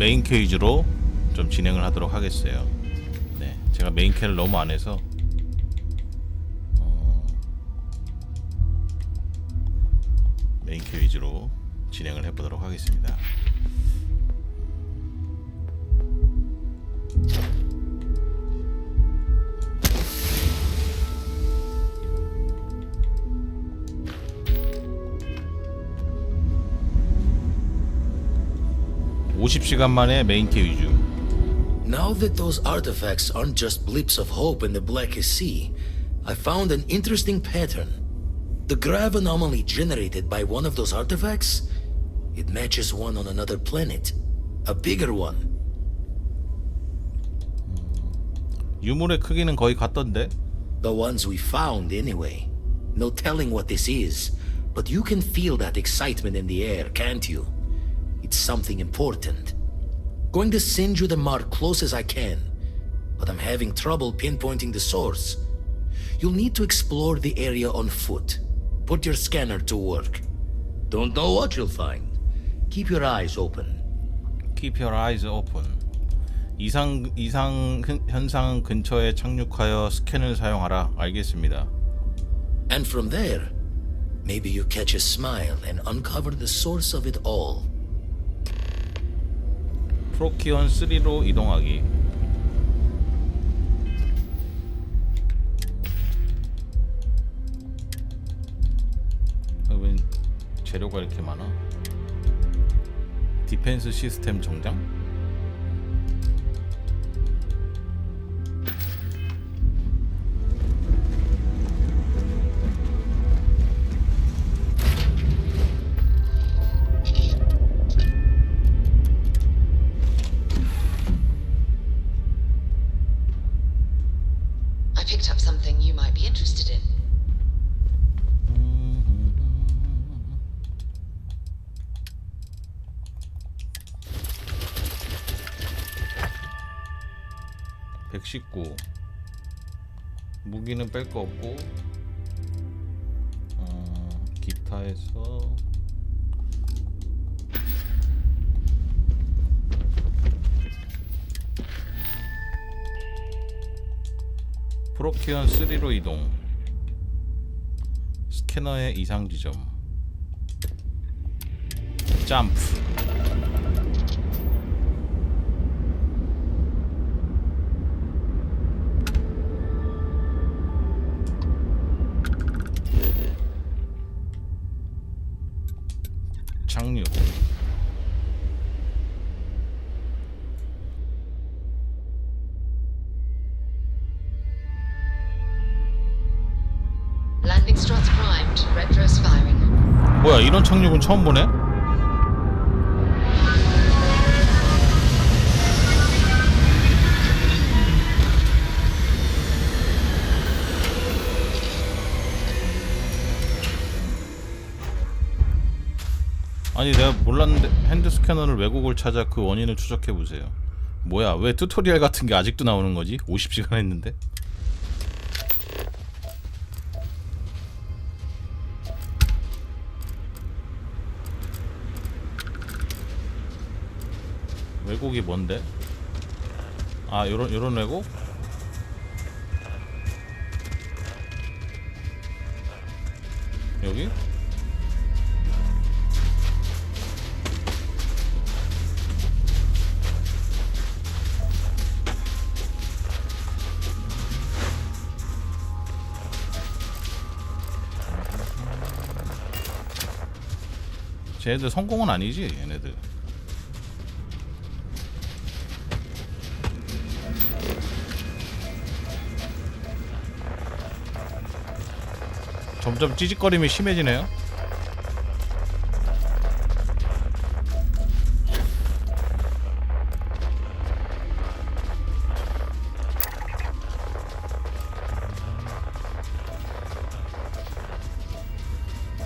메인 퀘이즈로 좀 진행을 하도록 하겠어요. 네, 제가 메인 퀘를 너무 안 해서 메인 퀘이즈로 진행을 해보도록 하겠습니다. (50시간) 만에 메인 퀘이즈. Now that those artifacts aren't just blips of hope in the blackest sea, I found an interesting pattern. The grav anomaly generated by one of those artifacts, it matches one on another planet. A bigger one. 유물의 크기는 거의 같던데? The ones we found, anyway. No telling what this is, but you can feel that excitement in the air, can't you? It's something important. Going to send you the mark close as I can, but I'm having trouble pinpointing the source. You'll need to explore the area on foot. Put your scanner to work. Don't know what you'll find. Keep your eyes open. Keep your eyes open. 이상 현상 근처에 착륙하여 스캔을 사용하라. 알겠습니다. And from there, maybe you catch a smile and uncover the source of it all. 프로키온 3로 이동하기. 왜 재료가 이렇게 많아? 디펜스 시스템 정장? I picked up something you might be interested in. (119) 무기는 뺄 거 없고 기타에서 프로키온 3로 이동. 스캐너의 이상 지점. 점프. 착륙. Landing struts primed. Retros firing. 뭐야, 이런 착륙은 처음 보네? 아니, 내가 몰랐는데 핸드 스캐너를 왜곡을 찾아 그 원인을 추적해보세요. 뭐야, 왜 튜토리얼 같은 게 아직도 나오는 거지? 50시간 했는데? 왜곡이 뭔데? 아, 요런 왜곡? 여기? 쟤네들 성공은 아니지, 얘네들. 점점 찌직거림이 심해지네요.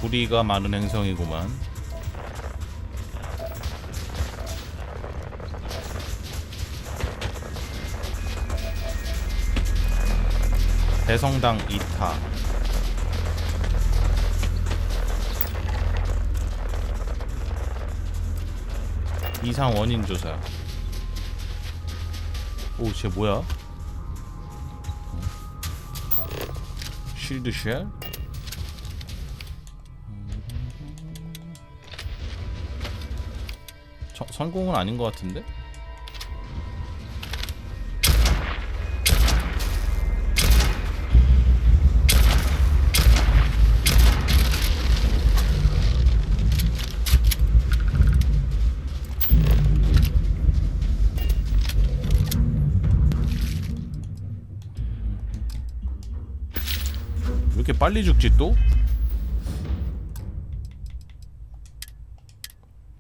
구리가 많은 행성이구만. 대성당 2타. 이상 원인 조사. 오, 쟤 뭐야? 쉴드 쉘? 성공은 아닌 것 같은데? 왜 이렇게 빨리 죽지 또?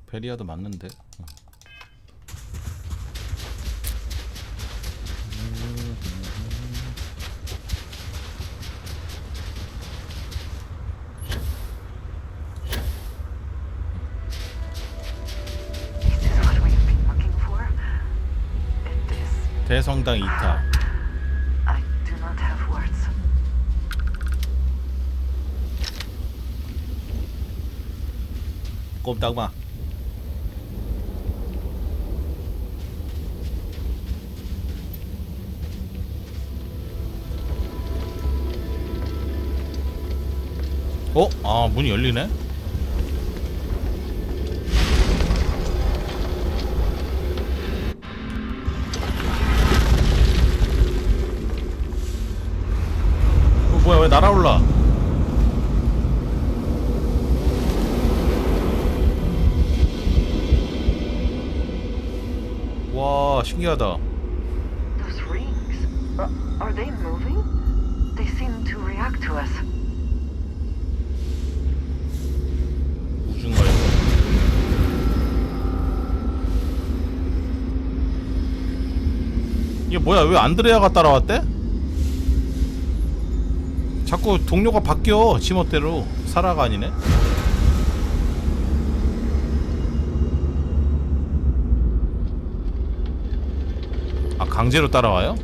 베리아도 맞는데. 대성당 2타. I do not have words. 꼼짝마. 어? 아, 문이 열리네? 뭐야, 왜 날아올라? 와, 신기하다. Those rings. Are they moving? They seem to react to us. 우중가요. 이게 뭐야, 왜 안드레아가 따라왔대? 자꾸 동료가 바뀌어, 지멋대로. 사라가 아니네. 아, 강제로 따라와요?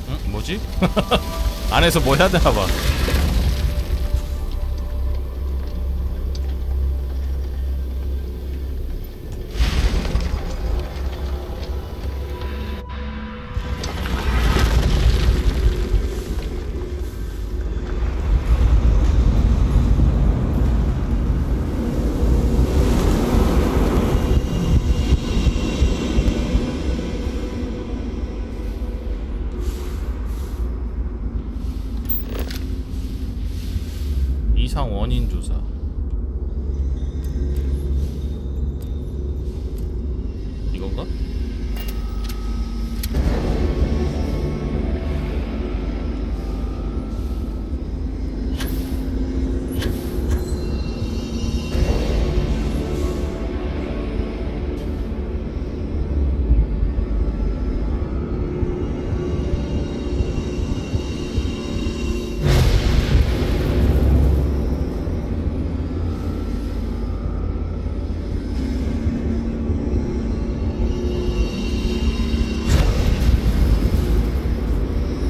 응? 뭐지? 안에서 뭐 해야 되나봐. 이상 원인 조사. 이건가?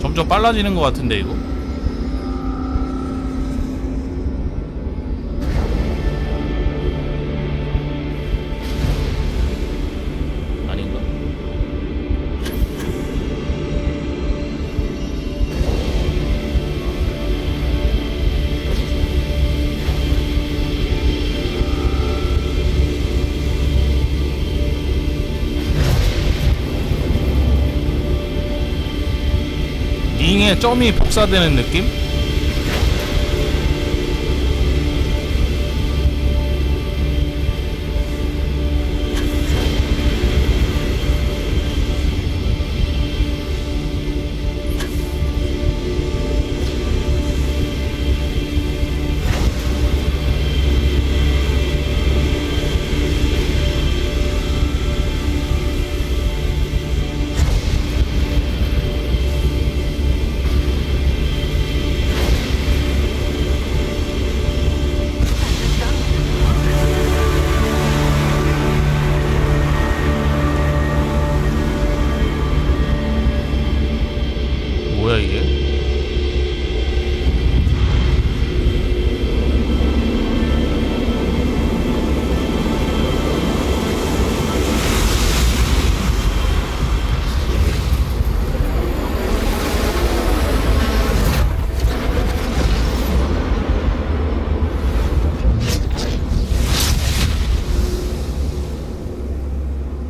점점 빨라지는 것 같은데 이거? 아닌가? 링에 점이 복사되는 느낌?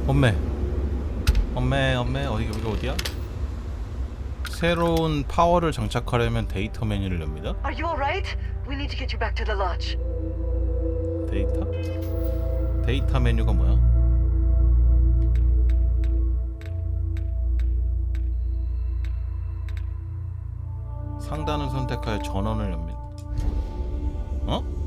엄매 여기가 어디야? 새로운 파워를 장착하려면 데이터 메뉴를 엽니다. Are you alright? We need to get you back to the lodge. 데이터 메뉴가 뭐야? 상단을 선택하여 전원을 엽니다. 어?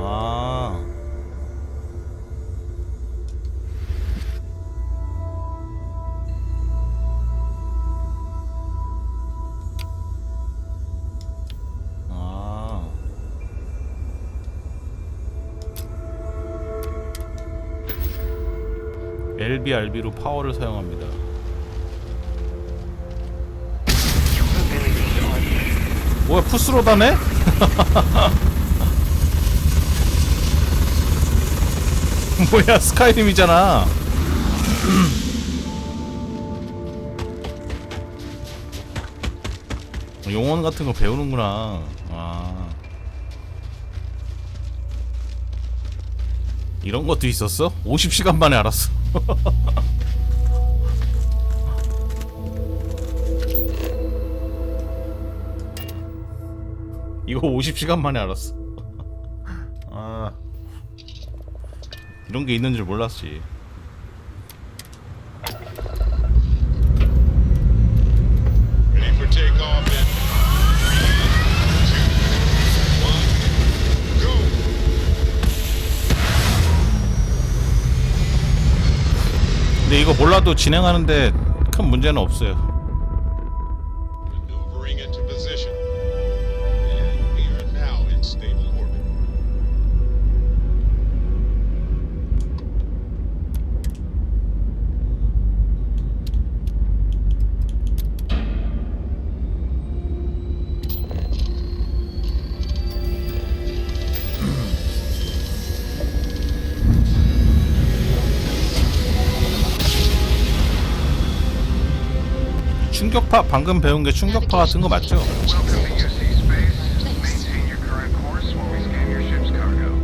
아. 아. LBRB로 파워를 사용합니다. 뭐야, 푸스로다네? 뭐야, 스카이림이잖아. 용언 같은 거 배우는구나. 아, 이런 것도 있었어? 50시간 만에 알았어. 이거 50시간 만에 알았어. 아, 이런 게 있는 줄 몰랐지. Ready for takeoff in 3, 2, 1, go! 근데 이거 몰라도 진행하는데 큰 문제는 없어요. Maneuvering into position. And we are now in stable orbit. 충격파, 방금 배운 게 충격파 같은 거 맞죠? Welcome to UC Space. Maintain your current course while we scan your ship's cargo.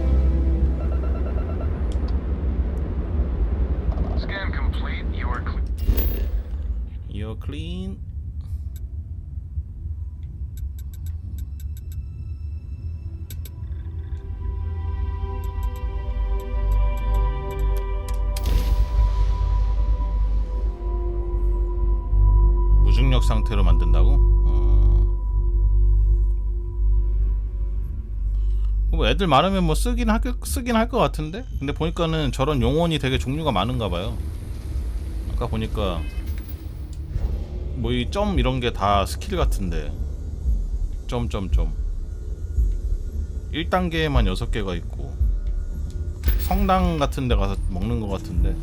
Scan complete. You are clear. You're clean. 무중력 상태로 만든다고? 뭐 애들 많으면 뭐 쓰긴 할 것 같은데? 근데 보니까는 저런 용언이 되게 종류가 많은가 봐요. 아까 보니까 뭐 이 점 이런 게 다 스킬 같은데. 점점점 1단계에만 6개가 있고 성당 같은 데 가서 먹는 것 같은데.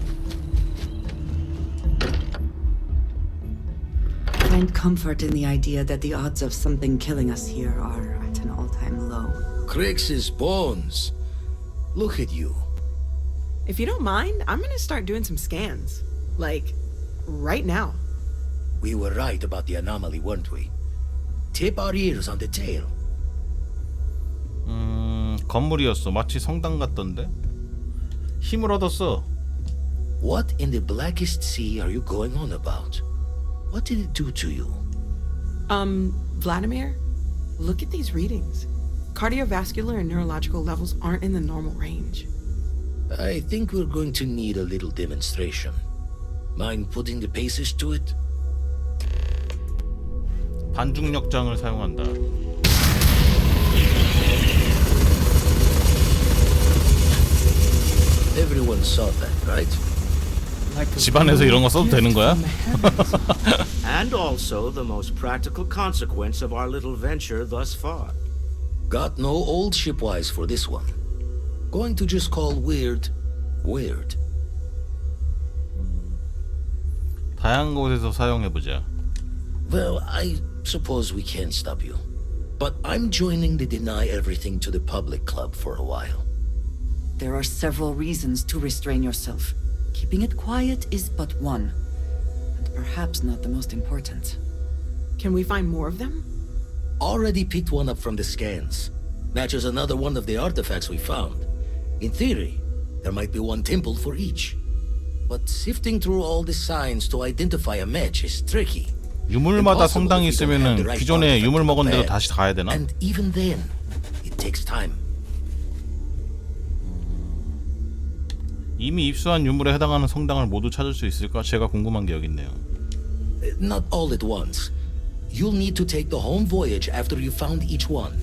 Find comfort in the idea that the odds of something killing us here are at an all-time low. Crix's bones. Look at you. If you don't mind, I'm gonna start doing some scans. Like, right now. We were right about the anomaly, weren't we? Tip our ears on the tale. 건물이었어. 마치 성당 같던데. 힘을 얻었어. What in the blackest sea are you going on about? What did it do to you? Vladimir, look at these readings. Cardiovascular and neurological levels aren't in the normal range. I think we're going to need a little demonstration. Mind putting the paces to it? 반중력장을 사용한다. Everyone saw that, right? 집안에서 이런 거 써도 되는 거야? And also the most practical consequence of our little venture thus far. Got no old shipwise for this one. Going to just call weird, weird. 다양한 곳에서 사용해보자. Well, I suppose we can't stop you. But I'm joining the Deny Everything to the Public Club for a while. There are several reasons to restrain yourself. Keeping it quiet is but one, and perhaps not the most important. Can we find more of them? Already picked one up from the scans. Matches another one of the artifacts we found. In theory, there might be one temple for each. But sifting through all the signs to identify a match is tricky. 유물마다 성당이 있으면은 기존에 유물 먹은 데로 다시 가야 되나? And even then, it takes time. 이미 입수한 유물에 해당하는 성당을 모두 찾을 수 있을까? 제가 궁금한 게 여기 있네요. Not all at once. You'll need to take the home voyage after you found each one.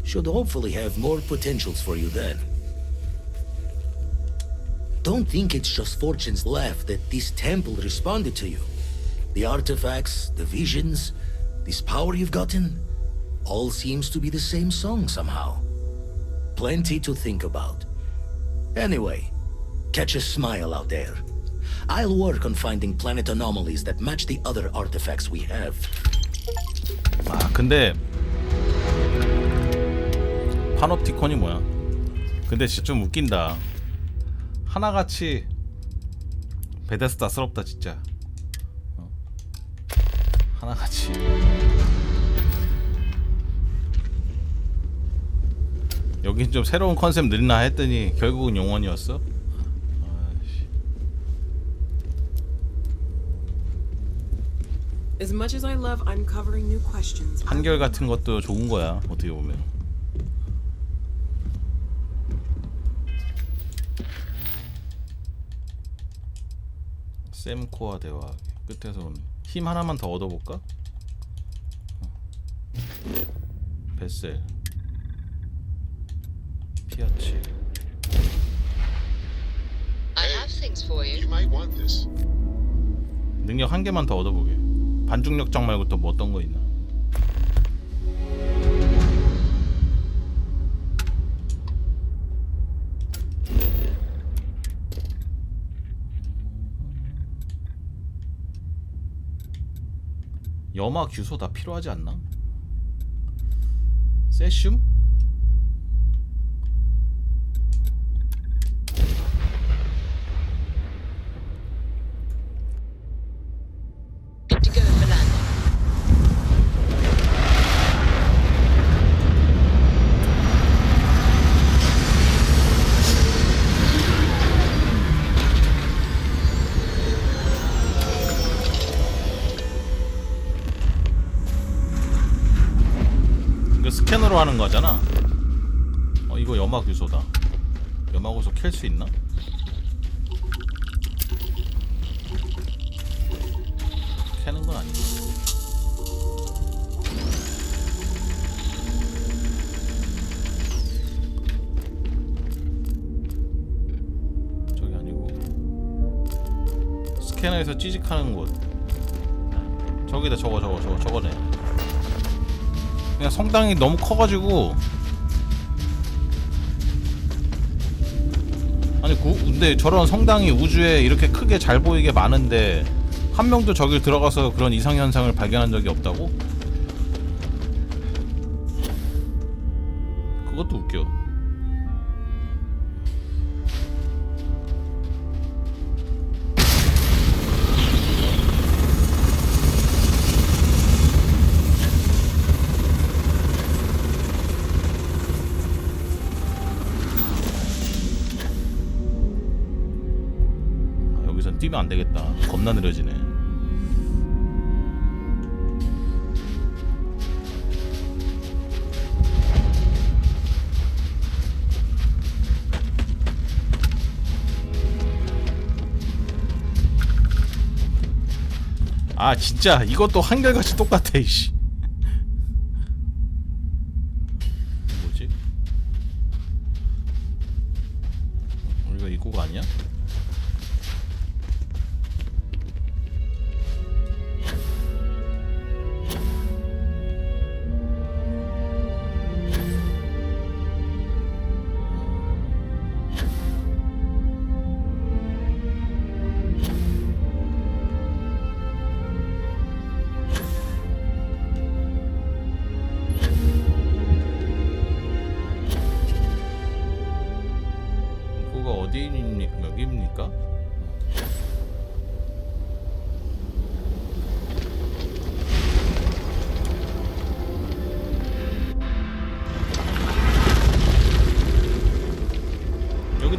Should hopefully have more potentials for you then. Don't think it's just Fortune's laugh that this temple responded to you. The artifacts, the visions, this power you've gotten, all seems to be the same song somehow. Plenty to think about. Anyway, catch a smile out there. I'll work on finding planet anomalies that match the other artifacts we have. 아 근데 파놉티콘이 뭐야? 근데 진짜 좀 웃긴다. 하나같이 베데스다스럽다 진짜. 하나같이. 여긴 좀 새로운 컨셉 늘리나 했더니 결국은 용원이었어? As much as I love uncovering new questions, 한결 같은 것도 좋은 거야 어떻게 보면. 샘코와 대화하기. 끝에서 오는 힘 하나만 더 얻어볼까? 베셀 피아치. I have things for You you. might want this. 능력 한 개만 더 얻어보게. 반중력장 말고 또 뭐 어떤 거 있나? 염화 규소 다 필요하지 않나? 세슘? Good to go for landing. 이거 스캐너로 하는 거잖아. 이거 염화 규소다. 염화 규소 캘 수 있나? 캐는 건 아니고. 저기 아니고. 스캐너에서 찌직하는 곳. 저기다 저거네. 그냥 성당이 너무 커가지고. 아니 근데 저런 성당이 우주에 이렇게 크게 잘 보이게 많은데 한 명도 저길 들어가서 그런 이상현상을 발견한 적이 없다고? 그것도 웃겨. 여기선 뛰면 안 되겠다. 겁나 느려지네. 아 진짜 이것도 한결같이 똑같아 이씨. 뭐지? 우리가 입구가 아니야? 여기입니까?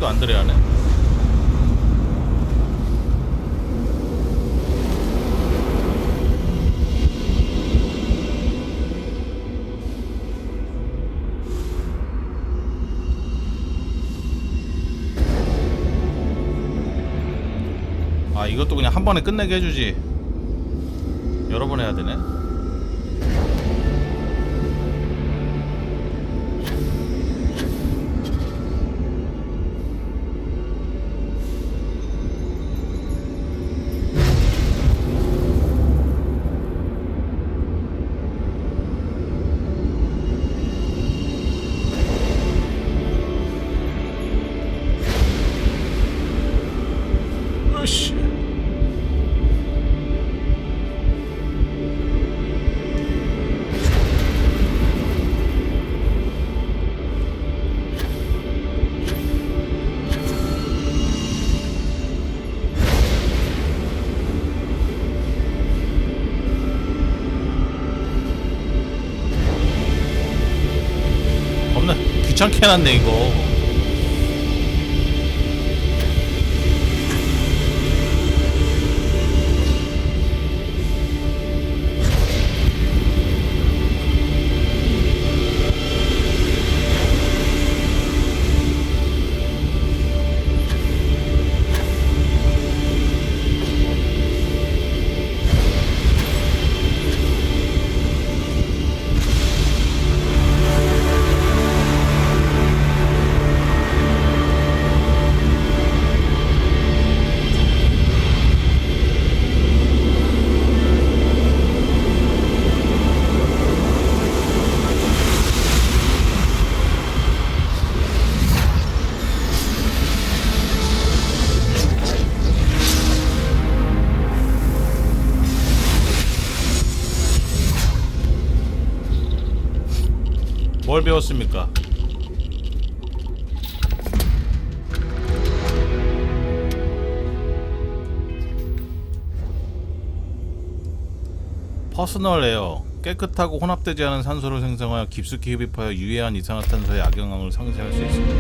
아직도 안드레아네. 아, 이것도 그냥 한 번에 끝내게 해주지. 여러 번 해야 되네. 으쌰. 겁나 귀찮게 해놨네 이거. 뭘 배웠습니까? 퍼스널 에어. 깨끗하고 혼합되지 않은 산소를 생성하여 깊숙이 흡입하여 유해한 이산화탄소의 악영향을 상쇄할 수 있습니다.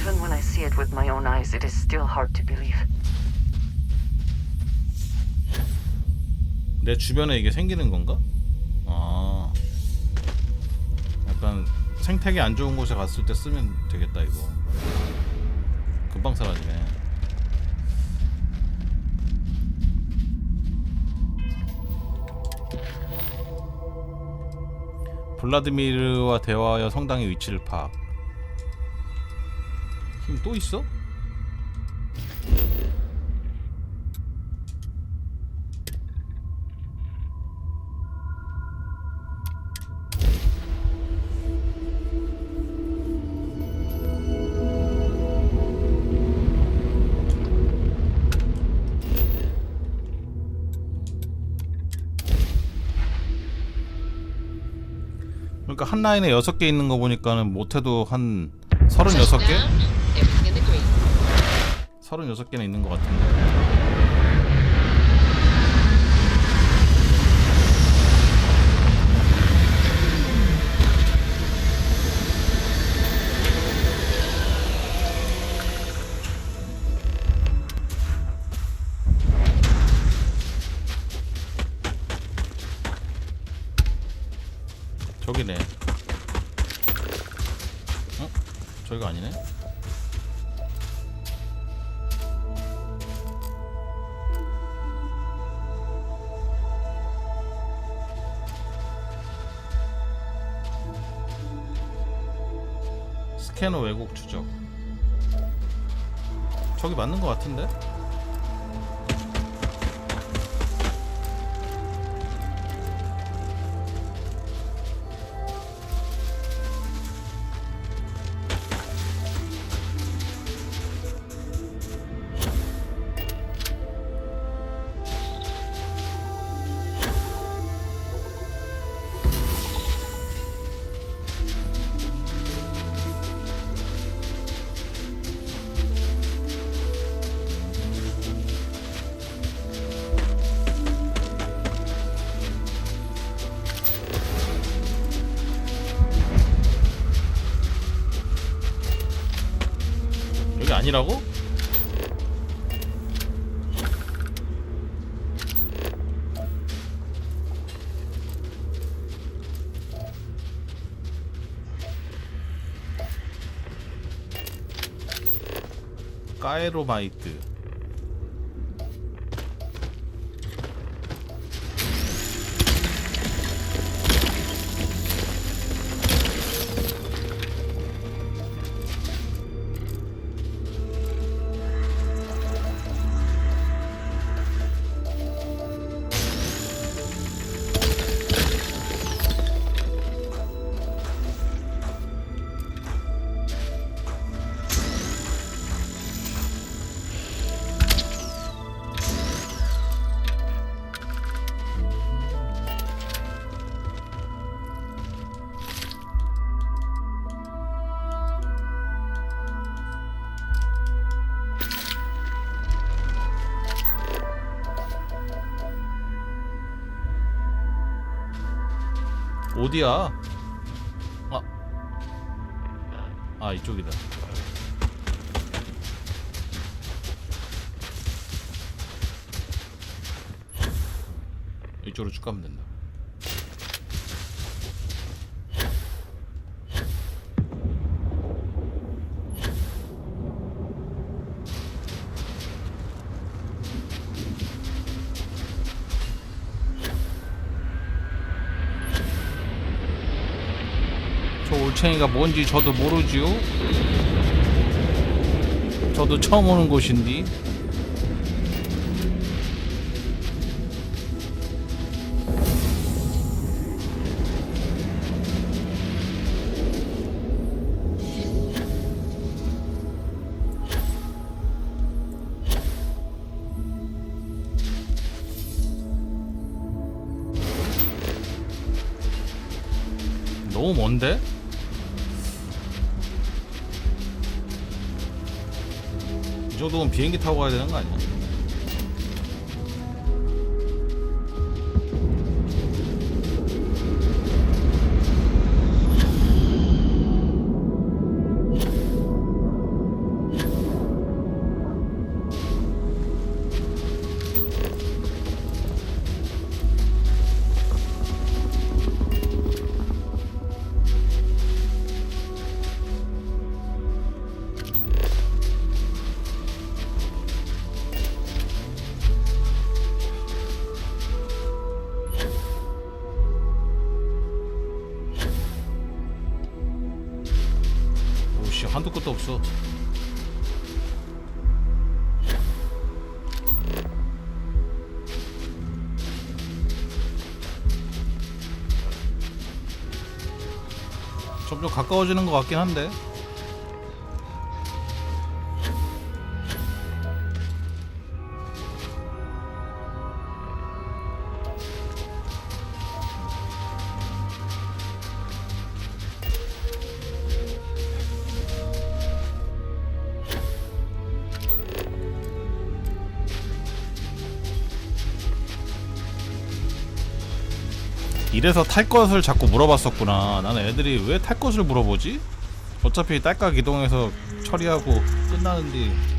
Even when I see it with my own eyes, it is still hard to believe. 내 주변에 이게 생기는 건가? 아, 약간 생태계 안 좋은 곳에 갔을 때 쓰면 되겠다 이거. 금방 사라지네. 블라드미르와 대화하여 성당의 위치를 파악. 힘 또 있어? 그러니까 한 라인에 6개 있는 거 보니까는 못해도 한 36개? Touchdown. Everything in the green. 36개는 있는 것 같은데. 저기네. 어? 저기가 아니네? 스캐너 왜곡 추적. 저기 맞는 것 같은데? 아니라고? 까에로마이트. 어디야? 아 이쪽이다. 이쪽으로 쭉 가면 된다. 저 올챙이가 뭔지 저도 모르지요? 저도 처음 오는 곳인데. 너무 먼데? 이 정도면 비행기 타고 가야 되는 거 아니야? 오씨, 한도 끝도 없어. 점점 가까워지는 것 같긴 한데. 이래서 탈 것을 자꾸 물어봤었구나. 나는 애들이 왜 탈 것을 물어보지? 어차피 딸깍 이동해서 처리하고 끝나는데.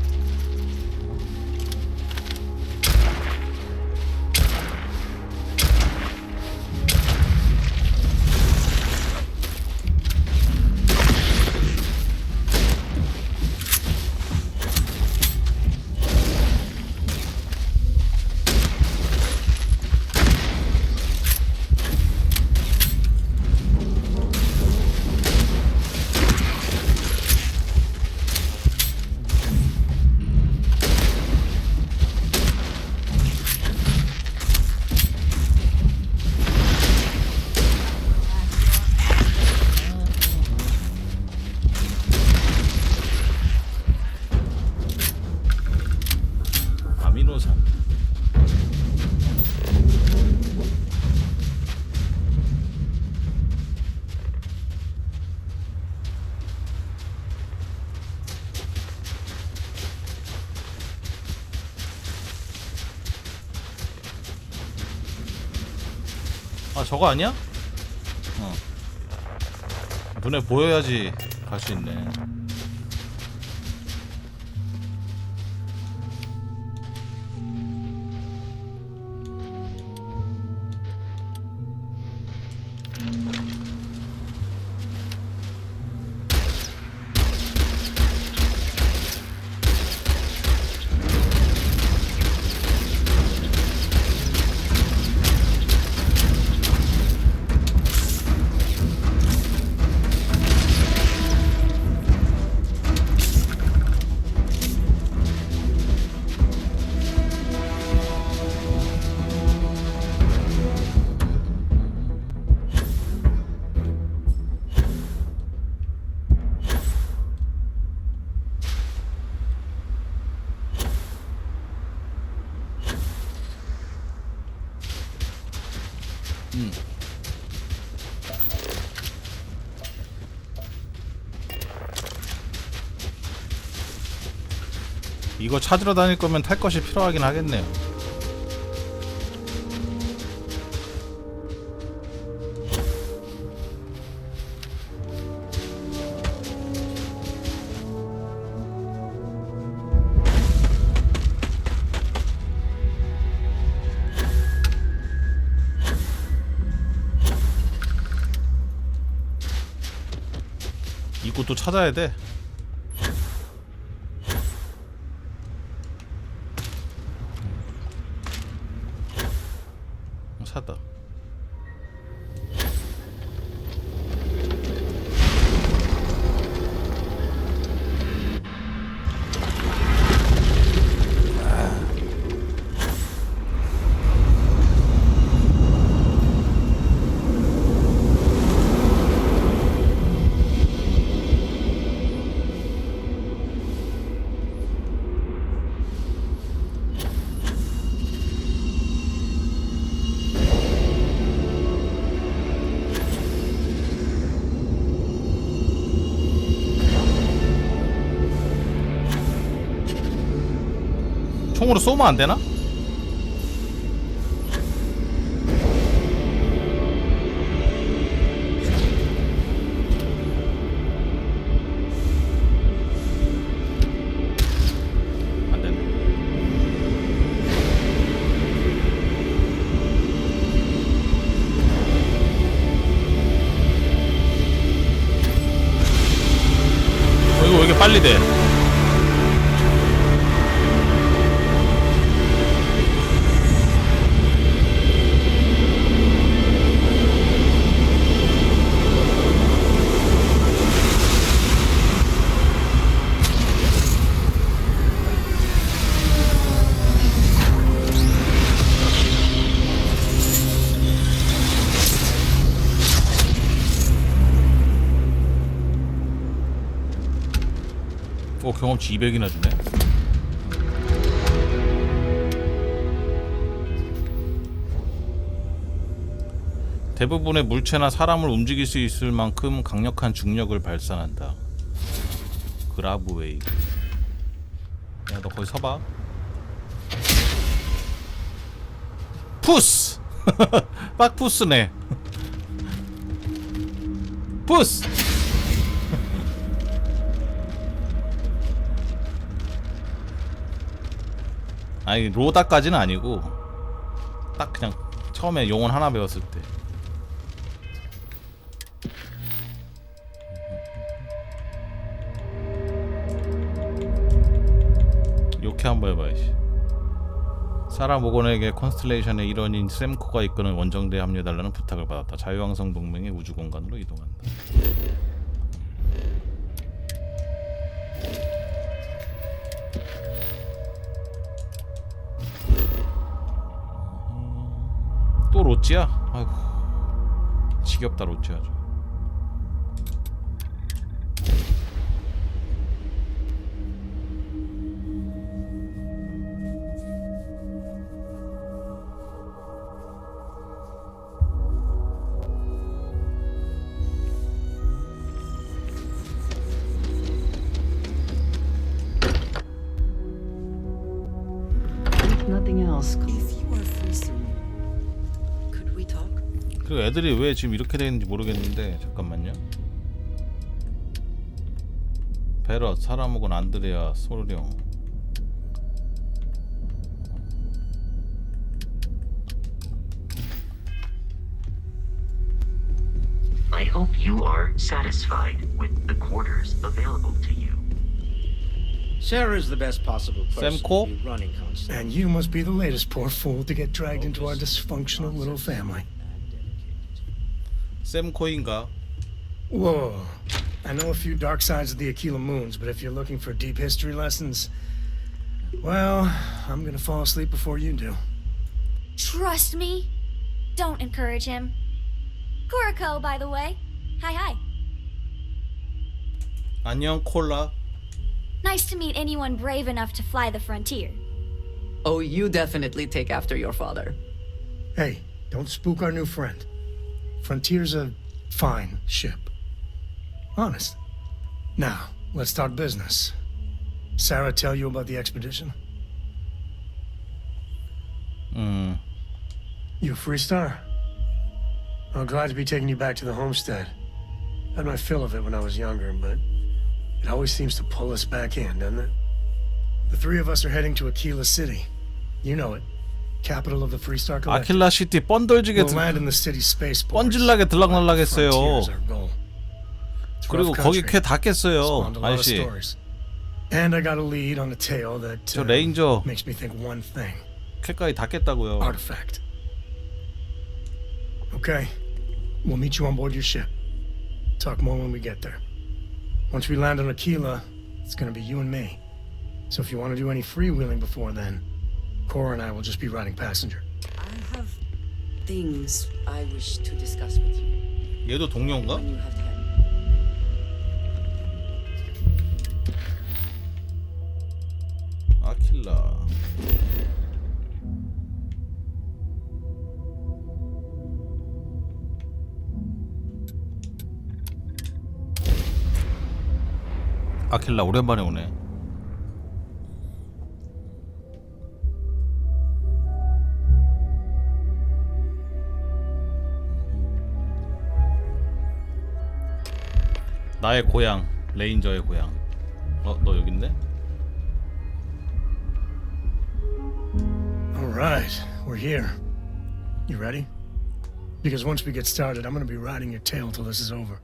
아미노산. 아, 저거 아니야? 눈에 보여야지 갈 수 있네. 이거 찾으러 다닐 거면 탈 것이 필요하긴 하겠네요. 이곳도 찾아야 돼. 찾다. 총으로 쏘면 안 되나? 안 되네. 이거 왜 이렇게 빨리 돼? 경험치 200이나 주네. 대부분의 물체나 사람을 움직일 수 있을 만큼 강력한 중력을 발산한다. 그라브웨이브. 야, 너 거기 서봐. 푸스! 빡 푸스네. 푸스! 아니 로다까지는 아니고 딱 그냥 처음에 용언 하나 배웠을 때. 이렇게 한번 해봐야지. 사라 모건에게 컨스텔레이션의 일원인 샘코가 이끄는 원정대에 합류해달라는 부탁을 받았다. 자유왕성 동맹의 우주공간으로 이동한다. 또 로찌야? 아이고 지겹다 로찌 아주. If nothing else, if you are free soon, could we talk? 그리고 애들이 왜 지금 이렇게 되는지 모르겠는데 잠깐만요. 베럿, 사라모건, 안드레아, 소령. I hope you are satisfied with the quarters available to you. Sarah's the best possible person Semco? to be running Constantine. And you must be the latest poor fool to get dragged into our dysfunctional little family. 샘코인가? Whoa. I know a few dark sides of the Aquila Moons, but if you're looking for deep history lessons, well, I'm gonna fall asleep before you do. Trust me. Don't encourage him. Kuriko, by the way. Hi, hi. 안녕 콜라. Nice to meet anyone brave enough to fly the frontier. Oh, you definitely take after your father. Hey, Don't spook our new friend. Frontier's a fine ship. Honest. Now, let's talk business. Sarah tell you about the expedition? You a Freestar? I'm glad to be taking you back to the homestead. Had my fill of it when I was younger, but it always seems to pull us back in, doesn't it? The three of us are heading to Aquila City. You know it. Capital of the Freestar Collective. 아킬라 시티 뻔돌지게 We'll land in the city's spaceport. 뻔질나게 들락날락했어요. Frontier's our goal. It's 그리고 rough 거기 country. 쾌 닫겠어요. Spawned a lot of 아저씨. stories. And I got a lead on a tale that 저 레인저 makes me think one thing. 쾌까지 닫겠다고요. Artifact. Okay. We'll meet you on board your ship. Talk more when we get there. Once we land on Aquila, it's gonna be you and me. So if you want to do any freewheeling before then, Cora and I will just be riding passenger. I have things I wish to discuss with you. 얘도 동료인가? When you have time. 아킬라. 아킬라 오랜만에 오네. 나의 고향, 레인저의 고향. 너 여긴데? All right, we're here. You ready? Because once we get started, I'm gonna be riding your tail till this is over.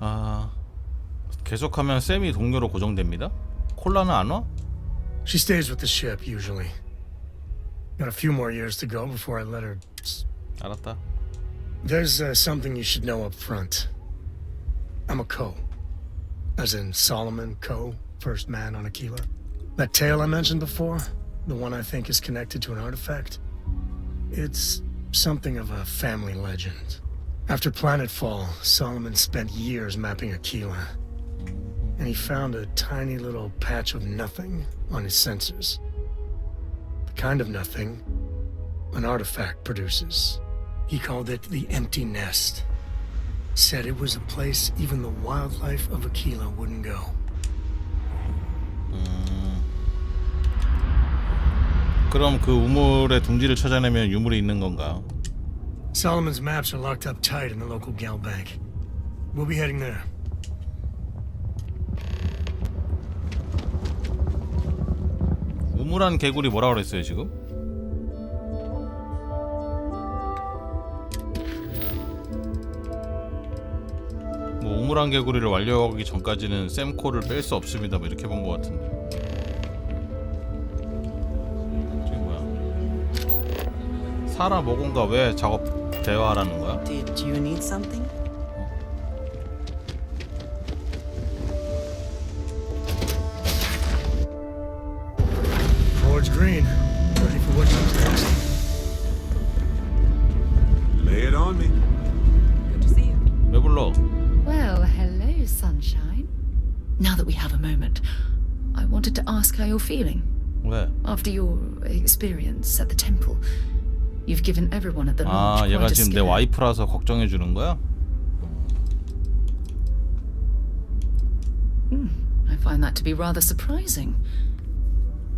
아, 계속하면 쌤이 동료로 고정됩니다. 콜라는 안 와? She stays with the ship usually. Got a few more years to go before I let her. 알았다. There's something you should know up front. I'm a Co. As in Solomon Co, first man on Aquila. That tale I mentioned before, the one I think is connected to an artifact, it's something of a family legend. After planetfall, Solomon spent years mapping Aquila, and he found a tiny little patch of nothing on his sensors. The kind of nothing an artifact produces. He called it the Empty Nest. Said it was a place even the wildlife of Aquila wouldn't go. 그럼 그 우물의 둥지를 찾아내면 유물이 있는 건가? Solomon's maps are locked up tight in the local gal bank. We'll be heading there. 우물한 개구리 뭐라 그랬어요 지금? 뭐 우물한 개구리를 완료하기 전까지는 샘코를 뺄 수 없습니다. 뭐 이렇게 본 것 같은데. 저기 뭐야? 사라 모공과 왜 작업 대화하라는 거야? Did you need something? Forge green. Ready for what comes next. Lay it on me. Good to see you. 왜 불러? Well, hello, sunshine. Now that we have a moment, I wanted to ask how you're feeling. 왜? After your experience at the temple, you've given everyone at the lodge 아, 얘가 quite a 지금 내 scare. 와이프라서 걱정해 주는 거야? I find that to be rather surprising.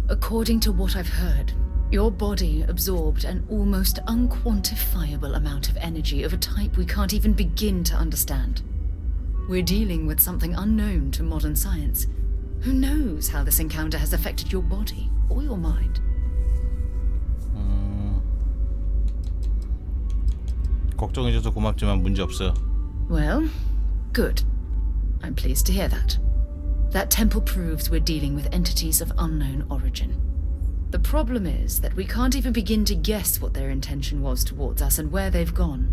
According to what I've heard, your body absorbed an almost unquantifiable amount of energy of a type we can't even begin to understand. We're dealing with something unknown to modern science. Who knows how this encounter has affected your body or your mind? 걱정해줘서 고맙지만 문제 없어. Well, good. I'm pleased to hear that. That temple proves we're dealing with entities of unknown origin. The problem is that we can't even begin to guess what their intention was towards us and where they've gone.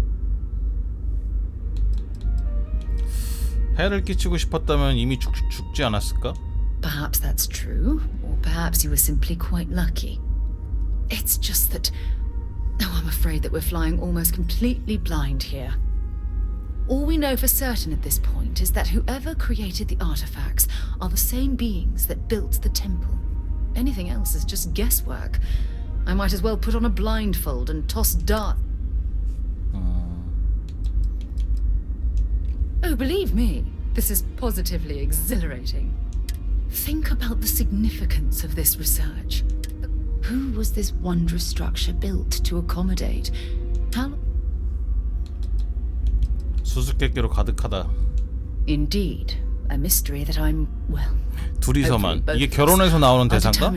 해를 끼치고 싶었다면 이미 죽지 않았을까? Perhaps that's true, or perhaps you were simply quite lucky. It's just that... Oh, I'm afraid that we're flying almost completely blind here. All we know for certain at this point is that whoever created the artifacts are the same beings that built the temple. Anything else is just guesswork. I might as well put on a blindfold and toss dart. Oh, believe me, this is positively exhilarating. Think about the significance of this research. Who was this wondrous structure built to accommodate? How? 수수께끼로 가득하다. Indeed, a mystery that I'm, well, 둘이서만. 이게 결혼해서 나오는 대사인가?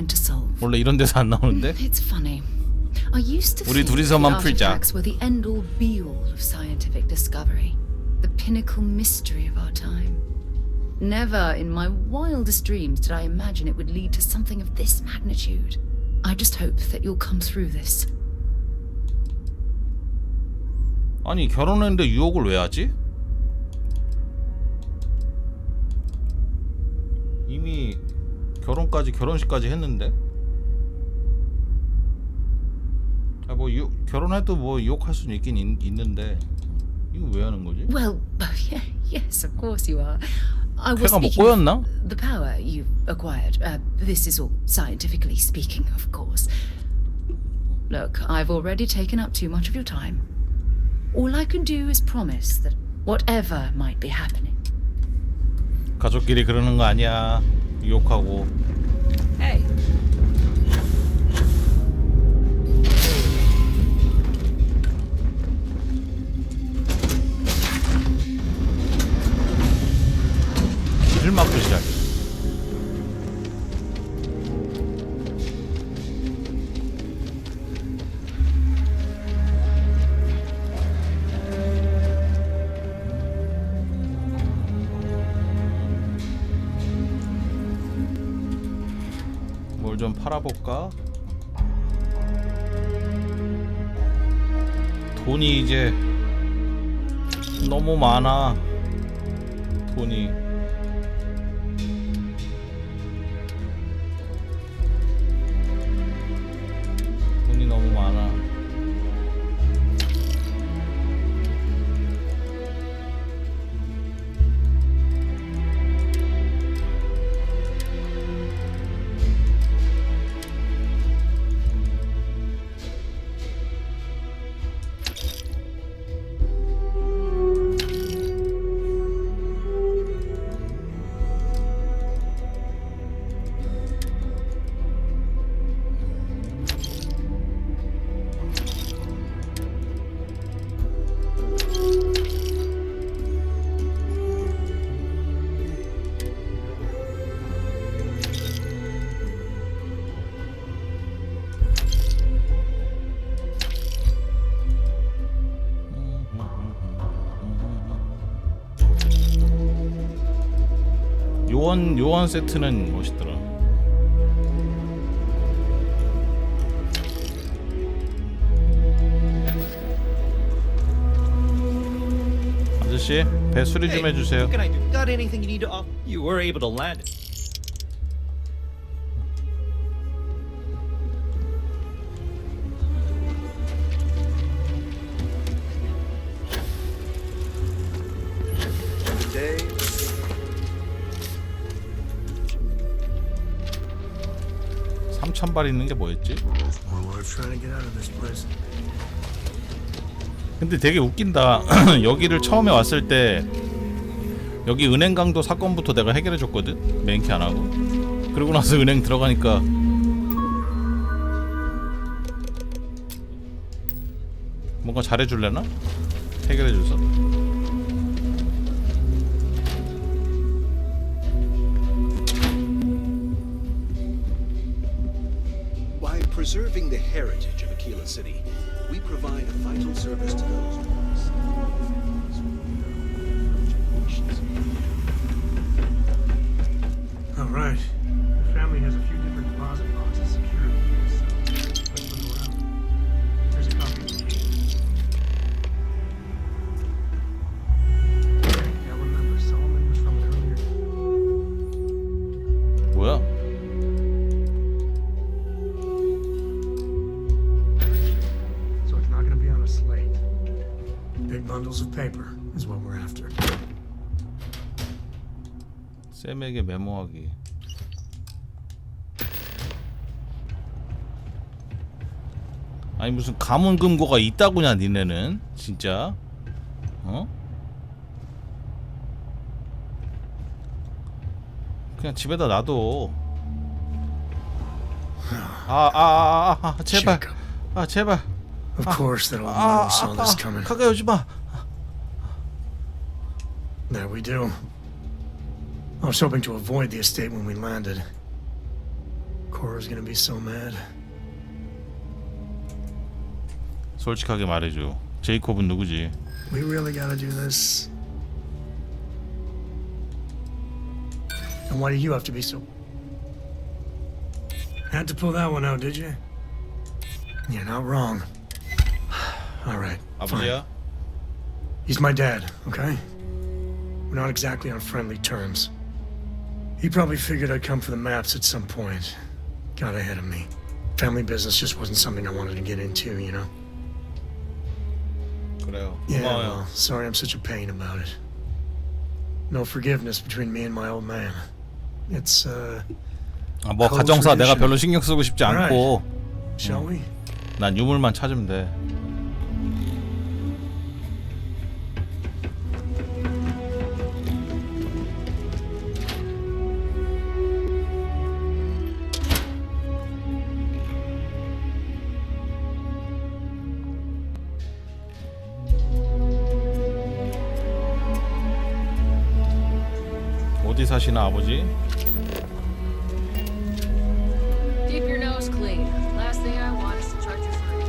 원래 이런 대사 안 나오는데? It's funny. I used to 우리 think 둘이서만 the 풀자. artifacts were the end-all be-all of scientific discovery, the pinnacle mystery of our time. Never in my wildest dreams did I imagine it would lead to something of this magnitude. I just hope that you'll come through this. 아니 결혼했는데 유혹을 왜 하지? 이미 결혼식까지 했는데? 아 뭐 결혼해도 뭐 유혹할 수는 있긴 있는데 이거 왜 하는 거지? Well, yes, of course you are. I was 걔가 뭐 speaking 꼬였나? of the power you've acquired. This is all scientifically speaking, of course. Look, I've already taken up too much of your time. All I can do is promise that whatever might be happening. 가족끼리 그러는 거 아니야. 유혹하고. Hey. 길 막고 시작해. 뭘 좀 팔아볼까? 돈이 이제 너무 많아. 돈이 너무 많아. 요원 세트는 멋있더라. 아저씨, 배 수리 좀 해주세요. What can I do? Got anything you need to offer? You were able to land it. Today. 3,000발 있는 게 뭐였지? 근데 되게 웃긴다. 여기를 처음에 왔을 때 여기 은행 강도 사건부터 내가 해결해 줬거든. 맨키 안 하고. 그러고 나서 은행 들어가니까 뭔가 잘해 줄래나? 해결해 줘서. By preserving the heritage of Aquila City, we provide a vital service to those who lost. All right. The family has a few different deposit boxes secured here, so let's look around. Here's a copy of the key. Yeah, remember, Solomon was from an earlier. 뭐야? So it's not going to be on a slate. Big bundles of paper is what we're after. 쌤에게 메모하기. 아니 무슨 가문금고가 있다고냐 니네는 진짜 어? 그냥 집에다 놔둬. 제발. 제발. Of course that old man saw this coming. 가까이 오지 마. There we do. I was hoping to avoid the estate when we landed. Cora's gonna be so mad. 솔직하게 말해줘. 제이콥은 누구지? We really gotta do this. And why do you have to be so... Had to pull that one out, did you? You're not wrong. All right, fine. 아버지야? He's my dad, okay? We're not exactly on friendly terms. He probably figured I'd come for the maps at some point. Got ahead of me. Family business just wasn't something I wanted to get into, you know? 그래요. Yeah, 고마워요. well, sorry I'm such a pain about it. No forgiveness between me and my old man. It's, 뭐 가정사 내가 별로 신경 쓰고 싶지 않고 Shall we? 난 유물만 찾으면 돼. 어디 사시나 아버지? Keep your nose clean. Last thing I want is to charge you for it.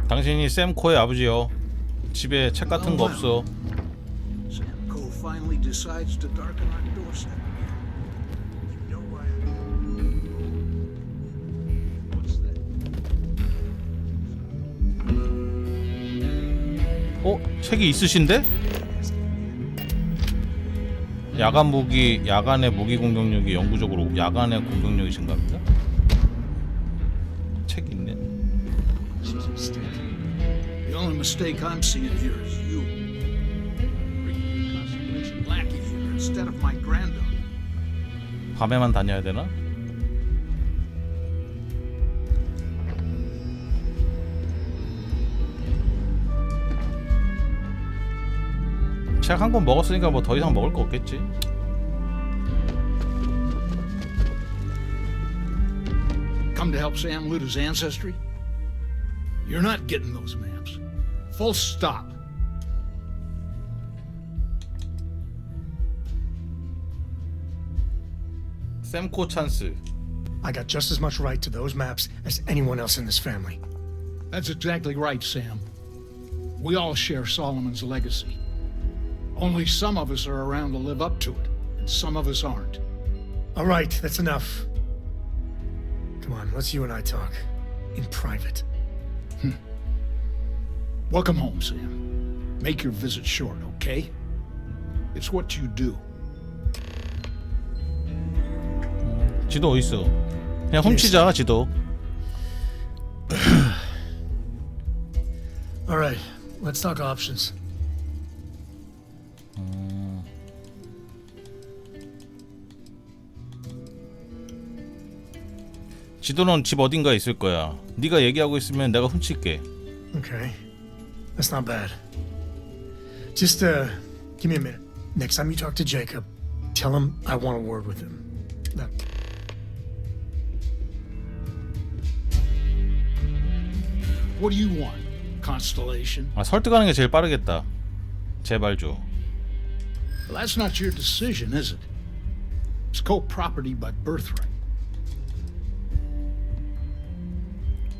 당신이 샘 코의 아버지요. 집에 책 같은 거 없어. Sam Cole finally decides to darken our doorstep again. You know why? What's that? 책이 있으신데? 야간의 무기 공격력이 영구적으로 야간의 공격력이신가 보다. 책이 있네. The only mistake I'm seeing here is you. Bringing the Constellation lackey here instead of my granddaughter. 밤에만 다녀야 되나? 책 한 권 먹었으니까 뭐 더 이상 먹을 거 없겠지. Come to help Sam loot his ancestry? You're not getting those maps. Full stop. 샘코 찬스. I got just as much right to those maps as anyone else in this family. That's exactly right, Sam. We all share Solomon's legacy. Only some of us are around to live up to it, and some of us aren't. All right, that's enough. Come on, let's you and I talk. In private. Welcome home, Sam. Make your visit short, okay? It's what you do. 지도 어딨어? 그냥 훔치자 지도. All right, let's talk options. 지도는 집 어딘가에 있을 거야. 네가 얘기하고 있으면 내가 훔칠게. Okay, that's not bad. Just give me a minute. Next time you talk to Jacob, tell him I want a word with him. No. What do you want, Constellation? 설득하는 게 제일 빠르겠다. 제발 줘. Well, that's not your decision, is it? It's co-property by birthright.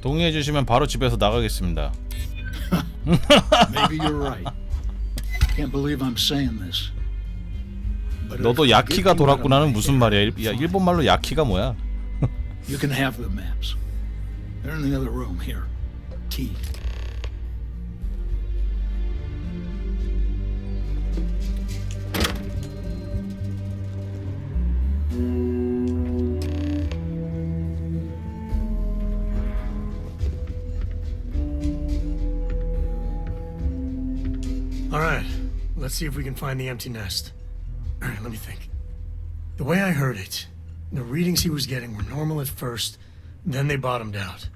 동의해 주시면 바로 집에서 나가겠습니다. Maybe you're right. Can't believe I'm saying this. 너도 야키가 돌았구나는 무슨 말이야? 야, 일본 말로 야키가 뭐야? You can have the maps. They're in the other room here. Key. let's see if we can find the empty nest. Alright, let me think. The way I heard it, the readings he was getting were normal at first, then they bottomed out.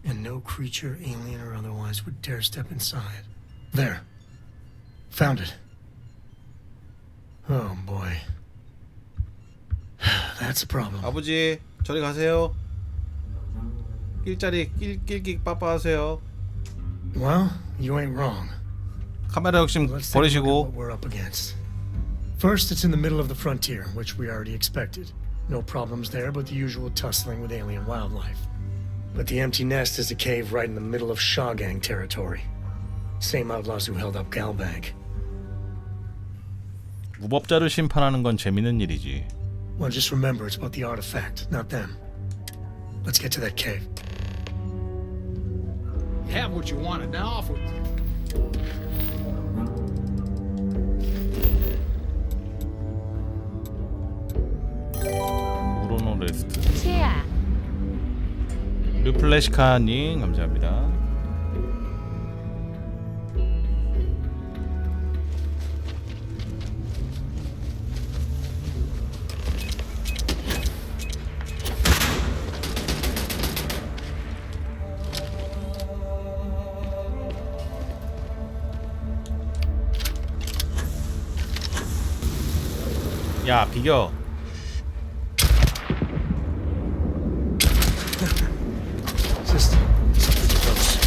And no creature, alien or otherwise, would dare step inside. There. Found it. Oh boy. That's a problem. 아버지, 저리 가세요. 낄자리 낄낄낄 빠빠하세요. Well, you ain't wrong. 카메라 욕심 Let's take a look at 버리시고. what we're up against. First, it's in the middle of the frontier, which we already expected. No problems there, but the usual tussling with alien wildlife. But the empty nest is a cave right in the middle of Shawgang territory. Same outlaws who held up Galbank. 무법자를 심판하는 건 재밌는 일이지. Well, just remember, it's about the artifact, not them. Let's get to that cave. You have what you wanted. Now off with you. 우로노 레스트. 르플래시카님 감사합니다. 야 비겨. Just something close.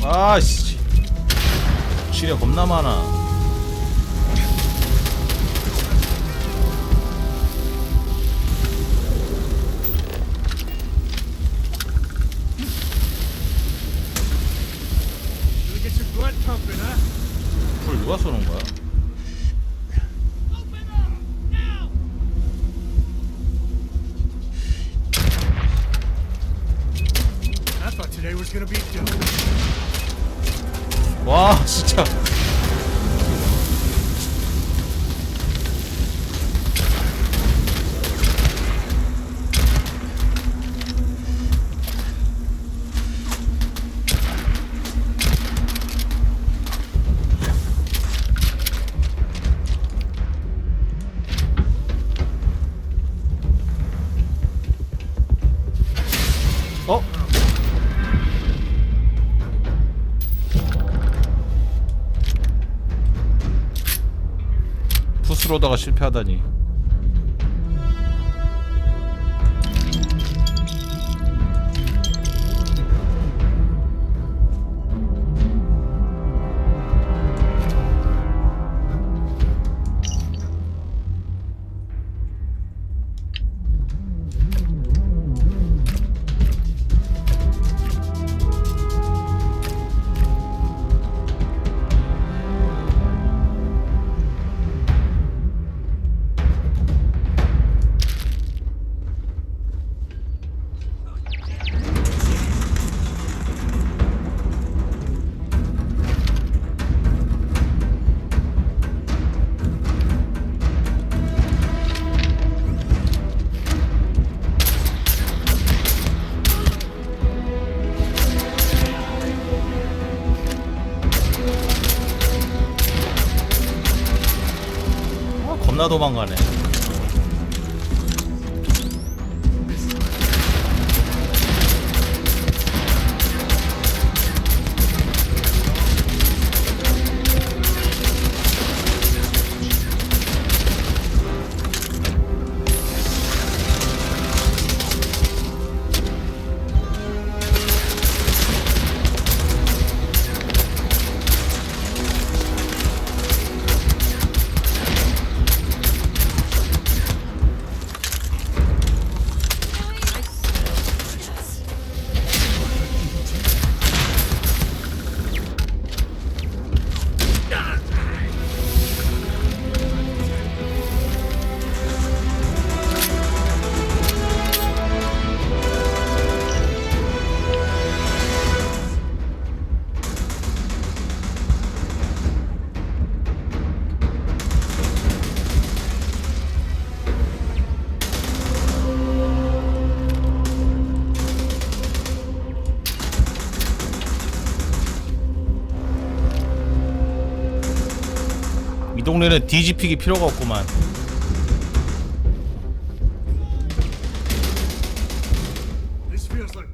아씨. 지뢰 겁나 많아. Get your blood pumping, huh? 그걸 누가 쏘는 거야? I thought today was gonna be dope. 와 진짜. 어? 푸스로다가 실패하다니. 겁나 도망가네. 이 동네는 뒤집히기 필요가 없구만. This feels like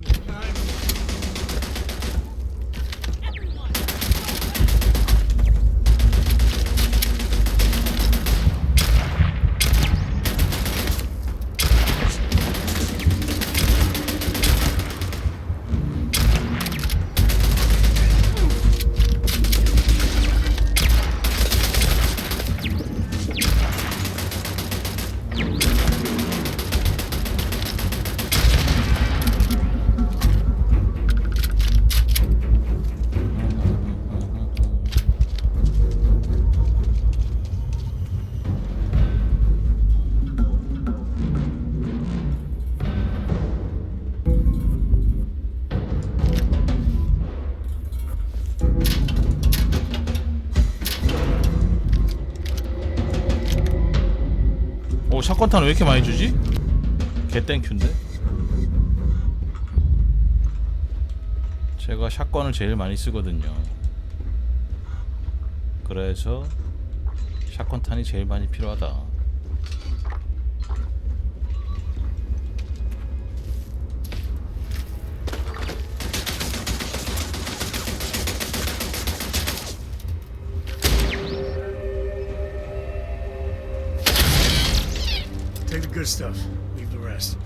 오, 샷건탄 왜 이렇게 많이 주지? 개땡큐인데? 제가 샷건을 제일 많이 쓰거든요. 그래서 샷건탄이 제일 많이 필요하다. take the good stuff, leave the rest.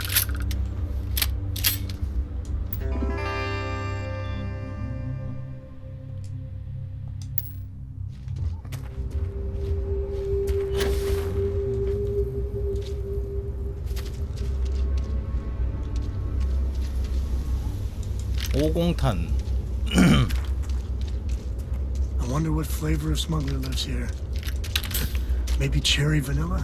오공탄. I wonder what flavor of smuggler lives here. Maybe cherry vanilla?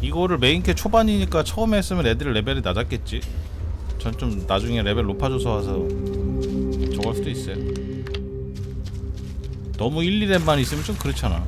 이거를 메인캐 초반이니까 처음에 했으면 애들 레벨이 낮았겠지. 전 좀 나중에 레벨 높아져서 와서 저걸 수도 있어요. 너무 1, 2렙만 있으면 좀 그렇잖아.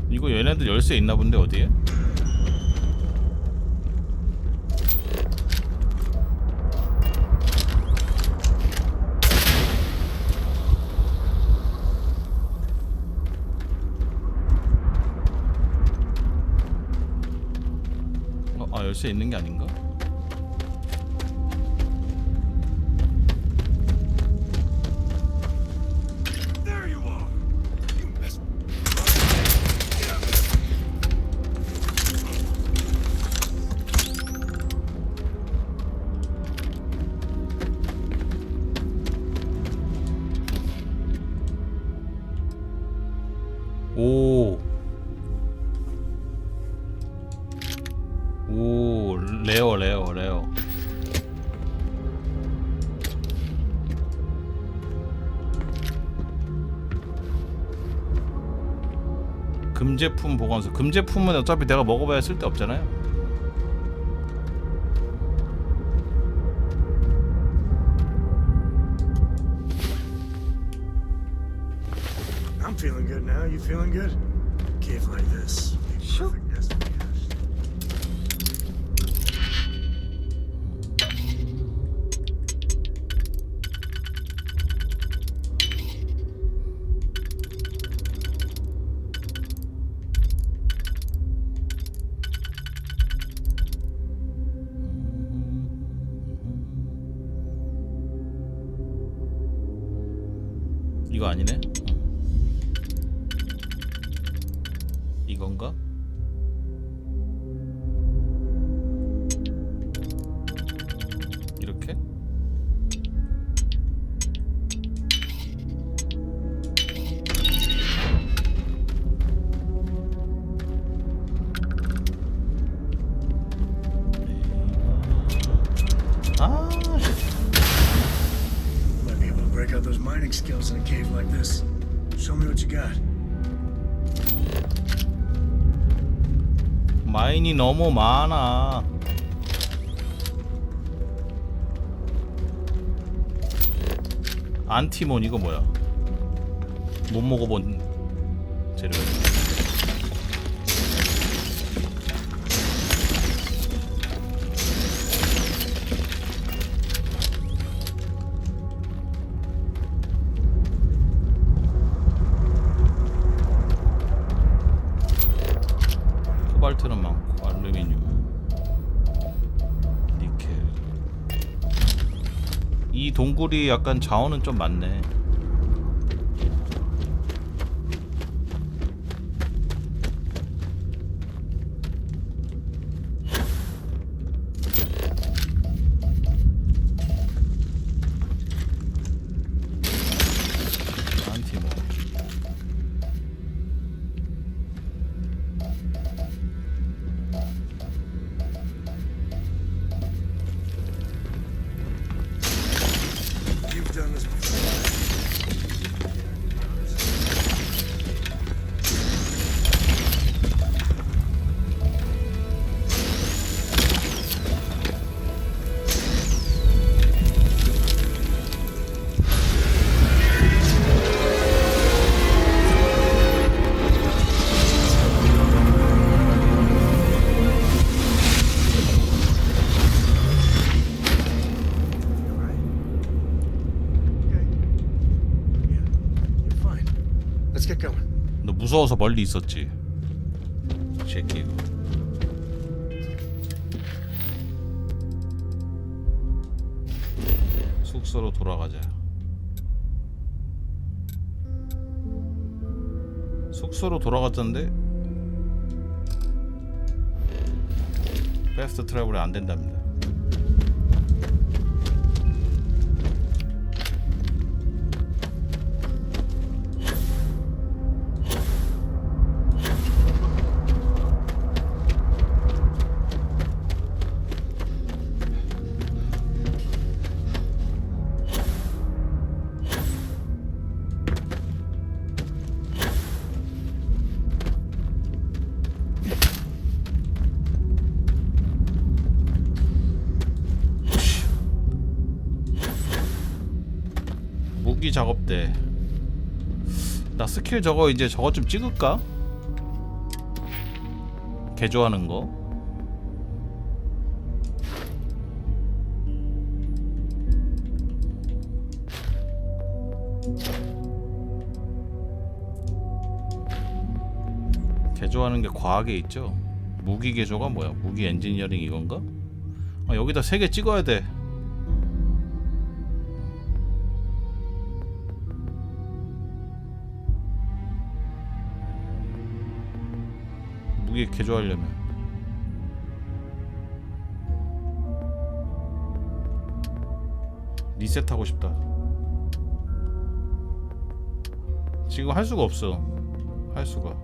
이거 얘네들 열쇠 있나 본데 어디에? 아, 열쇠 있는 게 아닌가? 오. 오, 레어. 금제품 보관소. 금제품은 어차피 내가 먹어봐야 쓸데없잖아요. feeling good now? You feeling good? Cave like this. Perfect destination. 이거 아니네? 이건가? 이렇게? 아, Might be able to break out those mining skills in a cave like this. Show me what you got. 마인이 너무 많아. 안티몬 이거 뭐야? 못 먹어본 재료. 코발트는 많고 알루미늄, 니켈. 이 동굴이 약간 자원은 좀 많네. 안티몬. You've done this before. Let's get going. 너 무서워서 멀리 있었지, 새끼 이거. 숙소로 돌아가자. 숙소로 돌아갔던데 패스트 트래블이 안 된답니다. 무기 작업대. 나 스킬 저거 이제 저거 좀 찍을까? 개조하는 거. 개조하는 게 과학에 있죠. 무기 개조가 뭐야? 무기 엔지니어링 이건가? 아, 여기다 3개 찍어야 돼. 무기 개조하려면 리셋하고 싶다. 지금 할 수가 없어. 할 수가.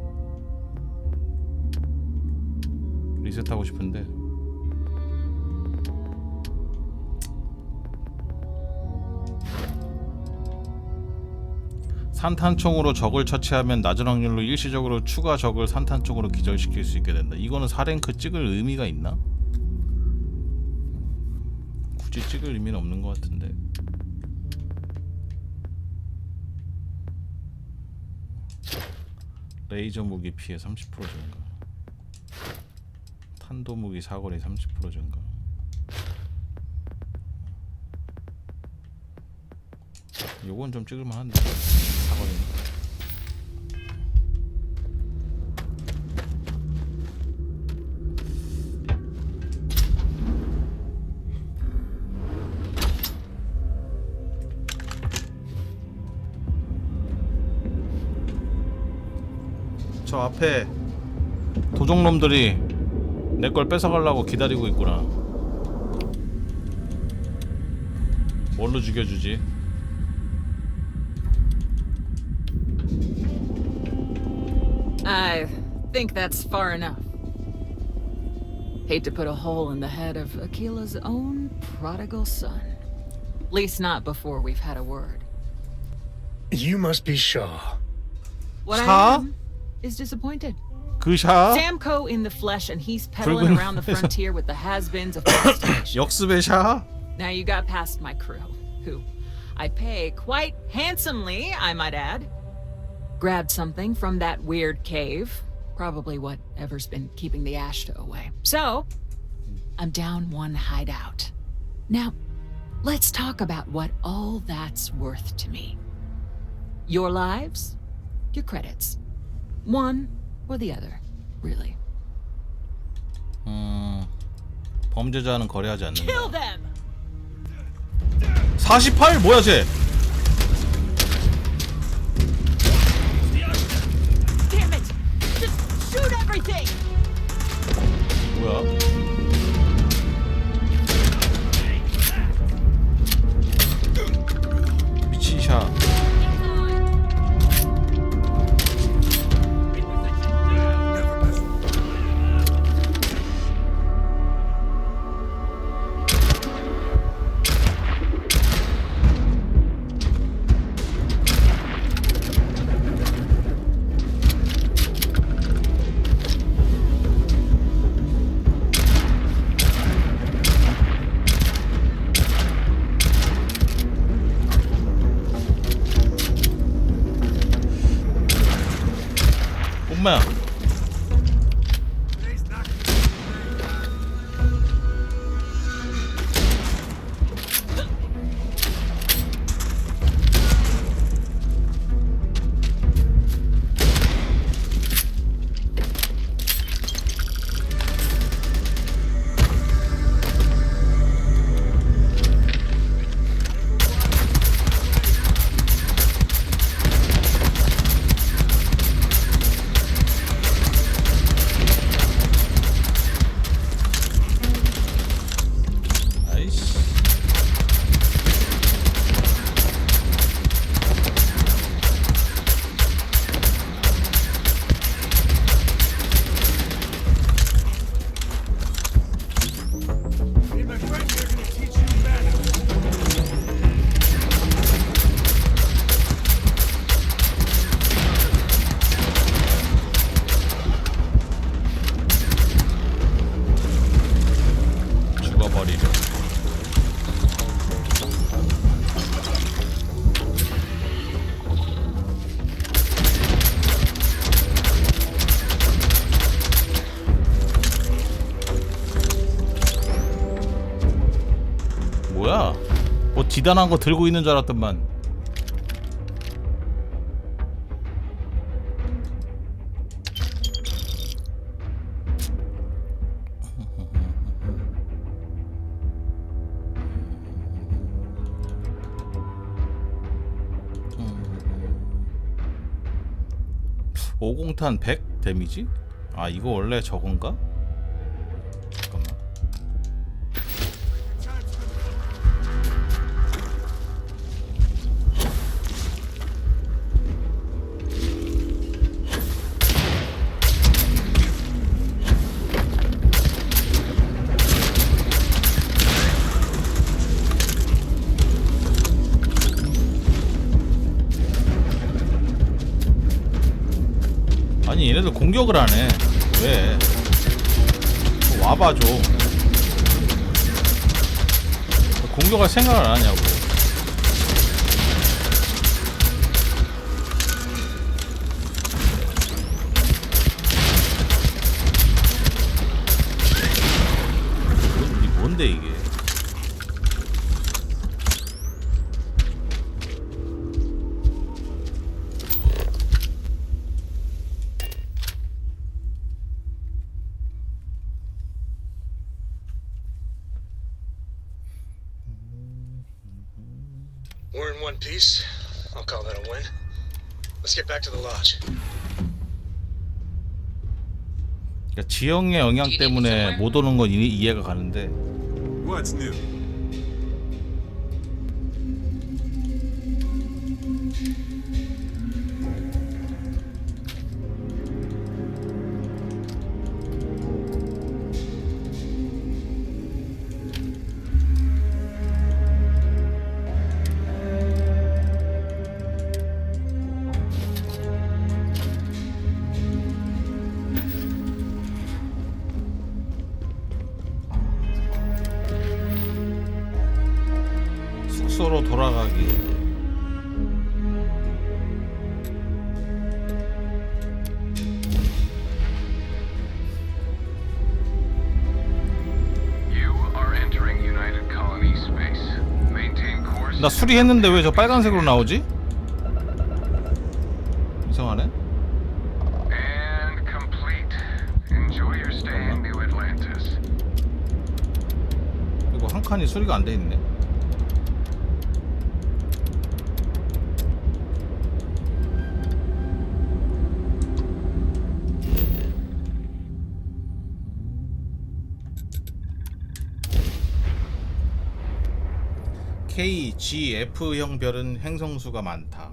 리셋하고 싶은데 산탄총으로 적을 처치하면 낮은 확률로 일시적으로 추가 적을 산탄총으로 기절시킬 수 있게 된다. 이거는 4랭크 찍을 의미가 있나? 굳이 찍을 의미는 없는 것 같은데. 레이저 무기 피해 30% 증가. 탄도 무기 사거리 30% 증가. 요건 좀 찍을만 한데 사거리는. 저 앞에 도적놈들이 내 걸 뺏어가려고 기다리고 있구나. 뭘로 죽여주지? I think that's far enough. Hate to put a hole in the head of Akila's own prodigal son. At least not before we've had a word. You must be Shaw. What 샤? I am is disappointed. 그 샤? Samco in the flesh, and he's peddling around the frontier with the has-beens of past initiatives. 역습의 샤? Now you got past my crew, who I pay quite handsomely, I might add. Grabbed something from that weird cave, probably whatever's been keeping the Ashta away. So, I'm down one hideout. Now, let's talk about what all that's worth to me. Your lives, your credits. One or the other, really. 범죄자는 거래하지 않는다. Kill them! 48? 뭐야 쟤? Damn it! Just shoot everything! 뭐야? 미친 샤. 엄마야. 뭐야? 뭐 디단한 거 들고 있는 줄 알았더만. 오공탄 100 데미지? 아 이거 원래 저건가? 잠깐만. 아니 얘네들 공격을 하네. 왜? 와봐줘. 공격할 생각을 안 하냐고. We're in one piece. I'll call that a win. Let's get back to the lodge. 그러니까 지형의 영향 때문에 못 오는 건 이해가 가는데. What's new? 숙소로 돌아가기. You are entering United Colony space. Maintain course. 나 수리했는데 왜 저 빨간색으로 나오지? 이상하네. And complete. Enjoy your stay in New Atlantis. 이거 한 칸이 수리가 안 돼 있네. K, G, F형 별은 행성수가 많다.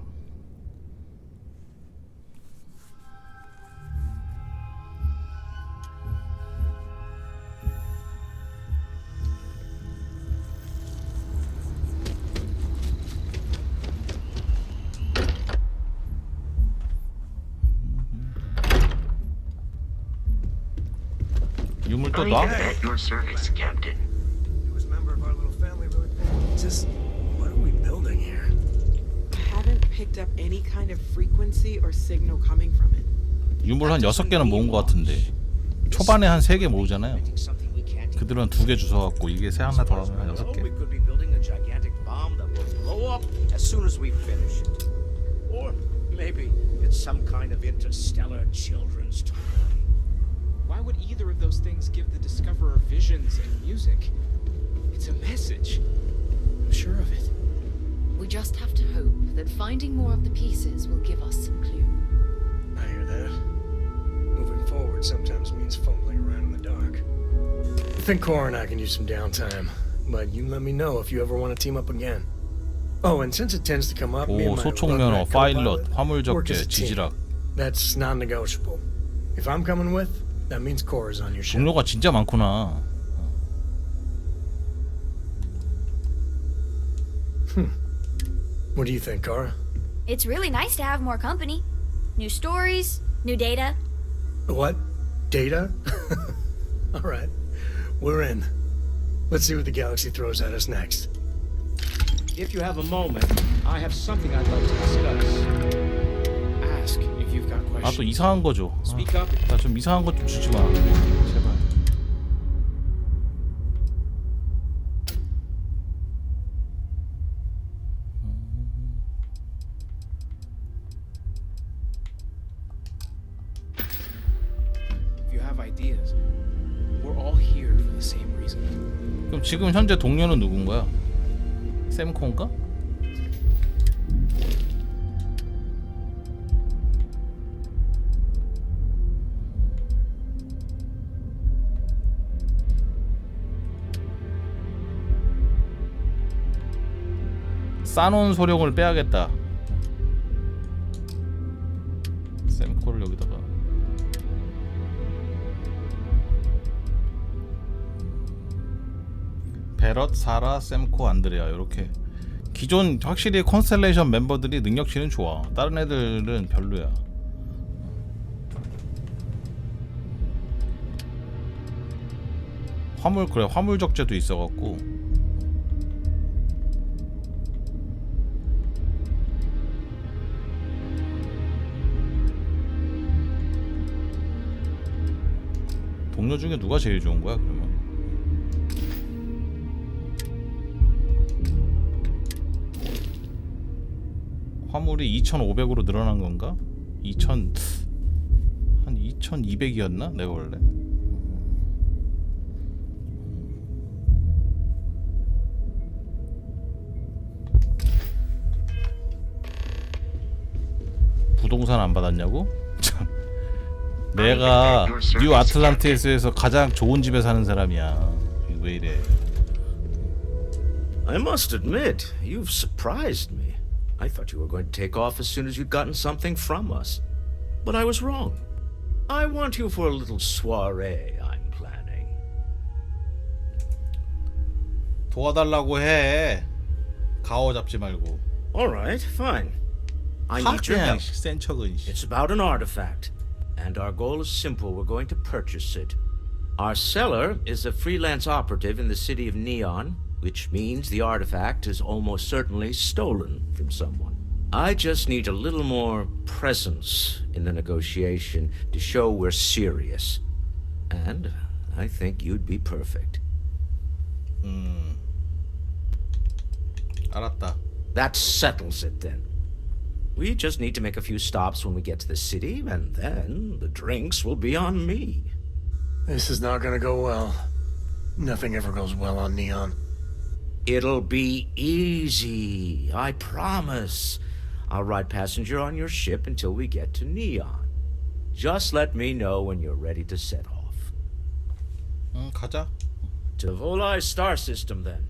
유물 또 I 놔? am at your service, Captain. Newest member of our little family, really. Just what are we building here? I haven't picked up any kind of frequency or signal coming from it. 유물 한 6개는 모은 것 같은데 초반에 한 3개 모으잖아요. 그들은 한 2개 주워갖고 이게 새 하나 더 하면 한 6개. We could be building a gigantic bomb that will blow up as soon as we finish it. Or maybe it's some kind of interstellar children's toy. Why would either of those things give the discoverer visions and music? It's a message. I'm sure of it. We just have to hope that finding more of the pieces will give us some clue. I hear that. Moving forward sometimes means fumbling around in the dark. I think Cora and I can use some downtime, but you let me know if you ever want to team up again. Oh, and since it tends to come up, me 오, and my 소총면허, Lugrat 파일럿, co-pilot 화물 work as 적재, a team. 지지락. That's non-negotiable. If I'm coming with, that means Cora's on your ship. 종류가 진짜 많구나. What do you think, Cora? It's really nice to have more company. New stories, new data. What? Data? All right. We're in. Let's see what the galaxy throws at us next. If you have a moment, I have something I'd like to discuss. Ask if you've got 아, questions. 또 이상한 거 줘. Speak up. 나 좀 이상한 거 좀 주지 마. 제발. If you have ideas, we're all here for the same reason. 그럼 지금 현재 동료는 누군 거야? 샘콘가? 싸놓은 소룡을 빼야겠다. 샘코를 여기다가. 베럿, 사라, 샘코, 안드레아 이렇게 기존 확실히 컨스텔레이션 멤버들이 능력치는 좋아. 다른 애들은 별로야. 화물 그래 화물 적재도 있어갖고. 동료 중에 누가 제일 좋은 거야 그러면? 화물이 2,500으로 늘어난 건가? 2,000 한 2,200이었나? 내가 원래. 부동산 안 받았냐고? 참. 내가 뉴 아틀란티스에서 가장 좋은 집에 사는 사람이야. 왜 이래? I must admit, you've surprised me. I thought you were going to take off as soon as you'd gotten something from us. But I was wrong. I want you for a little soiree I'm planning. 도와달라고 해. 가오 잡지 말고. All right, fine. I need your help. 센 척은. It's about an artifact, and our goal is simple. We're going to purchase it. Our seller is a freelance operative in the city of Neon, which means the artifact is almost certainly stolen from someone. I just need a little more presence in the negotiation to show we're serious. And I think you'd be perfect. 알았다. That settles it then. We just need to make a few stops when we get to the city, and then the drinks will be on me. This is not gonna go well. Nothing ever goes well on Neon. It'll be easy, I promise. I'll ride passenger on your ship until we get to Neon. Just let me know when you're ready to set off. 가자. To the Volai star system then.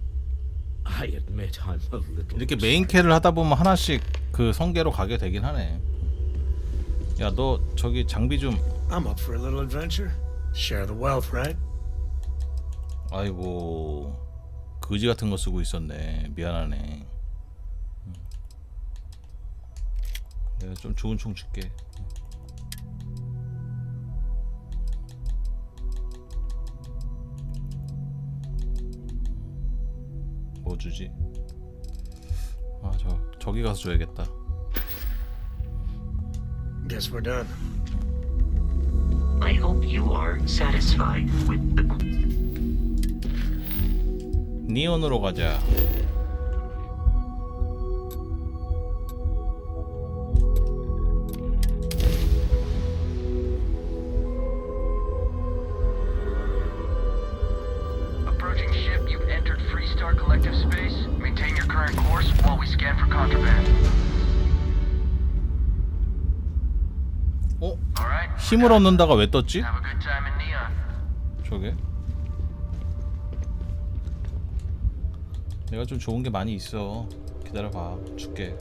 I admit I'm a little. 이렇게 메인 캐를 하다 보면 하나씩 그 성계로 가게 되긴 하네. 야, 너 저기 장비 좀. I'm up for a little adventure. Share the wealth, right? 아이고, 거지 같은 거 쓰고 있었네. 미안하네. 내가 좀 좋은 총 줄게. 뭐 주지? 아, 저기 가서 줘야겠다. Guess we're done. I hope you are satisfied with the. 니온으로 가자. Approaching ship, you've entered Freestar Collective space. Maintain your current course while we scan for contraband. 어? Alright. 힘을 얻는다가 왜 떴지? Have a good time in Neon. 저게? 내가 좀 좋은 게 많이 있어. 기다려봐. 줄게.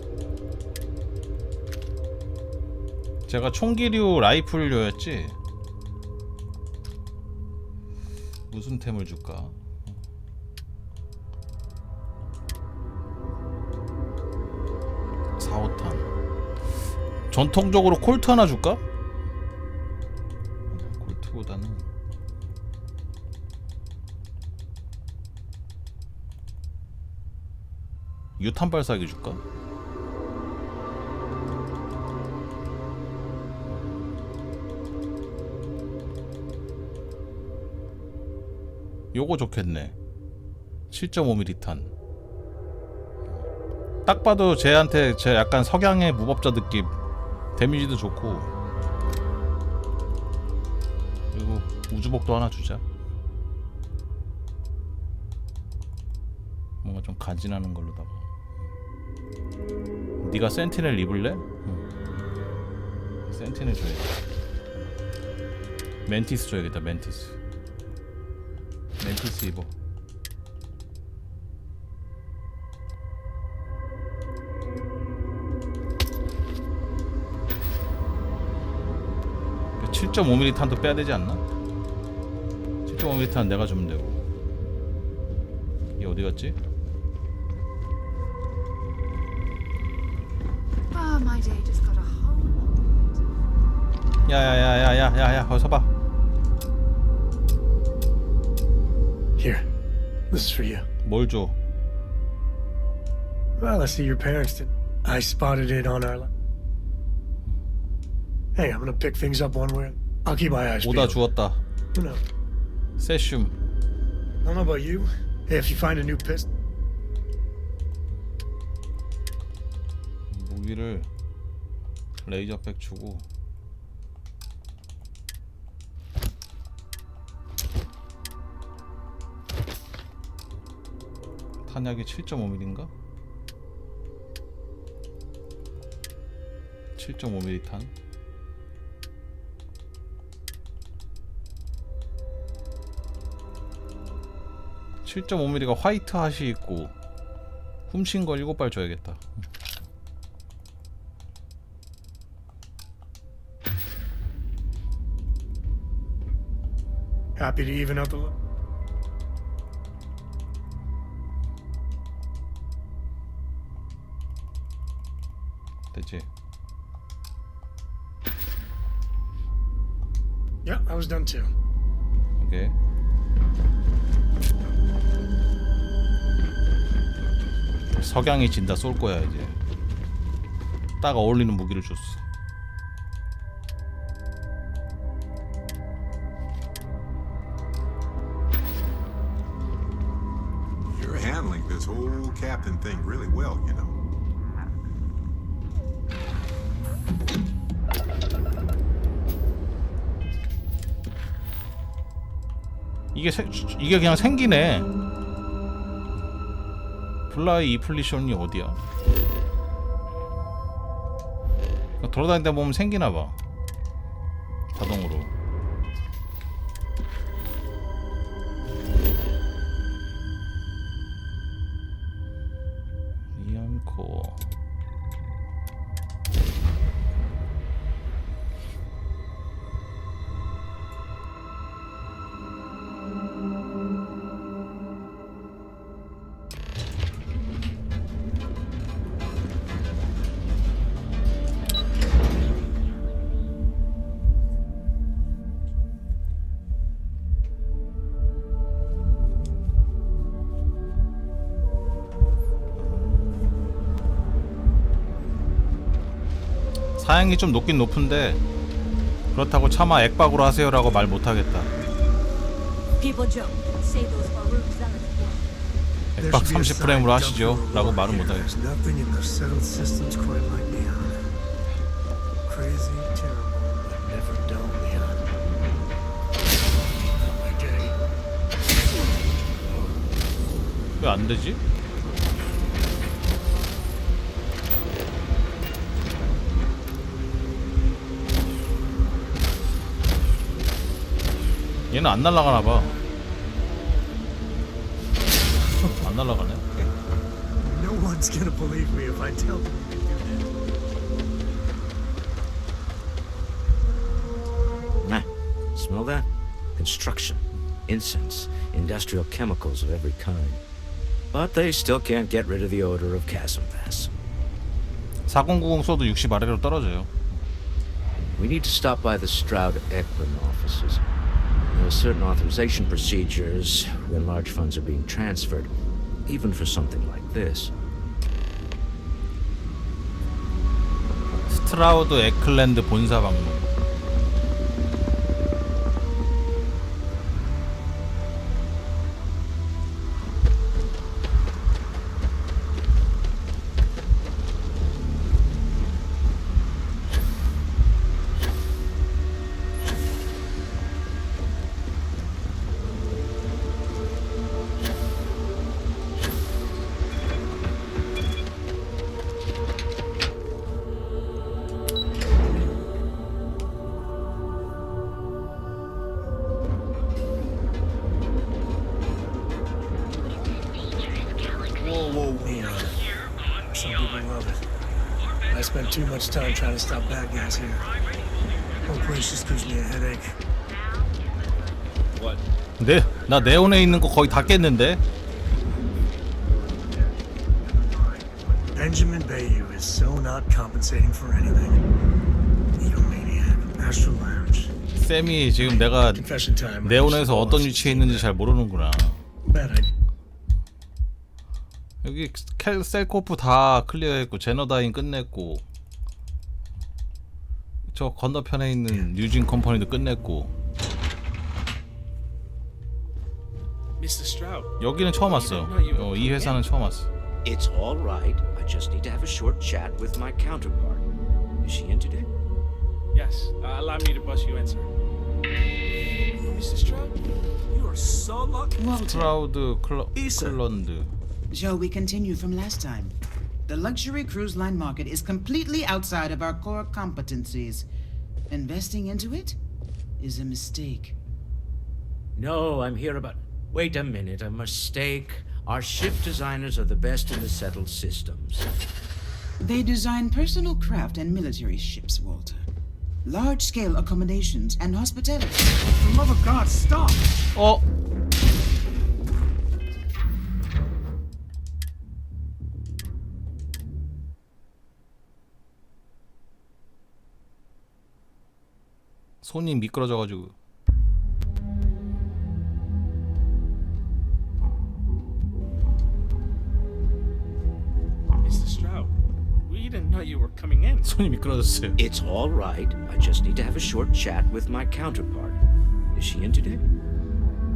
제가 총기류 라이플류였지? 무슨 템을 줄까? (4호탄) 전통적으로 콜트 하나 줄까? 콜트보다는 유탄 발사기 줄까? 요거 좋겠네. 7.5mm 탄. 딱 봐도 쟤한테 쟤 약간 석양의 무법자 느낌. 데미지도 좋고. 그리고 우주복도 하나 주자. 뭔가 좀 간지나는 걸로다가. 네가 센티넬 입을래? 응. 센티넬 줘야겠다. 멘티스 줘야겠다. 멘티스 입어. 그 7.5mm 탄도 빼야 되지 않나? 7.5mm 탄 내가 주면 되고. 얘 어디 갔지? My day just got a whole lot. 야야야야야야야 거기 서봐. Here, this is for you. 뭘 줘? Well, I see your parents did. I spotted it on our. Hey, I'm gonna pick things up one way. I'll keep my eyes 오다 peeled. 주었다. Who knows? 세슘. I don't know about you. If you find a new pistol. 무기를 레이저백 주고. 탄약이 7.5mm인가? 7.5mm 탄. 7.5mm가 화이트 핫이 있고 훔친 걸 7발 줘야겠다. Happy to even out the look. 됐지? Yeah, I was done too. 오케이. 석양이 진다 쏠 거야 이제. 딱 어울리는 무기를 줬어. You're handling this whole captain thing really well, you know. 이게 그냥 생기네. 플라이 이플리션이 어디야? 돌아다니다 보면 생기나봐. 자동으로. 이안코. 사양이 좀 높긴 높은데 그렇다고 차마 액박으로 하세요라고 말 못하겠다. 액박 30프레임으로 하시죠 라고 말은 못하겠다. 왜 안되지? 얘는 안 날아가나봐. 안 날아가네. No one's gonna believe me if I tell them we can do that. Smell that? Construction, incense, industrial chemicals of every kind. But they still can't get rid of the odor of chasm gas. 4090 쏘도 60 아래로 떨어져요. We need to stop by the Stroud-Eklund offices. There are certain authorization procedures when large funds are being transferred, even for something like this. 스트라우드 에클랜드 본사 방문. I spent too much time trying to stop bad guys here. Whole place just gives me a headache. What? 나 네온에 있는 거 거의 다 깼는데. Benjamin Bayou is so not compensating for anything. Egomaniac, Astral Lounge. 쌤이 지금 내가 네온에서 어떤 위치에 있는지 잘 모르는구나. 여기 셀코프 다 클리어했고 제너다인 끝냈고 저 건너편에 있는 뉴진 컴퍼니도 끝냈고. Mr. Stroud. 여기는 처음 왔어. 이 회사는 처음 왔어. It's all right. I just need to have a short chat with my counterpart. Is she in today? Yes. Allow me to bust you in, sir. Mr. Stroud, you are so lucky. 스트라우드 클런드. Shall we continue from last time? The luxury cruise line market is completely outside of our core competencies. Investing into it is a mistake. No, I'm here about... Wait a minute, a mistake. Our ship designers are the best in the settled systems. They design personal craft and military ships, Walter. Large-scale accommodations and hospitality. For the love of God, stop! 어? 손이 미끄러져가지고. Mr. Stroud, we didn't know you were coming in. 손이 미끄러졌어요. It's all right. I just need to have a short chat with my counterpart. Is she in today?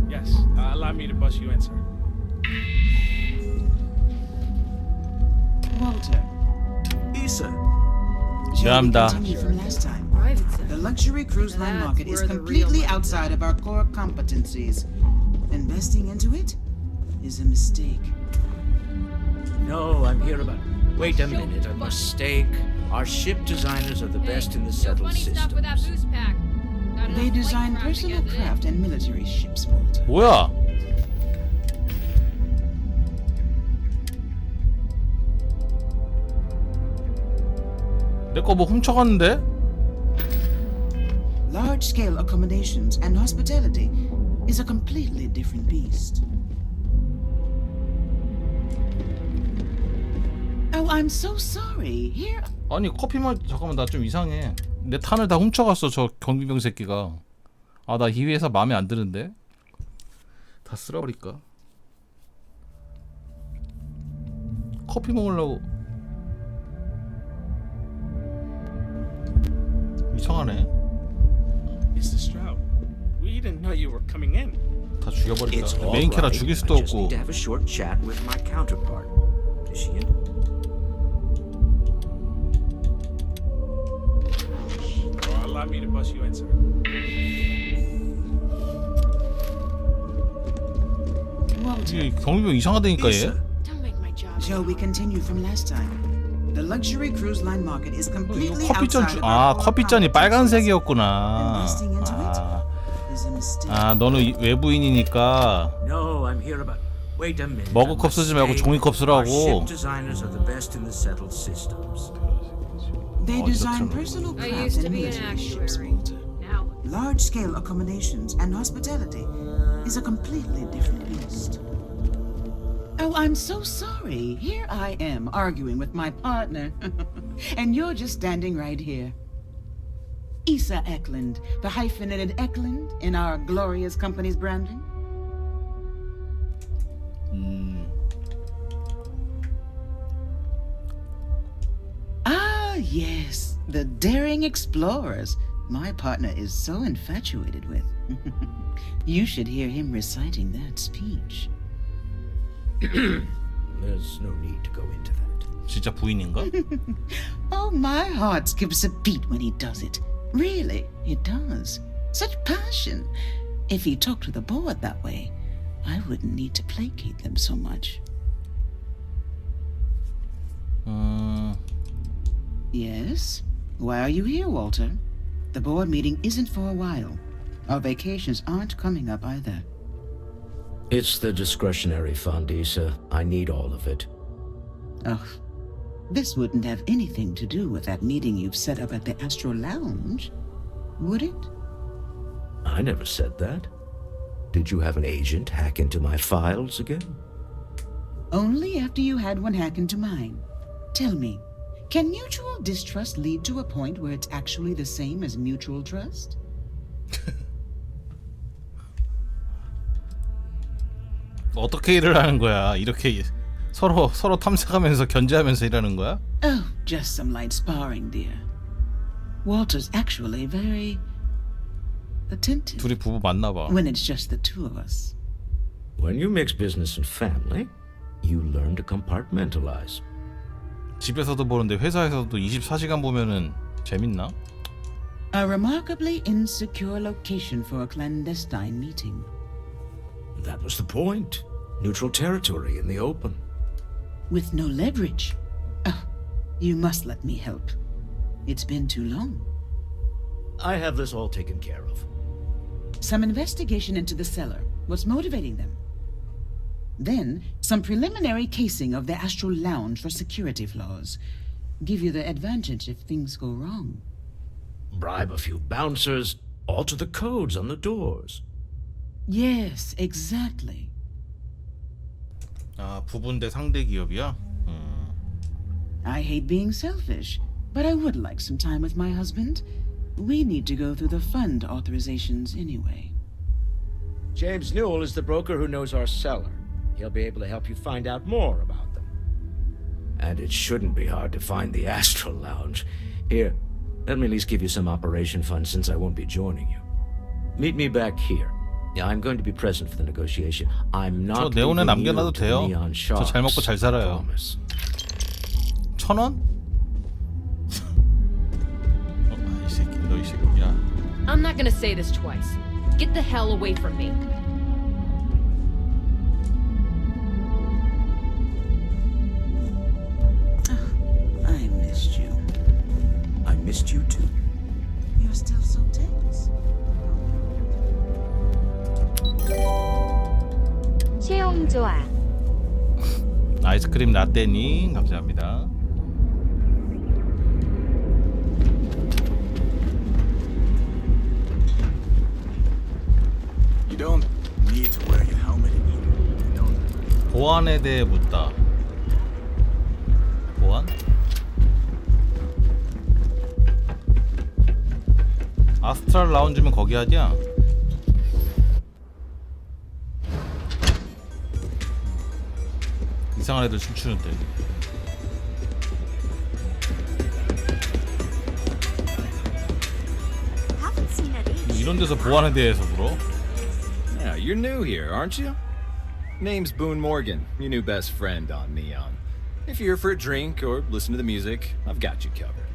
Yes, allow me to bust you in, sir. Walter. Issa. Shall we 미안합니다. continue from last time? The luxury cruise line market is completely outside of our core competencies. Investing into it is a mistake. No, I'm here about... Wait a minute, a mistake. Our ship designers are the best in the settled systems. They design personal craft and military ships, Walter. 뭐야? 내 거 뭐 훔쳐갔는데? Large-scale accommodations and hospitality is a completely different beast. Oh, I'm so sorry. Here. 아니 커피만 잠깐만 나 좀 이상해. 내 탄을 다 훔쳐갔어 저 경비병 새끼가. 아 나 이 회사 마음에 안 드는데. 다 쓸어버릴까? 커피 먹으려고. 이상하네. Mr. Stroud, we didn't know you were coming in. 다 It's 죽여버릴까? all 메인 캐라 right. 죽일 수도 I just 없고. need to have a short chat with my counterpart. Is she in? Allow me to bust you in, sir. 이 경비병 이상하다니까 얘. Shall we continue from last time? The luxury cruise line market is completely 커피잔 outside of 아 our core 커피잔이 빨간색이었구나. Investing into it is a mistake. 아 너는 외부인이니까 No, I'm here about... Wait a minute. 머그컵 쓰지 말고 종이컵 Our 쓰라고. ship designers are the best in the settled systems. They design personal craft and military ships, Walter. Large-scale accommodations and hospitality is a completely different beast. Oh, I'm so sorry. Here I am arguing with my partner, and you're just standing right here. Issa Eklund, the hyphenated Eklund in our glorious company's branding. Ah, yes, the daring explorers my partner is so infatuated with. You should hear him reciting that speech. There's no need to go into that. 진짜 부인인가? Oh, my heart skips a beat when he does it. Really, it does. Such passion. If he talked to the board that way, I wouldn't need to placate them so much. Yes? Why are you here, Walter? The board meeting isn't for a while. Our vacations aren't coming up either. It's the discretionary fund, Issa. I need all of it. Ugh. This wouldn't have anything to do with that meeting you've set up at the Astro Lounge, would it? I never said that. Did you have an agent hack into my files again? Only after you had one hack into mine. Tell me, can mutual distrust lead to a point where it's actually the same as mutual trust? 어떻게 일을 하는 거야? 이렇게 서로 탐색하면서 견제하면서 일하는 거야? Oh, just some light sparring, dear. Walter's actually very attentive 둘이 부부 맞나 봐. when it's just the two of us. When you mix business and family, you learn to compartmentalize. 집에서도 보는데 회사에서도 24시간 보면은 재밌나? A remarkably insecure location for a clandestine meeting. That was the point. Neutral territory in the open. With no leverage. You must let me help. It's been too long. I have this all taken care of. Some investigation into the cellar. What's motivating them? Then, some preliminary casing of the Astral Lounge for security flaws. Give you the advantage if things go wrong. Bribe a few bouncers, alter the codes on the doors. Yes, exactly. 아, 부분대 상대 기업이야? I hate being selfish, but I would like some time with my husband. We need to go through the fund authorizations anyway. James Newell is the broker who knows our cellar. He'll be able to help you find out more about them. And it shouldn't be hard to find the Astral Lounge. Here, let me at least give you some operation funds since I won't be joining you. Meet me back here. Yeah, I'm going to be present for the negotiation. I'm 저 not 네온에 leaving you 남겨놔도 to 돼요. neon 저 잘 먹고 잘 sharks. 살아요. 1,000원? 이 새끼, 너 이 새끼야. I'm not gonna say this twice. Get the hell away from me. I missed you. I missed you too. You're still so tense. 최용 좋아. 아이스크림 라떼님 감사합니다. You don't need to wear your helmet anymore, you know that. 보안에 대해 묻다. 보안? 아스트랄 라운지면 거기 하냐? 이상한 애들 춤추는데. 이런 데서 보안에 대해서 물어? Yeah, you're new here, aren't you? Name's Boone Morgan, your new best friend on Neon. If you're here for a drink or listen to the music, I've got you covered.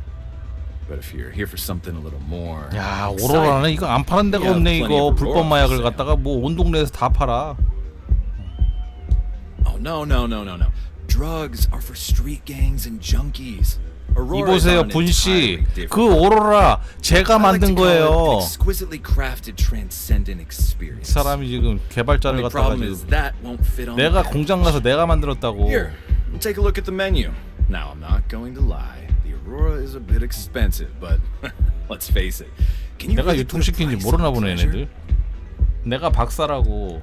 But if you're here for something a little more 야, 오로라는 이거 안 파는 데가 없네 이거. 불법 마약을 갖다가 뭐 온 동네에서 다 팔아. Oh, no. Drugs are for street gangs and junkies. 이보세요, 분씨. 그 오로라 제가 만든 거예요. Exquisitely crafted transcendent experience. 사람이 지금 개발자를 갖다가 지금 내가 공장 가서 내가 만들었다고. Here, take a look at the menu. Now, I'm not going to lie. The Aurora is a bit expensive, but let's face it. Can you 내가 really put a 유통시킨지 price 모르나 on 보네 pleasure? 얘네들. 내가 박사라고.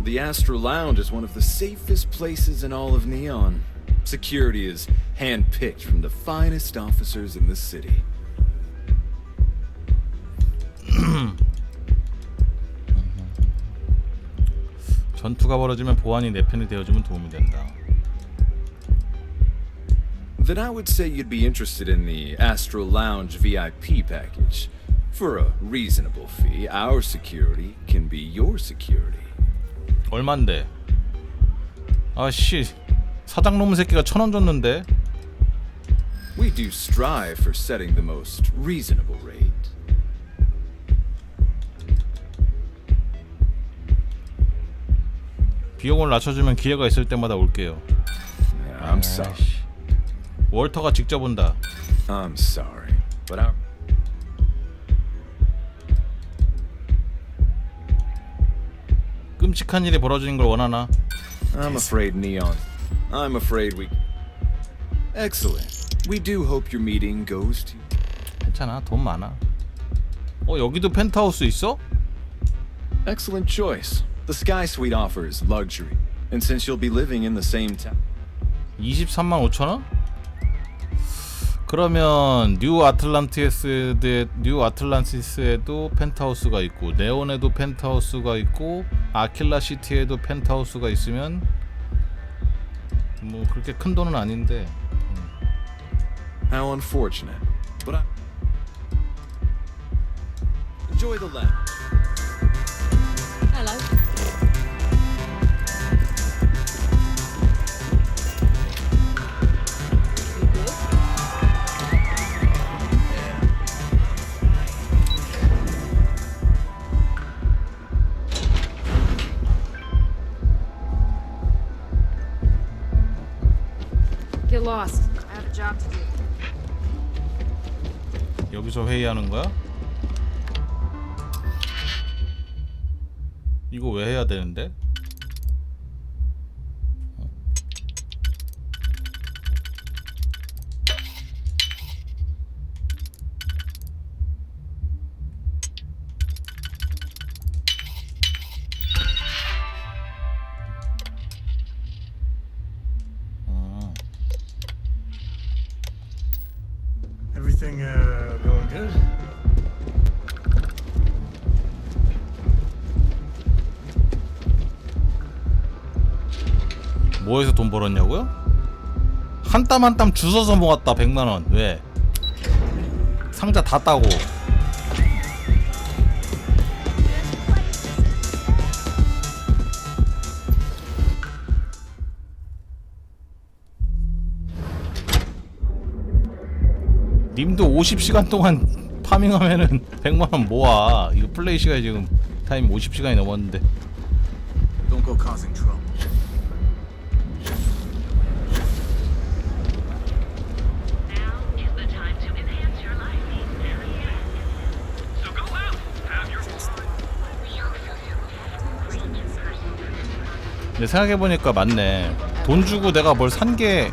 The Astral Lounge is one of the safest places in all of Neon. Security is hand-picked from the finest officers in the city. 전투가 벌어지면 보안이 내 편이 되어주면 도움이 된다. Then I would say you'd be interested in the Astral Lounge VIP package. For a reasonable fee, our security can be your security. 얼만데? 아씨, 사장놈 새끼가 1,000원 줬는데. We do strive for setting the most reasonable rate. 비용을 낮춰주면 기회가 있을 때마다 올게요. I'm sorry. 월터가 직접 온다. I'm sorry, but our 끔찍한 일이 벌어지는 걸 원하나? I'm afraid, Neon. I'm afraid we... Excellent. We do hope your meeting goes to... 괜찮아, 돈 많아. 여기도 펜트하우스 있어? Excellent choice. The Sky Suite offers luxury. And since you'll be living in the same town... 23만 5천원? 그러면 뉴 아틀란티스에도 펜트하우스가 있고 네온에도 펜트하우스가 있고 아킬라 시티에도 펜트하우스가 있으면 뭐 그렇게 큰 돈은 아닌데. How unfortunate. But I... Enjoy the lounge. Hello. get lost. I have a job to do. 여기서 회의하는 거야? 이거 왜 해야 되는데? Everything going good? 뭐해서 돈 벌었냐고요? 한 땀 한 땀 주워서 모았다. 100만원. 왜? 상자 다 따고. 님도 50시간 동안 파밍하면은 100만원 모아. 이거 플레이 시간이 지금 타임 50시간이 넘었는데. Don't go causing trouble. 근데 생각해보니까 맞네. 돈 주고 내가 뭘 산 게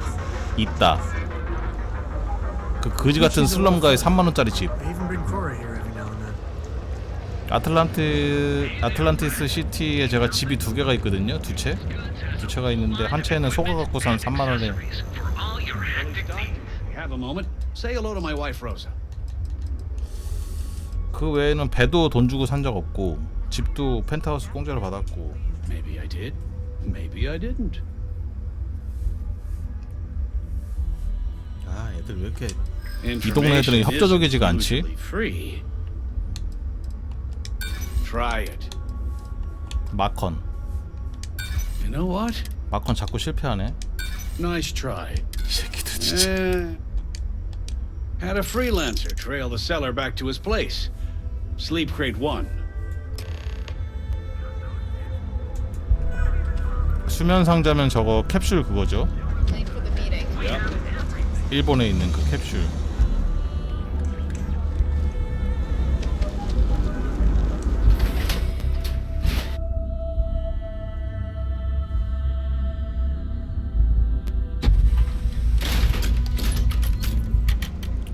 있다. 그 거지같은 슬럼가의 3만원짜리 집. They even bring Cora here every now and then. 아틀란티스 시티에 제가 집이 2개가 있거든요. 두 채가 있는데 한 채는 속아갖고 산 3만원에. We have a moment. Say hello to my wife, Rosa. 그 외에는 배도 돈 주고 산 적 없고 집도 펜트하우스 공짜로 받았고. Maybe I did. Maybe I didn't. 아, 애들 왜 이렇게 이 동네 애들은 협조적이지가 않지? Free. Try it. 마컨. You know what? 마컨 자꾸 실패하네. Nice try. 이 새끼들 진짜. Had a freelancer trail the seller back to his place. Sleep crate 1. 수면 상자면 저거 캡슐 그거죠? 일본에 있는 그 캡슐.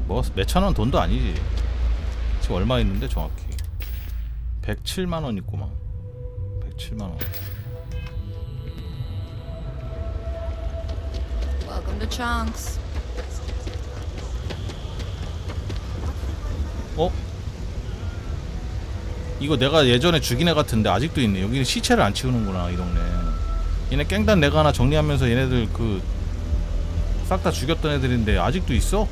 뭐 몇천원 돈도 아니지. 지금 얼마 있는데 정확히 107만원 있구만. 107만원. Welcome to Chunks. 어? 이거 내가 예전에 죽인 애 같은데 아직도 있네. 여기는 시체를 안 치우는구나 이 동네. 얘네 깽단 내가 하나 정리하면서 얘네들 그 싹 다 죽였던 애들인데 아직도 있어?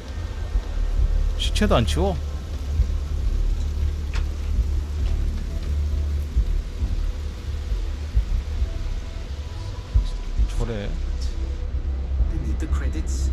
시체도 안 치워? 저래. You need the credits.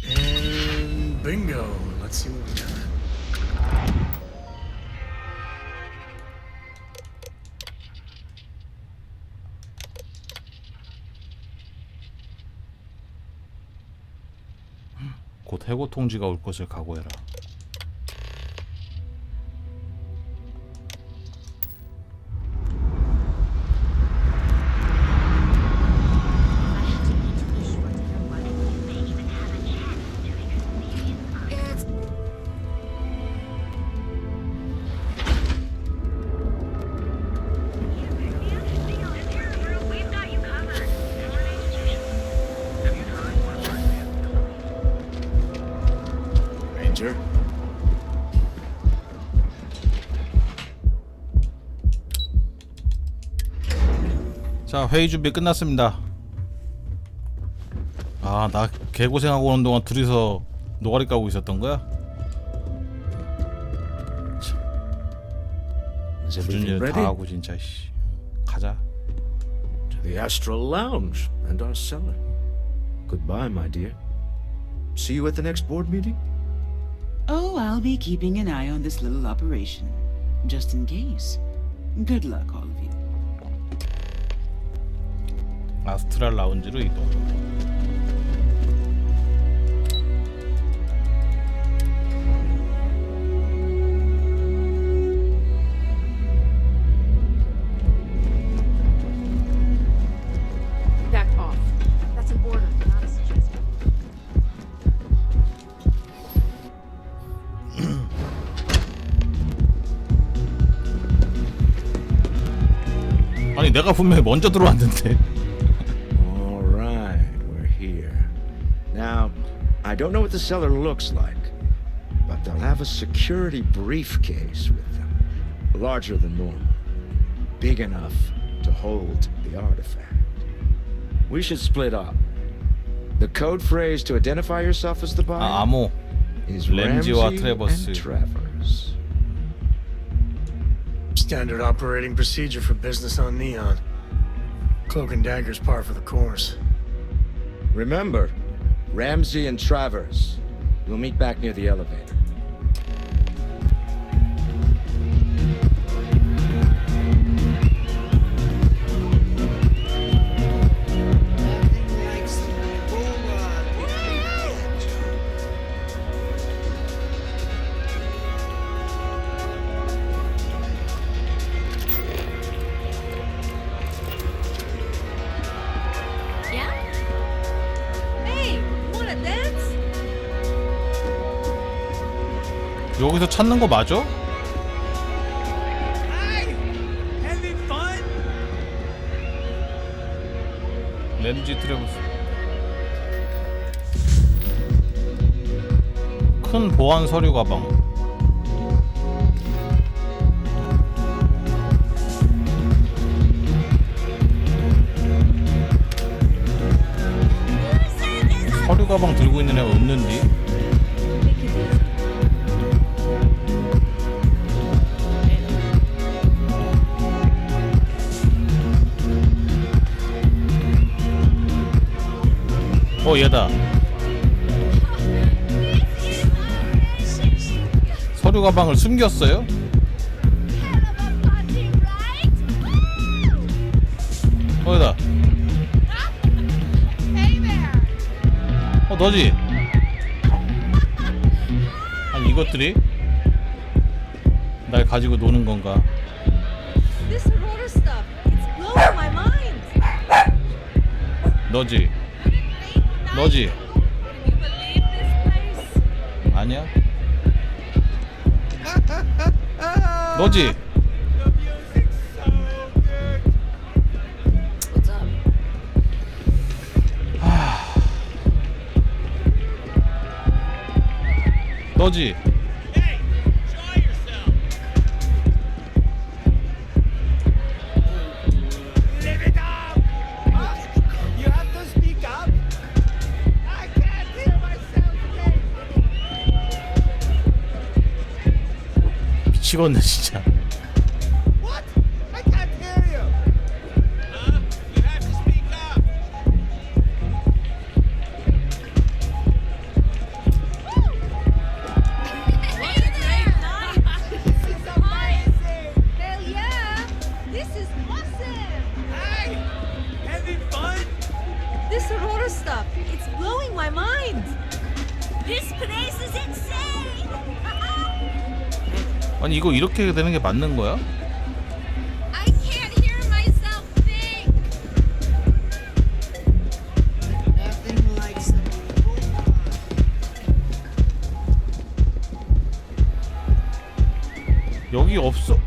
And bingo. Let's see what we got. 곧 해고 통지가 올 것을 각오해라. Ranger. 자, 회의 준비 끝났습니다. 아, 나 개고생하고 오는 동안 둘이서 노가리 까고 있었던 거야? Is 굳은 everything 일 다 ready? 하고 진짜 씨. 가자. To the Astral Lounge and our cellar. Goodbye, my dear. See you at the next board meeting? Oh, I'll be keeping an eye on this little operation, just in case. Good luck, all of you. 아스트랄 라운지로 이동. Back off. That's an order, not a suggestion. 아니 내가 분명히 먼저 들어왔는데. All right, we're here. Now, I don't know what the cellar looks like, but they'll have a security briefcase with them, larger than normal, big enough to hold the artifact. We should split up. The code phrase to identify yourself as the buyer 아, 암호. is 램지와 Ramsey 트래버스. and Travers. Standard operating procedure for business on Neon. Cloak and dagger's par for the course. Remember, Ramsey and Travers. We'll meet back near the elevator. Yeah? Hey, wanna dance? 여기서 찾는 거 맞아? 램지 트래버스. 큰 보안 서류 가방. 서류 가방 들고 있는 애가 없는디? 얘다. 서류 가방을 숨겼어요? 얘다. 너지? 아니 이것들이 날 가지고 노는 건가? 너지? 너지? 아니야? 너지? 너지? 미치겠네 진짜. 아니 이거 이렇게 되는 게 맞는 거야?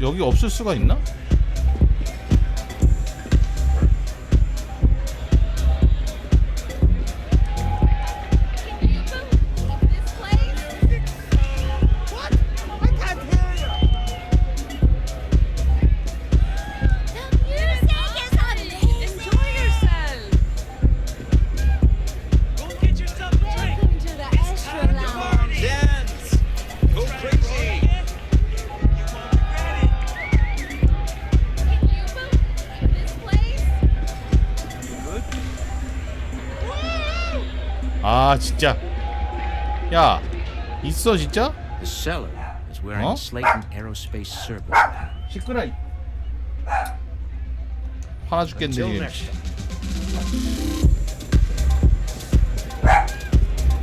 여기 없을 수가 있나? 아 진짜. 야 있어 진짜? The seller is wearing a Slayton Aerospace service. 시끄러. 화나 죽겠네 Until 지금. next time.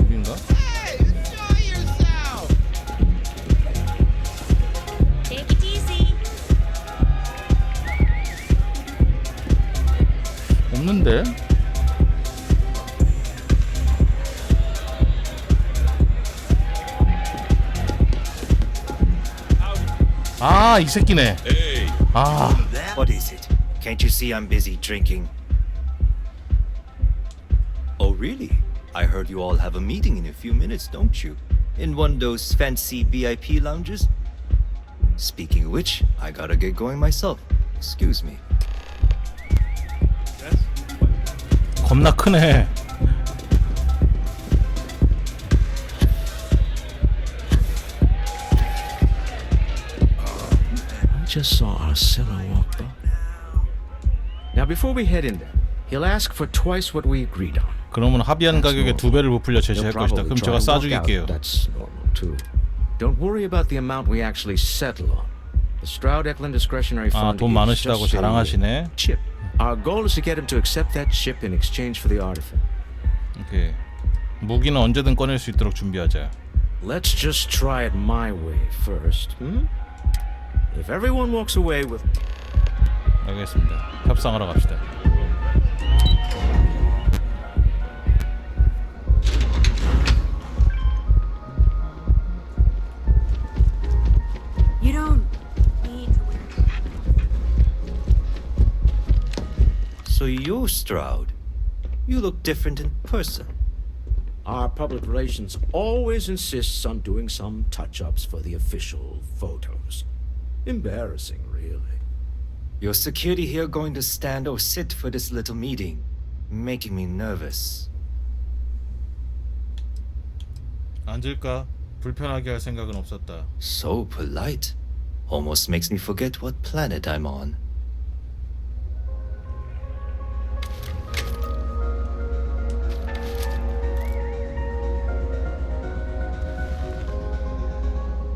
여긴가? Take it easy. 없는데? 아, 이 새끼네. 아, What is it? Can't you see I'm busy drinking? Oh, really? I heard you all have a meeting in a few minutes, don't you? In one of those fancy VIP lounges? Speaking of which, I gotta get going myself. Excuse me. 겁나 크네. I just saw our seller walk by. Now, before we head in there, he'll ask for twice what we agreed on. 그러면 합의한 가격의 2배를 부풀려 제시할 것이다. 그럼 제가 싸주길게요. That's normal too. Don't worry about the amount we actually settle on. The Stroud Eklund discretionary 아, fund 돈 is 많으시다고 just a 자랑하시네. chip. Our goal is to get him to accept that chip in exchange for the artifact. 오케이. 무기는 언제든 꺼낼 수 있도록 준비하자. Let's just try it my way first. If everyone walks away with 알겠습니다. 협상하러 갑시다. You don't need to wear. So you're Stroud. You look different in person. Our public relations always insists on doing some touch-ups for the official photos. Embarrassing, really. Your security here going to stand or sit for this little meeting, making me nervous. 앉을까? 불편하게 할 생각은 없었다. So polite. Almost makes me forget what planet I'm on.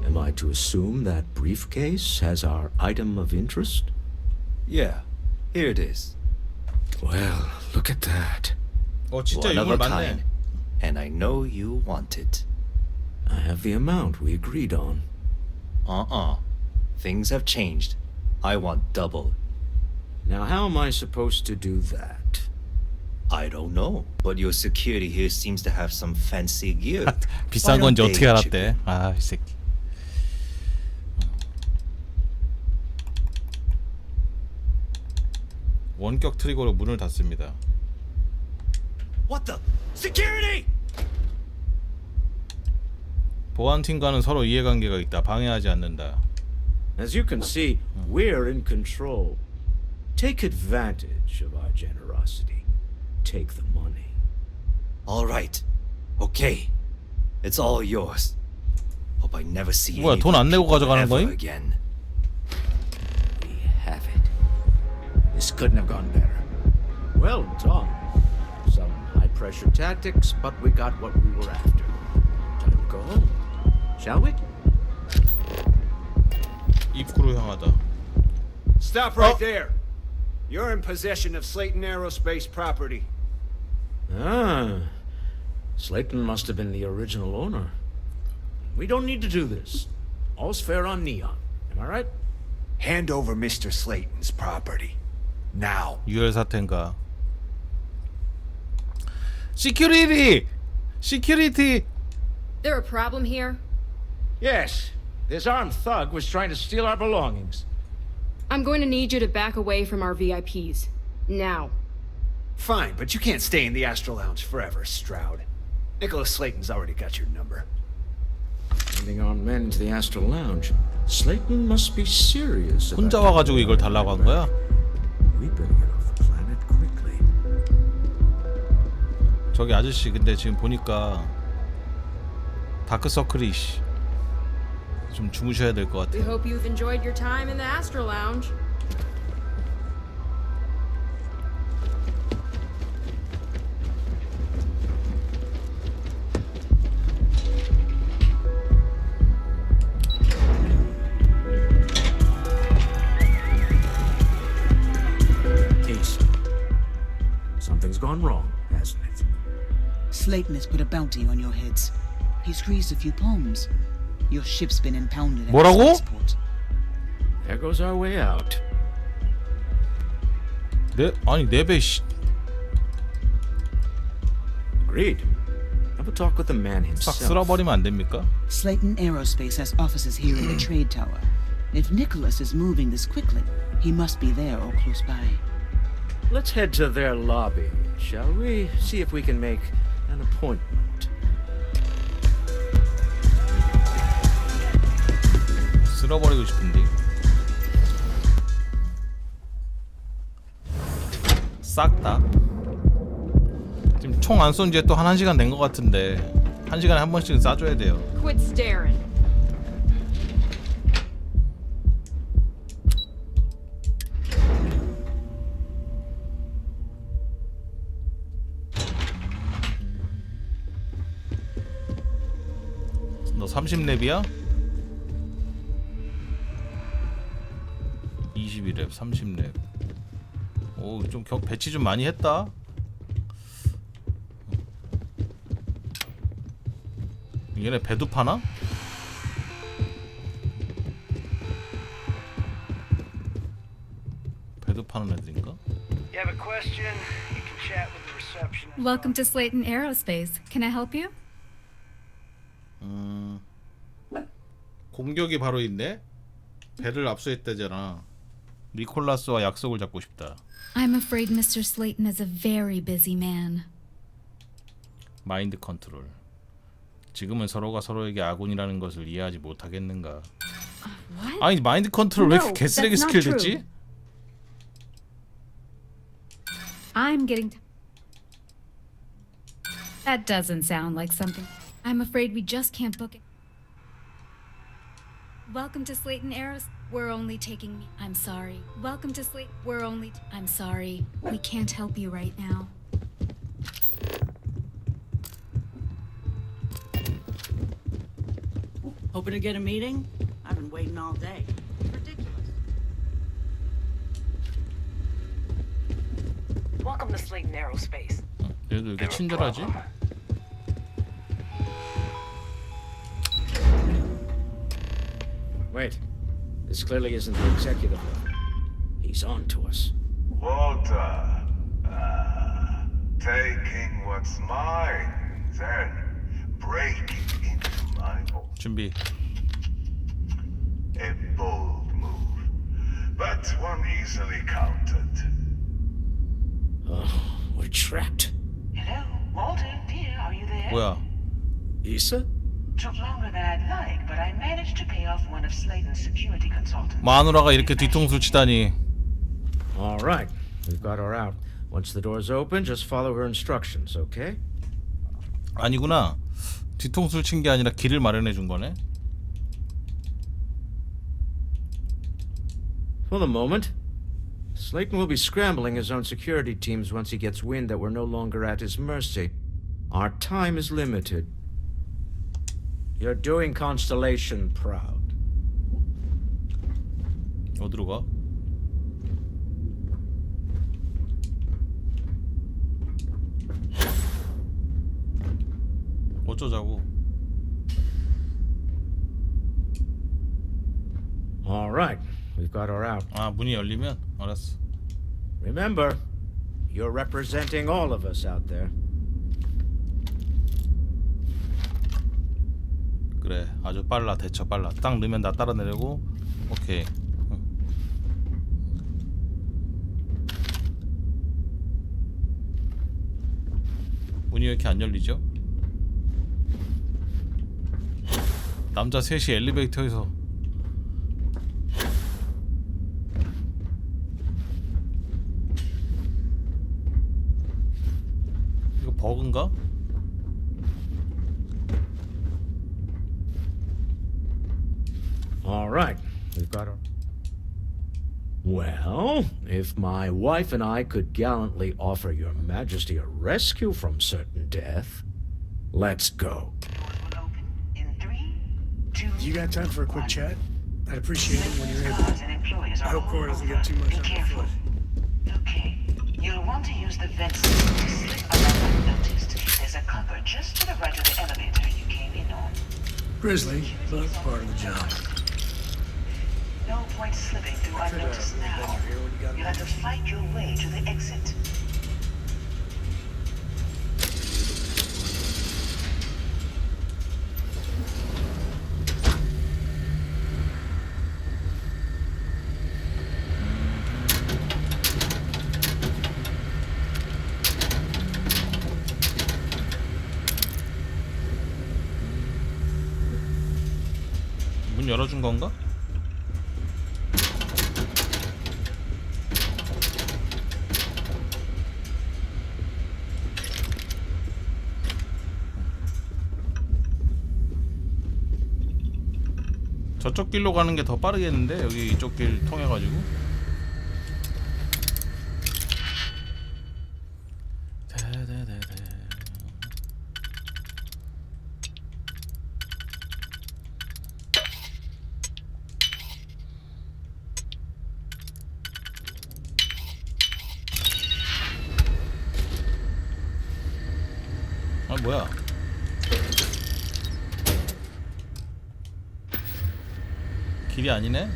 Am I to assume that briefcase has our item of interest? Yeah, here it is. Well, look at that. 진짜 One of 유물 a 많네. kind. And I know you want it. I have the amount we agreed on. Things have changed. I want double. Now, how am I supposed to do that? I don't know, but your security here seems to have some fancy gear. 비싼 건지 어떻게 알았대? 아, 이 새끼. 원격 트리거로 문을 닫습니다. What the? Security! 보안팀과는 서로 이해관계가 있다. 방해하지 않는다. As you can see, we're in control. Take advantage of our generosity. Take the money. All right. Okay. It's all yours. Hope I never see 뭐야, 돈 안 내고 가져가는 거임? again. We have it. This couldn't have gone better. Well done. Some high-pressure tactics, but we got what we were after. Time to go home. Shall we? 입구로 향하다. Stop right there. You're in possession of Slayton Aerospace property. Ah. Slayton must have been the original owner. We don't need to do this. All's fair on Neon. Am I right? Hand over Mr. Slayton's property. Now. 유혈 사태인가? Security! Security! There a problem here? Yes. This armed thug was trying to steal our belongings. I'm going to need you to back away from our VIPs. Now. Fine, but you can't stay in the Astro Lounge forever, Stroud. Nicholas Slayton's already got your number. Sending armed men into the Astral Lounge. Slayton must be serious about 혼자 와가지고 이걸 달라고 한 거야? We better get off the planet quickly. 저기 아저씨 근데 지금 보니까 다크서클이 좀 주무셔야 될 것 We 같아. hope you've enjoyed your time in the Astro Lounge. Something's gone wrong, hasn't it? Slayton has put a bounty on your heads. He's greased a few palms. Your ship's been impounded at 뭐라고? the spaceport. There goes our way out. 아니 4배 씨. Agreed. Have a talk with the man 싹 himself. 쓸어버리면 안 됩니까? Slayton Aerospace has offices here in the trade tower. If Nicholas is moving this quickly, he must be there or close by. Let's head to their lobby, shall we? See if we can make an appointment. 쓸어버리고 싶은데. 싹 다. 지금 총 안 쏜 지에 또 한 1시간 된 것 같은데 1시간에 한 번씩은 쏴줘야 돼요. Quit staring. 너 30렙이야? 22렙, 30렙. 오, 좀 배치 좀 많이 했다. 얘네 배도 파나? 배도 파는 애들인가? You have a question? You can chat with the receptionist. Welcome to Slayton Aerospace. Can I help you? 공격이 바로 있네? 배를 압수했다잖아. 니콜라스와 약속을 잡고 싶다. I'm afraid Mr. Slayton is a very busy man. 마인드 컨트롤. 지금은 서로가 서로에게 아군이라는 것을 이해하지 못하겠는가? What? 아니 마인드 컨트롤 왜 이렇게 No, 개쓰레기 that's 스킬 not 됐지? true. I'm getting. That doesn't sound like something. I'm afraid we just can't book it. Welcome to Slayton Aeros. We're only taking me. I'm sorry. Welcome to Slayton. We're only. I'm sorry. We can't help you right now. Hoping to get a meeting? I've been waiting all day. Ridiculous. Welcome to Slayton Aerospace. 얘도 이렇게 친절하지? Wait. This clearly isn't the executive level. He's on to us. Walter, taking what's mine, then breaking into my home. 준비. A bold move, but one easily countered. Oh, we're trapped. Hello, Walter, dear, are you there? 뭐야? Issa? Took longer than I'd like, but I managed to pay off one of Slayton's security consultants. 마누라가 이렇게 뒤통수 치다니. All right, we've got her out. Once the door's open, just follow her instructions, okay? 아니구나. 뒤통수를 친 게 아니라 길을 마련해 준 거네. For the moment, Slayton will be scrambling his own security teams once he gets wind that we're no longer at his mercy. Our time is limited. You're doing Constellation proud. 어디로 가? 어쩌자고? All right, we've got her out. 아, 문이 열리면 알았어. Remember, you're representing all of us out there. 그래, 아주 빨라. 대처 빨라. 딱 넣으면 나 따라 내려고. 오케이. 문이 왜 이렇게 안 열리죠? 남자 셋이 엘리베이터에서 이거 버그인가? All right, we've got her. Well, if my wife and I could gallantly offer your majesty a rescue from certain death, let's go. You got time for a quick chat? I'd appreciate it when you're able. I hope Cora doesn't get too much on her foot. Okay, You'll want to use the vent system to slip around unnoticed. There's a cover just to the right of the elevator you came in on. Grisly, but part of the job. No point slipping through unnoticed now. You'll have to fight your way to the exit. 문 열어준 건가? 저쪽 길로 가는 게 더 빠르겠는데? 여기 이쪽 길 통해가지고. 아 뭐야? 길이 아니네?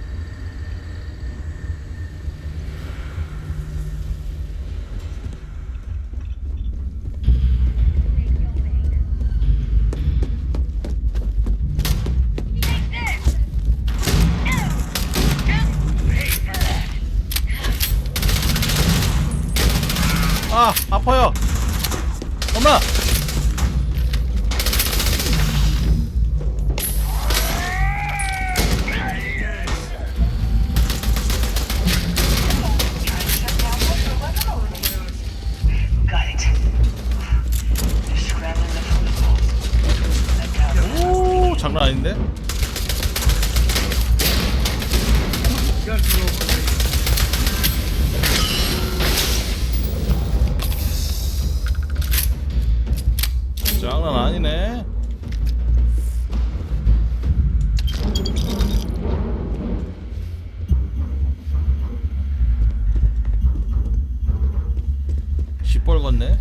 아 아파요. 엄마. 오 장난 아닌데? 장난 아니네. 시뻘겋네.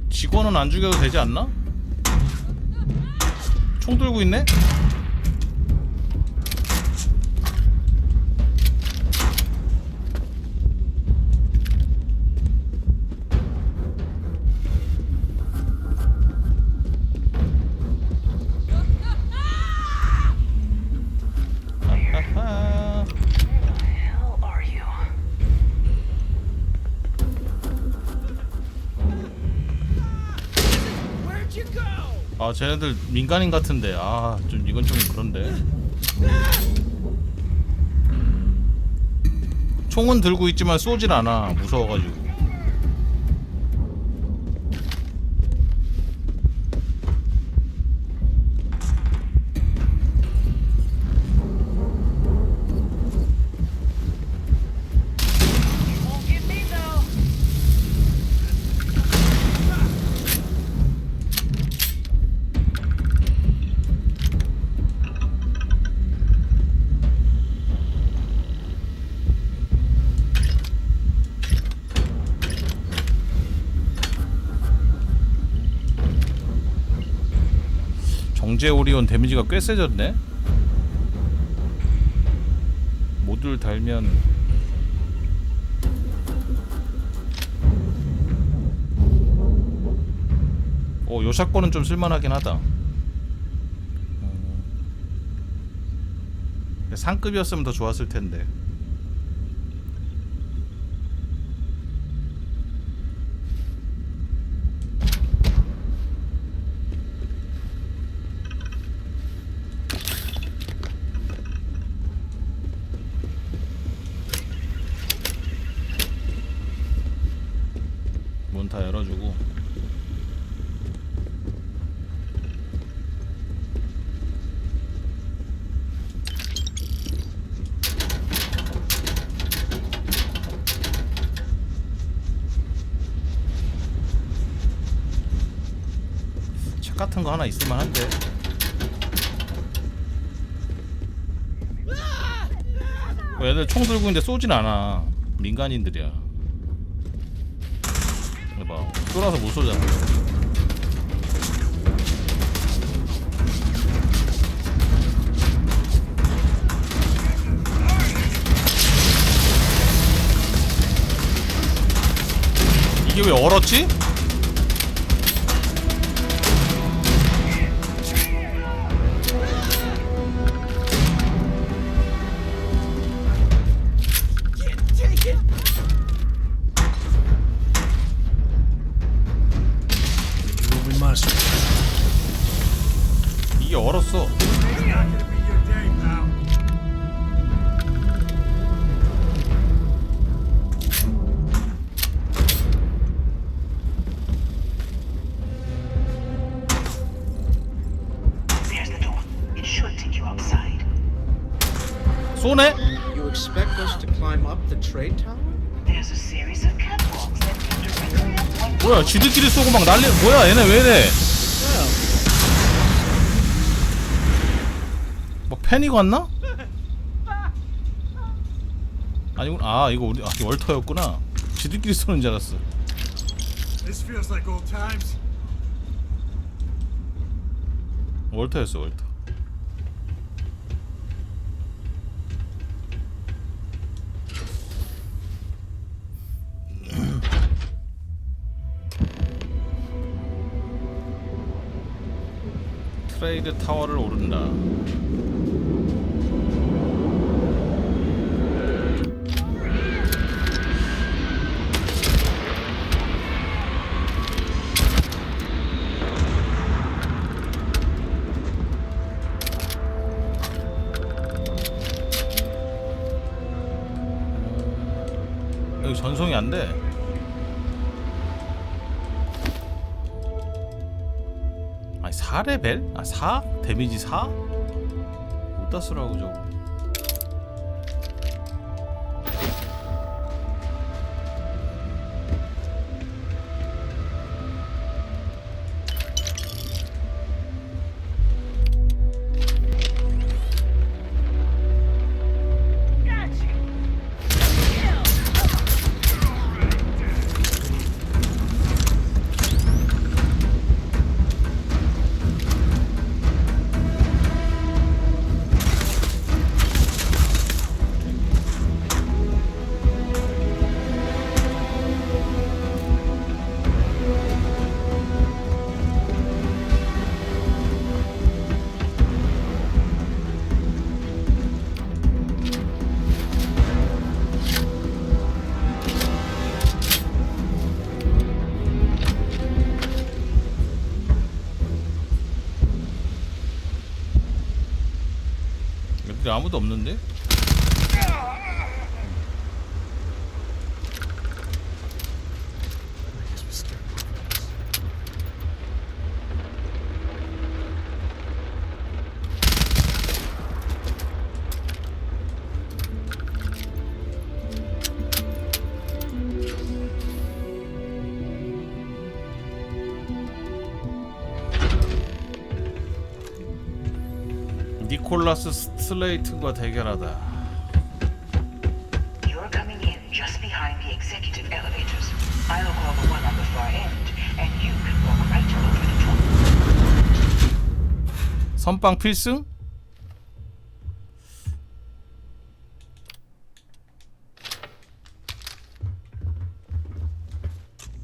직원은 안 죽여도 되지 않나? 총 들고 있네? 아하하. 아 쟤네들 민간인 같은데 아 좀 이건 좀 그런데. 총은 들고 있지만 쏘질 않아 무서워가지고. 정제 오리온 데미지가 꽤 세졌네. 모듈 달면 요 샷건은 좀 쓸만하긴 하다. 상급이었으면 더 좋았을 텐데. 다 열어주고. 책 같은 거 하나 있을만 한데. 얘들 총 들고 있는데 쏘진 않아. 민간인들이야. 봐, 쫄아서 못 쏘잖아. 이게 왜 얼었지? 이게 얼었어. 쏘네? You expect us to climb up the trade tower? There's a series of catwalks that lead directly up one. 뭐야, 지들끼리 쏘고 막 난리. 뭐야, 얘네 왜 이래? 뭐 패닉 왔나? 아니구나. 아, 이거 우리 월터였구나. 지들끼리 쏘는 줄 알았어. This feels like old times. 월터였어, 월터. 트레이드 타워를 오른다. 여기 전송이 안 돼. 아니 4레벨? 아 4? 데미지 4? 어디다 쓰라고 저거. 아무도 없는데? 니콜라스 스트레이트과 대결하다. You're coming in just behind the executive elevators. I'll call the one on the far end, and you can walk right over the top. 선빵 필승?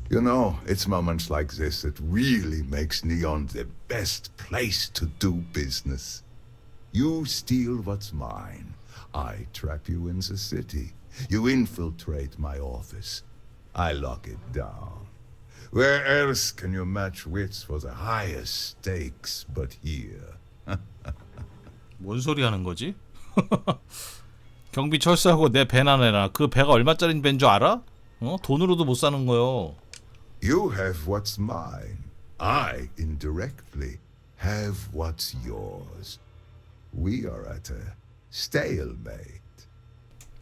You know, it's moments like this that really makes Neon the best place to do business. You steal what's mine. I trap you in the city. You infiltrate my office. I lock it down. Where else can you match wits for the highest stakes but here? 뭔 소리 하는 거지? 경비 철수하고 내 배나 내놔. 그 배가 얼마짜리 배인 줄 알아? 어? 돈으로도 못 사는 거요. You have what's mine. I, indirectly, have what's yours. We are at a stalemate.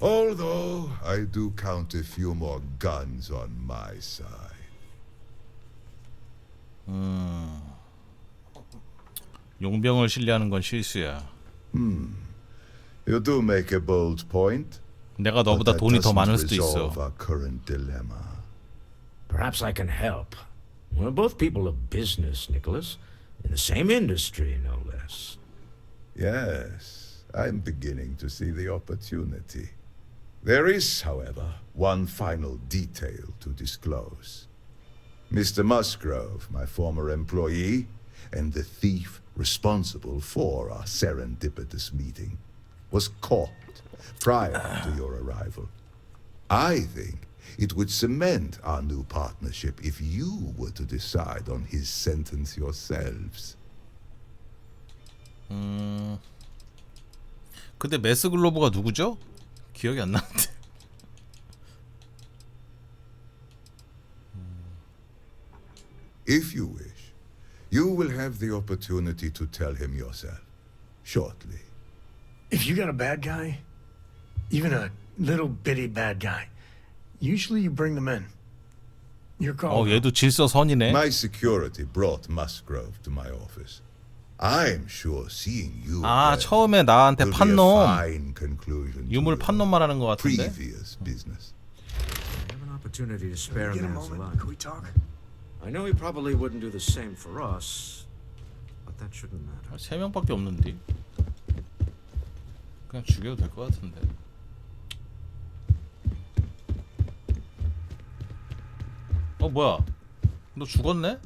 Although I do count a few more guns on my side. 용병을 신뢰하는 건 실수야. You do make a bold point. 내가 너보다 돈이 더 많을 수도 있어. Our current dilemma. Perhaps I can help. We're both people of business, Nicholas. In the same industry, no less. Yes, I'm beginning to see the opportunity. There is, however, one final detail to disclose. Mr. Musgrove, my former employee, and the thief responsible for our serendipitous meeting, was caught prior to your arrival. I think it would cement our new partnership if you were to decide on his sentence yourselves. 근데 메스 글로버가 누구죠? 기억이 안 나는데. If you wish, you will have the opportunity to tell him yourself, shortly. If you got a bad guy, even a little bitty bad guy, usually you bring them in. You're called. 얘도 질서선이네. My security brought Musgrove to my office. I'm sure seeing you 처음에 나한테 판 놈. fine conclusion 유물 판 놈 말하는 것 같은데. previous business. I have an opportunity to spare a Get a man's moment. life. Can we talk? I know he probably wouldn't do the same for us, but that shouldn't matter. 3명밖에 없는데. 그냥 죽여도 될 것 같은데. 뭐야? 너 죽었네?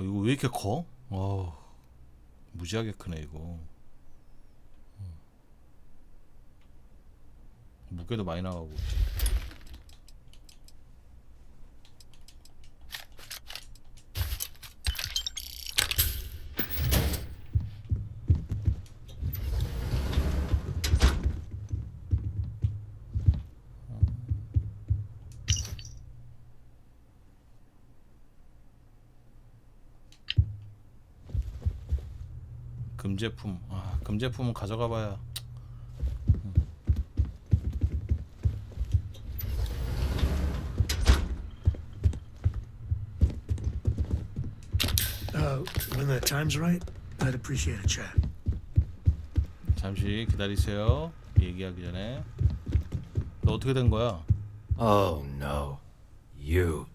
이거 왜 이렇게 커? 무지하게 크네 이거. 무게도 많이 나가고. 금제품. 금제품은 가져가봐야. When the time's right, I'd appreciate a chat. 잠시 기다리세요. 얘기하기 전에. 너 어떻게 된 거야? Oh no. You.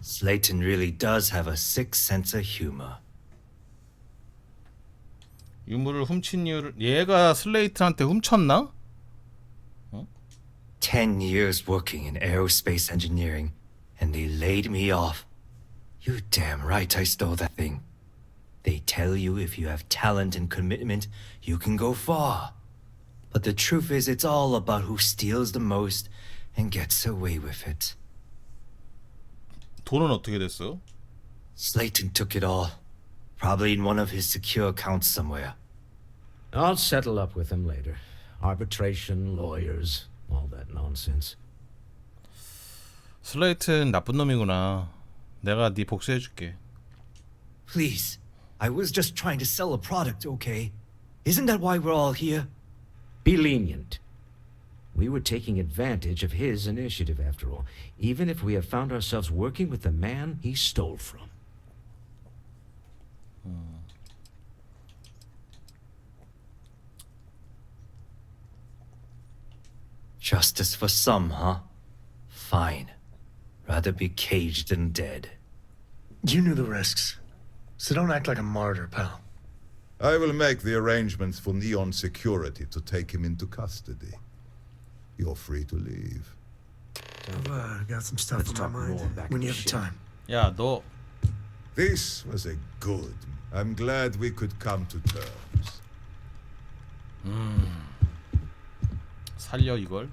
Slayton really does have a sick sense of humor. 유물을 훔친 이유를 얘가 슬레이트한테 훔쳤나? 10 years working in aerospace engineering, and they laid me off. You damn right I stole that thing. They tell you if you have talent and commitment, you can go far. But the truth is, it's all about who steals the most and gets away with it. 돈은 어떻게 됐어? Slayton took it all. Probably in one of his secure accounts somewhere. I'll settle up with him later. Arbitration, lawyers, all that nonsense. 슬레이트는 나쁜 놈이구나. 내가 네 복수해줄게. Please, I was just trying to sell a product, okay? Isn't that why we're all here? Be lenient. We were taking advantage of his initiative, after all, even if we have found ourselves working with the man he stole from. Justice for some, huh? Fine. Rather be caged than dead. You knew the risks, so don't act like a martyr, pal. I will make the arrangements for Neon Security to take him into custody. You're free to leave. I've got some stuff on my mind when you have the time. 야, 너 This was a good. I'm glad we could come to terms. 살려 이걸.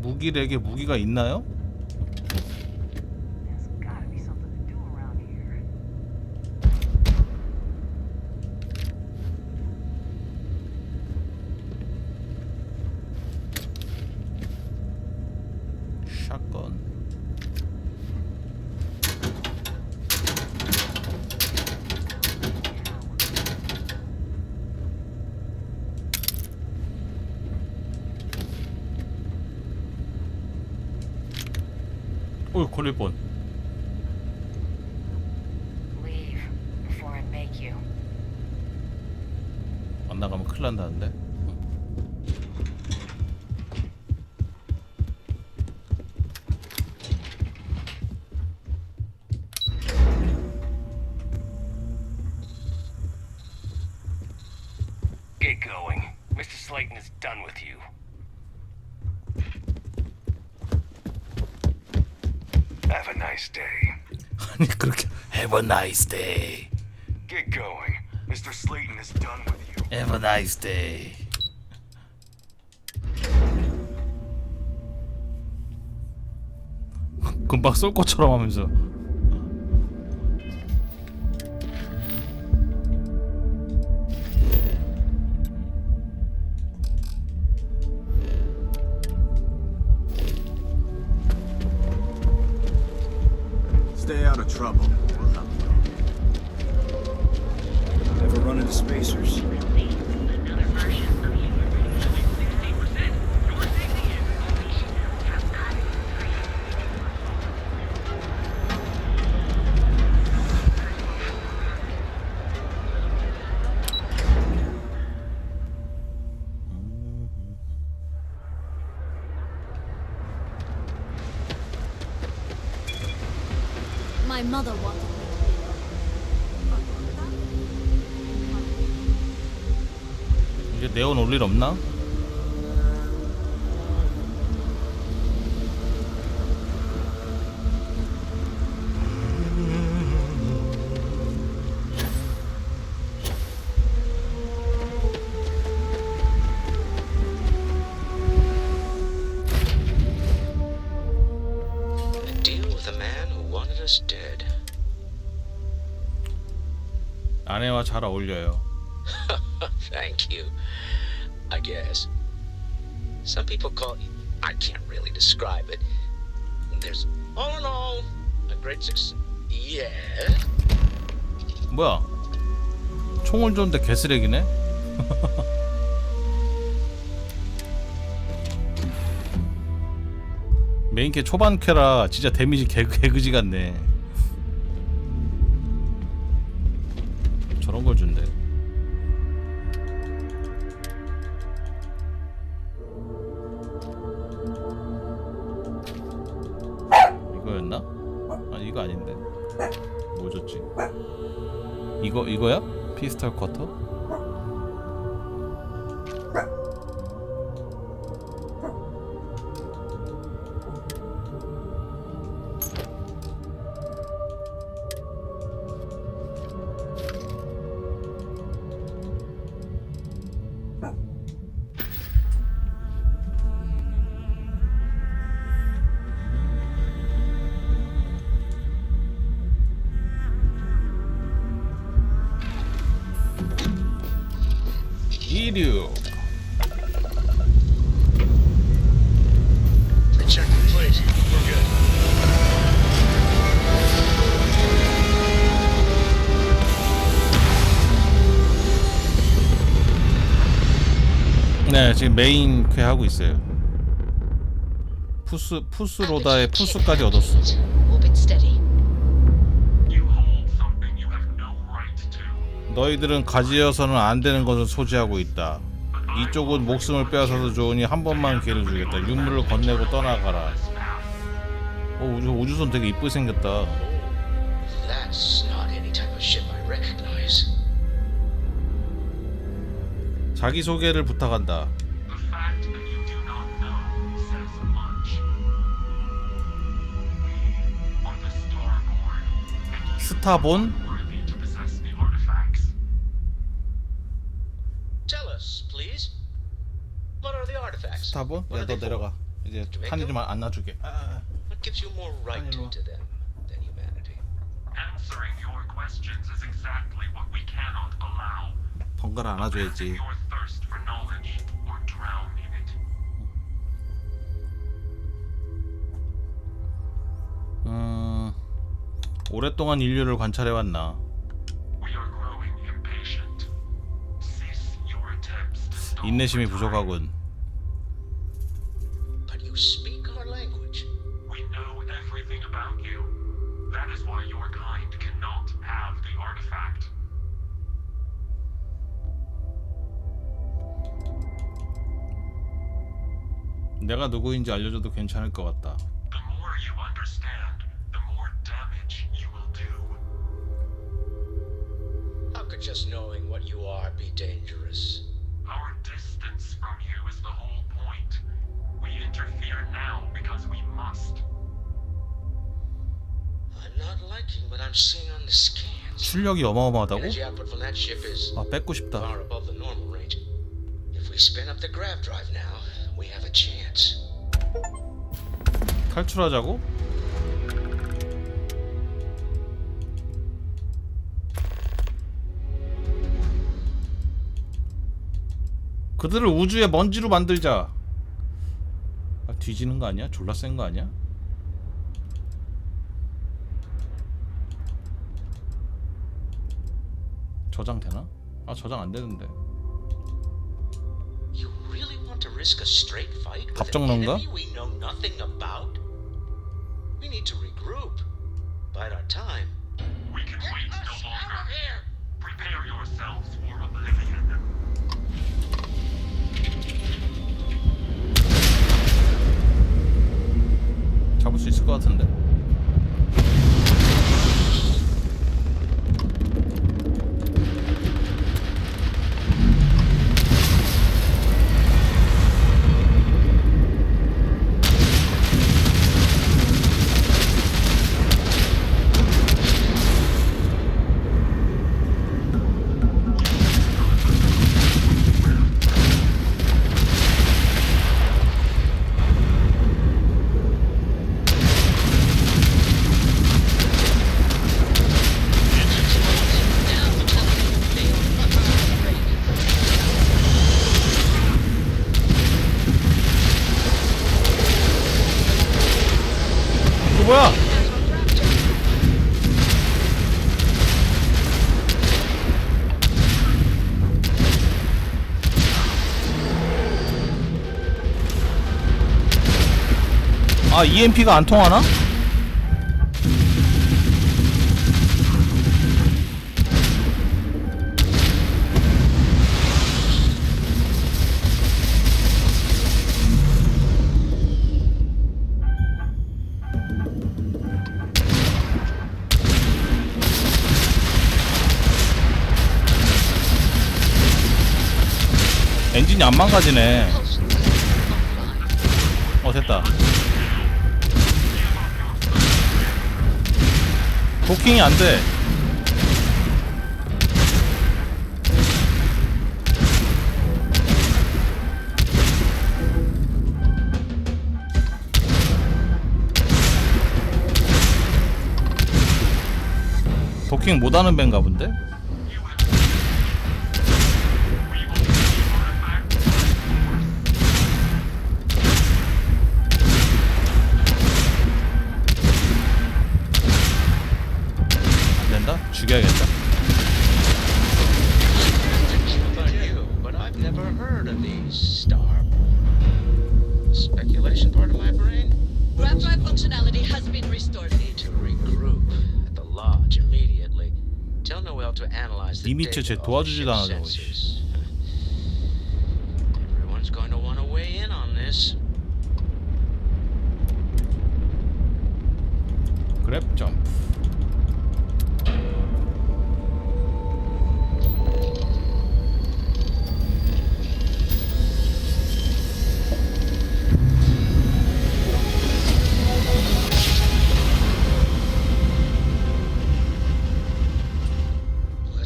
무기렉에 무기가 있나요? 샷건. 오, 걸릴 뻔. Leave before I make you. 안 나가면 큰일 난다는데. Get going. Mr. Slayton is done with you. Have a nice day. 아니 그렇게 Have a nice day. Get going. Mr. Slayton is done with you. Have a nice day. 금방 쏠 것처럼 하면서. Stay out of trouble. We'll help you. Ever run into spacers? My mother wanted me. 이제 네온 올 일 없나? A deal with a man who wanted us dead. 아내와 잘 어울려요. Thank you. I guess. Some people call it, I can't really describe it. There's all in all a great success. Yeah. 뭐야? 총을 줬는데 개쓰레기네? 메인캐 초반캐라 진짜 데미지 개그지 같네. 저런 걸 준대. 이거였나? 아니 이거 아닌데. 뭐 줬지? 이거야? 피스톨 커터? 이륙. Check the place. We're good. 네, 지금 메인 퀘 하고 있어요. 푸스로다의 푸스까지 얻었어. Orbit steady. 너희들은 가지어서는 안 되는 것을 소지하고 있다. 이쪽은 목숨을 빼앗아도 좋으니 한 번만 기회를 주겠다. 유물을 건네고 떠나가라. 우주선 되게 이쁘게 생겼다. That's not any type of ship I recognize. 자기소개를 부탁한다. 스타본? Tell us, please. What are the artifacts? 스타본? 야, 너 내려가. 이제 한이 좀 안 놔주게. What gives you more right to them than humanity? Answering your questions is exactly what we cannot allow. 번갈아 안아줘야지. Your thirst for knowledge or drown in it. 오랫동안 인류를 관찰해왔나. We are growing impatient. Cease your attempts to stop. 인내심이 부족하군. But you speak our language. We know everything about you. That is why your kind cannot have the artifact. 내가 누구인지 알려줘도 괜찮을 것 같다. The more you understand, the more damage you will do. How could just knowing what you are be dangerous? Our distance from you is the whole point. We interfere now because we must. I'm not liking what I'm seeing on the scans. 출력이 어마어마하다고? Energy output from that ship is 뺏고 싶다. far above the normal range. If we spin up the grav drive now, we have a chance. 탈출하자고? 그들을 우주의 먼지로 만들자. 뒤지는 거 아니야? 졸라 센 거 아니야? 저장 되나? 저장 안 되는데. You really want to risk a straight fight with an 답정론가? enemy we know nothing about? We need to regroup. Bide our time. We can wait no longer. Prepare yourselves for oblivion. 잡을 수 있을 것 같은데. 뭐야? EMP가 안 통하나? 엔진이 안 망가지네. 됐다. 도킹이 안 돼. 도킹 못하는 밴가 본데? 죽여야겠다. But I've never heard of these starborn. Speculation part of my brain? Grav drive functionality has been restored. Need to regroup at the lodge immediately. Tell Noel to analyze the 리미트 쟤 data 도와주지도 of the 않아. sensors. Everyone's going to want to weigh in on this. 그랩 점프.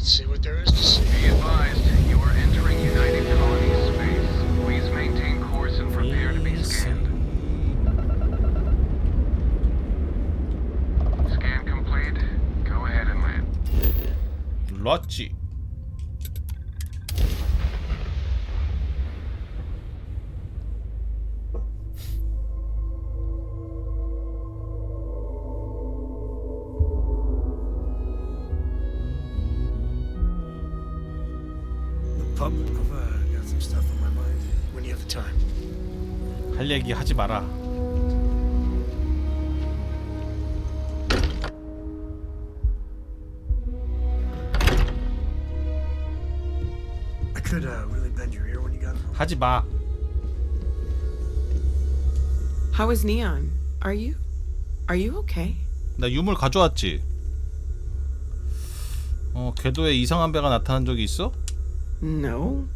See what there is to see. Be advised, you are entering United Colony space. Please maintain course and prepare to be scanned. 좋았지. Pup, I've got some stuff on my mind. When you have the time. 할 얘기 하지 마라. I could really bend your ear when you got home. 하지 마. How is Neon? Are you okay? 나 유물 가져왔지. 궤도에 이상한 배가 나타난 적이 있어? No.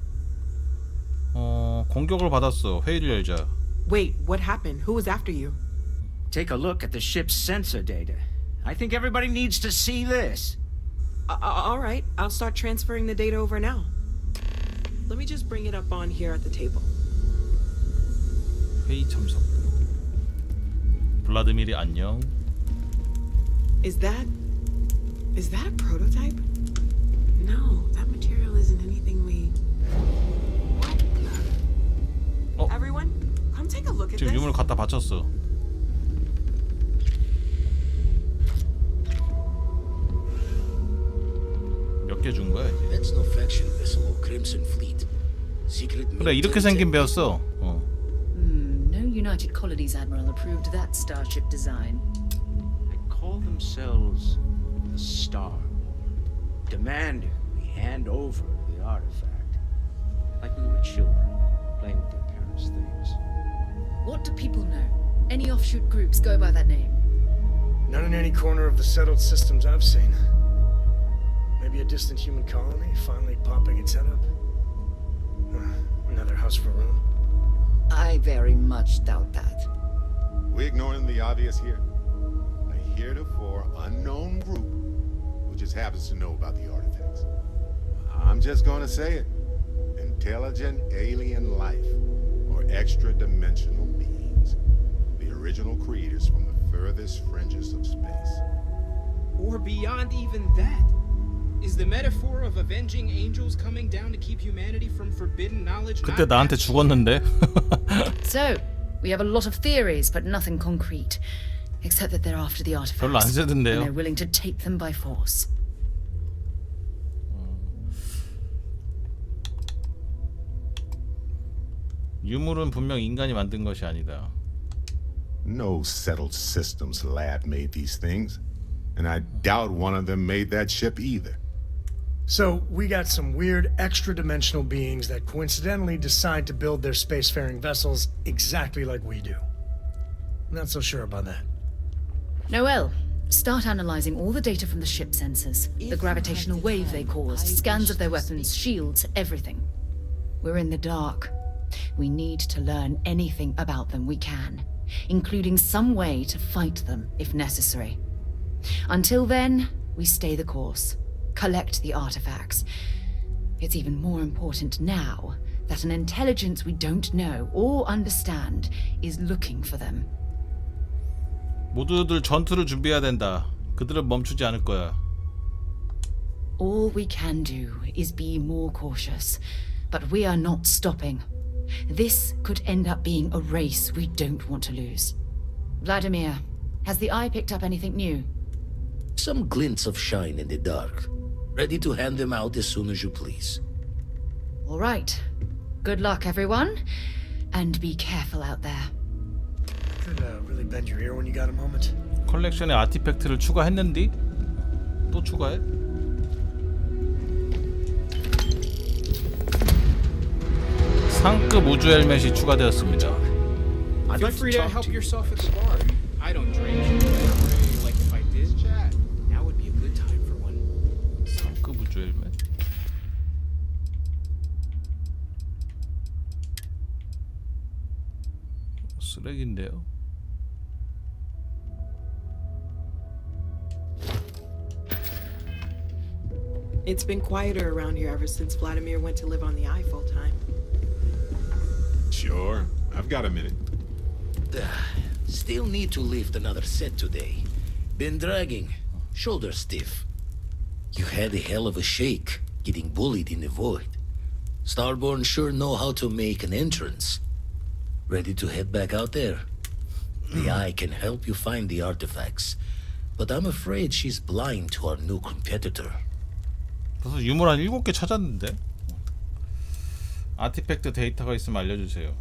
공격을 받았어. 회의를 열자. Wait, what happened? Who was after you? Take a look at the ship's sensor data. I think everybody needs to see this. All right, I'll start transferring the data over now. Let me just bring it up on here at the table. 회의 참석. 블라드미리 안녕. Is that a prototype? No, that material isn't anything we... What? Everyone, come take a look at 지금 this. 유물 갖다 바쳤어. 몇 개 준 거야 이제? That's no faction vessel or Crimson Fleet. Secret 그래 이렇게 생긴 배였어. No United Colonies Admiral approved that starship design. They call themselves the Star. Demanding we hand over the artifact. Like we were children, playing with their parents' things. What do people know? Any offshoot groups go by that name? None in any corner of the settled systems I've seen. Maybe a distant human colony finally popping its head up. Another house for room. I very much doubt that. We ignoring the obvious here? A heretofore unknown group who just happens to know about the artifacts. I'm just gonna say it. Intelligent alien life, or extra-dimensional beings. The original creators from the furthest fringes of space. Or beyond even that. Is the metaphor of avenging angels coming down to keep humanity from forbidden knowledge? 그때 나한테 죽었는데. So, we have a lot of theories, but nothing concrete. Except that they're after the artifacts. 별로 안 세던데요. And they're willing to take them by force. 유물은 분명 인간이 만든 것이 아니다. No settled systems lab made these things, and I doubt one of them made that ship either. So, we got some weird extra-dimensional beings that coincidentally decide to build their spacefaring vessels exactly like we do. Not so sure about that. Noel, start analyzing all the data from the ship sensors. The gravitational wave they caused, scans of their weapons, shields, everything. We're in the dark. We need to learn anything about them we can, including some way to fight them if necessary. Until then, we stay the course. Collect the artifacts. It's even more important now that an intelligence we don't know or understand is looking for them. 모두들 전투를 준비해야 된다. 그들은 멈추지 않을 거야. All we can do is be more cautious, but we are not stopping. This could end up being a race we don't want to lose. Vladimir, has the eye picked up anything new? Some glints of shine in the dark. Ready to hand them out as soon as you please. All right. Good luck, everyone. And be careful out there. Could really bend your ear when you got a moment. 컬렉션에 아티팩트를 추가했는디? 또 추가해? 상급 우주 헬멧이 추가되었습니다. Feel free to help yourself at the bar. I don't drink. Like if I did, now would be a good time for one. 상급 우주 헬멧. 쓰레기인데요. It's been quieter around here ever since Vladimir went to live on the eye full time. Sure, I've got a minute. Still need to lift another set today. Been dragging. Shoulder stiff. You had a hell of a shake, getting bullied in the void. Starborn sure know how to make an entrance. Ready to head back out there? The Eye can help you find the artifacts, but I'm afraid she's blind to our new competitor. 벌써 유물 한 7개 찾았는데? 아티팩트 데이터가 있으면 알려주세요.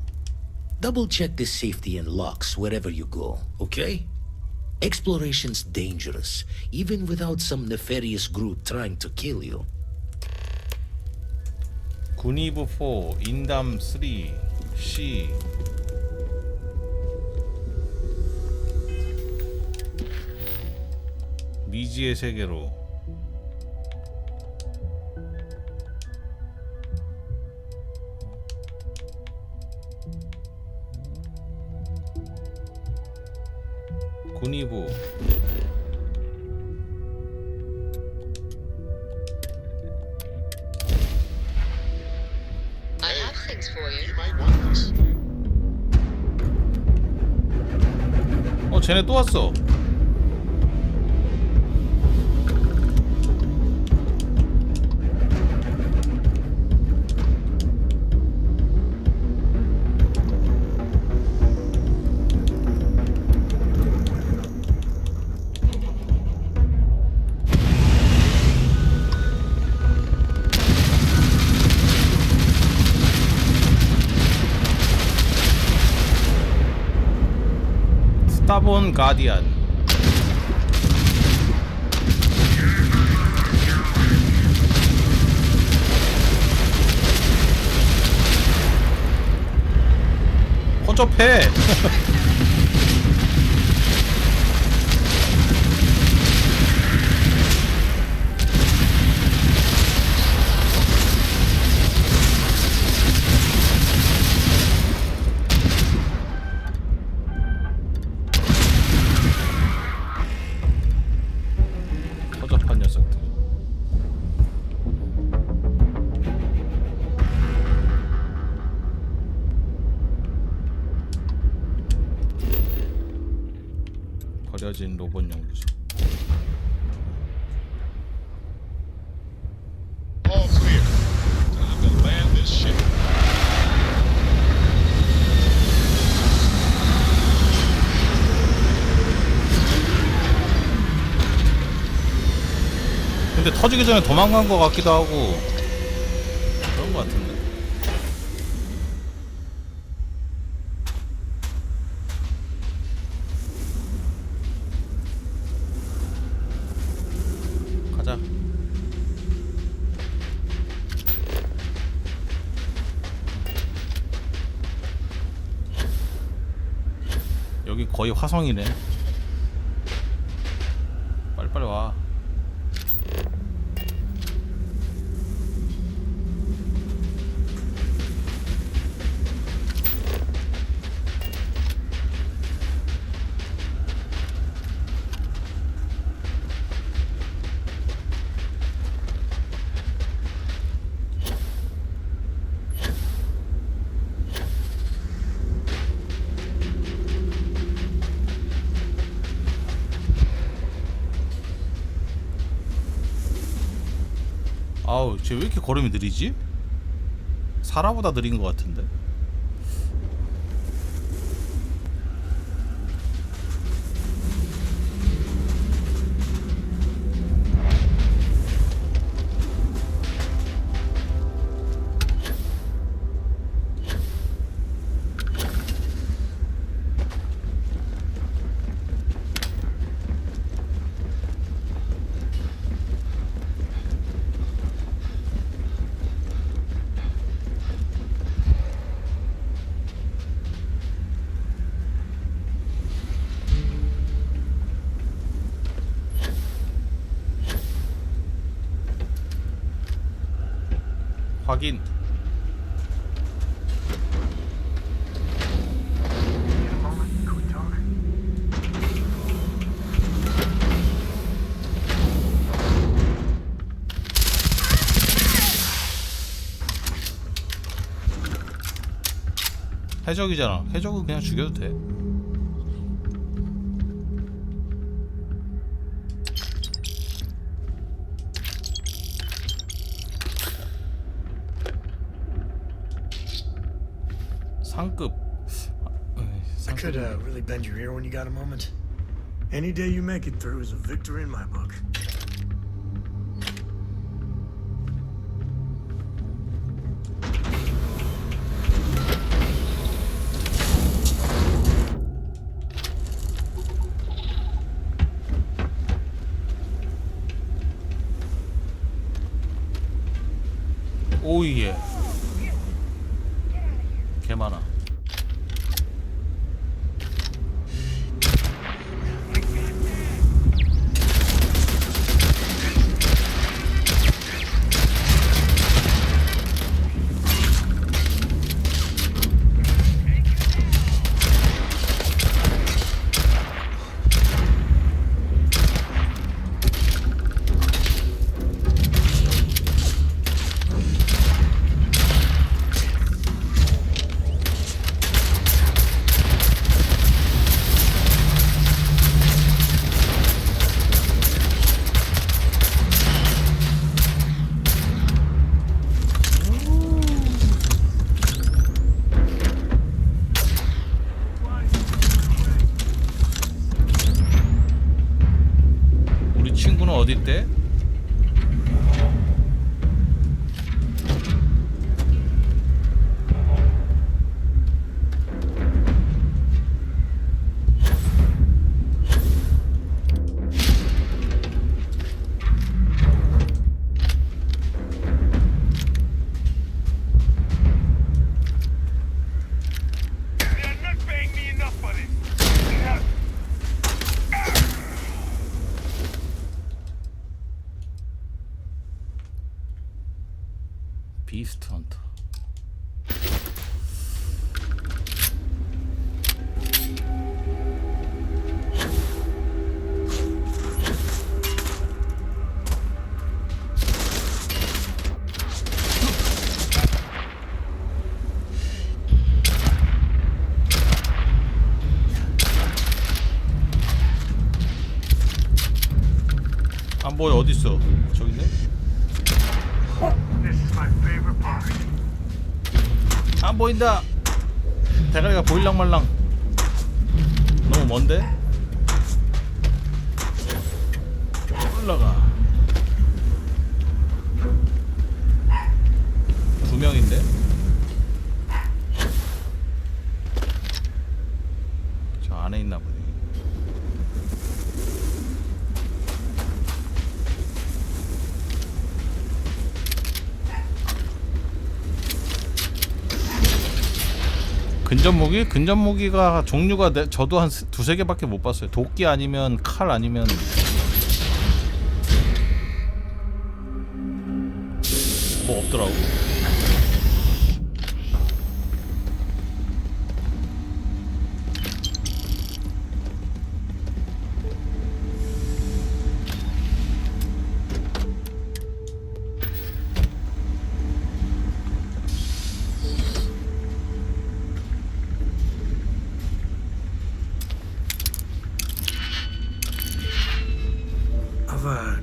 Double check the safety and locks wherever you go, okay? Exploration's dangerous, even without some nefarious group trying to kill you. 군이브 4, 인담 3, C. 미지의 세계로. 군이부. I have things for you. 쟤네 또 왔어. 스타본 가디안. 허접해. 허접한 녀석들. 버려진 로봇 연구소. All clear. Time to land this ship. 근데 터지기 전에 도망간 것 같기도 하고 그런 것 같은데. 가자. 여기 거의 화성이네. 빨리빨리 와. 아우, 쟤 왜 이렇게 걸음이 느리지? 사라보다 느린 것 같은데? 확인. 해적이잖아. 해적은 그냥 죽여도 돼. 상급. I could really bend your ear when you got a moment. Any day you make it through is a victory in my book. 오예. 개 많아. 어딨대? 비스트 헌터. 안 보여. 어디 있어? 저기 있네. 안 보인다. 대가리가 보일랑 말랑. 너무 먼데? 올라가. 두 명인데? 저 안에 있나 보네. 근접무기? 근접무기가 종류가 저도 한 두세 개밖에 못 봤어요. 도끼 아니면 칼 아니면 뭐 없더라고.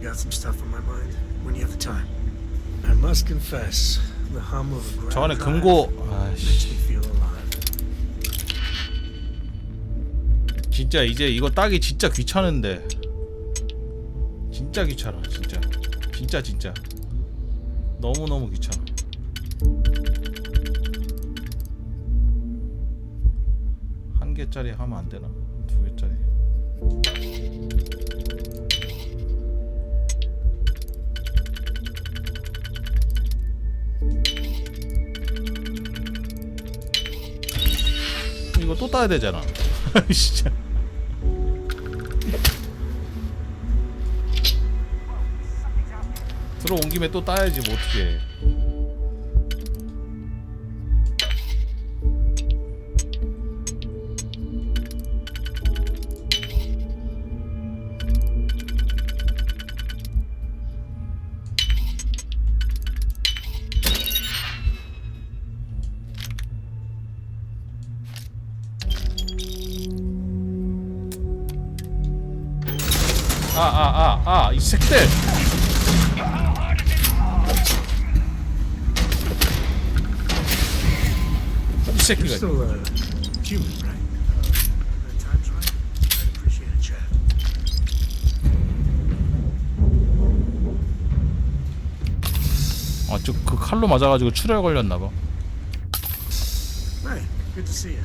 Got some stuff on my mind. When you have the time, I must confess, the hum of a 저 안에 금고. makes me feel alive. 진짜 이제 이거 따기 진짜 귀찮은데. 진짜 귀찮아. 진짜 너무너무 귀찮아. 한 개짜리 하면 안 되나? 두 개짜리. 이거 또 따야 되잖아. 진짜. 들어온 김에 또 따야지 뭐 어떡해. 이 새끼들! 이 You're 새끼가. still human, right? That time's right. I'd appreciate a chat. 아, 그 칼로 맞아가지고 출혈 걸렸나봐. Hey, good to see you.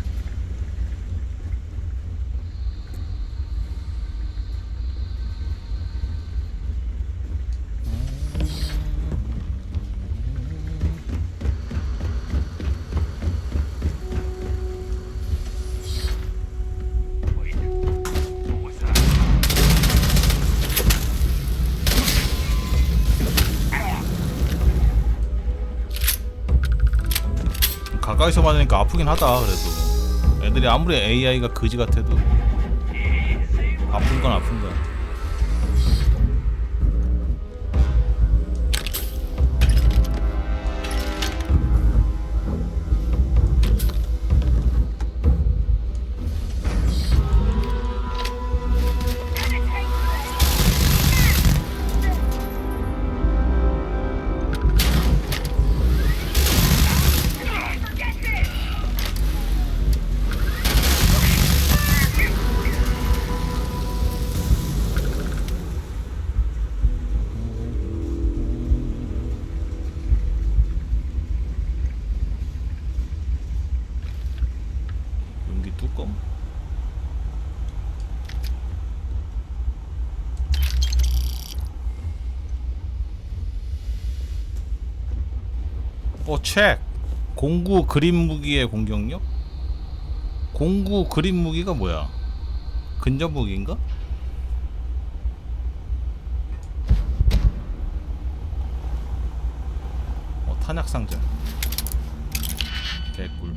가까이서 맞으니까 아프긴 하다. 그래도 애들이 아무리 AI가 거지 같아도 아픈 건 아픈 거야. 용기 뚜껑. 책! 공구 그림 무기의 공격력? 공구 그림 무기가 뭐야? 근접 무기인가? 탄약 상자. 개꿀.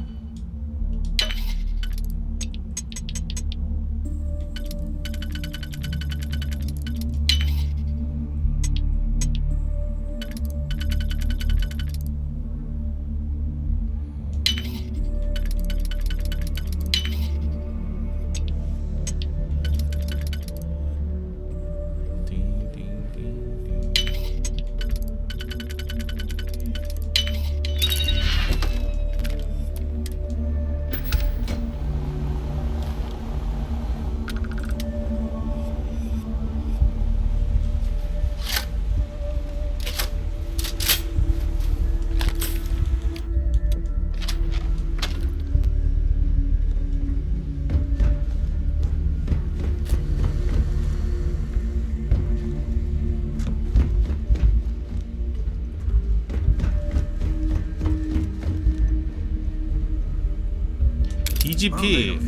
DGP.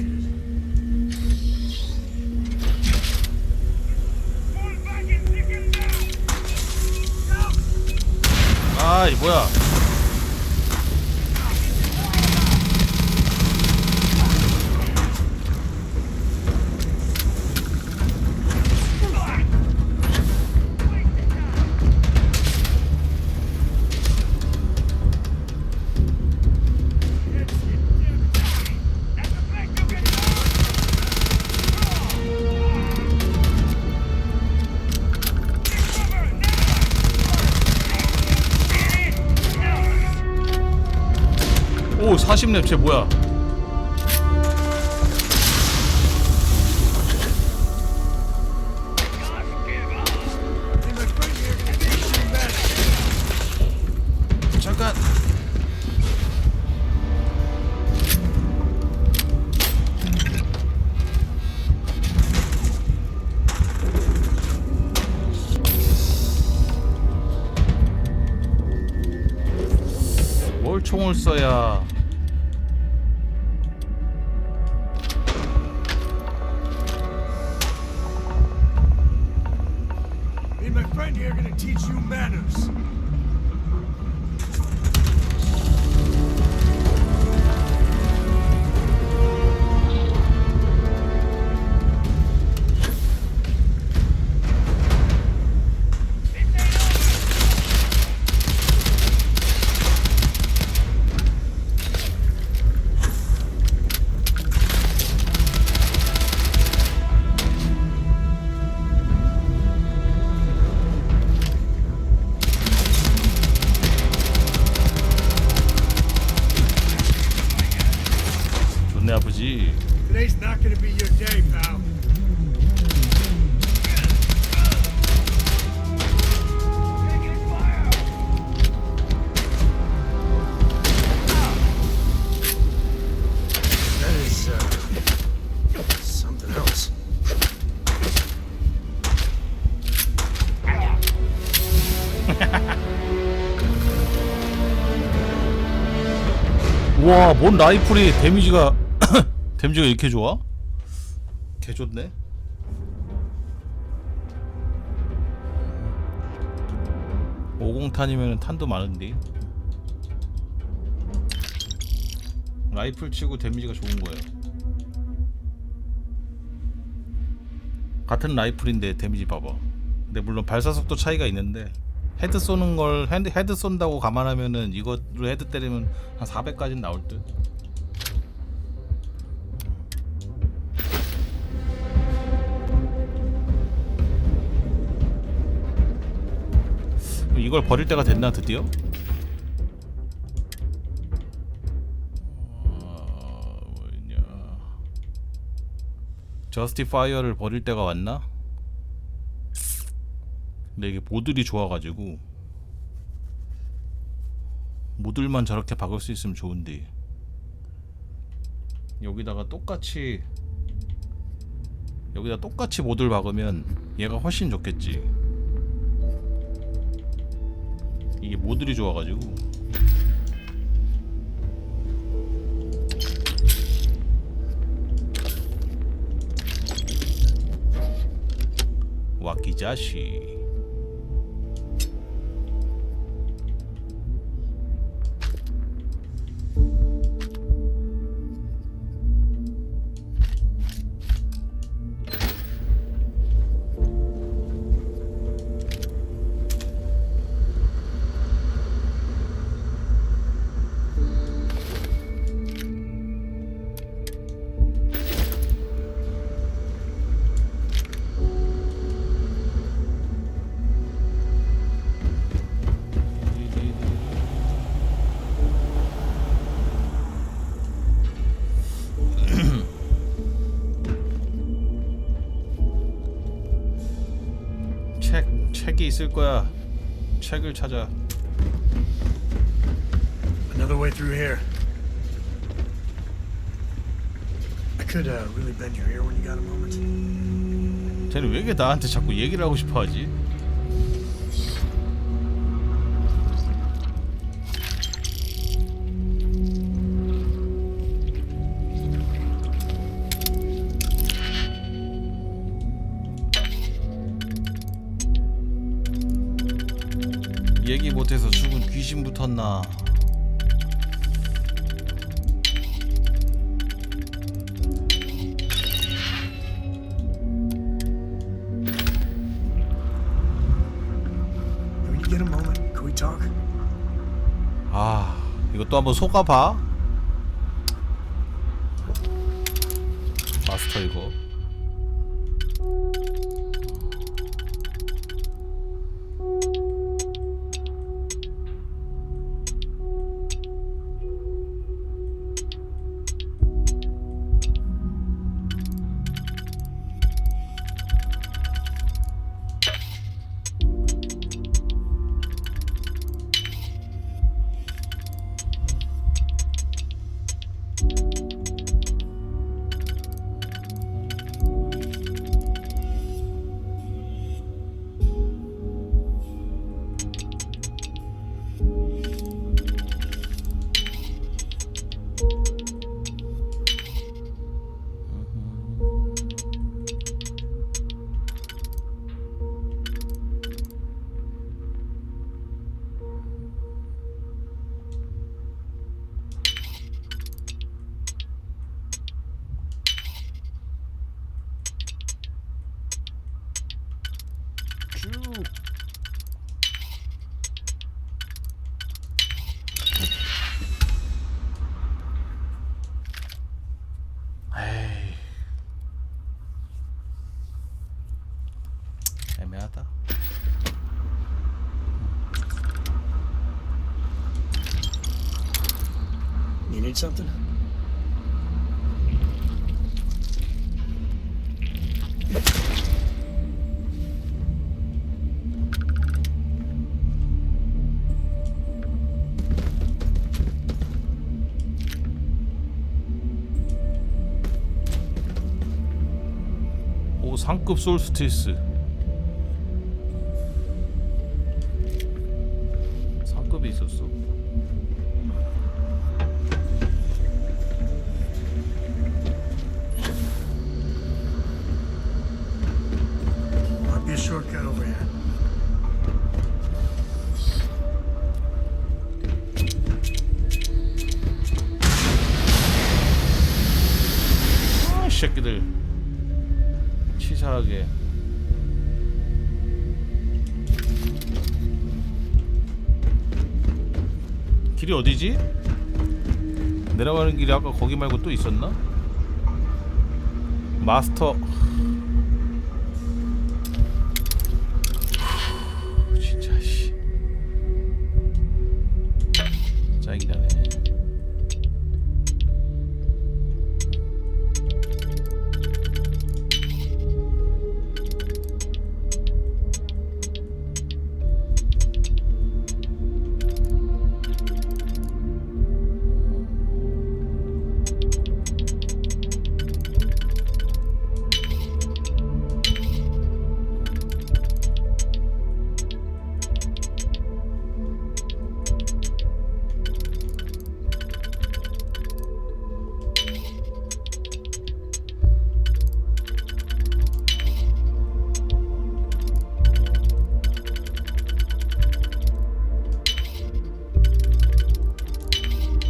아이 뭐야? 오 40렙 쟤 뭐야? 잠깐. 뭘 총을 써야? Me and my friend here are gonna teach you manners. 존내 아프지. Today's not gonna be your day, pal. That is, something else. 와, 뭔 라이플이 데미지가 데미지가 이렇게 좋아? 개 좋네. 오공탄이면 탄도 많은데 라이플 치고 데미지가 좋은 거예요. 같은 라이플인데 데미지 봐봐. 근데 물론 발사속도 차이가 있는데 헤드 쏘는 걸 헤드 쏜다고 감안하면은 이것로 헤드 때리면 한 400까지는 나올 듯. 이걸 버릴 때가 됐나 드디어? 뭐냐? 저스티파이어를 버릴 때가 왔나? 근데 이게 모듈이 좋아가지고 모듈만 저렇게 박을 수 있으면 좋은데 여기다가 똑같이 모듈 박으면 얘가 훨씬 좋겠지. 이게 모듈이 좋아가지고 와키자시. 책이 있을 거야. 책을 찾아. Another way through here. I could really bend your ear when you got a moment. 쟤는 왜 이렇게 나한테 자꾸 얘기를 하고 싶어 하지? 얘기 못해서 죽은 귀신 붙었나? When you get a moment, can we talk? 아, 이것도 한번 속아봐. 마스터 이거. 에이, 애매하다. You need something? 오, 상급 솔스티스. 상급이 있었어? Might be a shortcut over here. 아, 이 새끼들 치사하게. 길이 어디지? 내려가는 길이 아까 거기 말고 또 있었나? 마스터. 진짜 씨. 짜증나네.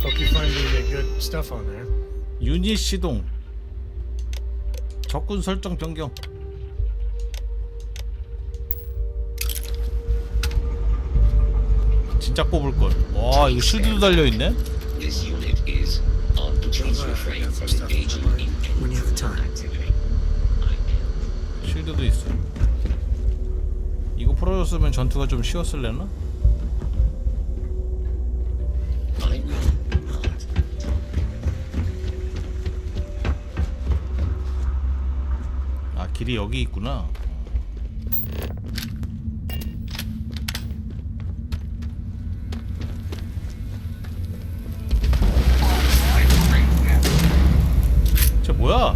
Hope you find any good stuff on there. 유닛 시동. 적군 설정 변경. 진짜 뽑을 걸. 와, 이거 쉴드도 달려 있네. This unit is on please refrain from engaging in When you have the time. 쉴드도 있어. 이거 풀어줬으면 전투가 좀 쉬웠을래나? 아, 길이 여기 있구나. 쟤 뭐야?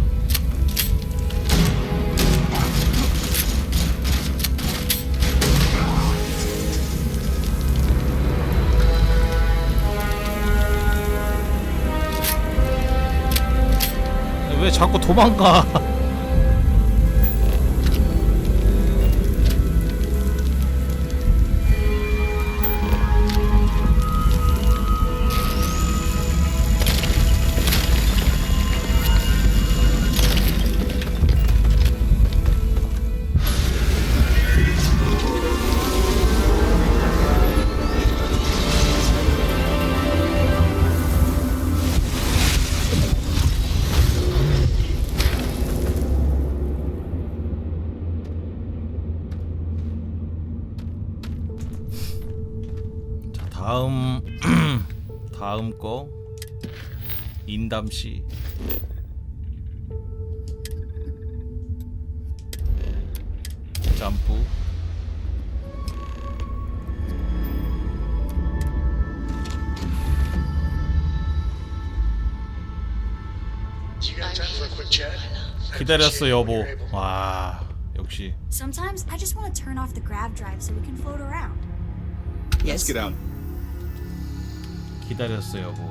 왜 자꾸 도망가? 다음 거 인담씨. 점프. You got time for a quick chat? 기다렸어 여보. 와, 역시. Sometimes I just want to turn off the grav drive so we can float around. Let's get out. 기다렸어 여보.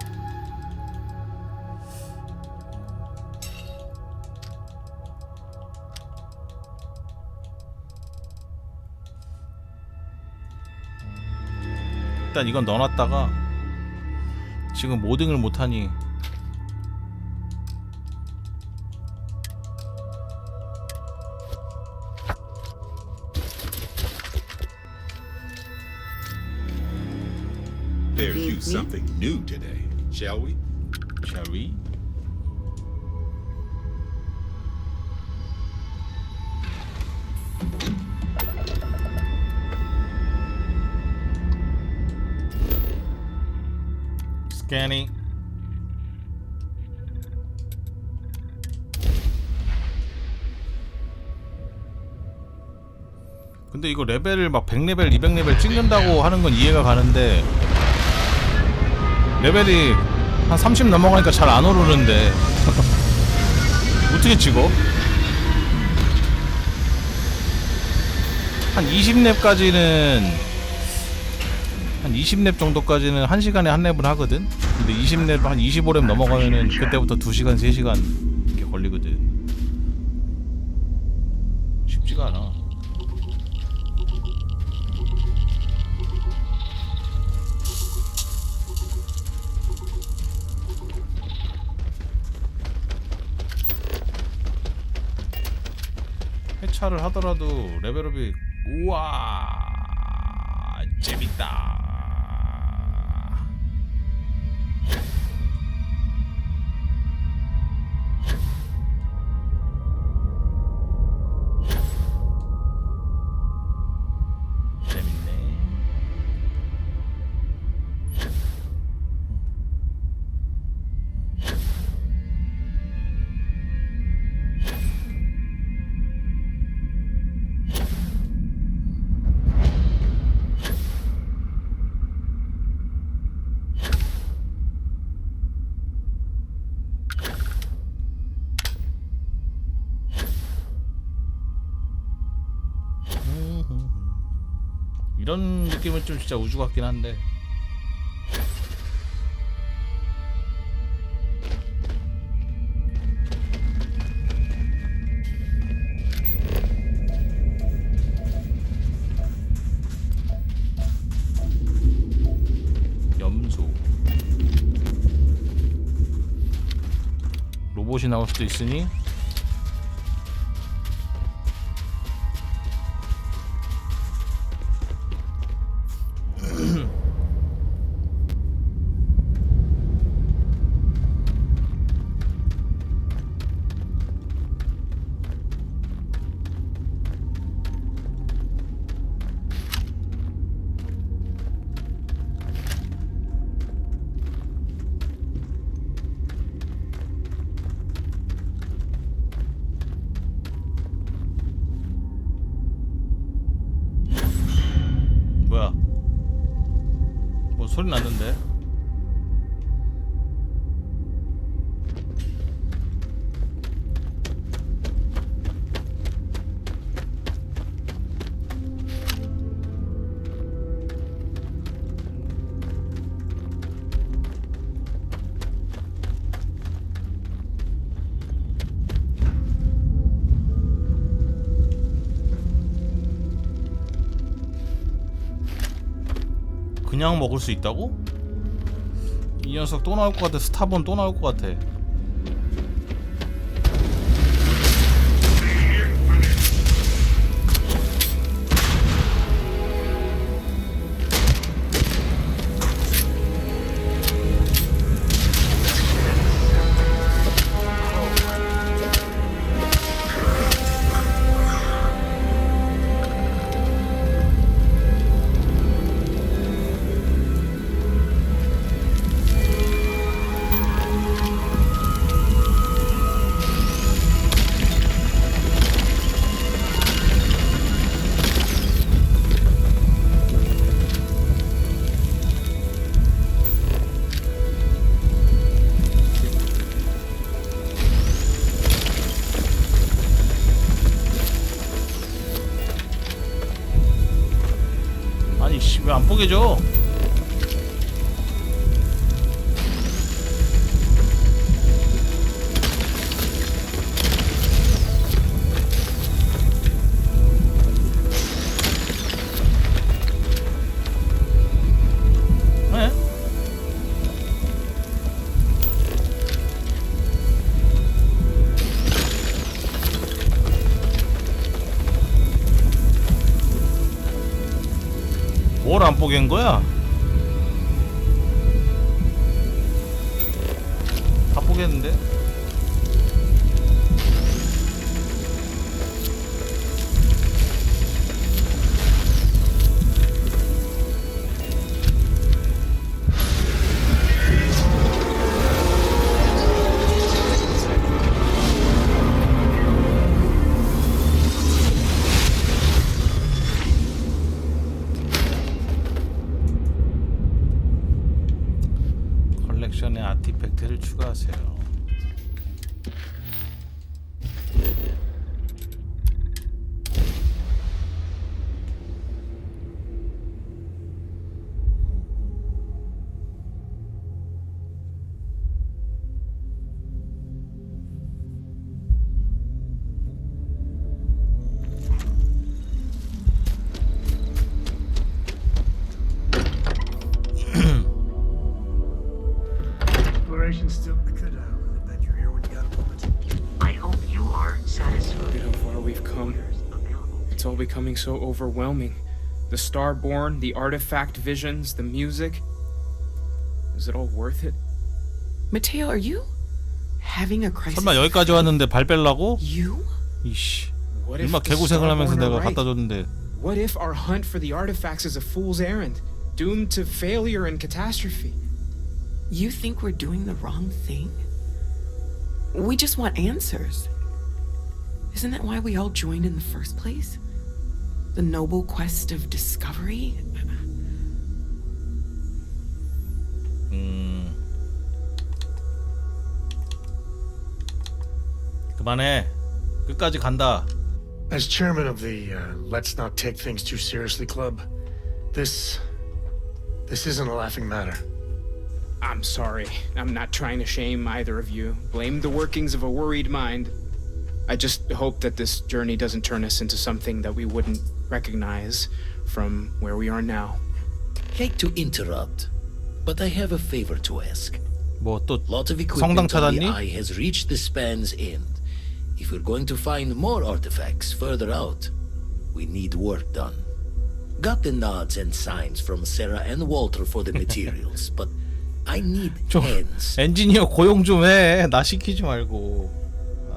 일단 이건 넣어놨다가 지금 모딩을 못하니 Better do something new today, shall we? Shall we? Scanning. 근데 이거 레벨을 막 100레벨 200레벨 찍는다고 하는 건 이해가 가는데 레벨이 한 30 넘어가니까 잘 안 오르는데 어떻게 찍어? 한 20렙까지는 한 20렙 정도까지는 1시간에 한 렙을 하거든? 근데 20렙 한 25렙 넘어가면은 그때부터 2시간 3시간 이렇게 걸리거든. 쉽지가 않아. 해차를 하더라도 레벨업이 우와 재밌다. 이런 느낌은 좀 진짜 우주 같긴 한데. 염소 로봇이 나올 수도 있으니 뭐야? 뭐 소리 났는데? 그냥 먹을 수 있다고? 이 녀석 또 나올 것 같아. 스타본 또 나올 것 같아. 아니 씨 왜 안 뽀개져? 에? 뭘 안 뽀갠 거야? 다 뽀겠는데? all becoming so overwhelming. The Starborn, the artifact visions, the music. Is it all worth it? Mateo, are you having a crisis? 설마 여기까지 왔는데 발 뺄라고? You? 이씨. What if 얼마 the 개고생을 하면서 Starborn are 내가 right? 갖다 줬는데. What if our hunt for the artifacts is a fool's errand, doomed to failure and catastrophe? You think we're doing the wrong thing? We just want answers. Isn't that why we all joined in the first place? The noble quest of discovery? 그만해. 끝까지 간다. As chairman of the Let's Not Take Things Too Seriously Club, this isn't a laughing matter. I'm sorry. I'm not trying to shame either of you. Blame the workings of a worried mind. I just hope that this journey doesn't turn us into something that we wouldn't recognize from where we are now. Hate to interrupt, but I have a favor to ask. 뭐 또 Lot of 성당 equipment on the 찾았니? eye has reached the span's end. If we're going to find more artifacts further out, we need work done. Got the nods and signs from Sarah and Walter for the materials, but I need 좀 hands. 엔지니어 고용 좀 해. 나 시키지 말고.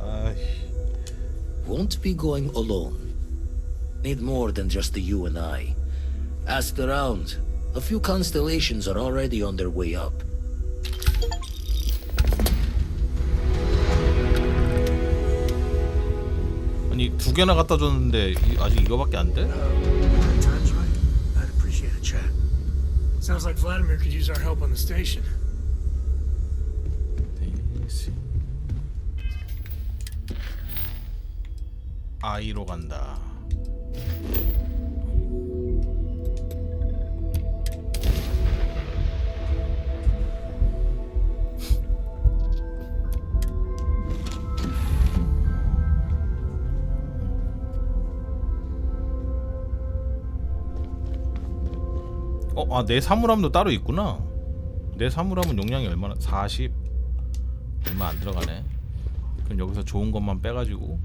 아이씨. Won't be going alone. Need more than just the you and I. Asked around. A few constellations are already on their way up. 아니 두 개나 갖다 줬는데 아직 이거밖에 안 돼? Time's right. I'd appreciate a chat. Sounds like Vladimir could use our help on the station. 아이로 간다. 내 사물함도 따로 있구나. 내 사물함은 용량이 얼마나? 40 얼마 안 들어가네. 그럼 여기서 좋은 것만 빼가지고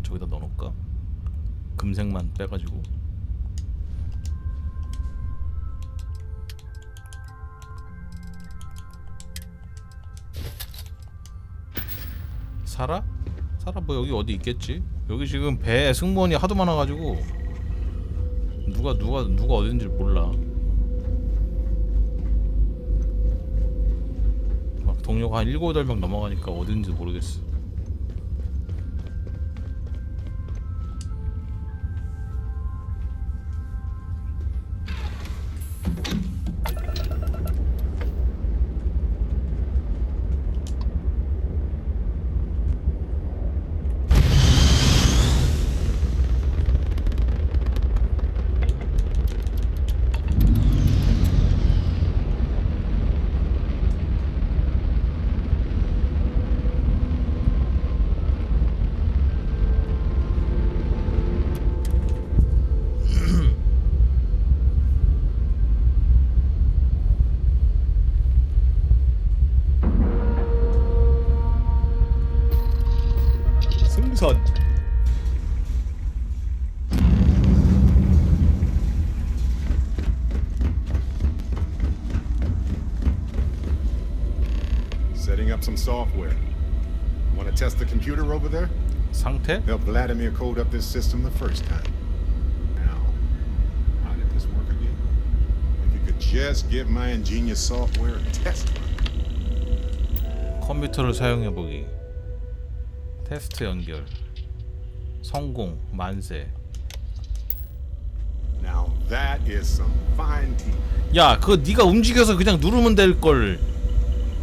저기다 넣어놓을까? 금색만 빼가지고. 살아 뭐 여기 어디 있겠지? 여기 지금 배에 승무원이 하도 많아가지고 누가 어딘지 몰라. 막 동료가 한 7, 8명 넘어가니까 어딘지 모르겠어. 승선. Setting up some software. Want to test the computer over there? 상태? Help Vladimir code up this system the first time. Now, how did this work again? If you could just give my ingenious software a test run. 컴퓨터를 사용해보기. 테스트 연결. 성공. 만세. Now that is some fine tea. 야, 그거 네가 움직여서 그냥 누르면 될 걸.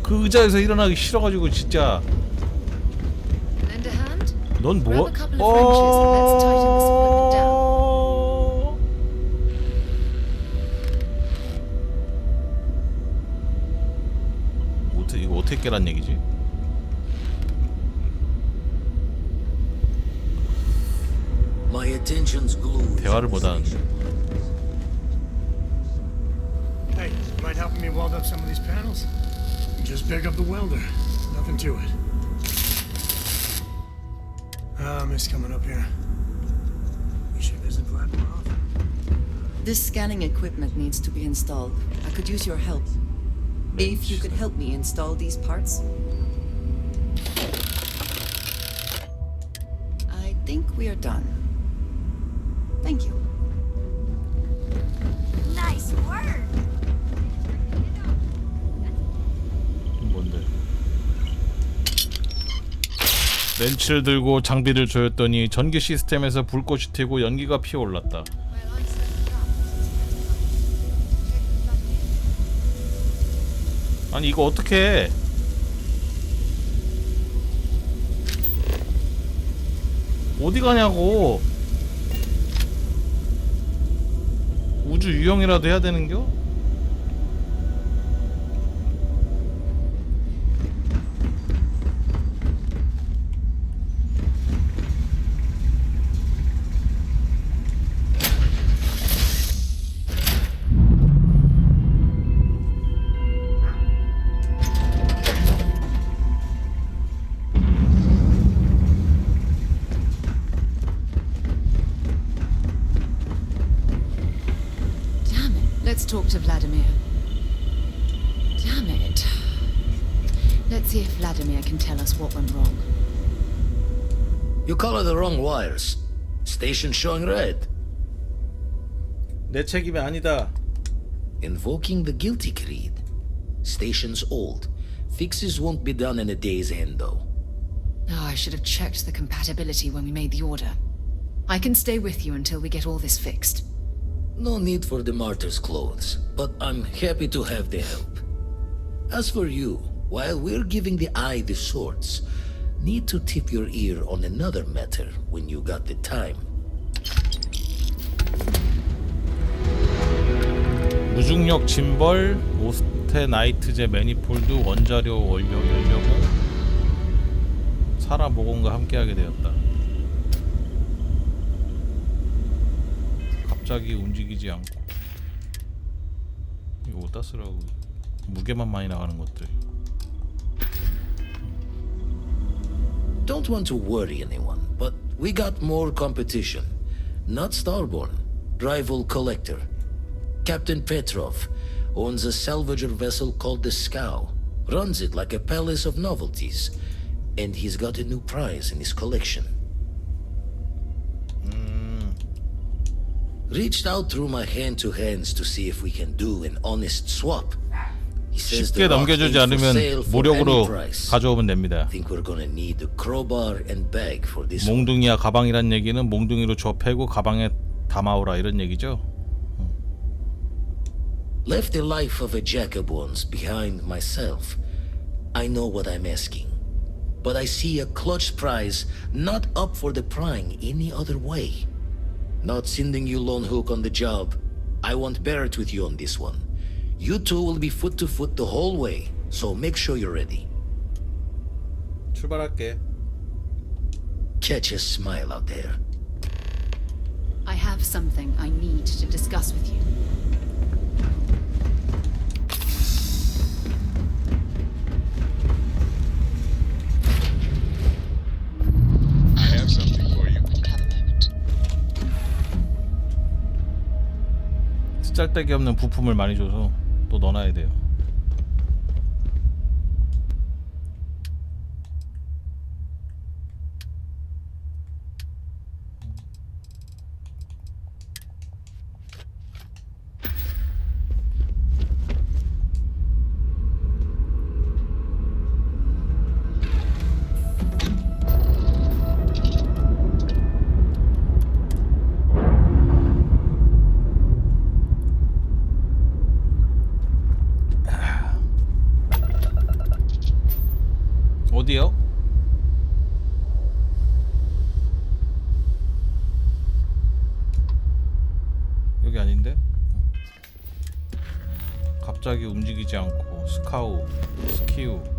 그 의자에서 일어나기 싫어가지고 진짜. Lend a hand? 넌 뭐? Grab a couple of wrenches and let's tighten this equipment down. 이거 어떻게 깨란 얘기지? My attention's glued. 대화를 못하는데. Hey, mind helping me weld up some of these panels? Just pick up the welder. Nothing to it. Mist coming up here. We should visit Vladimir often. This scanning equipment needs to be installed. I could use your help. If you could help me install these parts. I think we are done. Thank you. Nice work. 뭔데? 렌치를 들고 장비를 조였더니 전기 시스템에서 불꽃이 튀고 연기가 피어올랐다. 아니 이거 어떻게 해? 어디 가냐고. 우주 유형이라도 해야 되는겨? Let's talk to Vladimir. Damn it. Let's see if Vladimir can tell us what went wrong. You color the wrong wires. Station showing red. 내 책임이 아니다. Invoking the guilty creed. Station's old. Fixes won't be done in a day's end, though. Oh, I should have checked the compatibility when we made the order. I can stay with you until we get all this fixed. No need for the martyr's clothes, but I'm happy to have the help. As for you, while we're giving the eye the swords, need to tip your ear on another matter when you got the time. 무중력 짐벌, 오스테나이트제 매니폴드, 원자료 연료봉, 사라 모공과 함께하게 되었다. 갑자기 움직이지 않고 이거 어디다 쓰라고. 무게만 많이 나가는 것들. Don't want to worry anyone, but we got more competition. Not Starborn, rival collector. Captain Petrov owns a salvager vessel called the Scow. Runs it like a palace of novelties. And he's got a new prize in his collection. Reached out through my hand-to-hands to see if we can do an honest swap. He says 쉽게 넘겨주지 않으면 무력으로 가져오면 됩니다. Think we're gonna need a crowbar and bag for this. 몽둥이야 가방이란 얘기는 몽둥이로 줘 패고 가방에 담아오라 이런 얘기죠. Left the life of a Jacobons behind myself. I know what I'm asking. But I see a clutch prize not up for the prying any other way. Not sending you lone hook on the job. I won't bear it with you on this one. You two will be foot to foot the whole way, so make sure you're ready. 출발할게. Catch a smile out there. I have something I need to discuss with you. I have something for you. 쓰잘데기 없는 부품을 많이 줘서 또 넣어놔야 돼요. 어디요? 여기 아닌데? 갑자기 움직이지 않고 스카우, 스키우.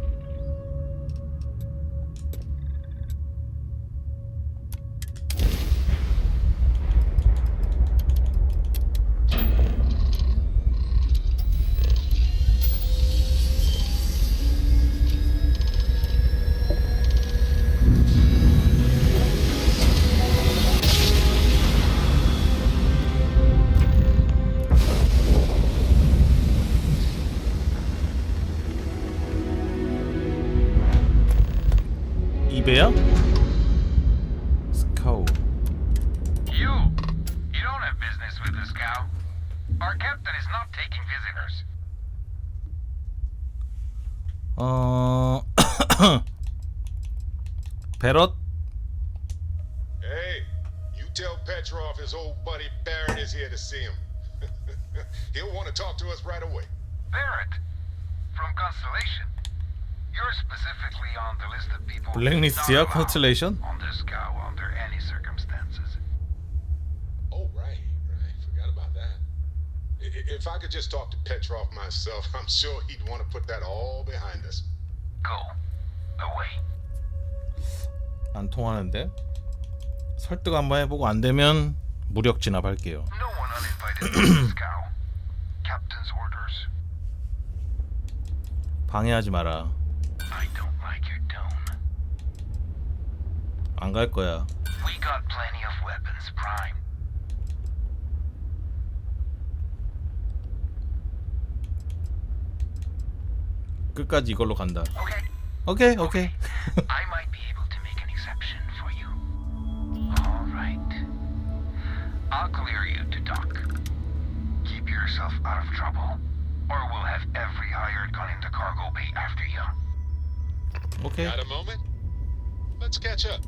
2배야? 스카우. You don't have business with this cow. Our captain is not taking visitors. 베럿. Hey, you tell Petrov his old buddy Barrett is here to see him. He'll want to talk to us right away. Barrett, from Constellation. You're specifically on the list of people 블랙리스트야 컨스텔레이션? on this cow under any circumstances. Oh, right. Forgot about that. If I could just talk to Petrov myself, I'm sure he'd want to put that all behind us. Go away. 안 통하는데? 설득 한번 해보고 안 되면 무력 진압할게요. No one uninvited to this cow. Captain's orders. 방해하지 마라. I don't like your tone. 안 갈 거야. We got plenty of weapons, Prime. 끝까지 이걸로 간다. 오케이. I might be able to make an exception for you. All right. I'll clear you to dock. Keep yourself out of trouble, or we'll have every hired gun in the cargo bay after you. 오케이. Got a moment? Let's catch up.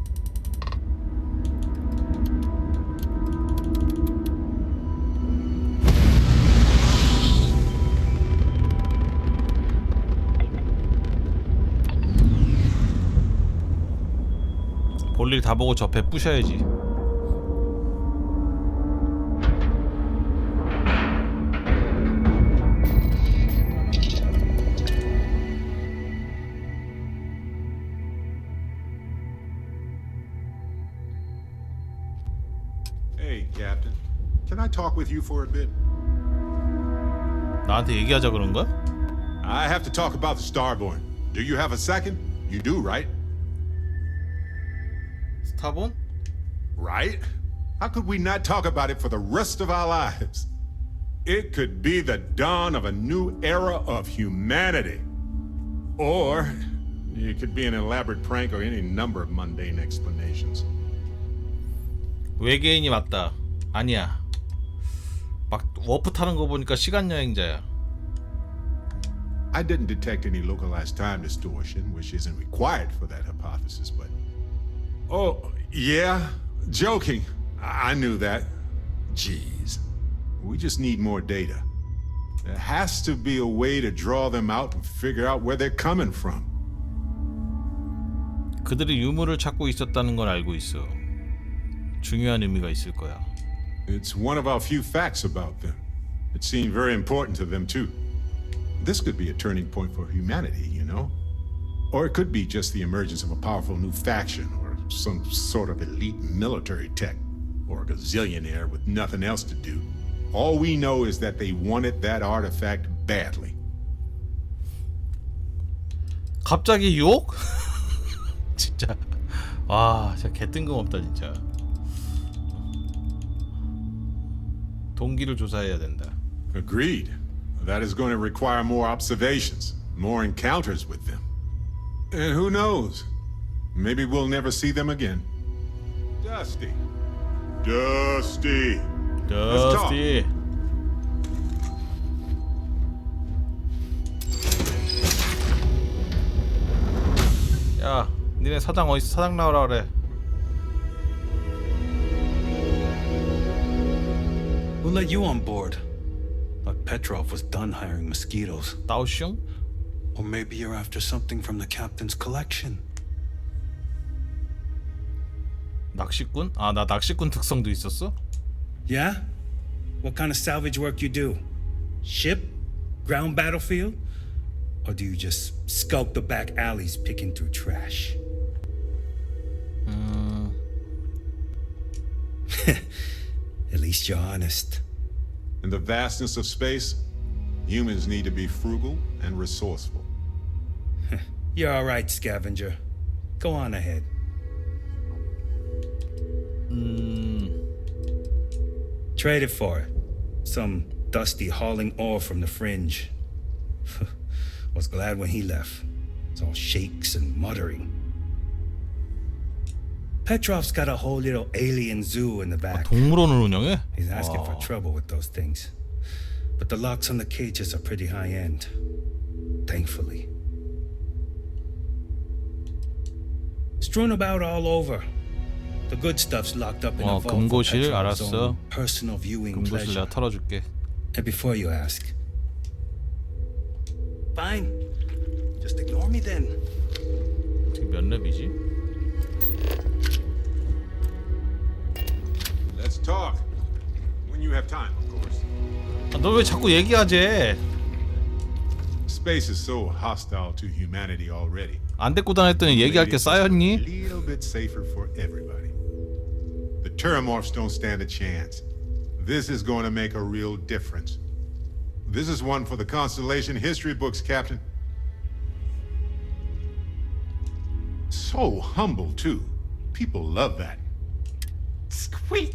볼일 다 보고 저 배 부셔야지. Hey, Captain. Can I talk with you for a bit? 나한테 얘기하자 그런 거야? I have to talk about the Starborn. Do you have a second? You do, right? 스타본? Right? How could we not talk about it for the rest of our lives? It could be the dawn of a new era of humanity. Or it could be an elaborate prank or any number of mundane explanations. 외계인이 맞다. 아니야. 막 워프 타는 거 보니까 시간 여행자야. I didn't detect any localized time distortion, which isn't required for that hypothesis, but... Oh, yeah? Joking. I knew that. Jeez. We just need more data. There has to be a way to draw them out and figure out where they're coming from. 그들이 유물을 찾고 있었다는 걸 알고 있어. 중요한 의미가 있을 거야. It's one of our few facts about them. It seemed very important to them, too. This could be a turning point for humanity, you know? Or it could be just the emergence of a powerful new faction, or some sort of elite military tech, or a gazillionaire with nothing else to do. All we know is that they wanted that artifact badly. 갑자기 유혹? 진짜 와 진짜 개뜬금없다 진짜. 동기를 조사해야 된다. Agreed. That is going to require more observations, more encounters with them. And who knows? Maybe we'll never see them again. Dusty. Dusty. Dusty. 야, 니네 사장 어디 있어? 사장 나오라 그래. Who let you on board? Thought Petrov was done hiring mosquitoes. 다오슝? Or maybe you're after something from the captain's collection. 낚시꾼? 아, 나 낚시꾼 특성도 있었어? Yeah? What kind of salvage work you do? Ship? Ground battlefield? Or do you just skulk the back alleys picking through trash? At least you're honest. In the vastness of space, humans need to be frugal and resourceful. You're all right, scavenger. Go on ahead. Traded for it. Some Dusty hauling ore from the fringe. Was glad when he left. It's all shakes and muttering. Petrov's got a whole little alien zoo in the back. 동물원을 운영해? He's asking for 와. trouble with those things. But the locks on the cages are pretty high end. Thankfully. Strewn about all over. The good stuff's locked up in a vault for 금고실 Petrov's 알았어. own personal viewing 금고실 pleasure. 내가 털어줄게. And before you ask, fine. Just ignore me then. 지금 몇 렙이지? Let's talk. When you have time, of course. 너 왜 자꾸 얘기하지? Space is so hostile to humanity already. 안 데리고 다녔더니 얘기할 게 쌓였니? A little bit safer for everybody. The Terramorphs don't stand a chance. This is going to make a real difference. This is one for the Constellation history books, Captain. So humble, too. People love that. Squeak!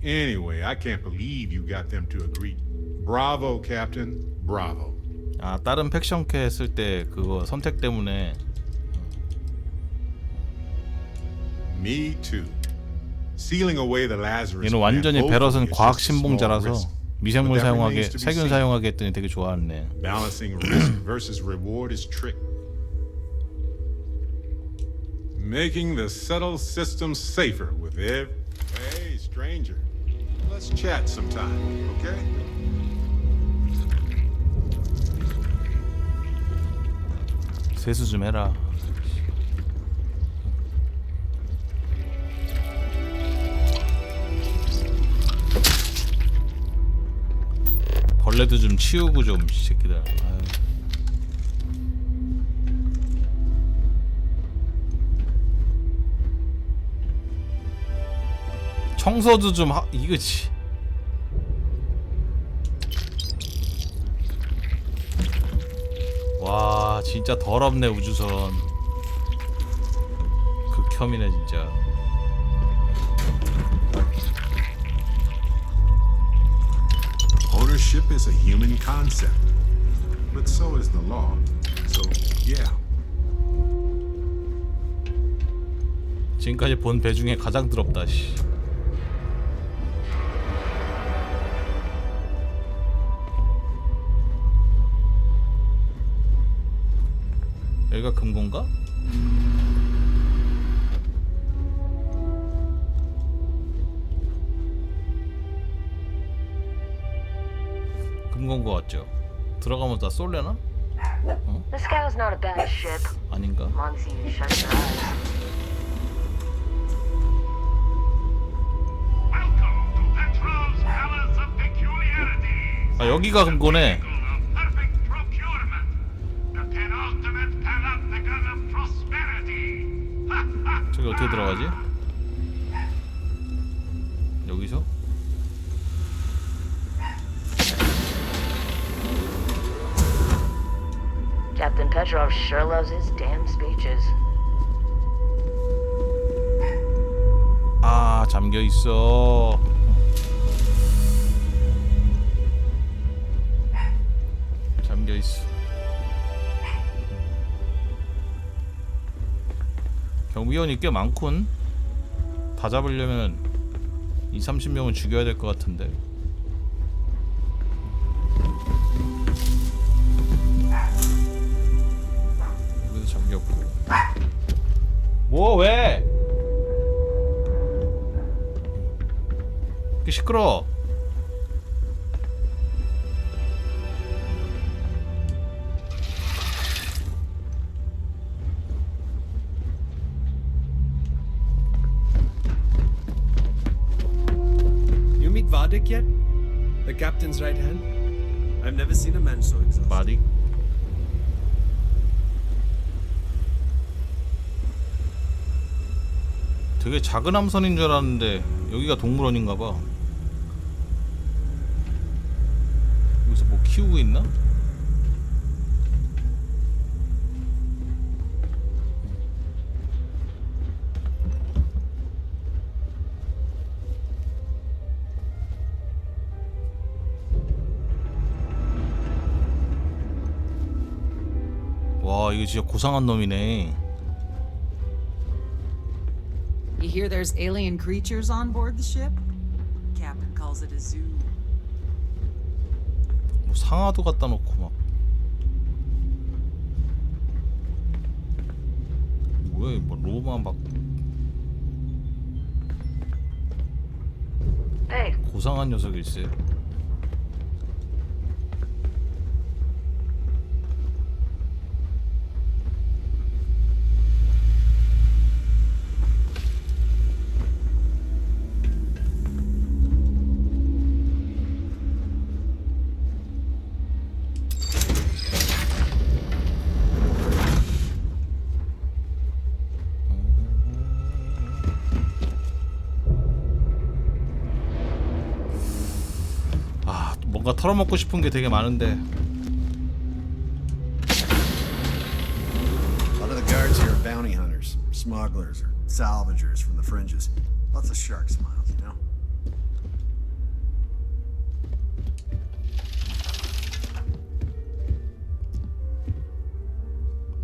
Anyway, I can't believe you got them to agree. Bravo, Captain. Bravo. 아, 다른 팩션캐 했을 때 그거 선택 때문에. Me too. Sealing away the Lazarus. 얘는 완전히 베럿은 hopefully 과학 is just a small 신봉자라서 risk. 미생물 But that 사용하게, remains to be 세균 seen. 사용하게 했더니 되게 좋아하네. Balancing risk versus reward is trick. Making the subtle system safer with every... Hey, stranger. Let's chat sometime, okay? 세수 좀 해라. 벌레도 좀 치우고 좀, 이 새끼들. 아유. 청소도 좀 이거지. 와, 진짜 더럽네 우주선. 극혐이네 진짜. Ownership is a human concept, but so is the law. So, yeah. 지금까지 본 배 중에 가장 더럽다. 씨. 여기가 금고인가? 금고인 거 같죠? 들어가면 다 쏠래나? 어? The Scow's not a bad ship. 아닌가? Once you shut your eyes. 아, 여기가 금고네. 저기 어떻게 들어가지? 여기서? Captain Petrov sure loves his damn speeches. 아, 잠겨 있어. 잠겨 있어. 경비원이 꽤 많군. 다 잡으려면 20-30명은 죽여야 될 것 같은데. 여기도 잠겼고. 뭐 왜? 이렇게 시끄러. You meet Vadik yet? The captain's right hand? I've never seen a man so exhausted. 마딕. 되게 작은 함선인 줄 알았는데 여기가 동물원인가 봐. 여기서 뭐 키우고 있나? 와, 이거 진짜 고상한 놈이네. You hear there's alien creatures on board the ship? Captain calls it a zoo. 뭐 상아도 갖다 놓고 막 뭐야 뭐 로마 막 고상한 녀석일세. 뭔가 털어먹고 싶은 게 되게 많은데. A lot of the guards here are bounty hunters, smugglers, or salvagers from the fringes. Lots of shark smiles, you know?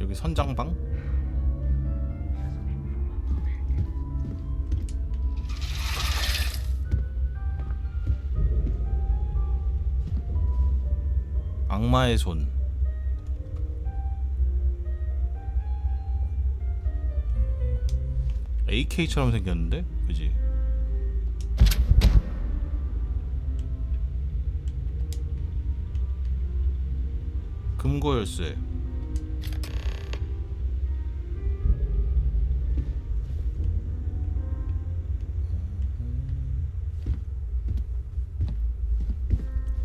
여기 선장방? 악마의 손. AK처럼 생겼는데? 그지? 금고 열쇠.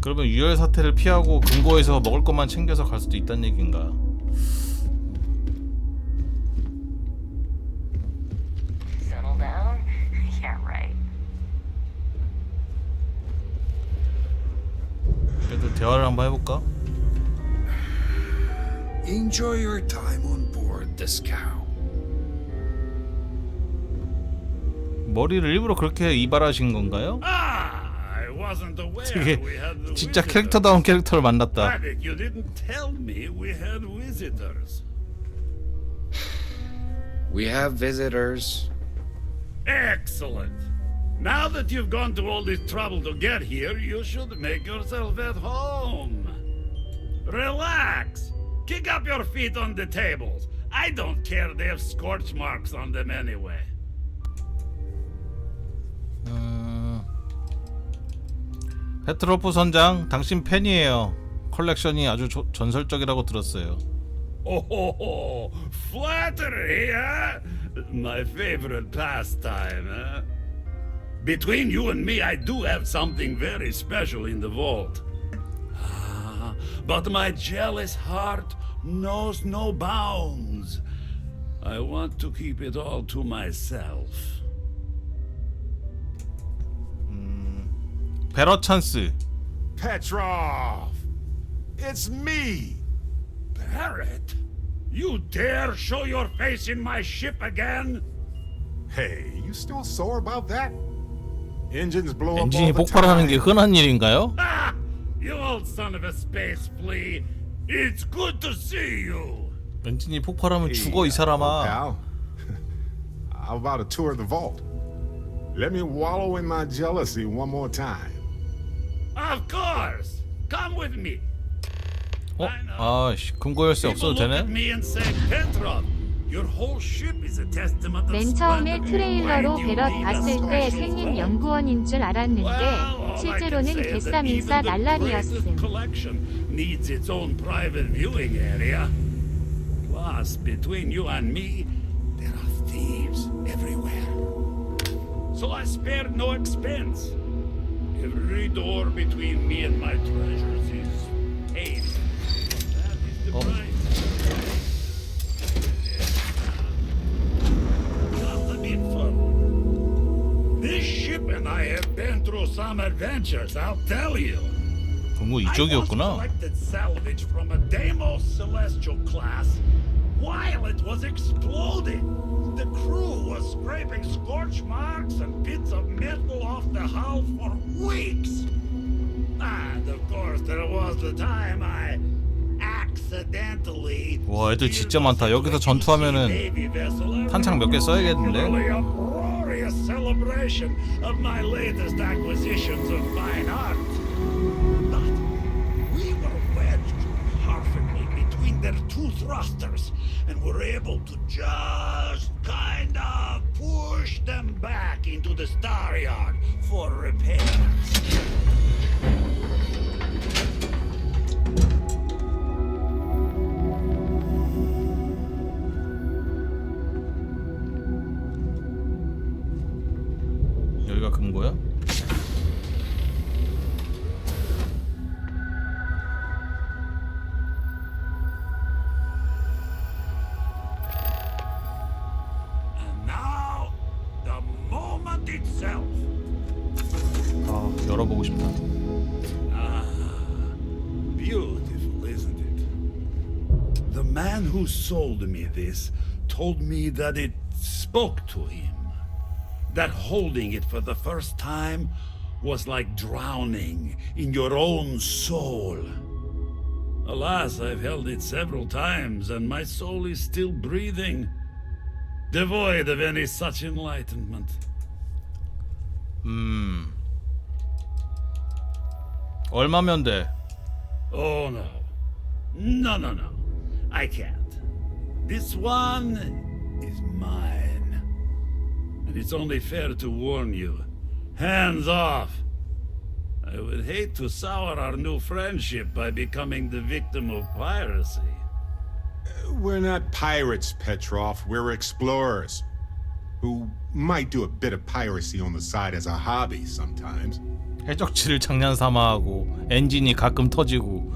그러면 유혈 사태를 피하고 금고에서 먹을 것만 챙겨서 갈 수도 있다는 얘기인가? Settle down? Yeah, right. 그래도 대화를 한번 해볼까? Enjoy your time on board this cow. 머리를 일부러 그렇게 이발하신 건가요? 되게 진짜 캐릭터다운 캐릭터를 만났다. You didn't tell me we had visitors. We have visitors. Excellent. Now that you've gone to all this trouble to get here, you should make yourself at home. Relax. Kick up your feet on the tables. I don't care they have scorch marks on them anyway. 페트로프 선장, 당신 팬이에요. 컬렉션이 아주 전설적이라고 들었어요. Oh, flattery, huh? My favorite pastime, huh? Between you and me, I do have something very special in the vault. But my jealous heart knows no bounds. I want to keep it all to myself. 베러 찬스. Petrov! It's me! Barrett? You dare show your face in my ship again? Hey, you still sore about that? Engines blow up 엔진이 all the 폭발하는 게 time. 흔한 일인가요? Ah! You old son of a space flea! It's good to see you! 엔진이 폭발하면 죽어 이 사람아. Pal, how about a tour of the vault? Let me wallow in my jealousy one more time. Of course! Come with me! 아씨, 금고 열쇠 없어도 People look at 되네? me and say, Petrov, your whole ship is a testament of 맨 처음에 splendor. 트레일러로 Why do you 베럿 need a 봤을 때 special 생긴 vault? 연구원인 줄 알았는데 All I can 실제로는 say is that 개쌈인싸 even the greatest 날라리였음. collection needs its own private viewing area. Plus, between you and me, there are thieves everywhere. So I spared no expense. Every door between me and my treasures is paid. That is the price. Just a bit further. This ship and I have been through some adventures, I'll tell you. 금고 I once 이쪽이었구나. collected salvage from a Deimos Celestial class while it was exploding. The crew was scraping scorch marks and bits of metal off the hull for weeks. And of course there was the time I accidentally 와, 애들 진짜 많다. 여기서 전투하면은 탄창 몇 개 써야겠는데? really uproarious glorious celebration of my latest acquisitions of fine art. But we were wedged perfectly between their two thrusters and were able to just kind of push them back into the star yard for repairs. 여기가 금고야? And now, the moment itself. 아, 열어보고 싶다. Beautiful, isn't it? The man who sold me this told me that it spoke to him. That holding it for the first time was like drowning in your own soul. Alas, I've held it several times, and my soul is still breathing, devoid of any such enlightenment. 얼마면 돼? Oh no. No. I can't. This one is mine. And it's only fair to warn you. Hands off. I would hate to sour our new friendship by becoming the victim of piracy. We're not pirates, Petrov. We're explorers who might do a bit of piracy on the side as a hobby sometimes. 해적지를 장난 삼아 하고 엔진이 가끔 터지고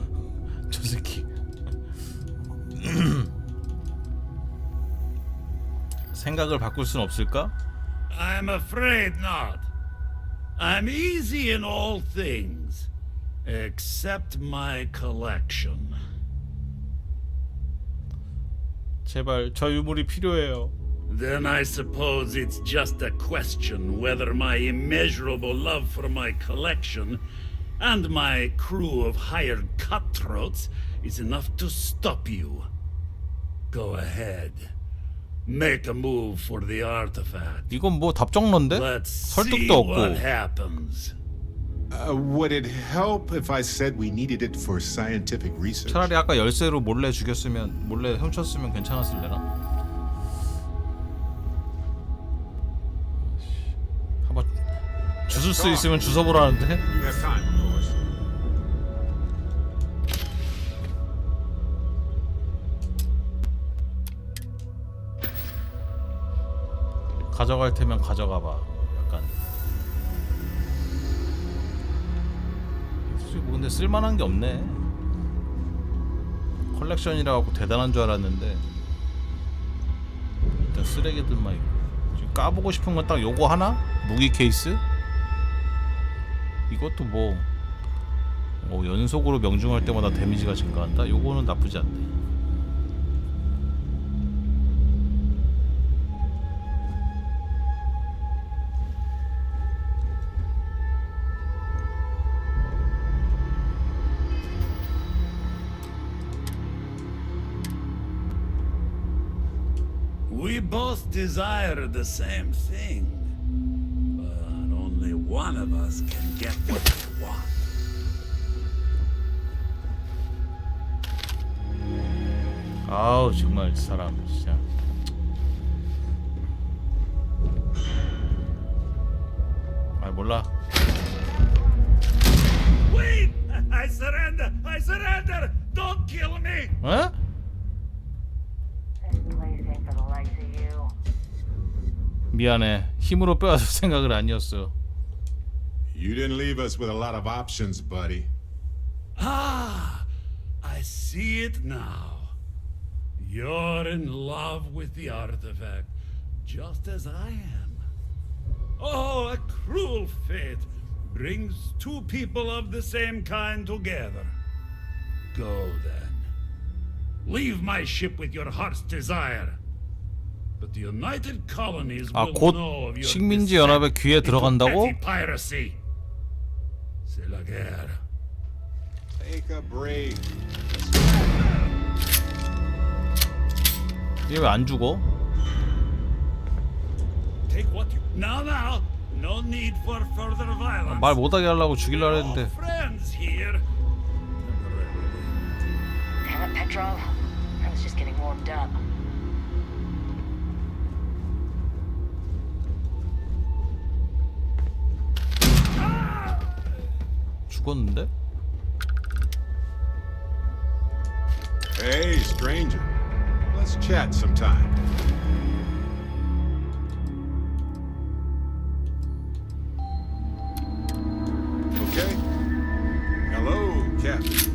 저 새끼. 생각을 바꿀 순 없을까? I'm afraid not. I'm easy in all things, except my collection. 제발 저 유물이 필요해요. Then I suppose it's just a question whether my immeasurable love for my collection and my crew of hired cutthroats is enough to stop you. Go ahead. Make a move for the artifact. 이건 뭐 답정론데? Let's see 설득도 what 없고. happens. Would it help if I said we needed it for scientific research? 차라리 아까 열쇠로 몰래 죽였으면 몰래 훔쳤으면 괜찮았을래나? 한번 주술 수 있으면 주워보라는데? You have time, of course. 가져갈 테면 가져가봐. 약간. 솔직히 뭐 근데 쓸만한 게 없네. 컬렉션이라고 대단한 줄 알았는데 일단 쓰레기들만 있고. 지금 까보고 싶은 건 딱 요거 하나? 무기 케이스? 이것도 뭐 연속으로 명중할 때마다 데미지가 증가한다? 요거는 나쁘지 않네. We both desire the same thing, but only one of us can get what we want. 아우 정말 이 사람 진짜. 아 몰라. Wait! I surrender! I surrender! Don't kill me! 어? 미안해. 힘으로 빼앗을 생각은 아니었어. You didn't leave us with a lot of options, buddy. Ah! I see it now. You're in love with the artifact, just as I am. Oh, a cruel fate brings two people of the same kind together. Go then. Leave my ship with your heart's desire. But the United Colonies 아, will 곧 know of your 식민지 연합의 귀에 들어간다고? petty piracy. C'est la guerre. Take a break. 얘 왜 안 죽어? take what you... Now. No need for further violence. 말 못하게 하려고 죽이려고 했는데. Friends here. Damn it, Petrov. I was just getting warmed up. 죽었는데? Hey, stranger. Let's chat sometime. Okay? Hello, Captain.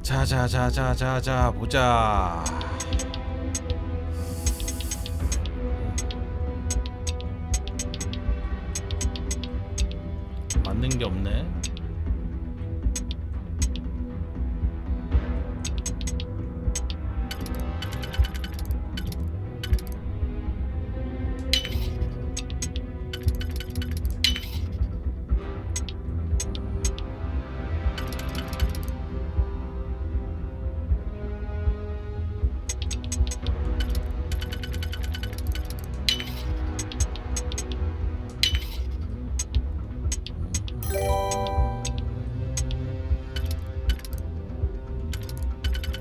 자자자자자자 보자. 맞는 게 없네.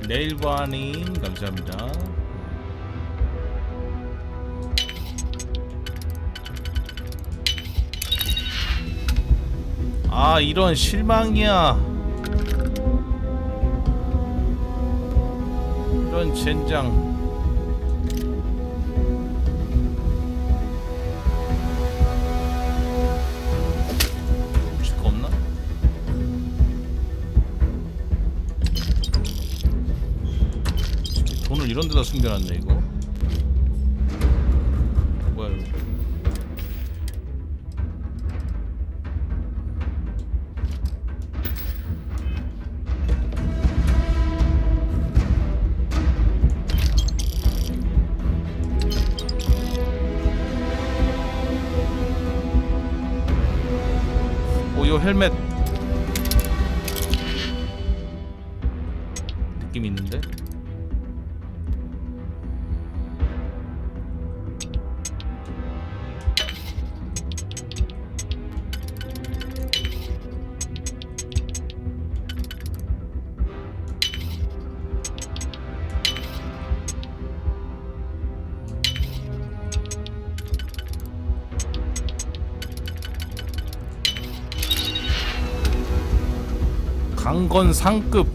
네일바님 감사합니다. 아 이런 실망이야. 이런 젠장. 돈을 이런 데다 숨겨놨네 이거. 뭐야 이거. 오 이거 헬멧 느낌 있는데? 강건 상급.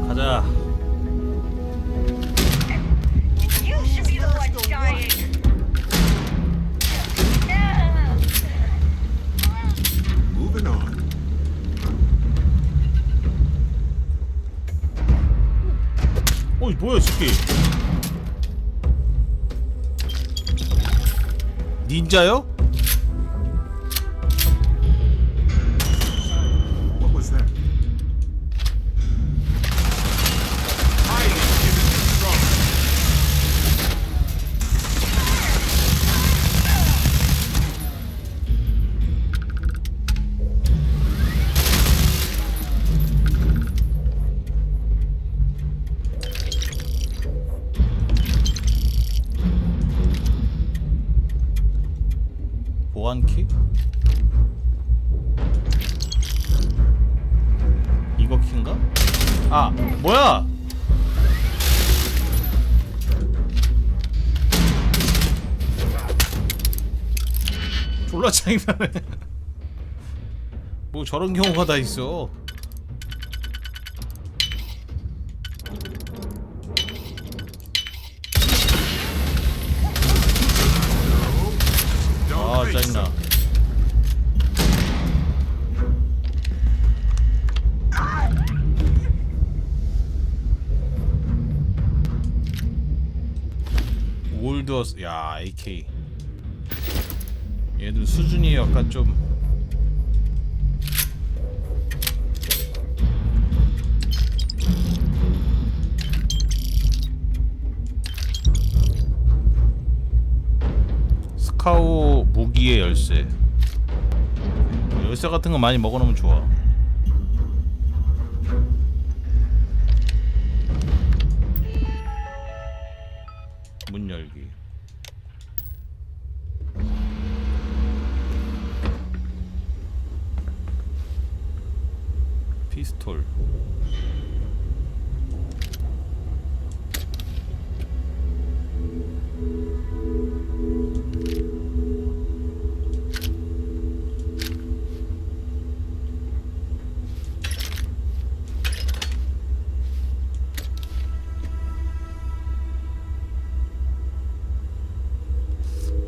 가자. You should be the one dying. Moving on. 어이 뭐야 새끼. 닌자요? What was that? 보안키? 이거 키인가? 아 뭐야? 졸라 짜증나네. 뭐 저런 경우가 다 있어. 빌드워스. 야, AK. 얘들 수준이 약간 좀 스카우 무기의 열쇠. 열쇠 같은 거 많이 먹어놓으면 좋아. 문 열기. 피스톨.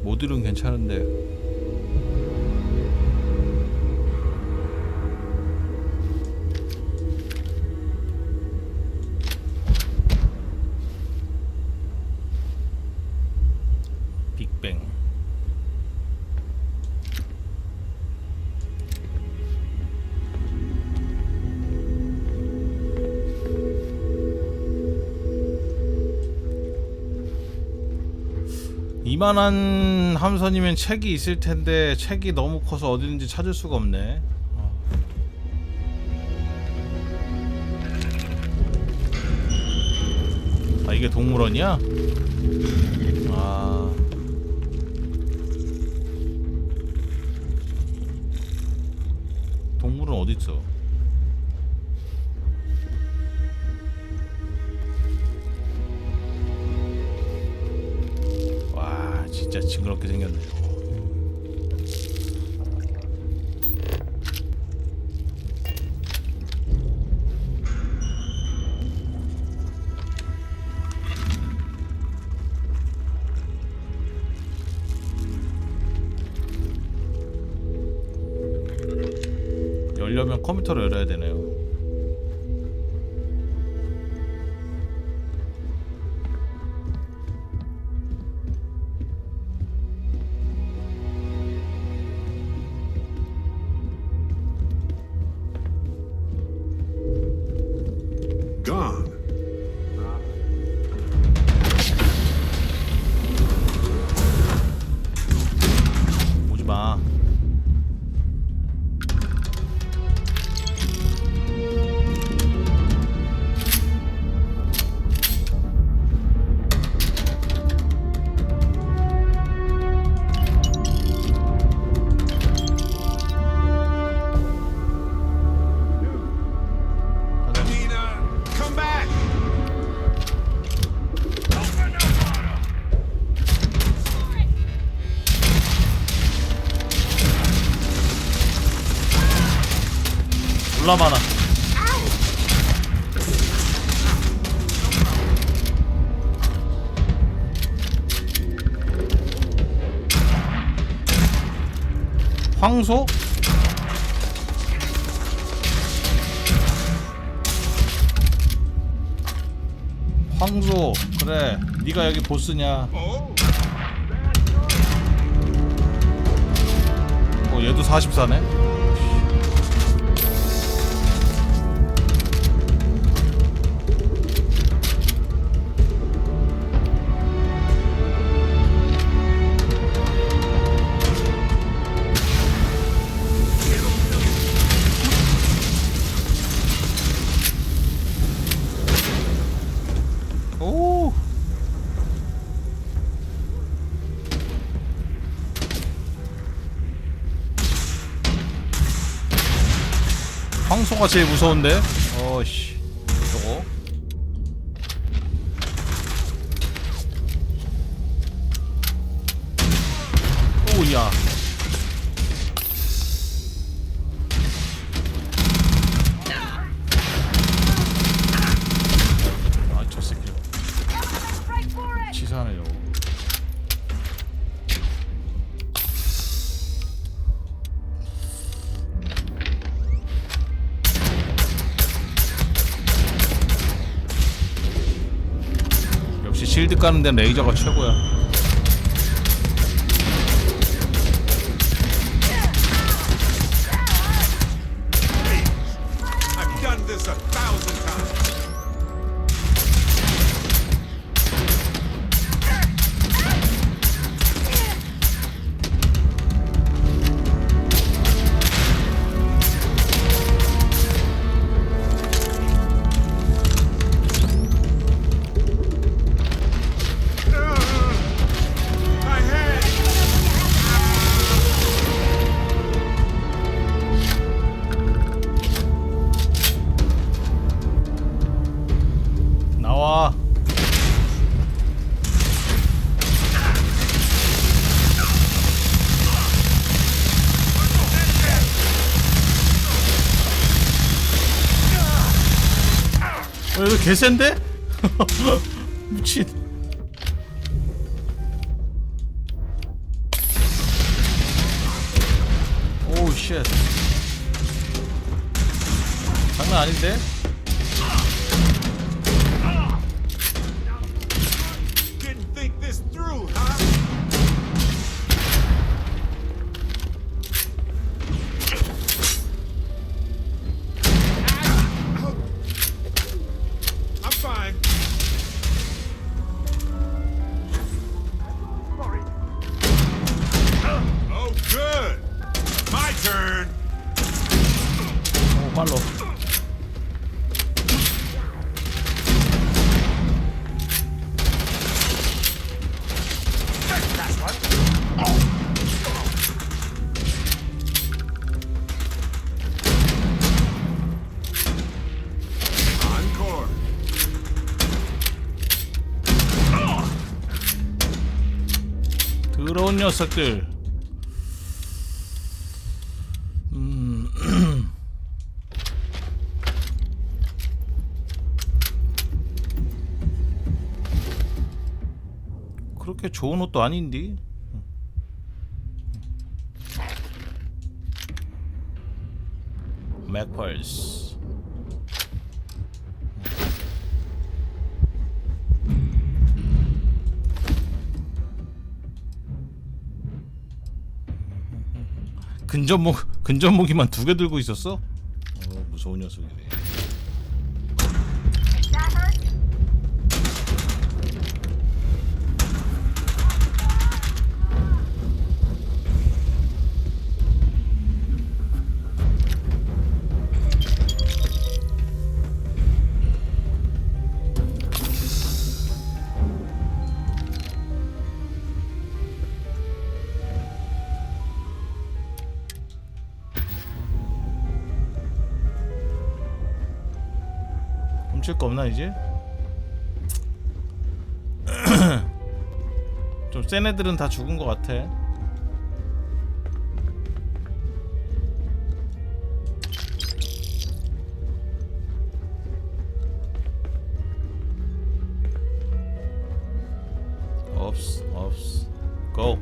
모듈은 괜찮은데 빅뱅. 이만한 함선이면 책이 있을 텐데 책이 너무 커서 어디든지 찾을 수가 없네. 아, 이게 동물원이야? 아, 동물은 어디 있어? 진짜 징그럽게 생겼네. 열려면 컴퓨터로 열어야 되네요. Gone. 오지 마. Come back. 졸라 많아. 황소? 황소. 그래, 네가 여기 보스냐? 얘도 44네? 오. 황소가 제일 무서운데? 어씨, 저거. 오야. 아, 저 새끼. 치사하네 저거. 역시 실드 까는 데는 레이저가 최고야. 이거 개센데? 미친. 오우 쉣. 장난 아닌데? Didn't think this through, huh? I'm fine. Oh, good. My turn. 오 빨로. Encore. 더러운 녀석들. 그렇게 좋은 옷도 아닌데. 맥펄스. 근접무기만 2개 들고 있었어? 무서운 녀석이네. 훔칠 거 없나 이제? 좀 센 애들은 다 죽은 거 같아. 없어. 고.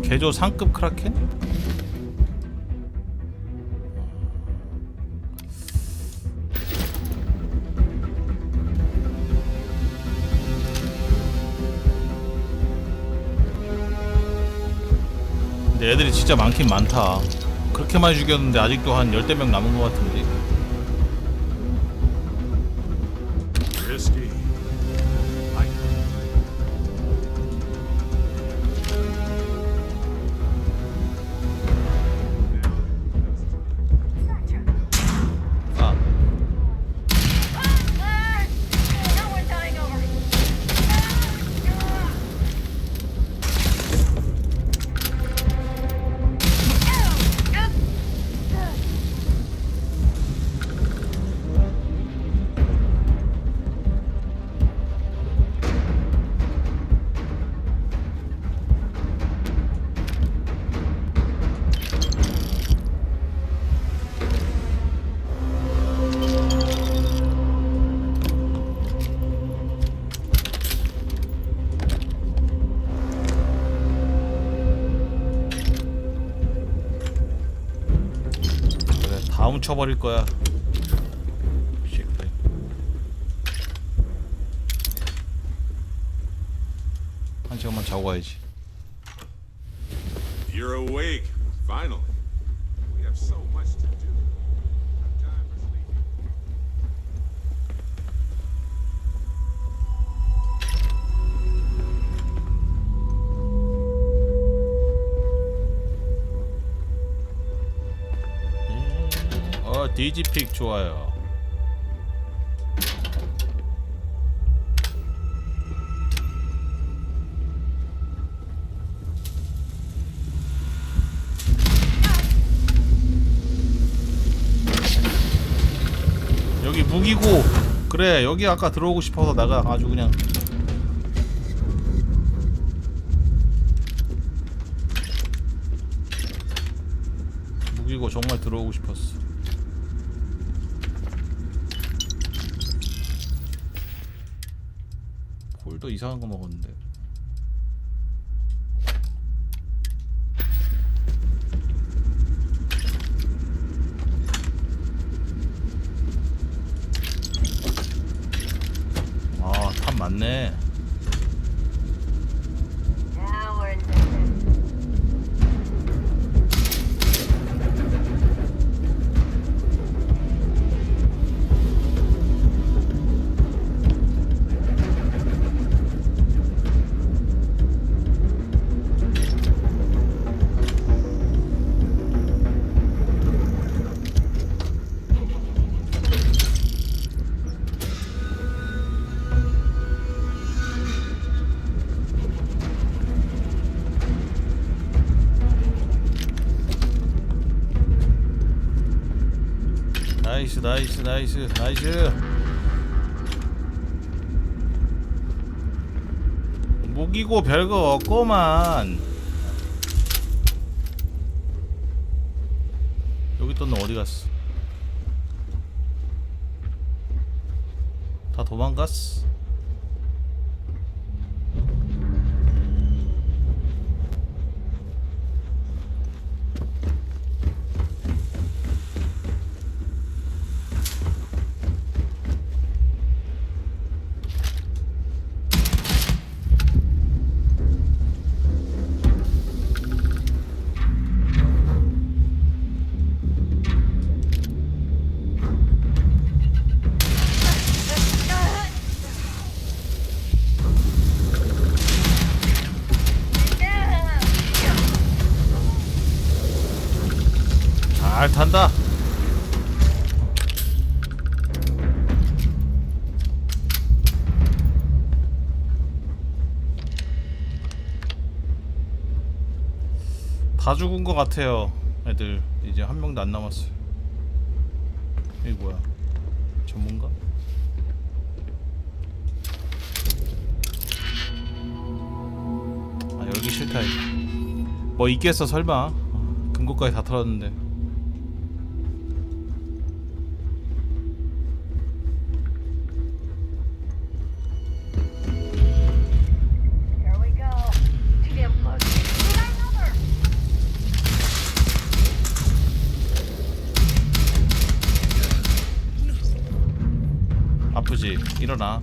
개조 상급 크라켄? 근데 애들이 진짜 많긴 많다. 그렇게 많이 죽였는데 아직도 한 10대 명 남은 것 같은데. Risky. 다 훔쳐버릴 거야. 한 시간만 자고 가야지. You're awake, finally. We have so much to do. No time for sleeping. 디지픽 좋아요. 여기 무기고. 그래, 여기 아까 들어오고 싶어서 나가 아주 그냥. 무기고 정말 들어오고 싶었어. 홀도 이상한 거 먹었는데. 아, 탑 맞네. 나이스 나이스 나이스 나이스. 무기고 별거 없고만. 여기 있던 놈 어디 갔어? 다 도망갔어. 잘 탄다. 다 죽은 것 같아요. 애들 이제 한 명도 안 남았어요. 이게 뭐야? 전문가? 아, 열기 싫다 이거. 뭐 있겠어 설마. 금고까지 다 털었는데. 아프지? 일어나.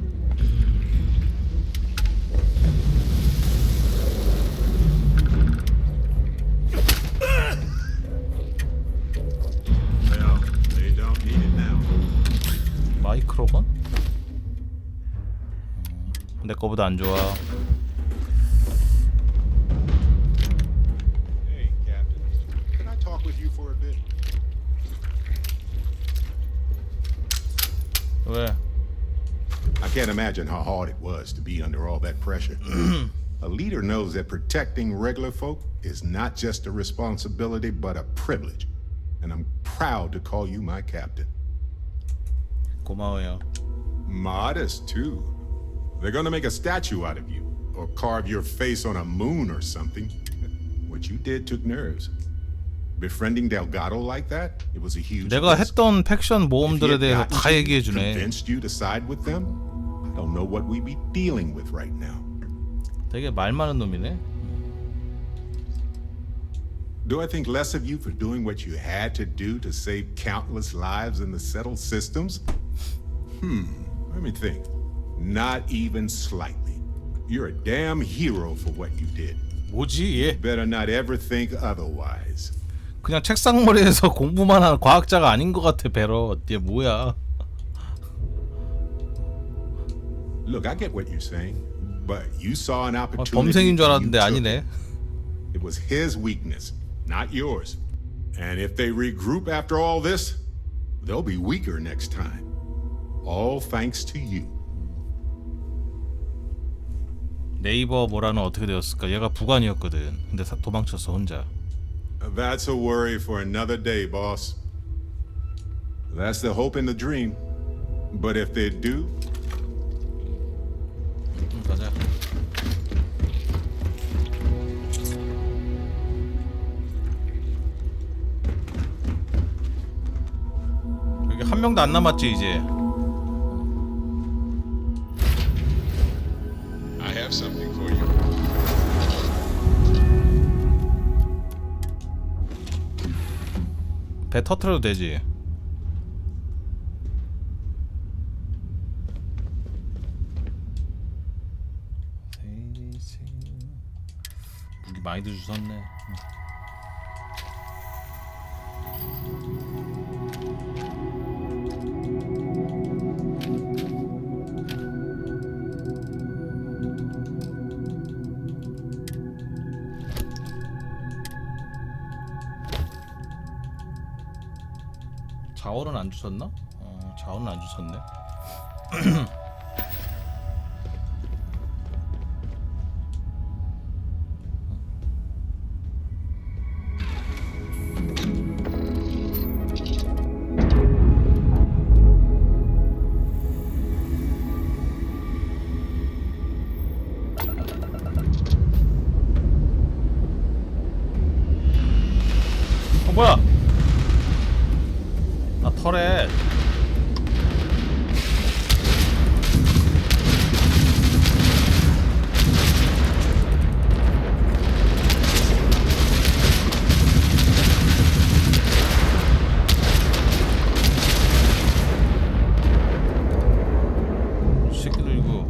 Well, they don't need it now. 마이크로건? 내 거보다 안 좋아. Hey, Captain. Can I talk with you for a bit? 왜? I can't imagine how hard it was to be under all that pressure. A leader knows that protecting regular folk is not just a responsibility, but a privilege. And I'm proud to call you my captain. 고마워요. Modest, too. They're gonna make a statue out of you, or carve your face on a moon or something. What you did took nerves. Befriending Delgado like that, it was a huge 내가 risk. 했던 팩션 모험들에 If he 대해서 had 다 gotten you, 얘기해주네. convinced you to side with them, I don't know what we'd be dealing with right now. 되게 말 많은 놈이네. Do I think less of you for doing what you had to do to save countless lives in the settled systems? Let me think. Not even slightly. You're a damn hero for what you did. 뭐지 얘? Better not ever think otherwise. 그냥 책상머리에서 공부만 하는 과학자가 아닌 것 같아. 베럿 얘 뭐야? Look, I get what you're saying, but you saw an opportunity. 범생인 줄 알았는데 you took 아니네. it. It was his weakness, not yours. And if they regroup after all this, They'll be weaker next time. All thanks to you. 네이버 뭐라는 어떻게 되었을까? 얘가 부관이었거든. 근데 도망쳤어 혼자. That's a worry for another day, boss. That's the hope and the dream. But if they do, 가자. 여기 한 명도 안 남았지 이제. I have something for you. 배 터트려도 되지. 무기 많이도 주셨네. 자원은 안 주셨나? 자원은 안 주셨네. 뭐야? 아 터렛. 새끼들 이거.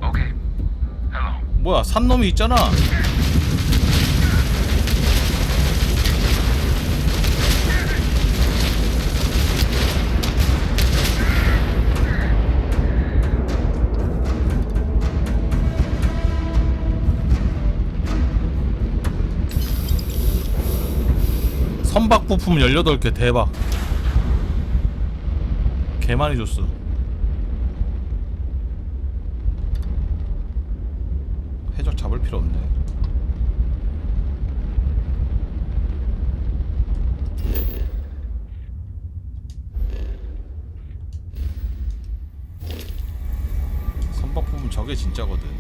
Okay. Hello. 뭐야 산 놈이 있잖아. 선박 부품 18개 대박. 개 많이 줬어. 해적 잡을 필요 없네. 선박 부품 저게 진짜거든.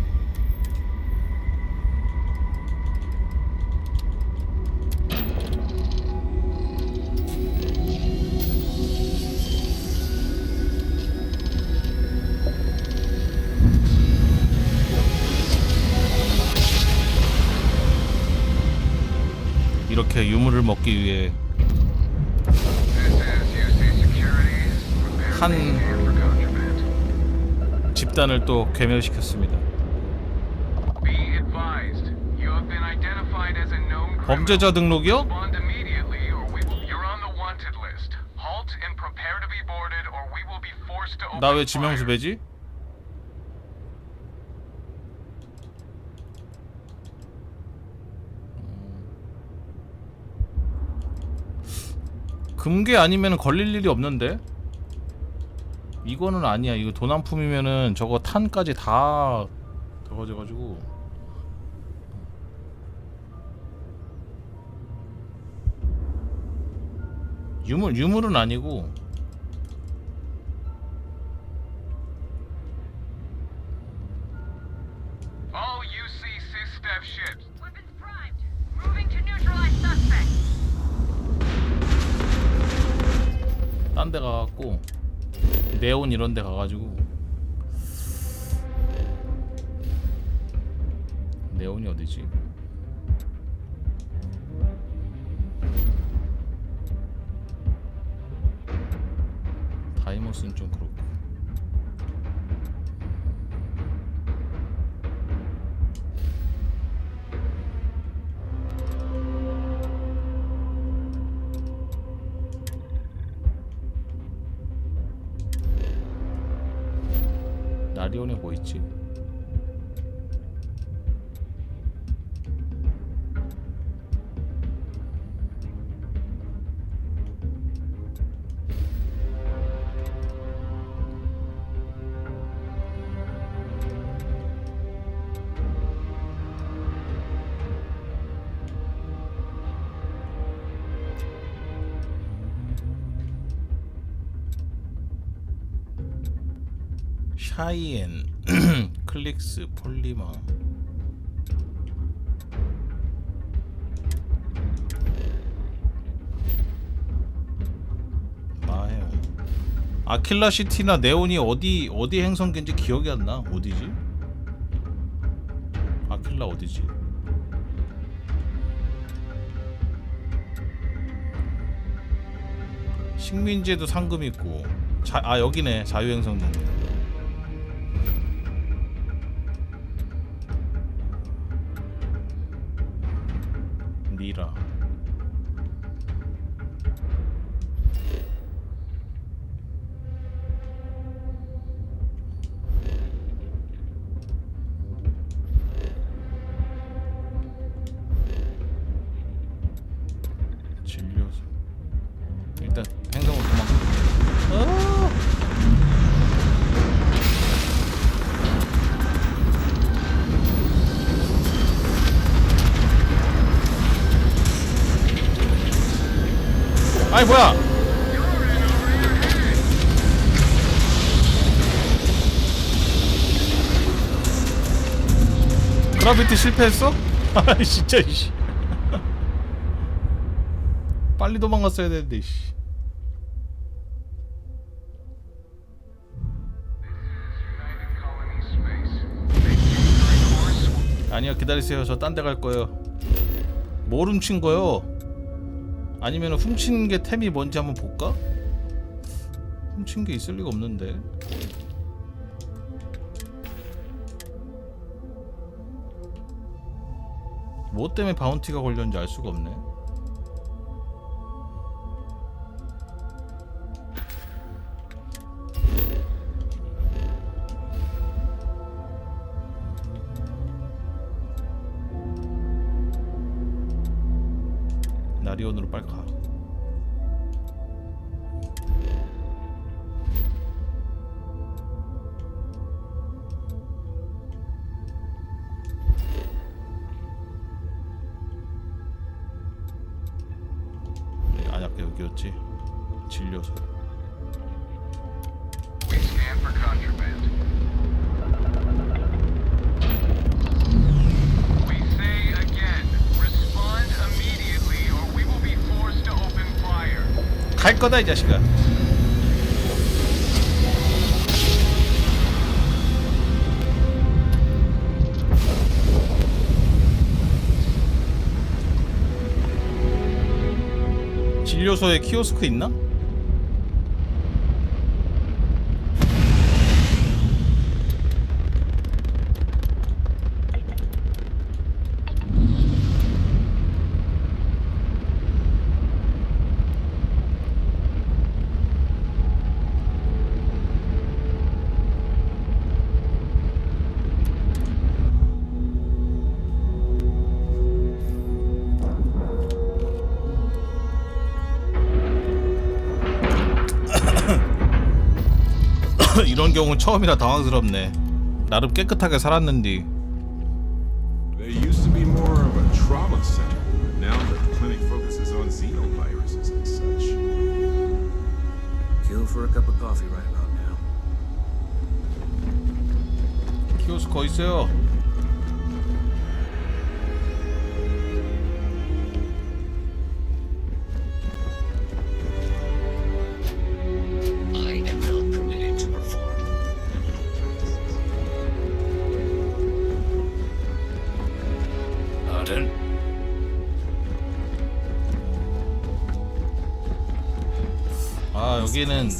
이렇게 유물을 먹기 위해 한 집단을 또 괴멸시켰습니다. 범죄자 등록이요? 나 왜 지명수 배지? 금괴 아니면 걸릴 일이 없는데? 이거는 아니야. 이거 도난품이면은 저거 탄까지 다 더가져가지고. 유물은 아니고. All UC Sysdev ships. Weapons primed. Moving to neutralize suspect. 딴 데 가갖고 네온 이런 데 가가지고. 네온이 어디지? 다이모스는 좀 그렇고. 나리온에 뭐 있지? 카이엔 클릭스 폴리머 마해요. 아킬라 시티나 네온이 어디 행성인지 기억이 안 나. 어디지? 아킬라 어디지? 식민지에도 상금 있고. 아 여기네. 자유행성동. 니라. 진료소. 일단 행성으로 도망가. 아이 뭐야? 그라비티 실패했어? 아 진짜 이씨. 빨리 도망갔어야 되는데 이씨. 아니요 기다리세요. 저 딴 데 갈 거예요. 뭘 훔친 거요? 아니면 훔친 게 템이 뭔지 한번 볼까? 훔친 게 있을 리가 없는데. 뭐 때문에 바운티가 걸렸는지 알 수가 없네. 나리온으로 빨리 가. 아니 아까 여기였지. 진료소. We scan for contraband. We say again, respond immediately or we will be forced to open fire. 갈 거다 이 자식아. 진료소에 키오스크 있나? 이런 경우는 처음이라 당황스럽네. 나름 깨끗하게 살았는데. There used to be more of a trauma center. Now the clinic focuses on xenoviruses and such. Kill for a cup of coffee right about now. 키오스크 있어요. I am not permitted to perform. Pardon? 아 여기는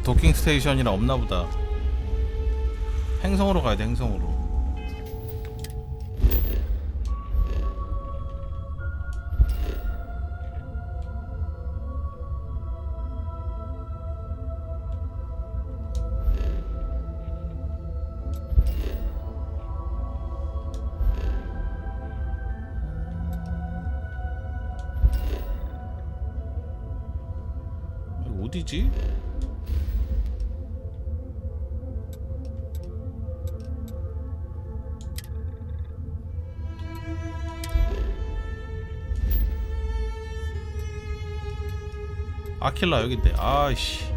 도킹 스테이션이라 없나 보다. 행성으로 가야 돼. 행성으로. 어디지? 아킬라 여기인데. 아이씨.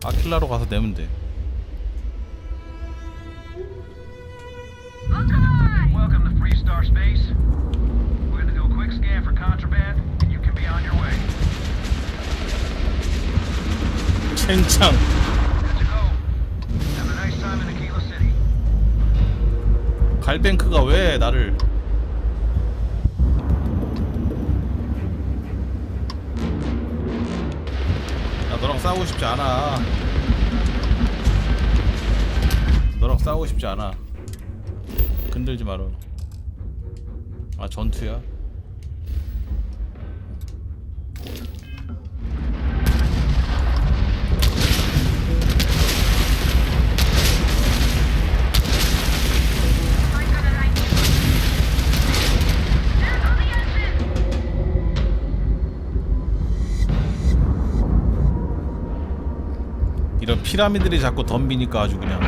아킬라로 가서 내면 돼. Welcome to Freestar Space. We're gonna do a quick scan for contraband, and you can be on your way. 첸창. Good to go. Have a nice time in Aquila City. 갈뱅크가 왜 나를 나 너랑 싸우고 싶지 않아. 너랑 싸우고 싶지 않아. 건들지 마라. 아 전투야? 이런 피라미드들이 자꾸 덤비니까 아주 그냥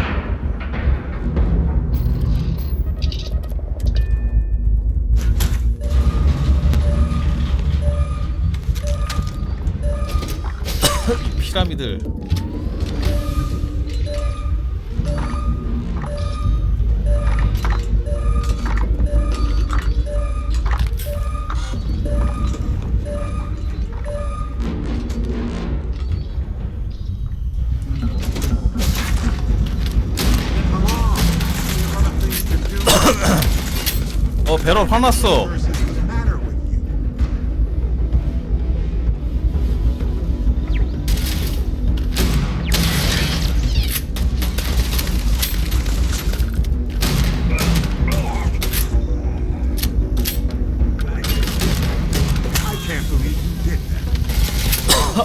이 피라미드 배럴 화났어.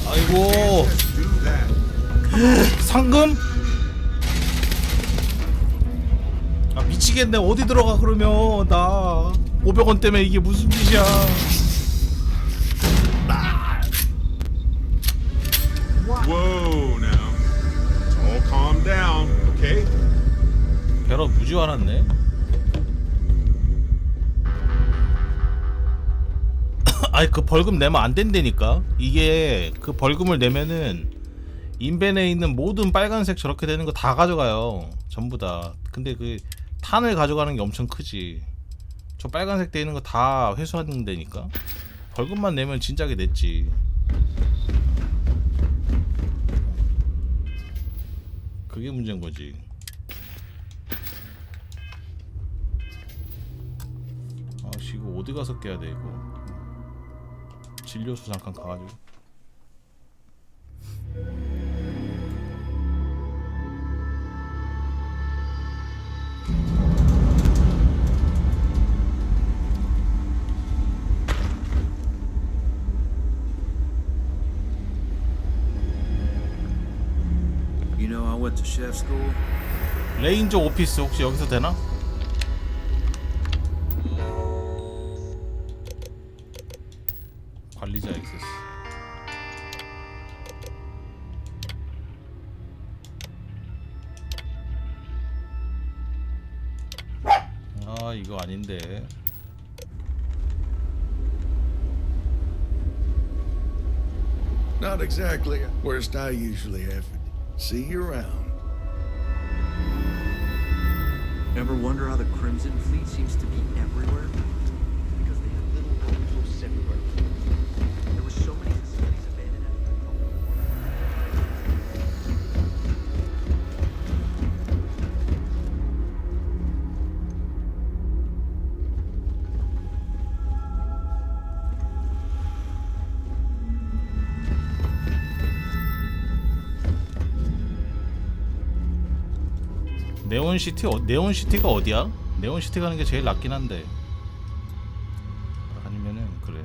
아이고 상금? 아 미치겠네. 어디 들어가 그러면 나 500원 때문에 이게 무슨 짓이야. Whoa, now. All calm down, okay? 배럴 무지 화났네. 아니 그 벌금 내면 안 된다니까. 이게 그 벌금을 내면은 인벤에 있는 모든 빨간색 저렇게 되는 거 다 가져가요. 전부 다. 근데 그 탄을 가져가는 게 엄청 크지. 저 빨간색 돼 있는 거 다 회수하는 데니까 벌금만 내면 진작에 냈지. 그게 문제인 거지. 아씨 이거 어디 가서 깨야 돼 이거. 진료소 잠깐 가가지고. You know, I went to chef school. 레인저 오피스 혹시 여기서 되나? 관리자 액세스. 아 이거 아닌데. Not exactly. Worst I usually have. See you around. Ever wonder how the Crimson Fleet seems to be everywhere? Because they have little outposts everywhere. There were so many facilities abandoned after the Cold War. 네온시티가 어디야? 네온시티 가는 게 제일 낫긴 한데. 아니면은 그래.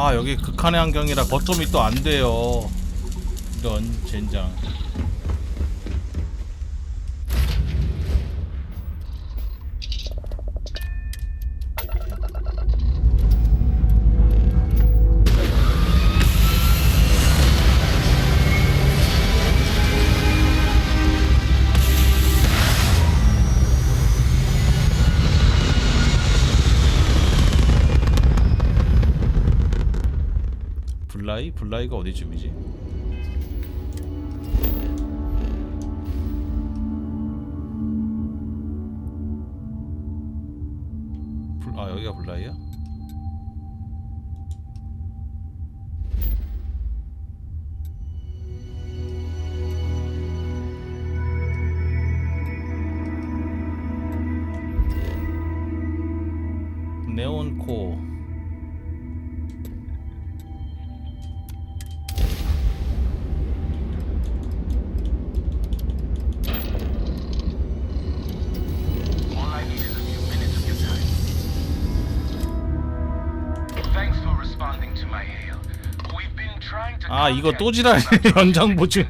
아 여기 극한의 환경이라 거점이 또 안 돼요. 이런 젠장. 블라이가 어디쯤이지? 아 여기가 블라이야? 네온코. 아 이거 또 지랄. 연장 보증.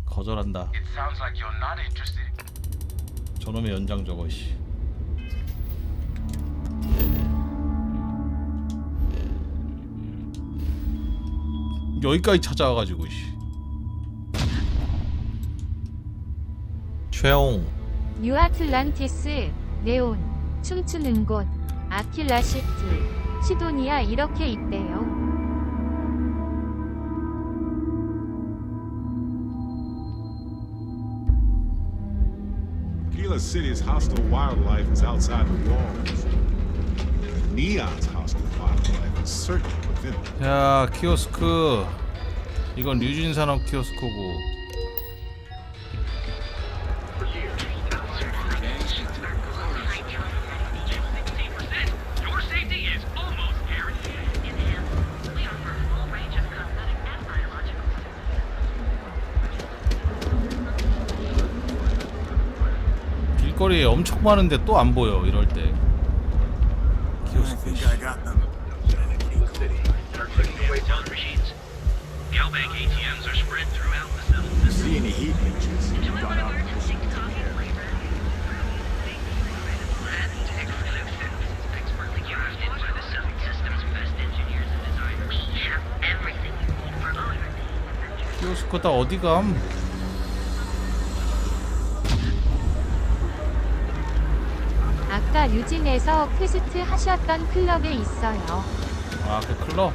거절한다. 저놈의 연장 저거 씨. 여기까지 찾아와가지고 씨. 최홍. 뉴아틀란티스, 네온, 춤추는 곳, 아킬라시트, 시도니아 이렇게 있대요. Gila City's hostile wildlife is outside the walls. Neon's hostile wildlife is certainly within them. 야 키오스크. 이건 류진산업 키오스크고. 길거리에 엄청 많은데 또 안 보여 이럴 때. 키오스크. See any heat leeches? Got out. 키오스크 다 어디 감? 아까 유진에서 퀘스트 하셨던 클럽에 있어요. 아 그 클럽?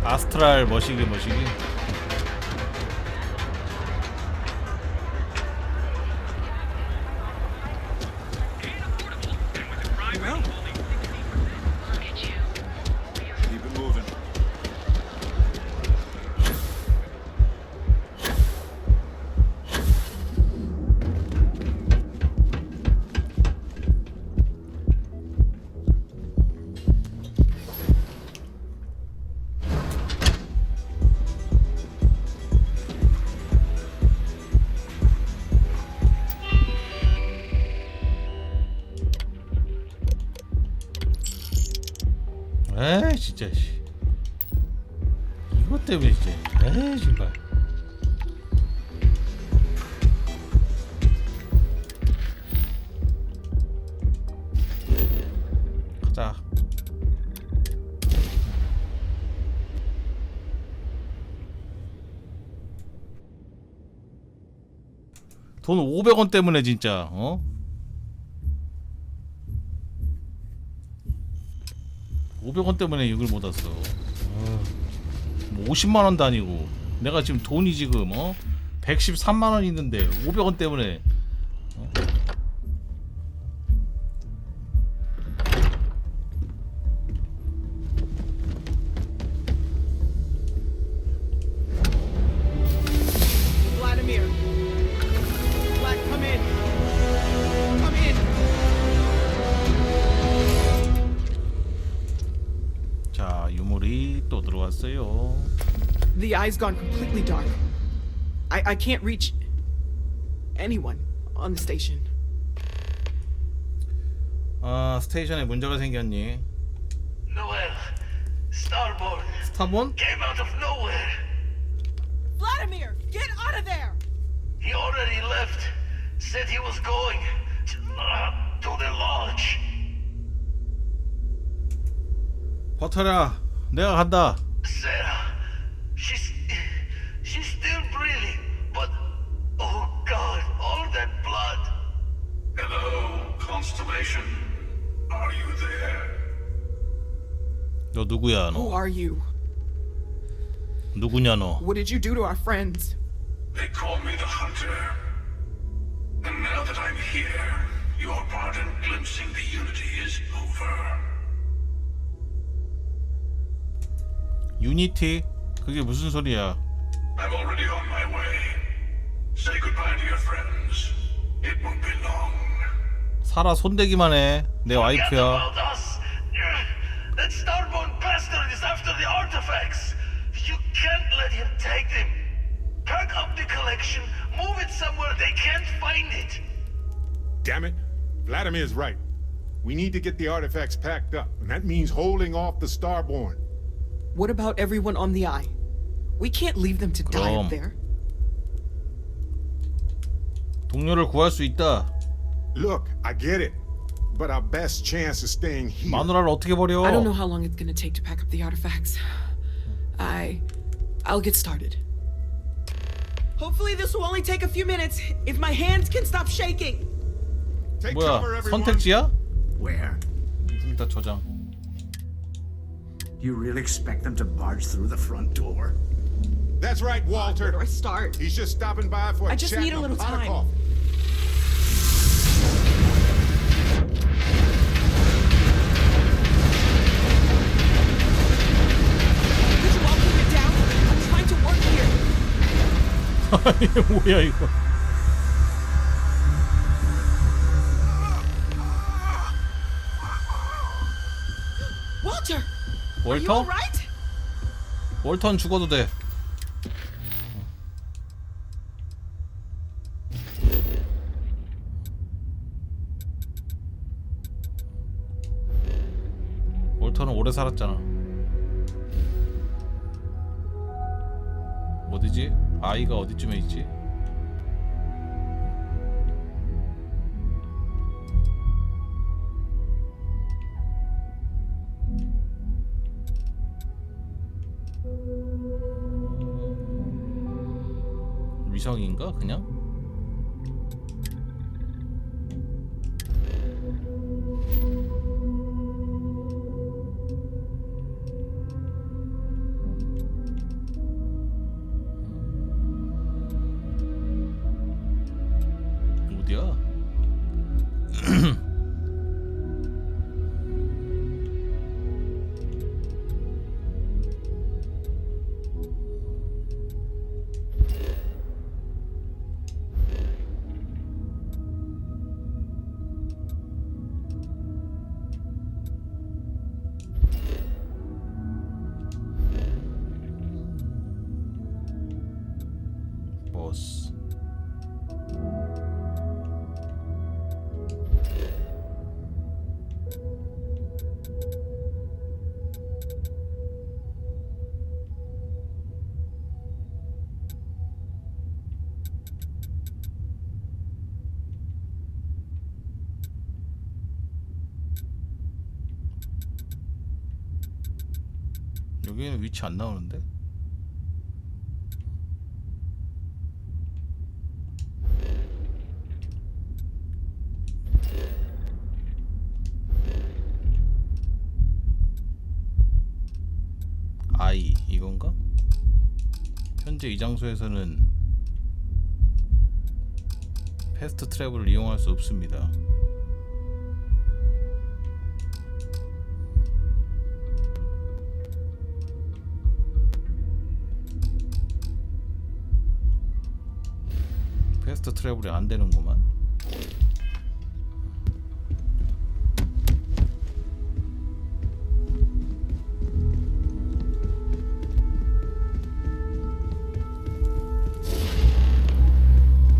아스트랄 머시기. Keep it moving. 에이 진짜 씨. 이것 때문에 진짜. 에이 정말. 가자. 돈 500원 때문에 진짜 어? 500원 때문에 이걸 못 왔어. 뭐 50만원도 아니고 내가 지금 돈이 지금 113만원 있는데 500원 때문에 Vladimir. Vlad, come in. Come in. 자 유물이 또 들어왔어요. The eye's gone completely dark. I can't reach. anyone on the station. 아, 스테이션에 문제가 생겼니? Noel, Starborn 스타본? came out of nowhere. Vladimir, get out of there! He already left. Said he was going to the lodge. 버텨라. 내가 간다. Sarah, she's still breathing, but oh God, all that blood. Hello, Constellation. Are you there? 너 누구야, Who 너? are you? 누구냐, 너? What did you do to our friends? They call me the Hunter. And now that I'm here, your part in glimpsing the Unity is over. 유니티? 그게 무슨 소리야? I'm already on my way. Say goodbye to your friends. It won't be long. 살아 손대기만 해. 내 Forget 와이프야. about us. That Starborn bastard is after the artifacts. You can't let him take them. Pack up the collection, move it somewhere they can't find it. Damn it. Vladimir's right. We need to get the artifacts packed up, and that means holding off the Starborn. What about everyone on the Eye? We can't leave them to die 그럼. up there. 동료를 구할 수 있다. Look, I get it. But our best chance is staying here. 마누라를 어떻게 버려? I don't know how long it's gonna take to pack up the artifacts. I'll get started. Hopefully this will only take a few minutes, if my hands can stop shaking. Take cover, 뭐야? everyone. 선택지야? Where? 일단 저장. You really expect them to barge through the front door? That's right, Walter. Where do I start? He's just stopping by for a I just chat need a and little pot of time. coffee. Could you all keep it down? I'm trying to work here. 아니 뭐야 이거? Walter, are you 월터? alright? 월턴 죽어도 돼. 월턴은 오래 살았잖아. 어디지? 아이가 어디쯤에 있지? 위성인가 그냥? 어디야? 버스. 여기는 위치 안 나오는데? 아이 이건가? 현재 이 장소에서는 패스트 트래블을 이용할 수 없습니다. 패스트 트래블이 안 되는구만.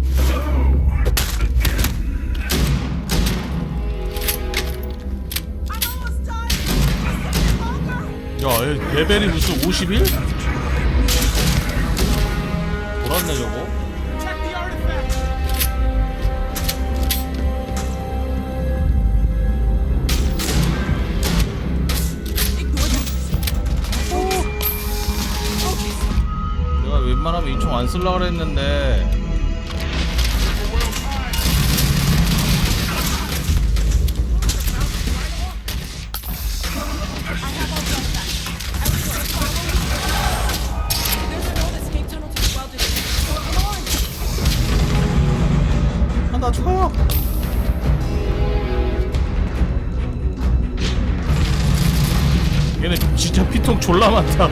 Hello, 와, 레벨이 무슨 51? 돌았네 저거. 내가 웬만하면 이 총 안 쓸라 그랬는데. 나 죽어요. 얘네 진짜 피통 졸라 많다.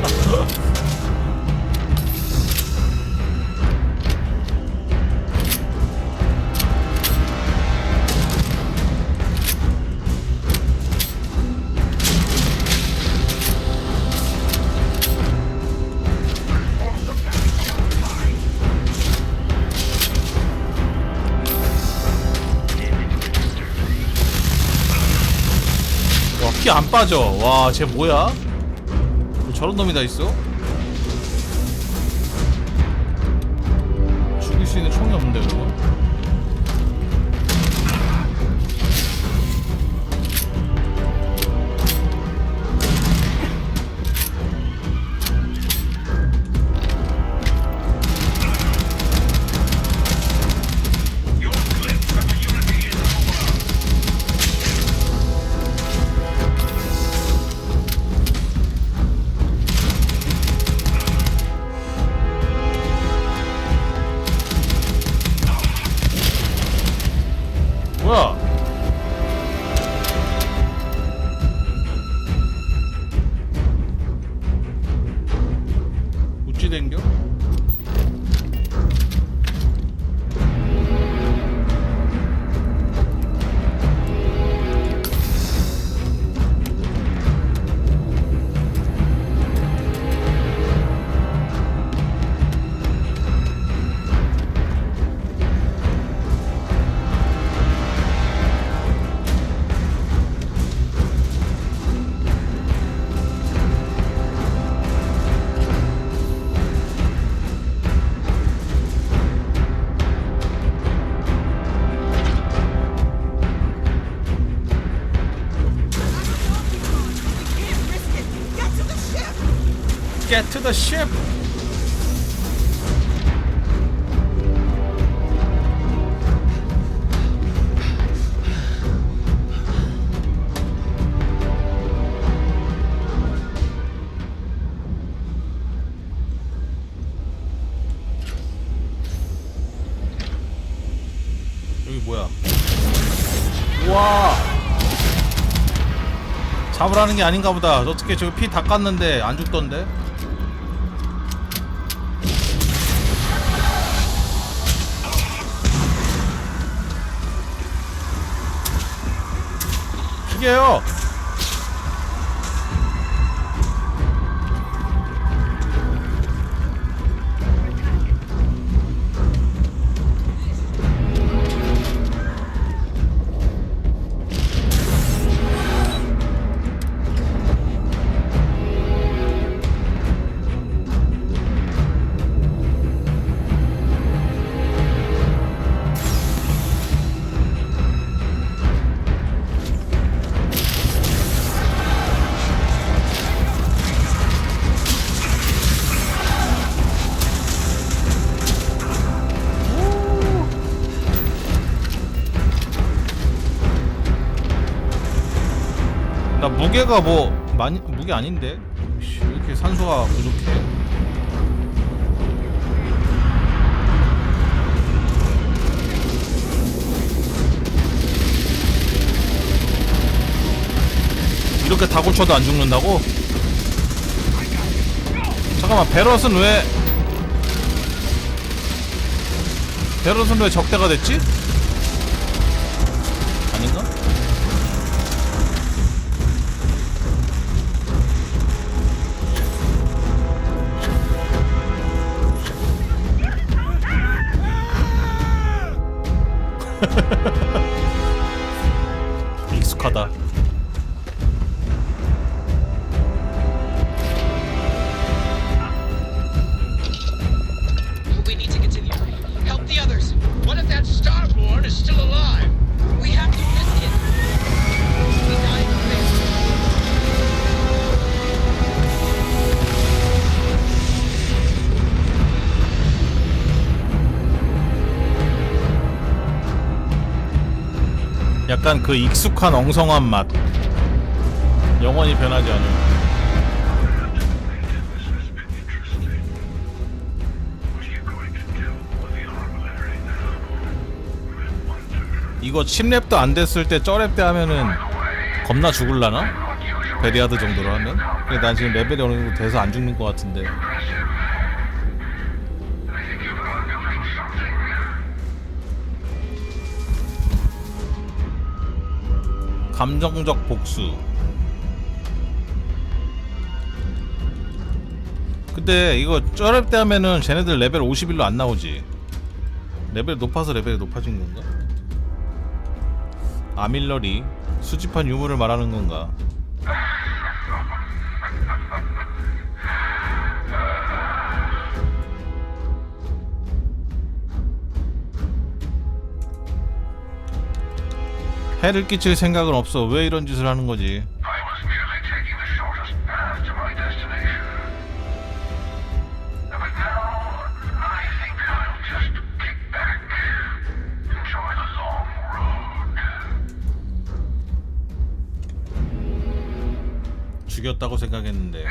피 안 빠져. 와, 쟤 뭐야? 뭐 저런 놈이 다 있어? 죽일 수 있는 총이 없는데 그거? 뭐야? 어찌 된겨? Get to the ship. 여기 뭐야? 우와. 잡으라는 게 아닌가 보다. 어떻게 저기 피 다 깠는데 안 죽던데? 죽여요. 나 무게가 뭐 많이 무게 아닌데? 씨, 왜 이렇게 산소가 부족해? 이렇게 다 고쳐도 안 죽는다고? 잠깐만, 베럿은 왜 적대가 됐지? 아닌가? 익숙하다. 약간 그 익숙한 엉성한 맛. 영원히 변하지 않은. 이거 10렙도 안 됐을 때 쩌렙 때 하면은 겁나 죽을라나? 베리아드 정도로 하면? 근데 난 지금 레벨이 어느 정도 돼서 안 죽는 것 같은데. 감정적 복수. 근데 이거 쩌렙 때 하면은 쟤네들 레벨 51로 안 나오지. 레벨 높아서 레벨이 높아진 건가? 아밀러리 수집한 유물을 말하는 건가? 해를 끼칠 생각은 없어. 왜 이런 짓을 하는 거지? 죽였다고 생각했는데.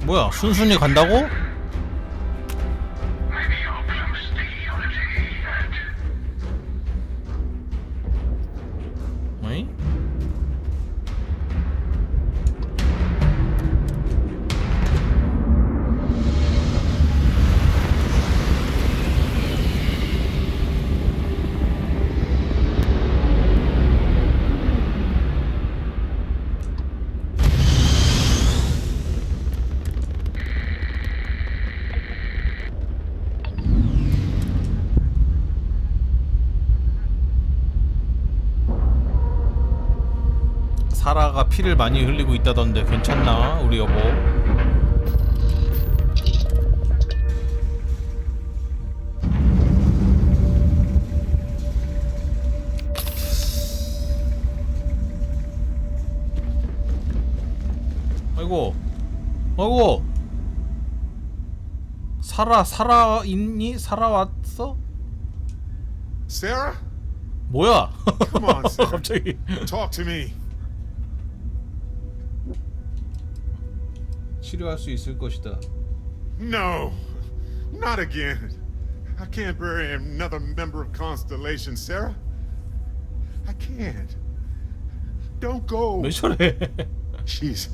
뭐야, 순순히 간다고? 어이? 사라가 피를 많이 흘리고 있다던데 괜찮나? 우리 여보. 아이고. 아이고. 사라 있니? 사라 왔어? Sarah? 뭐야? Come on, Sarah. 갑자기. Talk to me. 치료할 수 있을 것이다. No, not again. I can't bury another member of Constellation, Sarah. I can't. Don't go. 왜 저래? She's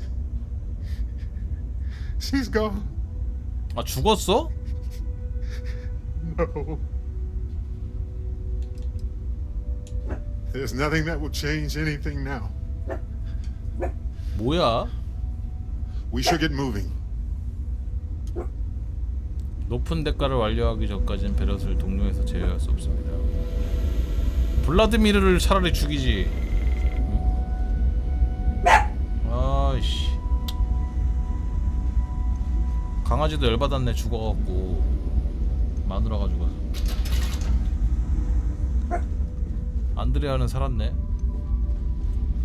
gone. 아, 죽었어? No. There's nothing that will change anything now. 뭐야? We should get moving. 높은 대가를 완료하기 전까지는 베럿을 동료에서 제외할 수 없습니다. 블라드미르를 차라리 죽이지. 아이씨. 강아지도 열받았네. 죽어갖고 마누라가 죽어서. 안드레아는 살았네.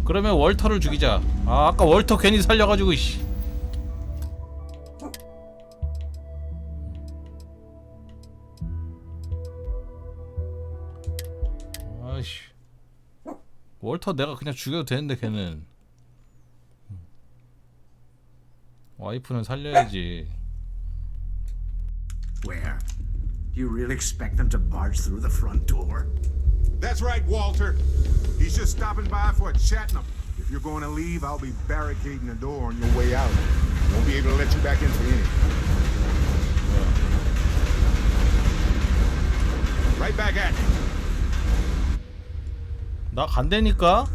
그러면 월터를 죽이자. 아, 아까 월터 괜히 살려가지고 이씨. 아이씨. 월터 내가 그냥 죽여도 되는데 걔는. 와이프는 살려야지. Where? Do you really expect them to barge through the front door? That's right, Walter. He's just stopping by for a chat. If you're going to leave, I'll be barricading the door on your way out. Won't be able to let you back in for anything. Right back at you. 나 간다니까?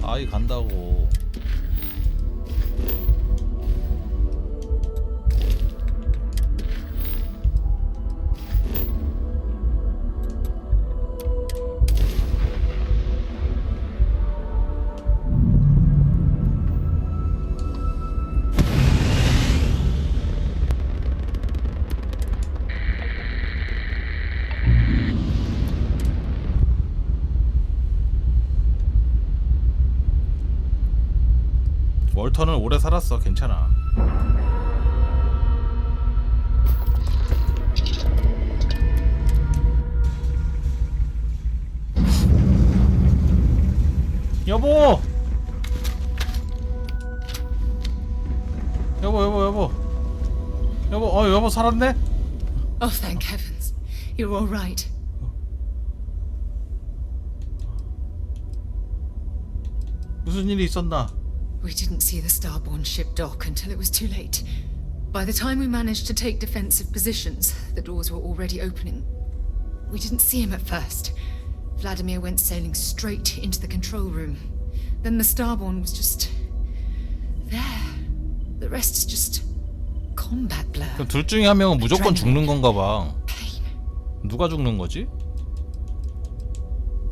아이 간다고. 월터는 오래 살았어. 괜찮아. 여보! 여보 살았네? Oh, thank heavens. You're all right. 무슨 일이 있었나? We didn't see the starborn ship dock until it was too late. By the time we managed to take defensive positions, the doors were already opening. We didn't see him at first. Vladimir went sailing straight into the control room. Then the starborn was just there. The rest is just combat blur. 그럼 둘 중에 한 명은 무조건 죽는 건가 봐. 누가 죽는 거지?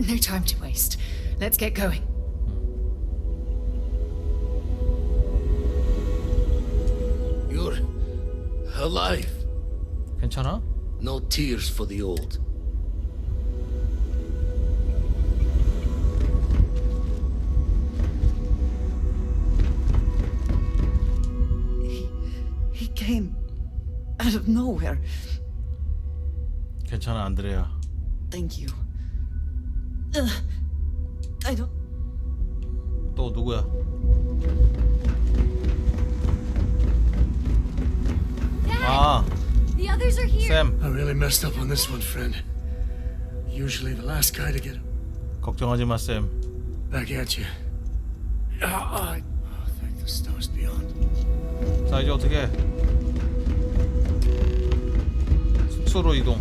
No time to waste. Let's get going. You're alive. 괜찮아? No tears for the old. He came out of nowhere. 괜찮아, 안드레야. Thank you. I don't. 또 누구야? 아, The others are here. 샘. I really messed up on this one, friend. Usually the last guy to get 걱정하지 마, 샘. back at you. Thank the stars beyond. 자, 이제 어떻게 해? 숙소로 이동.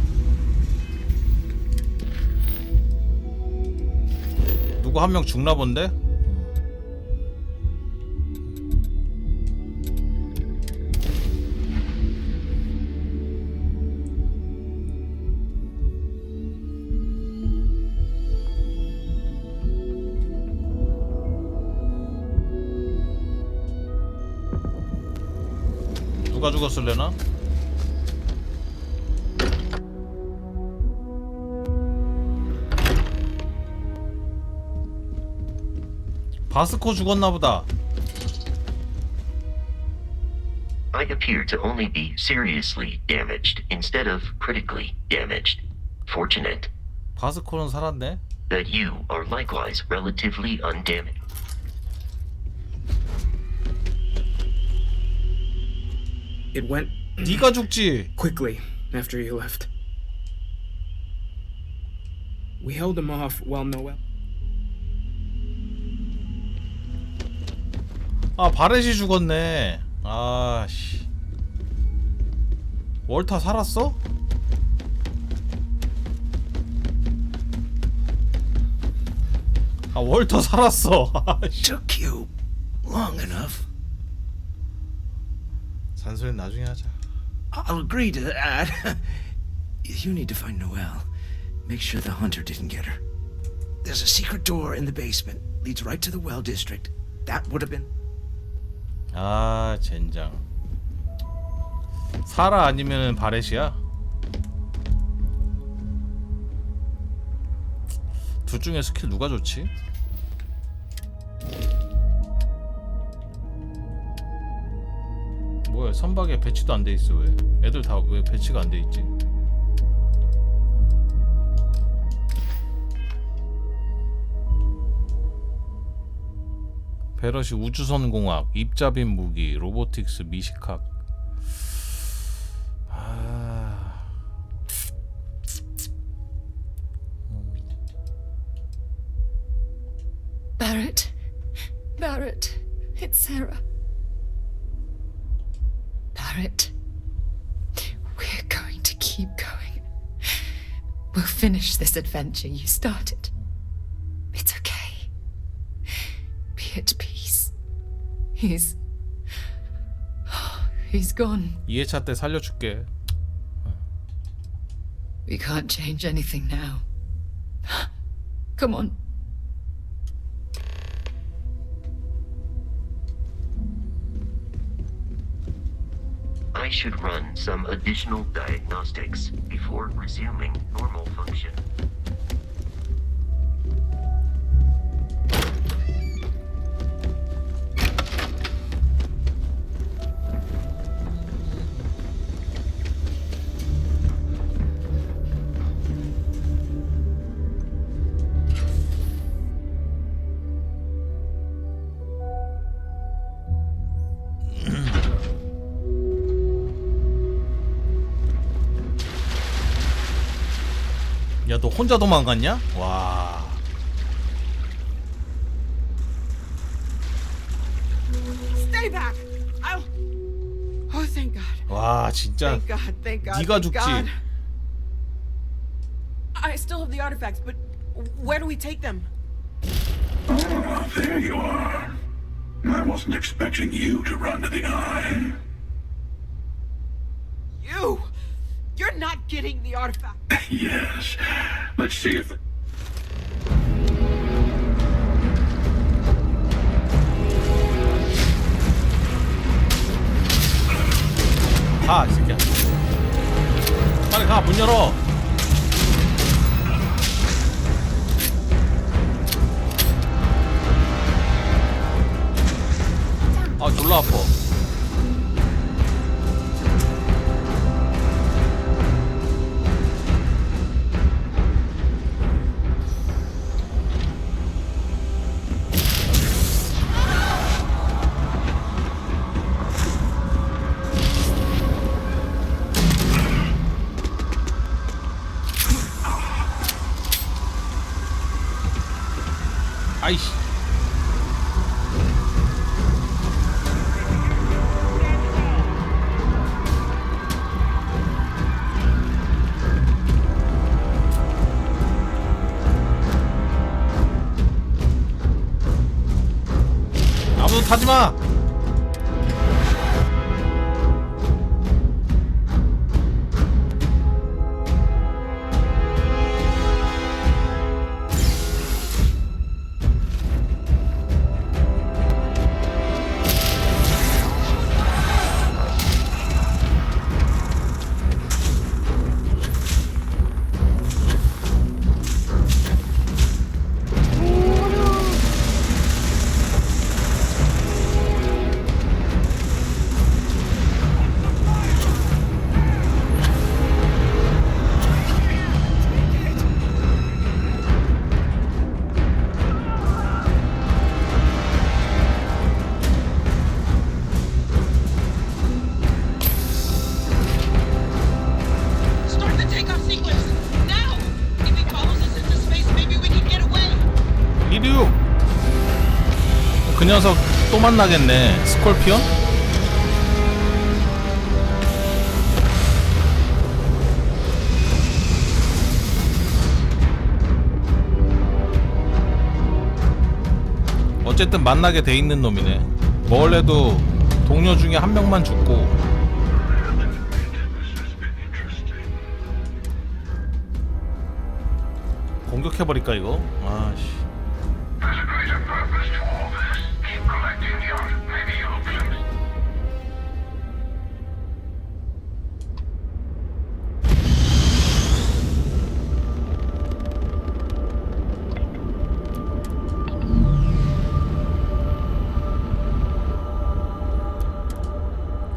누구 한 명 죽나 본데? 누가 죽었을래나? 바스코 죽었나 보다. I appear to only be seriously damaged instead of critically damaged. Fortunate 바스코는 살았네. that you are likewise relatively undamaged. It went 네가 죽지. quickly after you left. We held him off while Noel. 아, 바렛이 죽었네. 아, 씨. 월터 살았어? 아, 월터 살았어. Took you long enough. 잔소리는 나중에 하자. I'll agree to that. You need to find Noelle. Make sure the hunter didn't get her. There's a secret door in the basement. Leads right to the well district. That would have been. 아, 젠장. 사라 아니면은 바렛이야? 둘 중에 스킬 누가 좋지? 뭐야, 선박에 배치도 안 돼 있어. 왜? 애들 다 왜 배치가 안 돼 있지? 베럿이 우주선공학, 입자빔 무기, 로보틱스, 미식학. Barrett, it's Sarah. Barrett, we're going to keep going. We'll finish this adventure you started. It's okay. Be at peace. He's gone. 2회차 때 살려줄게. We can't change anything now. Come on. I should run some additional diagnostics before resuming normal function. 야, 너 혼자 도망갔냐? 와. Stay back. I'll. Oh, thank God. 와, 진짜. Thank God. Thank God. 네가 thank 죽지. God. I still have the artifacts, but where do we take them? Oh, there you are. I wasn't expecting you to run to the eye. You! You're not getting the artifact. Yes. Let's see if... 가, 이 새끼야. 빨리 가, 문 열어. 아, 졸라 아파. 아이씨. 아무도 타지 마. Start the takeoff sequence now. If he follows us into space, maybe we can get away. 이류. 그 녀석 또 만나겠네. 스콜피온? 어쨌든 만나게 돼 있는 놈이네. 뭐 원래도 동료 중에 한 명만 죽고. 공격해버릴까 이거? 아씨. There's a greater purpose to all this. Keep collecting the art. Maybe you'll choose.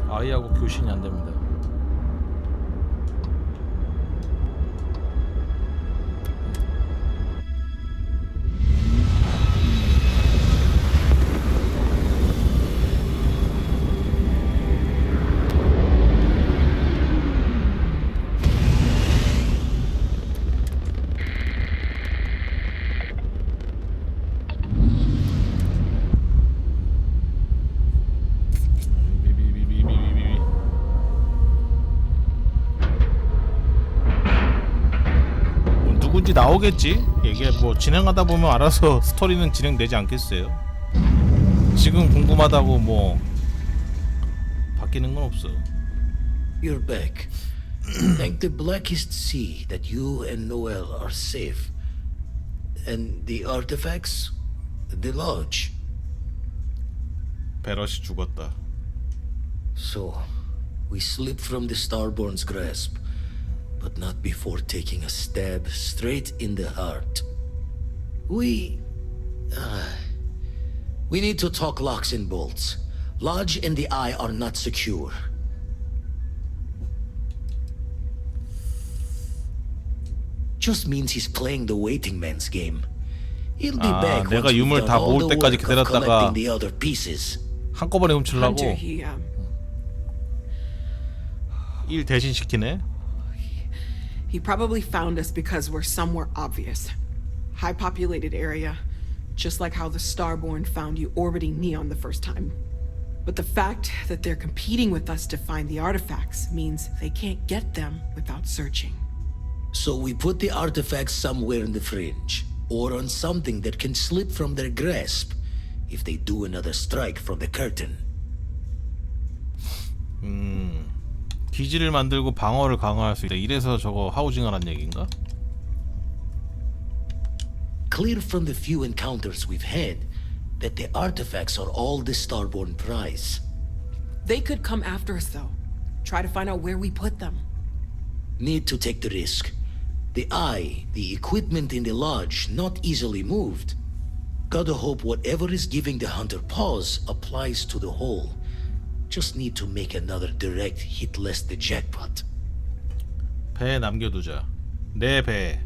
아이하고 교신이 안 됩니다. 누군지 나오겠지? 이게 뭐 진행하다 보면 알아서 스토리는 진행되지 않겠어요? 지금 궁금하다고 뭐 바뀌는 건 없어. You're back. Thank the blackest sea that you and Noel are safe. And the artifacts? The lodge. 베럿이 죽었다. So, we slipped from the Starborn's grasp, but not before taking a stab straight in the heart. We need to talk locks and bolts. Lodge and the Eye are not secure. Just means he's playing the waiting man's game. He'll be back 내가 once we've 유물 done 다 all 모을 the 때까지 work of 기다렸다가 collecting the other pieces. 한꺼번에 훔치려고 Hunter, he, 일 대신 시키네. He probably found us because we're somewhere obvious. High populated area, just like how the Starborn found you orbiting Neon the first time. But the fact that they're competing with us to find the artifacts means they can't get them without searching. So we put the artifacts somewhere in the fringe, or on something that can slip from their grasp if they do another strike from the curtain. 기지를 만들고 방어를 강화할 수 있다. 이래서 저거 하우징하란 얘기인가? Clear from the few encounters we've had that the artifacts are all the Starborn prize. They could come after us though. Try to find out where we put them. Need to take the risk. The eye, the equipment in the lodge, not easily moved. Gotta hope whatever is giving the hunter pause applies to the whole. Just need to make another direct hit less the jackpot. 배에 남겨두자. 내 배.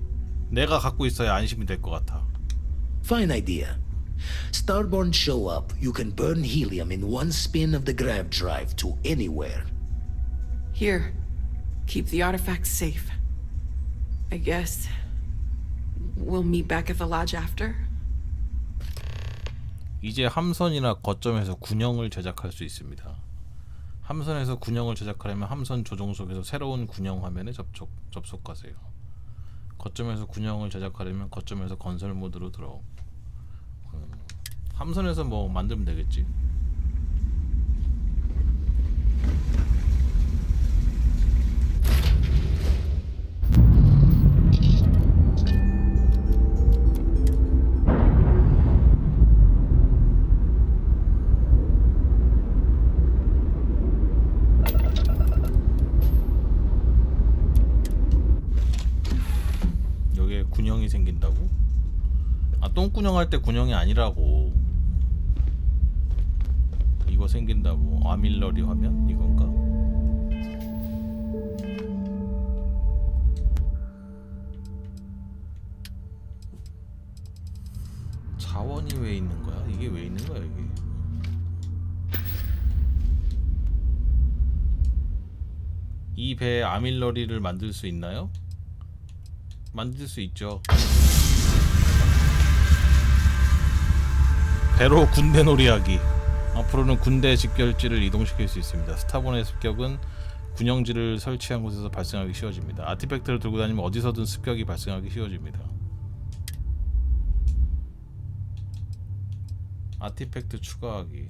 내가 갖고 있어야 안심이 될 것 같아. Fine idea. Starborn show up, you can burn helium in one spin of the grav drive to anywhere. Here, keep the artifacts safe. I guess we'll meet back at the lodge after. 이제 함선이나 거점에서 군형을 제작할 수 있습니다. 함선에서 군형을 제작하려면 함선 조종석에서 새로운 군형 화면에 접속하세요. 거점에서 군형을 제작하려면 거점에서 건설 모드로 들어오고. 함선에서 뭐 만들면 되겠지. 여기에 군형이 생긴다고? 아, 똥군형 할 때 군형이 아니라고. 이거 생긴다고. 아밀러리 화면? 이건가? 자원이 왜 있는 거야? 이게 왜 있는 거야, 여기? 이 배에 아밀러리를 만들 수 있나요? 만들 수 있죠. 배로 군대 놀이하기. 앞으로는 군대 집결지를 이동시킬 수 있습니다. 스타본의 습격은 군영지를 설치한 곳에서 발생하기 쉬워집니다. 아티팩트를 들고 다니면 어디서든 습격이 발생하기 쉬워집니다. 아티팩트 추가하기.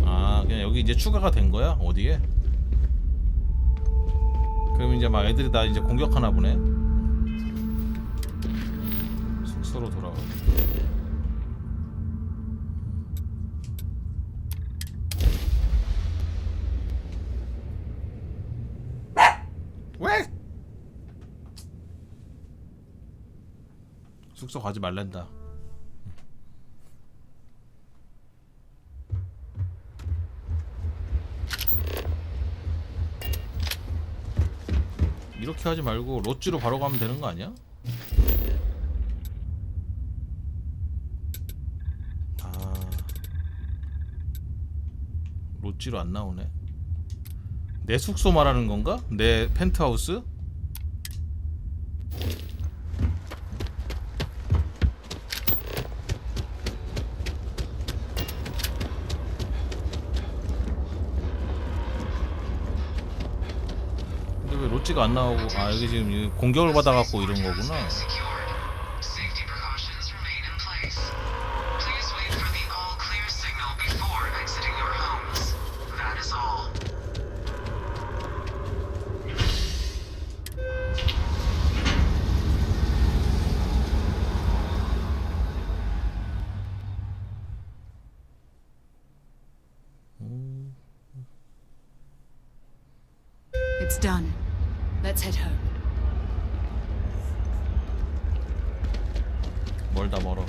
아, 그냥 여기 이제 추가가 된 거야? 어디에? 그럼 이제 막 애들이 나 이제 공격하나 보네. 숙소로 돌아가. 왜? 숙소 가지 말란다. 이렇게 하지 말고 로찌로 바로 가면 되는 거 아니야? 아, 로찌로 안 나오네. 내 숙소 말하는 건가? 내 펜트하우스? 왜 로찌가 안 나오고? 아, 여기 지금 공격을 받아갖고 이런 거구나. It's done. Let's head home. 멀다 멀어.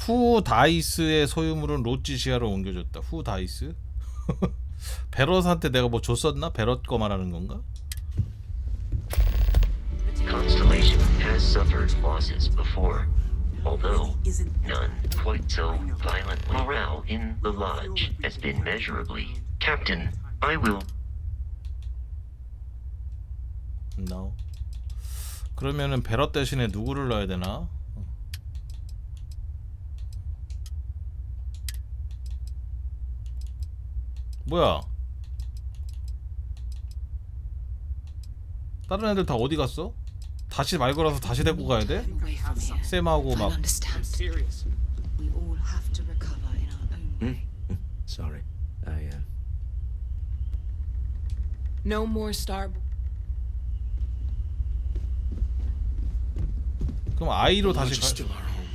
후 다이스의 소유물은 로찌 지하로 옮겨졌다. 후 다이스? 베럿한테 내가 뭐 줬었나? 베럿 거 말하는 건가? Constellation has suffered losses before, although none quite so violent. Morale in the lodge has been measurably. Captain, I will. No. 그러면은 베럿 대신에 누구를 넣어야 되나? 뭐야? 다른 애들 다 어디 갔어? 다시 말 걸어서 다시 데리고 가야 돼? 쌤하고 막. We all have to recover in our own. Sorry. No more starboard. 그럼 아이로 다시 Lodge is still our home.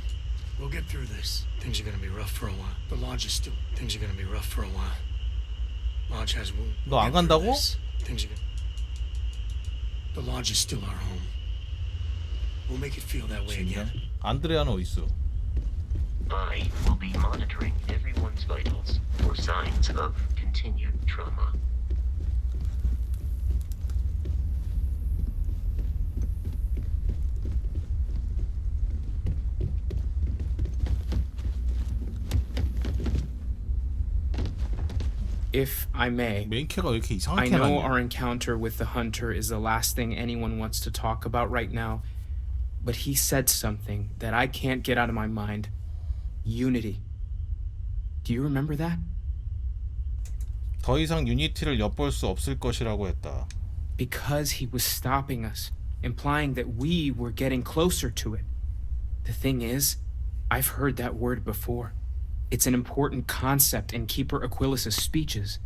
We'll get through this. Things are gonna be rough for a while. The lodge is still. Things are gonna be rough for a while. Lodge has wound. 너 안 간다고? Things are. The lodge is still our home. We'll make it feel that way again. 안드레아는 어디 있어? I will be monitoring everyone's vitals for signs of continued trauma. If I may, 메인캐가 왜 이렇게 I 이상하게 know 나냐? our encounter with the hunter is the last thing anyone wants to talk about right now, but he said something that I can't get out of my mind. Unity. Do you remember that? 더 이상 유니티를 엿볼 수 없을 것이라고 했다. Because he was stopping us, implying that we were getting closer to it. The thing is, I've heard that word before. It's an important concept in Keeper Aquilas' speeches.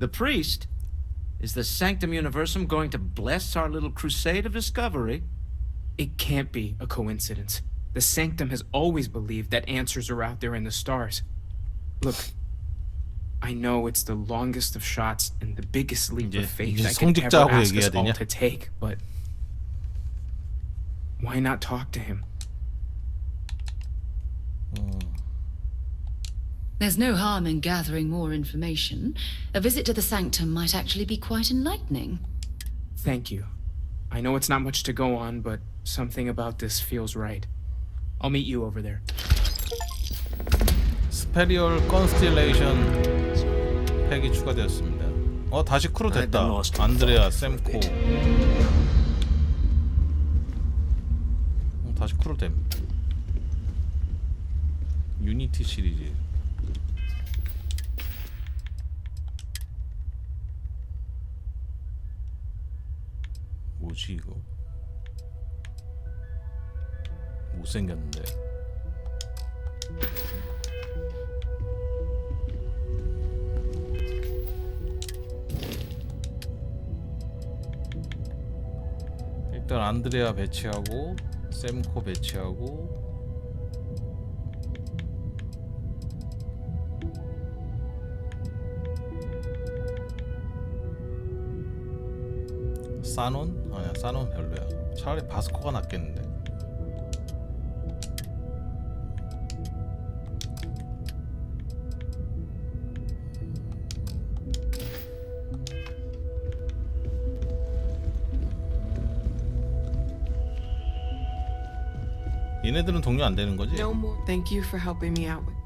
The priest? Is the Sanctum Universum going to bless our little crusade of discovery? It can't be a coincidence. The Sanctum has always believed that answers are out there in the stars. Look, I know it's the longest of shots and the biggest leap of faith I could ever 성직자하고 ask us 얘기해야 all 되냐? to take, but why not talk to him? There's no harm in gathering more information. A visit to the sanctum might actually be quite enlightening. Thank you. I know it's not much to go on, but something about this feels right. I'll meet you over there. 스페리얼 컨스틸레이션 팩이 추가되었습니다. 다시 크루 됐다. 안드레아, 샘코. 다시 크루 됨. 유니티 시리즈. 뭐지 이거? 못생겼는데. 일단 안드레아 배치하고 샘코 배치하고 사논? 아니야, 사논 별로야. 차라리 바스코가 낫겠는데. 얘네들은 동료 안 되는 거지? No more. Thank you for helping me out with.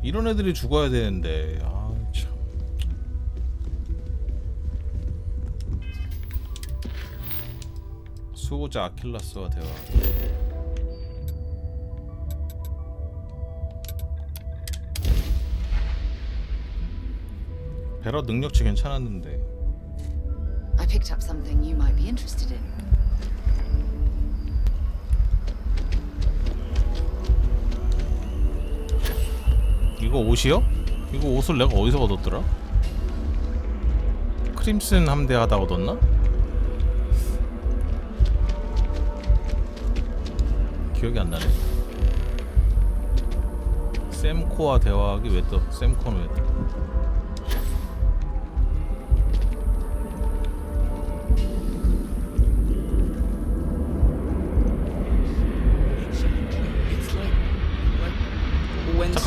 이런 애들이 죽어야 되는데. 아, 참. 수호자 아킬라스와 대화. 베럿 능력치 괜찮았는데. I picked up something you might be interested in. 이거 옷이요? 이거 옷을 내가 어디서 얻었더라? 크림슨 함대 하다 얻었나? 기억이 안 나네. 샘코와 대화하기 왜 또? 샘코는 왜 또?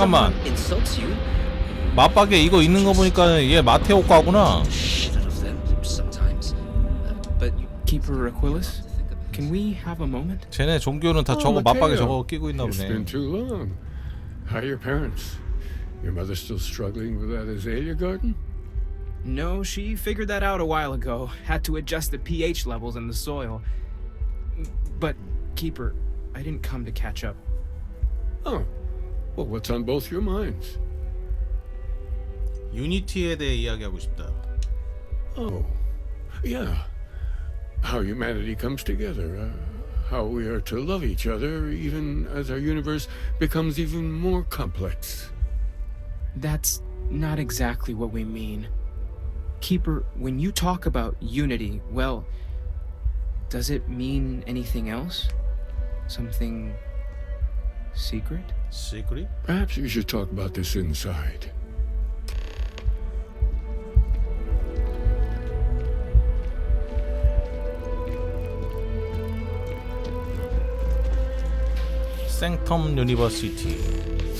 잠깐만. someone insults you, 맞박에 이거 있는 거 보니까 얘 마테오과구나. shit out of them sometimes. But Keeper Aquilus, can we have a moment? 쟤네 종교는 다 저거 맞박에 저거 끼고 있나 It's been 보네. too long. How are your parents? Your mother still struggling with that azalea garden? No, she figured that out a while ago. Had to adjust the pH levels in the soil. But, Keeper, I didn't come to catch up. Oh, well, what's on both your minds? 유니티에 대해 이야기하고 싶다. Oh, yeah. How humanity comes together. How we are to love each other even as our universe becomes even more complex. That's not exactly what we mean. Keeper, when you talk about unity, well, does it mean anything else? Something secret? Secret? Perhaps you should talk about this inside. 생텀 유니버시티.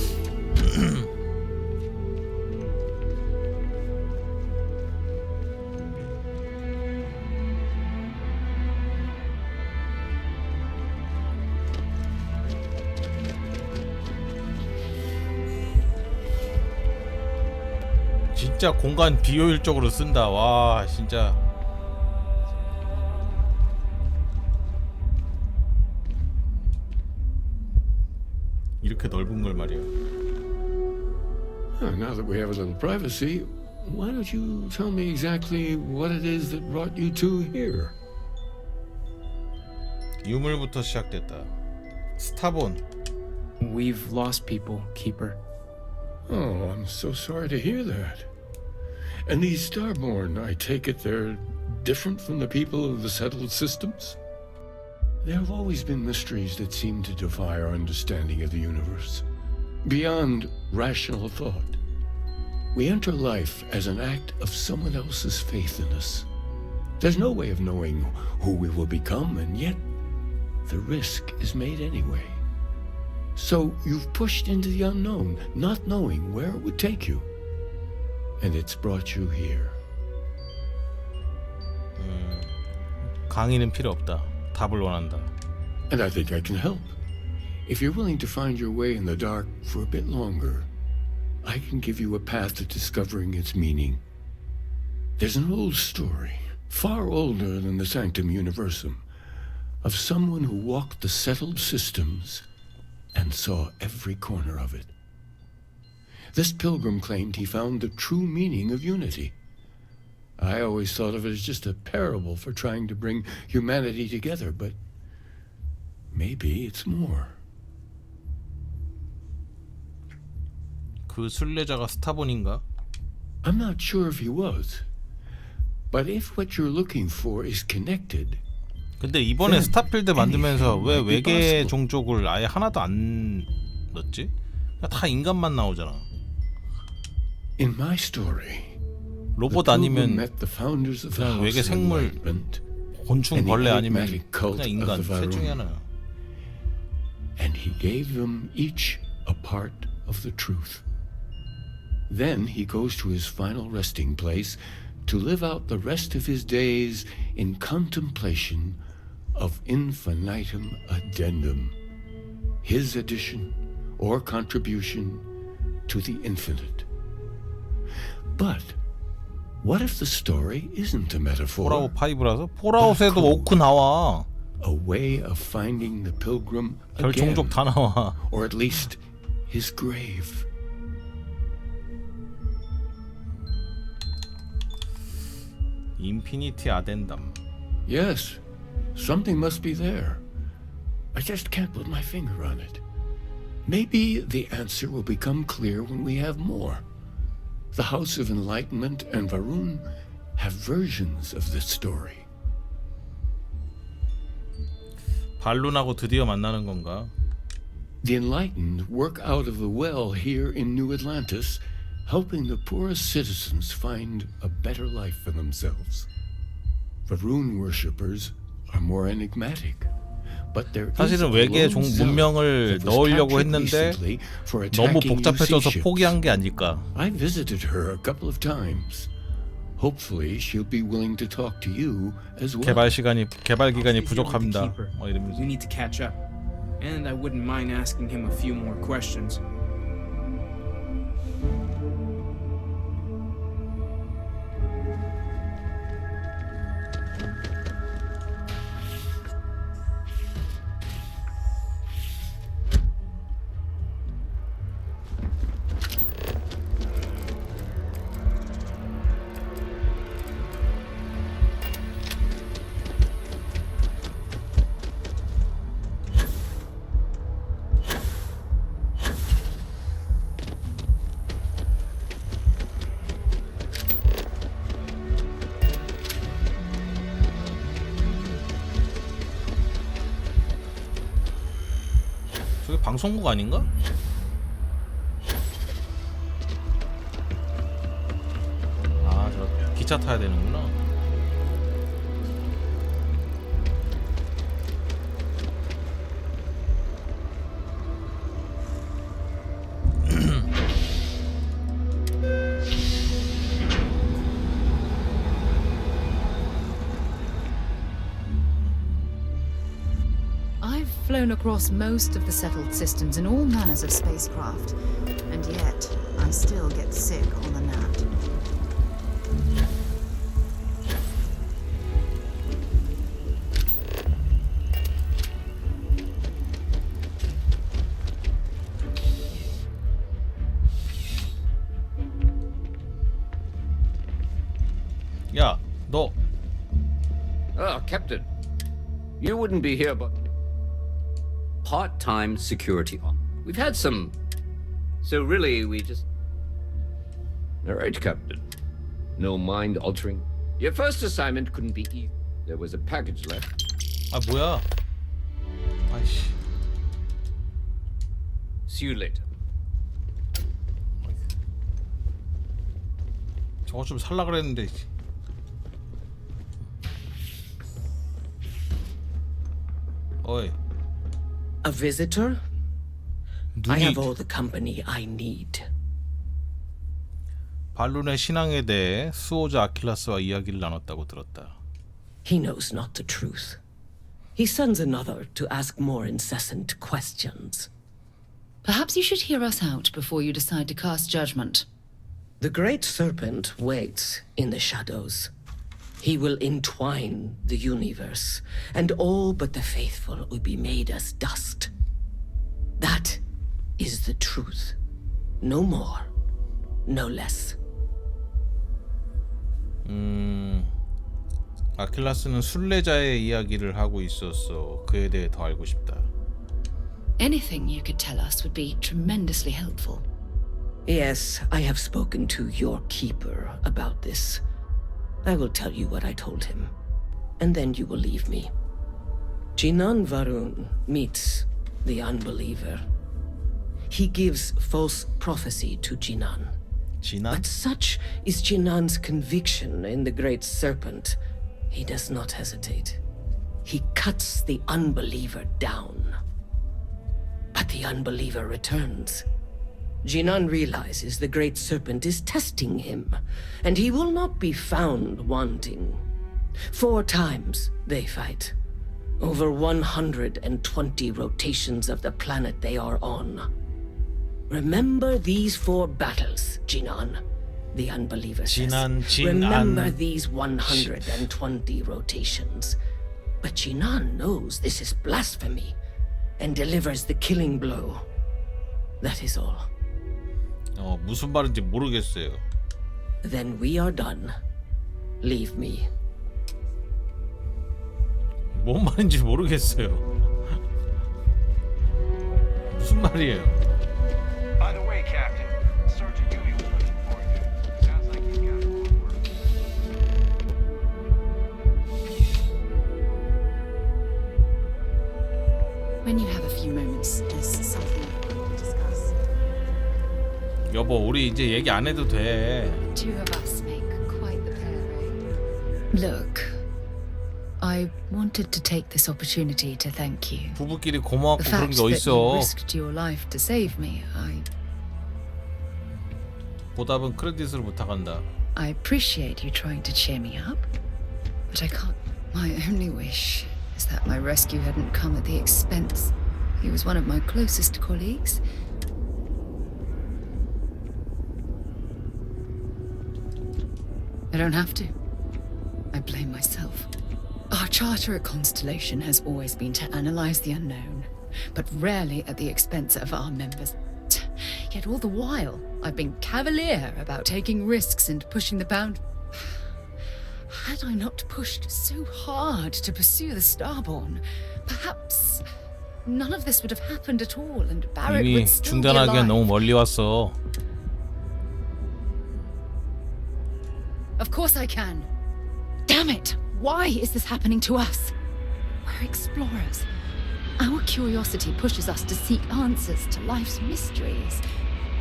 진짜 공간 비효율적으로 쓴다. 와, 진짜. 이렇게 넓은 걸 말이야. Now that we have a little privacy, why don't you tell me exactly what it is that brought you two here? 유물부터 시작됐다. 스타본. We've lost people, Keeper. Oh, I'm so sorry to hear that. And these Starborn, I take it they're different from the people of the settled systems? There have always been mysteries that seem to defy our understanding of the universe, beyond rational thought. We enter life as an act of someone else's faith in us. There's no way of knowing who we will become, and yet the risk is made anyway. So you've pushed into the unknown, not knowing where it would take you. And it's brought you here. 강의는 필요 없다. 답을 원한다. And I think I can help. If you're willing to find your way in the dark for a bit longer, I can give you a path to discovering its meaning. There's an old story, far older than the Sanctum Universum, of someone who walked the settled systems and saw every corner of it. This pilgrim claimed he found the true meaning of unity. I always thought of it as just a parable for trying to bring humanity together, but maybe it's more. 그 순례자가 스타본인가? I'm not sure if he was, but if what you're looking for is connected. 근데 이번에 스타필드 만들면서 왜 외계 종족을 아예 하나도 안 넣었지? 다 인간만 나오잖아. In my story, 로봇 아니면 그냥 외계 생물, 곤충, 벌레 아니면 그냥 인간 셋 중에 하나. And he gave them each a part of the truth. Then he goes to his final resting place to live out the rest of his days in contemplation of infinitum addendum, his addition or contribution to the infinite. But what if the story isn't a metaphor? 폴아웃 5라서? 폴아웃에도 오크 나와. A way of finding the pilgrim 별 again, 종족 다 나와. or at least his grave. 인피니티 아덴담. Yes, something must be there. I just can't put my finger on it. Maybe the answer will become clear when we have more. The House of Enlightenment and Varun have versions of this story. 발룬하고 드디어 만나는 건가? The Enlightened work out of the well here in New Atlantis, helping the poorest citizens find a better life for themselves. Varun worshippers are more enigmatic, But there is 사실은 a 외계 lone zone 문명을 that was 넣으려고 captured 했는데 recently for 너무 attacking 복잡해져서 UC ships. 포기한 게 아닐까. I visited her a couple of times. Hopefully she'll be willing to talk to you as well. 개발 기간이 부족합니다. 이러면서. You need to catch up, and I wouldn't mind asking him a few more questions. 저게 방송국 아닌가? 아, 저 기차 타야 되는구나. I've flown across most of the settled systems in all manners of spacecraft, and yet I still get sick on the gnat. 야, 너. Captain. You wouldn't be here, but part-time security. We've had some. So really, we just. All right, Captain. No mind altering. Your first assignment couldn't be easy. There was a package left. 아, 뭐야? 아이씨. See you later. 저거 좀 살라 그랬는데. 어이. A visitor? I 눈이 have all the company I need. 발룬의 신앙에 대해 수호자 아킬라스와 이야기를 나눴다고 들었다. He knows not the truth. He sends another to ask more incessant questions. Perhaps you should hear us out before you decide to cast judgment. The great serpent waits in the shadows. He will entwine the universe, and all but the faithful will be made as dust. That is the truth. No more, no less. 아킬라스는 순례자의 이야기를 하고 있었어. 그에 대해 더 알고 싶다. Anything you could tell us would be tremendously helpful. Yes, I have spoken to your keeper about this. I will tell you what I told him, and then you will leave me. Jinan Varun meets the unbeliever. He gives false prophecy to Jinan. But such is Jinan's conviction in the great serpent, he does not hesitate. He cuts the unbeliever down. But the unbeliever returns. Jinan realizes the great serpent is testing him, and he will not be found wanting. 4 times they fight. Over 120 rotations of the planet they are on. Remember these 4 battles, Jinan, the unbeliever says. Remember these 120 rotations. But Jinan knows this is blasphemy and delivers the killing blow. That is all. 무슨 말인지 모르겠어요. Then we are done. Leave me. 뭔 말인지 모르겠어요. 무슨 말이에요? By the way, Captain, Sergeant Yui was looking for you. Sounds like you got more work. When you have a few moments, there's something to discuss. 여보, 우리 이제 얘기 안 해도 돼. Two of us make quite the pairing. Look, I wanted to take this opportunity to thank you. 부부끼리 The 고마웠고 그런 fact 게 that you 어딨어. risked your life to save me, 보답은 크레딧을 부탁한다. I appreciate you trying to cheer me up, but I can't. My only wish is that my rescue hadn't come at the expense. He was one of my closest colleagues. I don't have to. I blame myself. Our charter at Constellation has always been to analyze the unknown, but rarely at the expense of our members. Yet all the while, I've been cavalier about taking risks and pushing the boundary. Had I not pushed so hard to pursue the Starborn, perhaps none of this would have happened at all, and Barrett 이미 would still be 중단하기엔 alive. 너무 멀리 왔어. Of course I can. Damn it! Why is this happening to us? We're explorers. Our curiosity pushes us to seek answers to life's mysteries.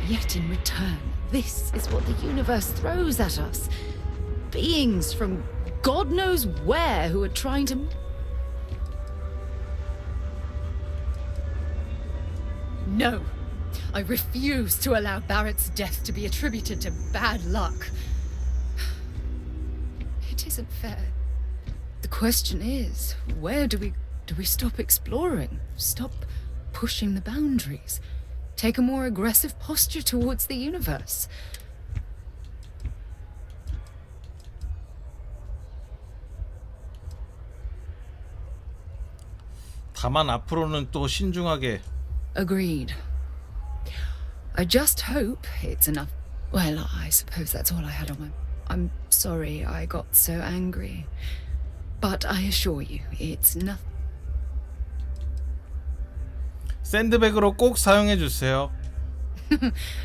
Yet in return, this is what the universe throws at us. Beings from God knows where who are trying to... No. I refuse to allow Barrett's death to be attributed to bad luck. It isn't fair. The question is, where do we stop exploring? Stop pushing the boundaries? Take a more aggressive posture towards the universe? 다만 앞으로는 또 신중하게. Agreed. I just hope it's enough. Well, I suppose that's all I had on my... I'm sorry I got so angry. But I assure you, it's nothing. 샌드백으로 꼭 사용해 주세요.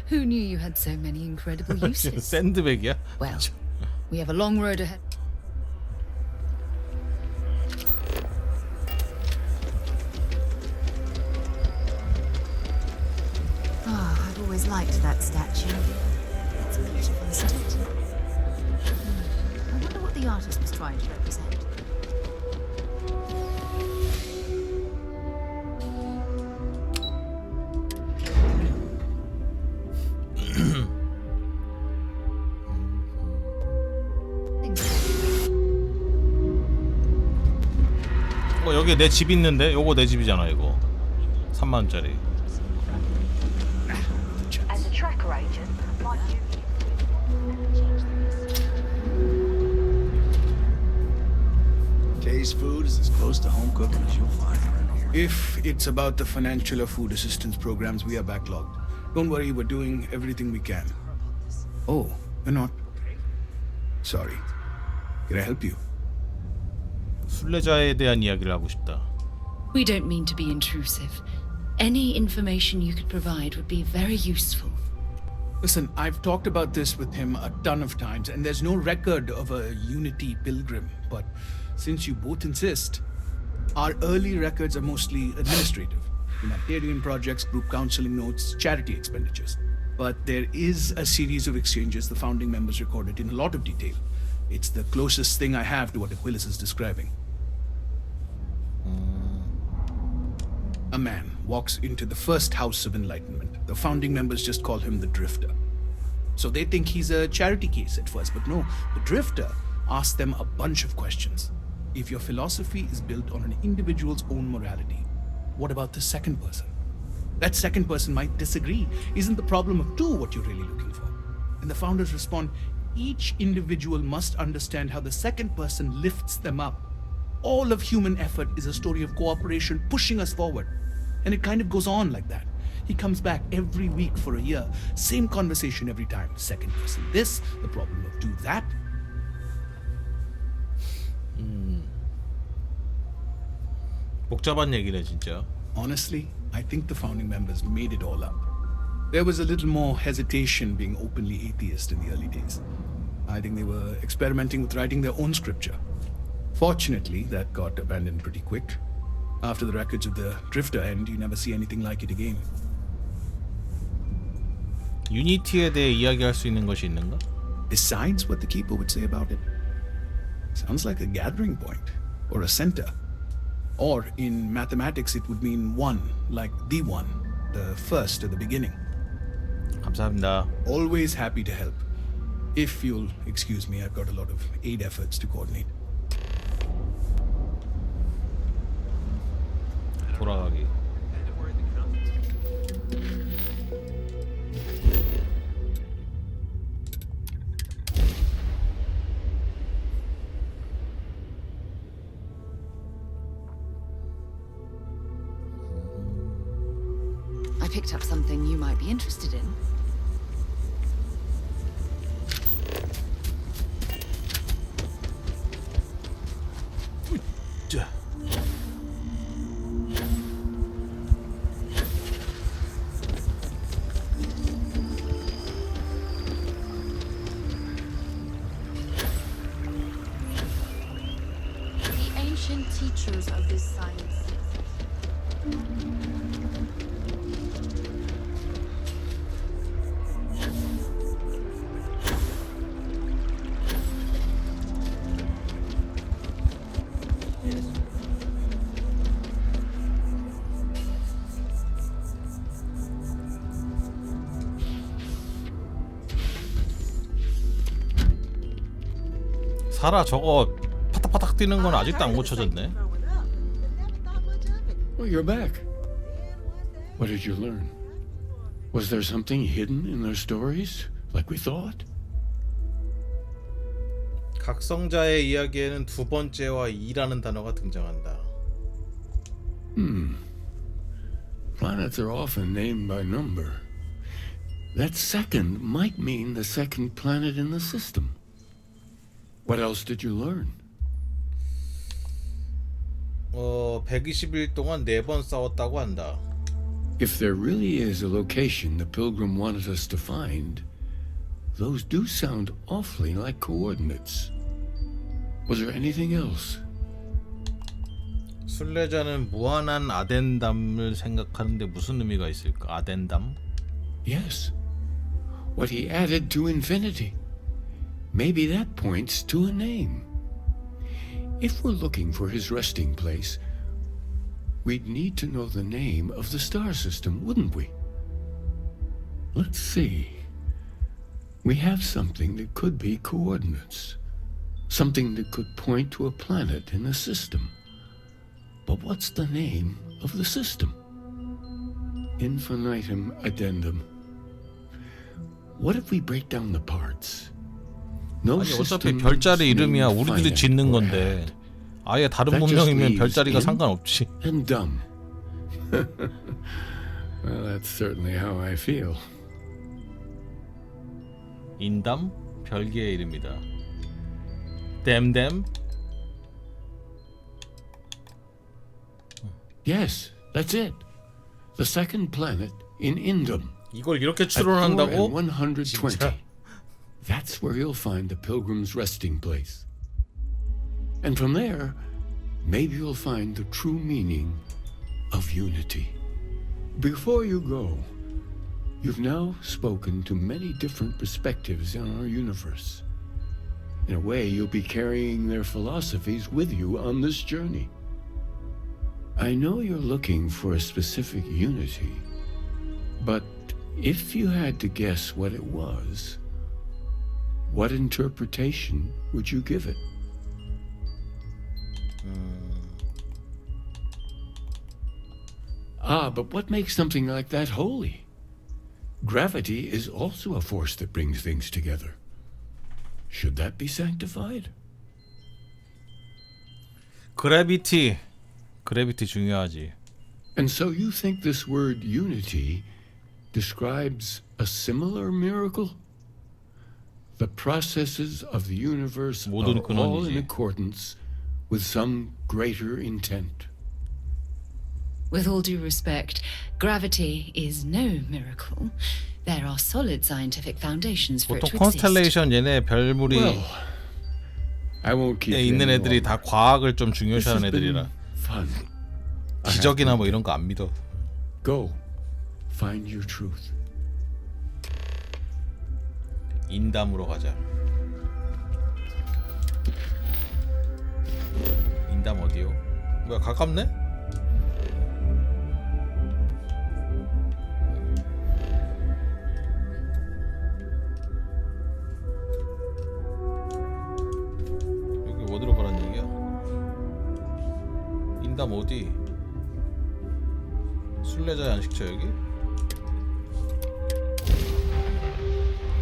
Who knew you had so many incredible uses? 샌드백이야? Well, we have a long road ahead. Oh, I've always liked that statue. It's beautiful, isn't it? I wonder what the artist was trying to represent. 여기 내 집 있는데? 요거 내 집이잖아 이거. 3만원짜리. As a tracker agent, my duty. Kay's food is as close to home cooking as you'll find around here. If it's about the financial or food assistance programs, we are backlogged. Don't worry, we're doing everything we can. Oh, you're not? Sorry. Can I help you? 순례자에 대한 이야기를 하고 싶다. We don't mean to be intrusive. Any information you could provide would be very useful. Listen, I've talked about this with him a ton of times, and there's no record of a Unity pilgrim. But since you both insist, our early records are mostly administrative. Humanitarian projects, group counseling notes, charity expenditures. But there is a series of exchanges the founding members recorded in a lot of detail. It's the closest thing I have to what Aquilus is describing. A man walks into the first house of enlightenment. The founding members just call him the Drifter. So they think he's a charity case at first, but no, the Drifter asks them a bunch of questions. If your philosophy is built on an individual's own morality, what about the second person? That second person might disagree. Isn't the problem of two what you're really looking for? And the founders respond, each individual must understand how the second person lifts them up. All of human effort is a story of cooperation pushing us forward. And it kind of goes on like that. He comes back every week for a year. Same conversation every time. Second person this, the problem of do that. 복잡한 얘기네 진짜. Honestly, I think the founding members made it all up. There was a little more hesitation being openly atheist in the early days. I think they were experimenting with writing their own scripture. Fortunately, that got abandoned pretty quick. After the records of the Drifter end, you never see anything like it again. 유니티에 대해 이야기할 수 있는 것이 있는가? Besides what the Keeper would say about it? Sounds like a gathering point. or a center. Or in mathematics, it would mean one, like the one, the first at the beginning. 감사합니다. Always happy to help. If you'll excuse me, I've got a lot of aid efforts to coordinate. 돌아가기. I picked up something you might be interested in. The ancient teachers of this science. 사라 저거 파닥파닥 뛰는 건 아직도 안 고쳐졌네. Well, you're back. What did you learn? Was there something hidden in their stories, like we thought? 각성자의 이야기에는 두 번째와 2라는 단어가 등장한다. Planets are often named by number. That second might mean the second planet in the system. What else did you learn? 120일 동안 4번 싸웠다고 한다. If there really is a location the Pilgrim wanted us to find, those do sound awfully like coordinates. Was there anything else? 순례자는 무한한 아덴담을 생각하는데 무슨 의미가 있을까? 아덴담? Yes. What he added to infinity. Maybe that points to a name. If we're looking for his resting place, we'd need to know the name of the star system, wouldn't we? Let's see. We have something that could be coordinates. Something that could point to a planet in the system. But what's the name of the system? Infinitum addendum. What if we break down the parts? No 아니 어차피 system 별자리 이름이야. named 우리들이 finite 짓는 or 건데 had. 아예 다른 That just 문명이면 leaves 별자리가 in 상관없지. and dumb. Well, that's certainly how I feel. 인담? 별개의 이름이다. 댐댐? Yes, that's it. The second planet in Indum. 이걸 이렇게 At 추론한다고? 4 and 120. 진짜? That's where you'll find the Pilgrim's resting place. And from there, maybe you'll find the true meaning of unity. Before you go, you've now spoken to many different perspectives on our universe. In a way, you'll be carrying their philosophies with you on this journey. I know you're looking for a specific unity, but if you had to guess what it was, what interpretation would you give it? But what makes something like that holy? Gravity is also a force that brings things together. Should that be sanctified? 그래비티 중요하지. And so you think this word unity describes a similar miracle? The processes of the universe are 모든 all in 근원이지. accordance with some greater intent. With all due respect, gravity is no miracle. There are solid scientific foundations for it 보통 to exist. 컨스텔레이션 얘네 별물이 Well, I won't keep you 있는 any 애들이 longer. 다 과학을 좀 This has 중요시하는 been 애들이라 fun. I have 기적이나 to 뭐 이런 거 안 믿어. Go. Find your truth. 인담으로 가자. 인담 어디요? 뭐야 가깝네? 여기 어디로 가란 얘기야? 인담 어디? 순례자의 안식처 여기?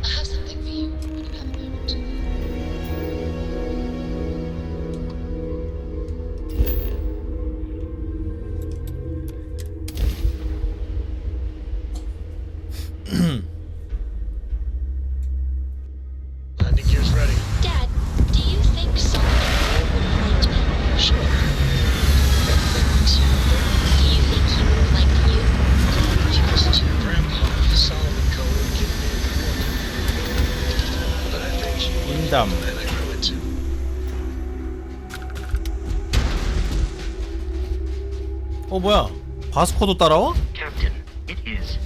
I have something for you when you have a moment. Landing gear's ready. Dad, do you think Solomon would find me? Sure. Do you think he would have liked you? Just your grandpa, Solomon Cole, would give me a report. But I think she would 인담. and I grew it too. 뭐야 바스코도 따라와? Captain, it is.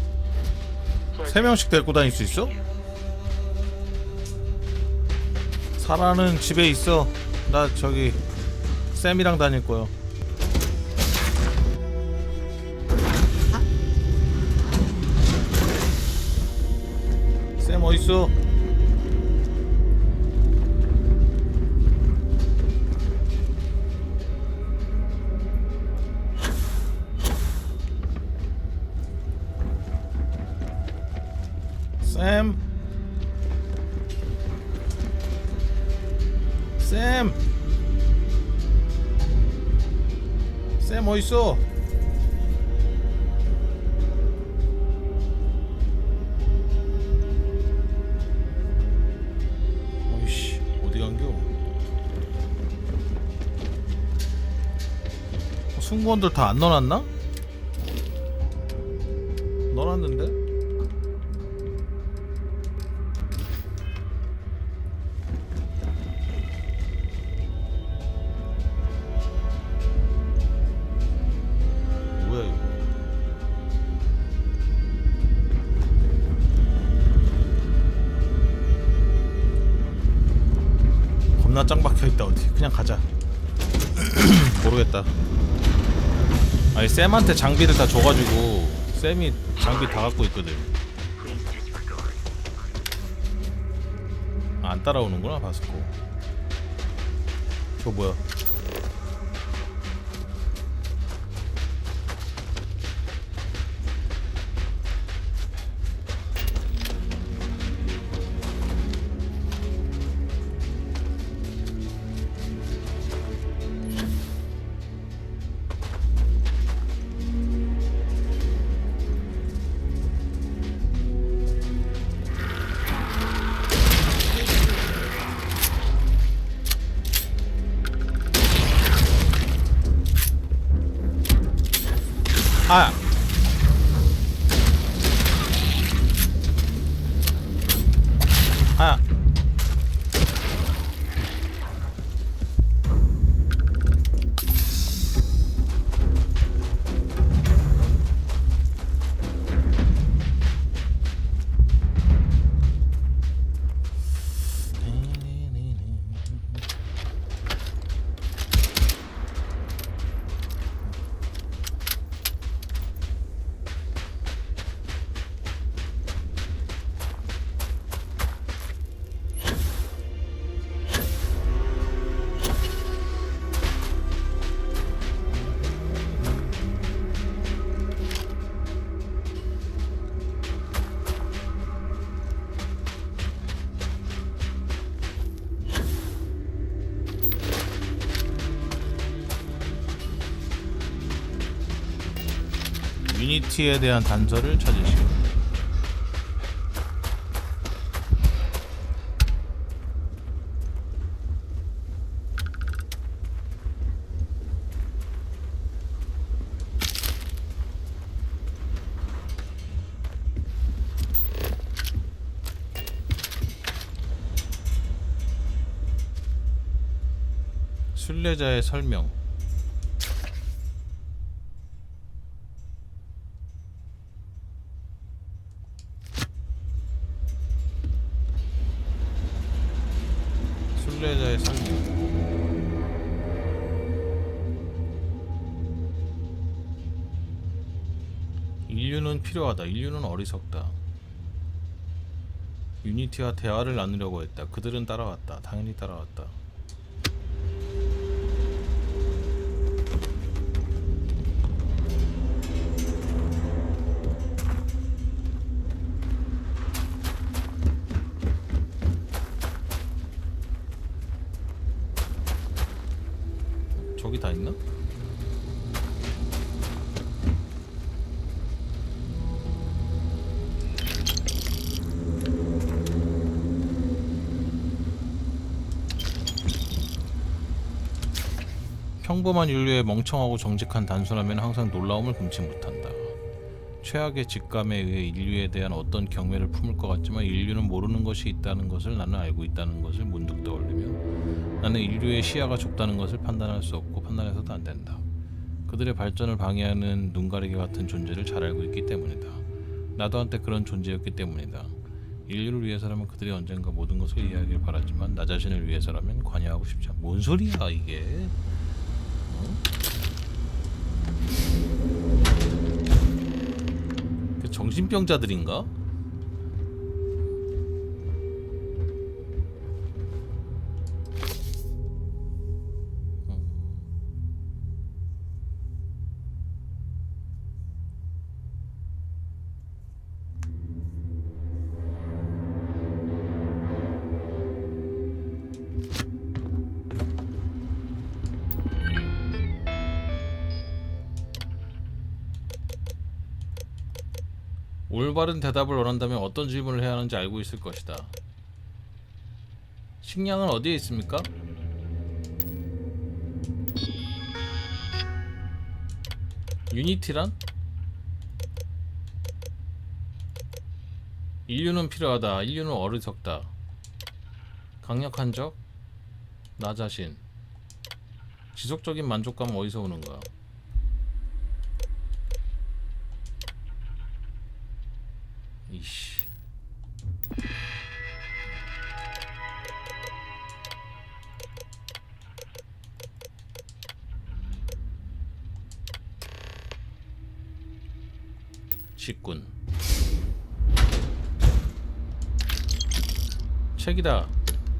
3명씩 데리고 다닐 수 있어? 사라는 집에 있어. 나 저기 샘이랑 다닐 거야. 샘 어딨어? 샘? 샘! 샘 어딨어? 어이씨 어디 간겨? 승무원들 다 안 넣어놨나? 넣어놨는데? 뭐야 이거? 겁나 짱 박혀있다. 어디 그냥 가자. 모르겠다. 아니 샘한테 장비를 다 줘가지고 샘이 장비 다 갖고 있거든. 안 따라오는구나 바스코. 저 뭐야? 아! 아! 유니티에 대한 단서를 찾으시오. 순례자의 설명. 순례자의 설명. 인류는 필요하다. 인류는 어리석다. 유니티와 대화를 나누려고 했다. 그들은 따라왔다. 당연히 따라왔다. 저기 다 있나? 평범한 인류의 멍청하고 정직한 단순함에는 항상 놀라움을 금치 못한다. 최악의 직감에 의해 인류에 대한 어떤 경외를 품을 것 같지만 인류는 모르는 것이 있다는 것을 나는 알고 있다는 것을 문득 떠올리며 나는 인류의 시야가 좁다는 것을 판단할 수 없고 판단해서도 안 된다. 그들의 발전을 방해하는 눈가리개 같은 존재를 잘 알고 있기 때문이다. 나도 한때 그런 존재였기 때문이다. 인류를 위해서라면 그들이 언젠가 모든 것을 이해하길 바라지만 나 자신을 위해서라면 관여하고 싶지 않다. 뭔 소리야 이게? 그 정신병자들인가? 올바른 대답을 원한다면 어떤 질문을 해야 하는지 알고 있을 것이다. 식량은 어디에 있습니까? 유니티란? 인류는 필요하다. 인류는 어리석다. 강력한 적? 나 자신. 지속적인 만족감은 어디서 오는 거야? 이씨. 직군. 책이다.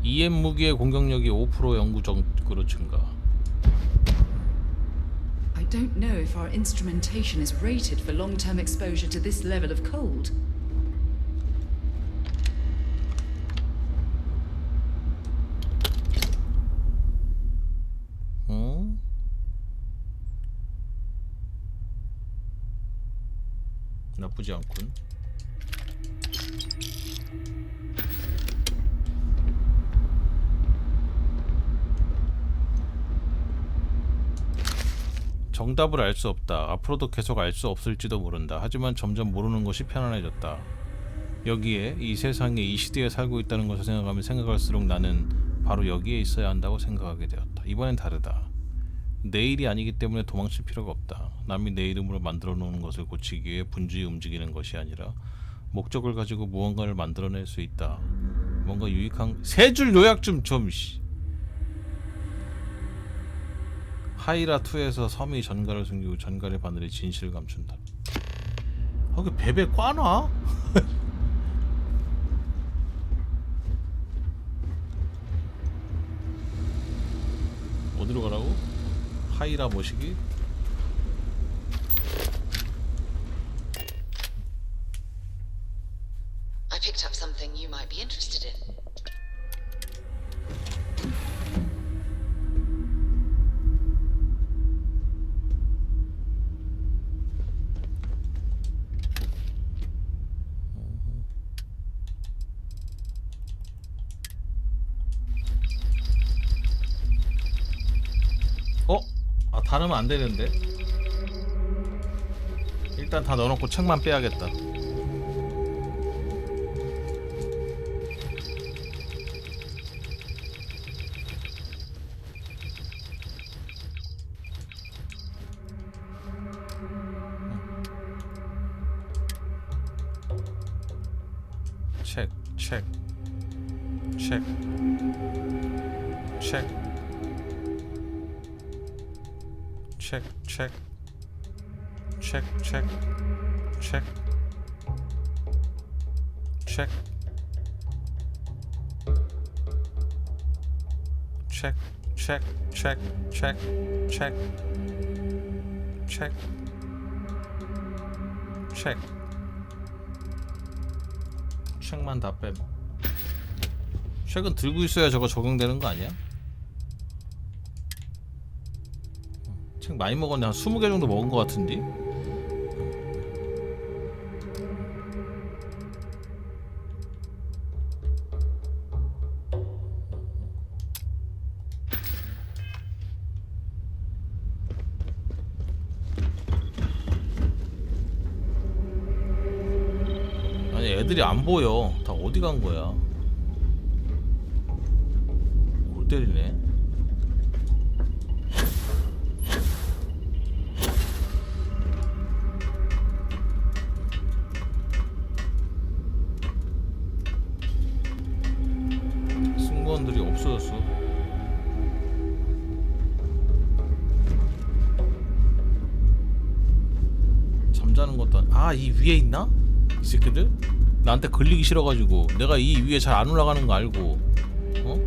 EM 무기의 공격력이 5% 영구적으로 증가. I don't know if our instrumentation is rated for long-term exposure to this level of cold. 나쁘지 않군. 정답을 알 수 없다. 앞으로도 계속 알 수 없을지도 모른다. 하지만 점점 모르는 것이 편안해졌다. 여기에 이 세상에 이 시대에 살고 있다는 것을 생각하면 생각할수록 나는 바로 여기에 있어야 한다고 생각하게 되었다. 이번엔 다르다. 내 일이 아니기 때문에 도망칠 필요가 없다. 남이 내 이름으로 만들어 놓은 것을 고치기 위해 분주히 움직이는 것이 아니라 목적을 가지고 무언가를 만들어낼 수 있다. 뭔가 유익한 세 줄 요약 좀 하이라2에서 섬이 전갈을 숨기고 전갈의 바늘이 진실을 감춘다. 그 베베 꽈놔? 어디로 가라고? 하이라 모시기? I picked up something you might be interested in. 다 넣으면 안 되는데. 일단 다 넣어놓고 책만 빼야겠다. 책. check 체크 체크 체크 체크 체크 체크 체크 체크 책만 다 뺨. 책은 들고 있어야 저거 적용되는 거 아니야? 책 많이 먹었네. 한 20개 정도 먹은 거 같은데? 아니 애들이 안 보여. 다 어디 간 거야? 골 때리네. 승무원들이 없어졌어. 잠자는 것도 이 위에 있나? 이 새끼들? 나한테 걸리기 싫어가지고 내가 이 위에 잘 안 올라가는 거 알고 어?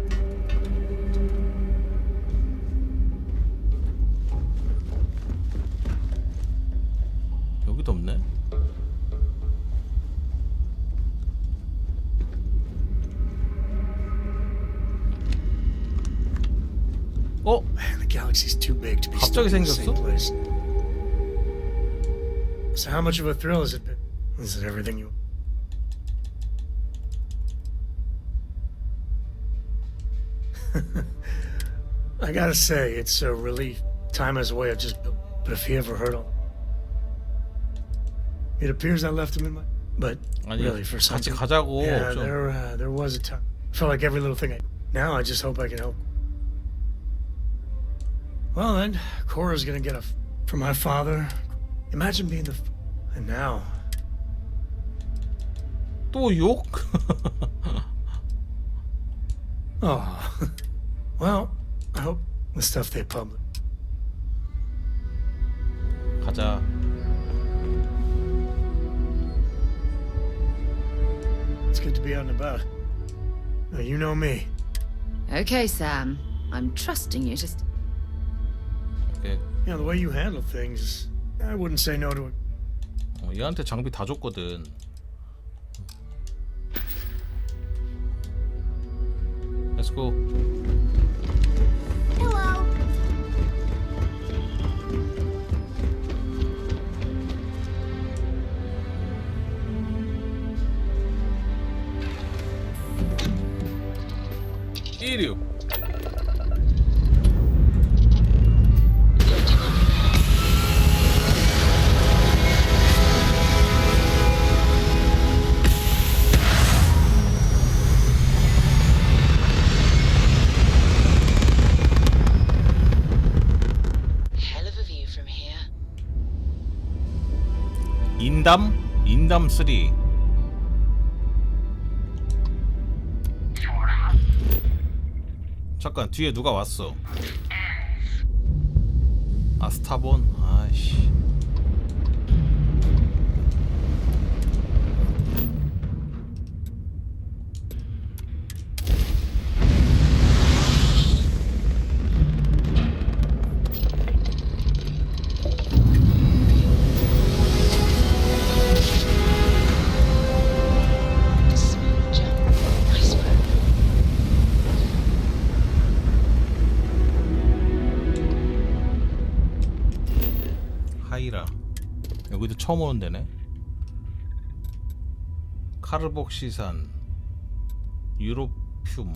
여기도 없네. Man, the galaxy's too big to be stuck 갑자기 in the same 생겼어? place. So how much of a thrill has it been? Is it everything you... I gotta say, it's a relief. Time has a way of just... But if he ever heard of... It appears I left him in my... But 아니, really, for 같이 something... 가자고. Yeah, 좀. there was a time. I felt like every little thing I... Now I just hope I can help. Well then, Cora's gonna get a... From my father. Imagine being the... And now... 또 욕? Oh. Well, I hope the stuff they publish. 가자. It's good to be out and about. Now, you know me. Okay, Sam. I'm trusting you. Just 오케이. You know, the way you handle things, I wouldn't say no to it. 얘한테 장비 다 줬거든. Let's go. Hello. 이륙. 인담 3. 잠깐 뒤에 누가 왔어. 스타본. 아이씨. 하이라. 여기도 처음 오는 데네. 카르복시산, 유로듐.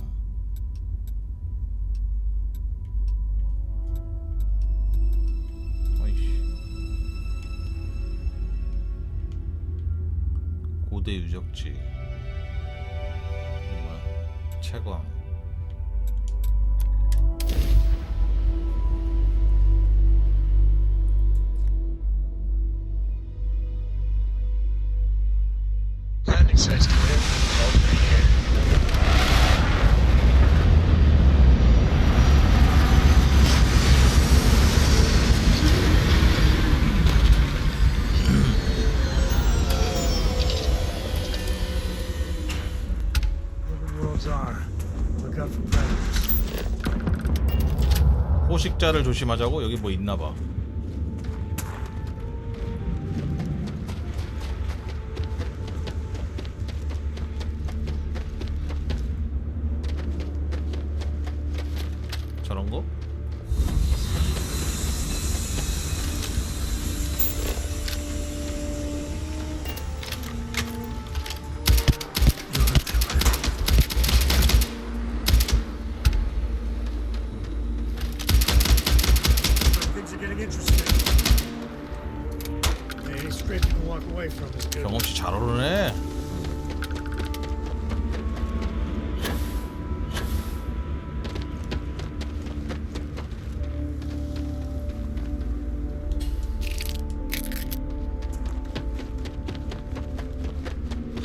어이씨. 고대 유적지. 뭐야? 채광. Landing site's clear. All clear here. 불식자를 조심하자고? 여기 뭐 있나봐. 저런 거? Things are getting interesting. Any scrape you can walk away from is good. 경험치 잘 오르네.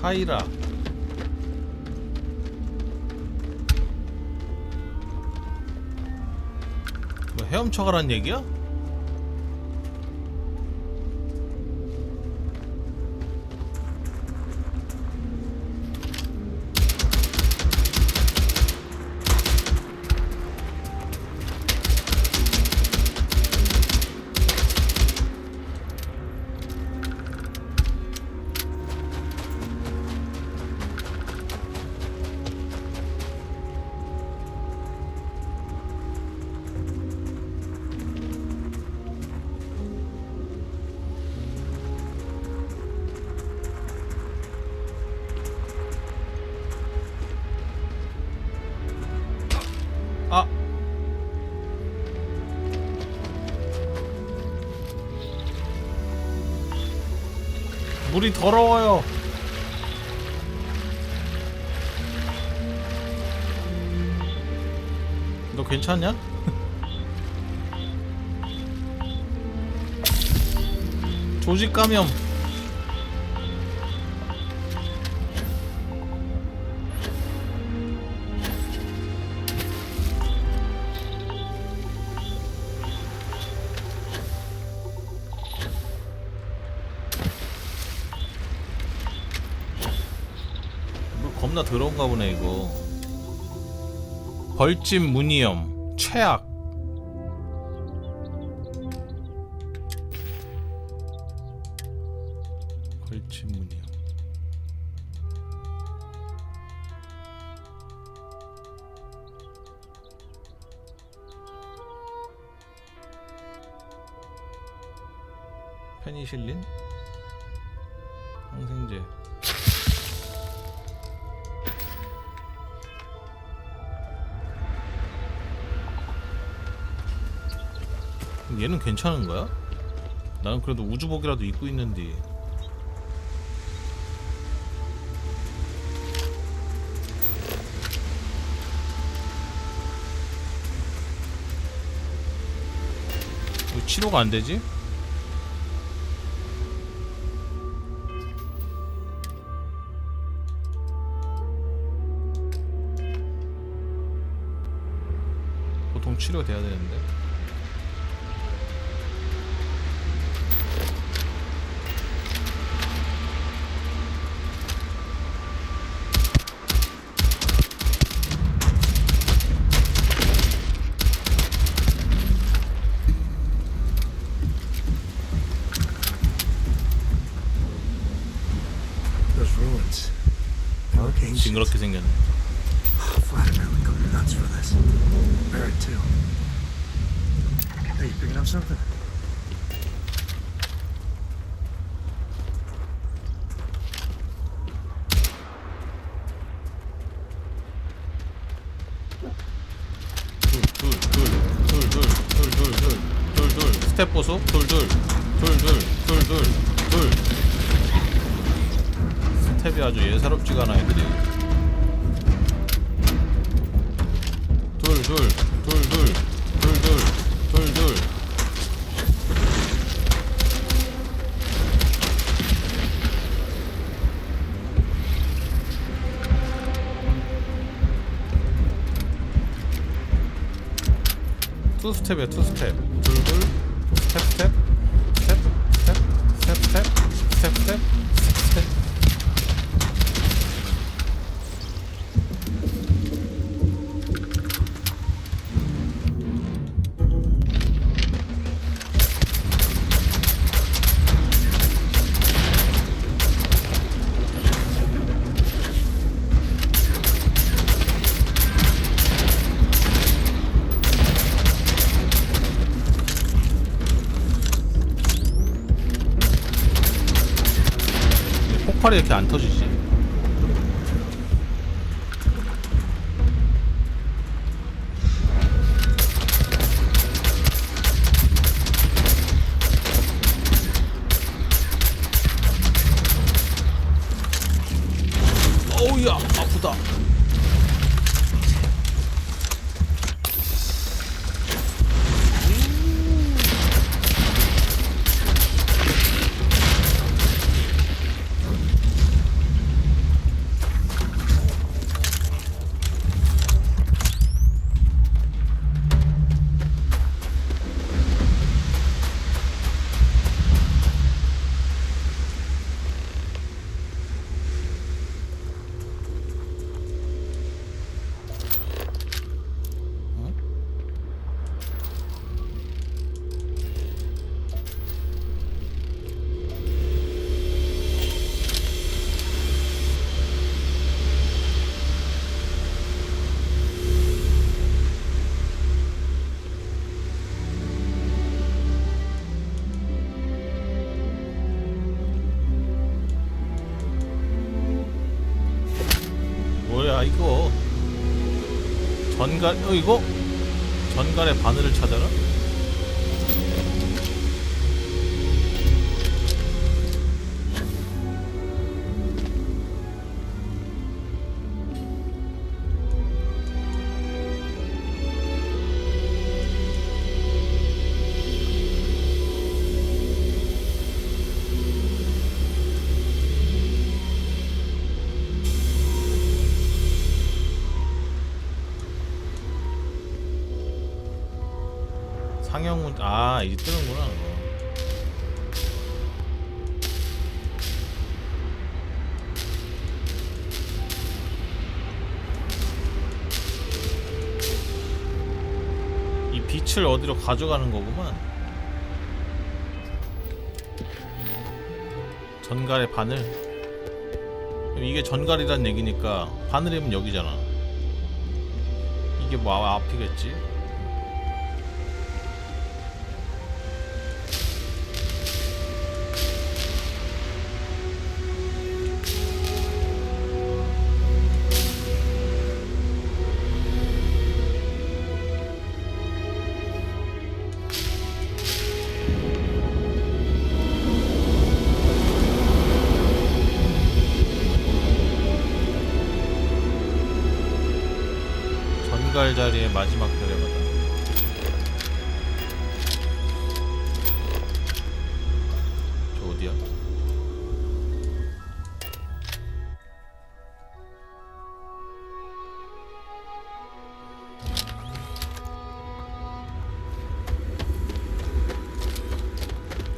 하이라. 뭐 헤엄쳐가란 얘기야? 아. 물이 더러워요. 너 괜찮냐? 조직 감염. 물 겁나 더러운가 보네 이거. 벌집 무늬염 최악. 벌집 무늬염. 페니실린? 항생제. 얘는 괜찮은 거야? 나는 그래도 우주복이라도 입고 있는데. 왜 치료가 안 되지? 보통 치료돼야 되는데. Those ruins. They look ancient. 징그럽게 생겼네. Vladimir would go nuts for this. Barrett too. Hey, you picking up something? 둘 스텝 보소. 둘 스텝이 아주 예사롭지가 않아 애들이. 둘 투 스텝이야. 투 스텝. 둘 스텝. 폭발이 이렇게 안 터지지? 어우야 아프다. 뭐야 이거? 전갈 이거? 전갈의 바늘을 찾아라? 상영문 아 이제 뜨는구나. 이 빛을 어디로 가져가는 거구만. 전갈의 바늘. 이게 전갈이란 얘기니까 바늘이면 여기잖아. 이게 뭐 앞이겠지? 전갈 자리의 마지막 데려가다. 저 어디야?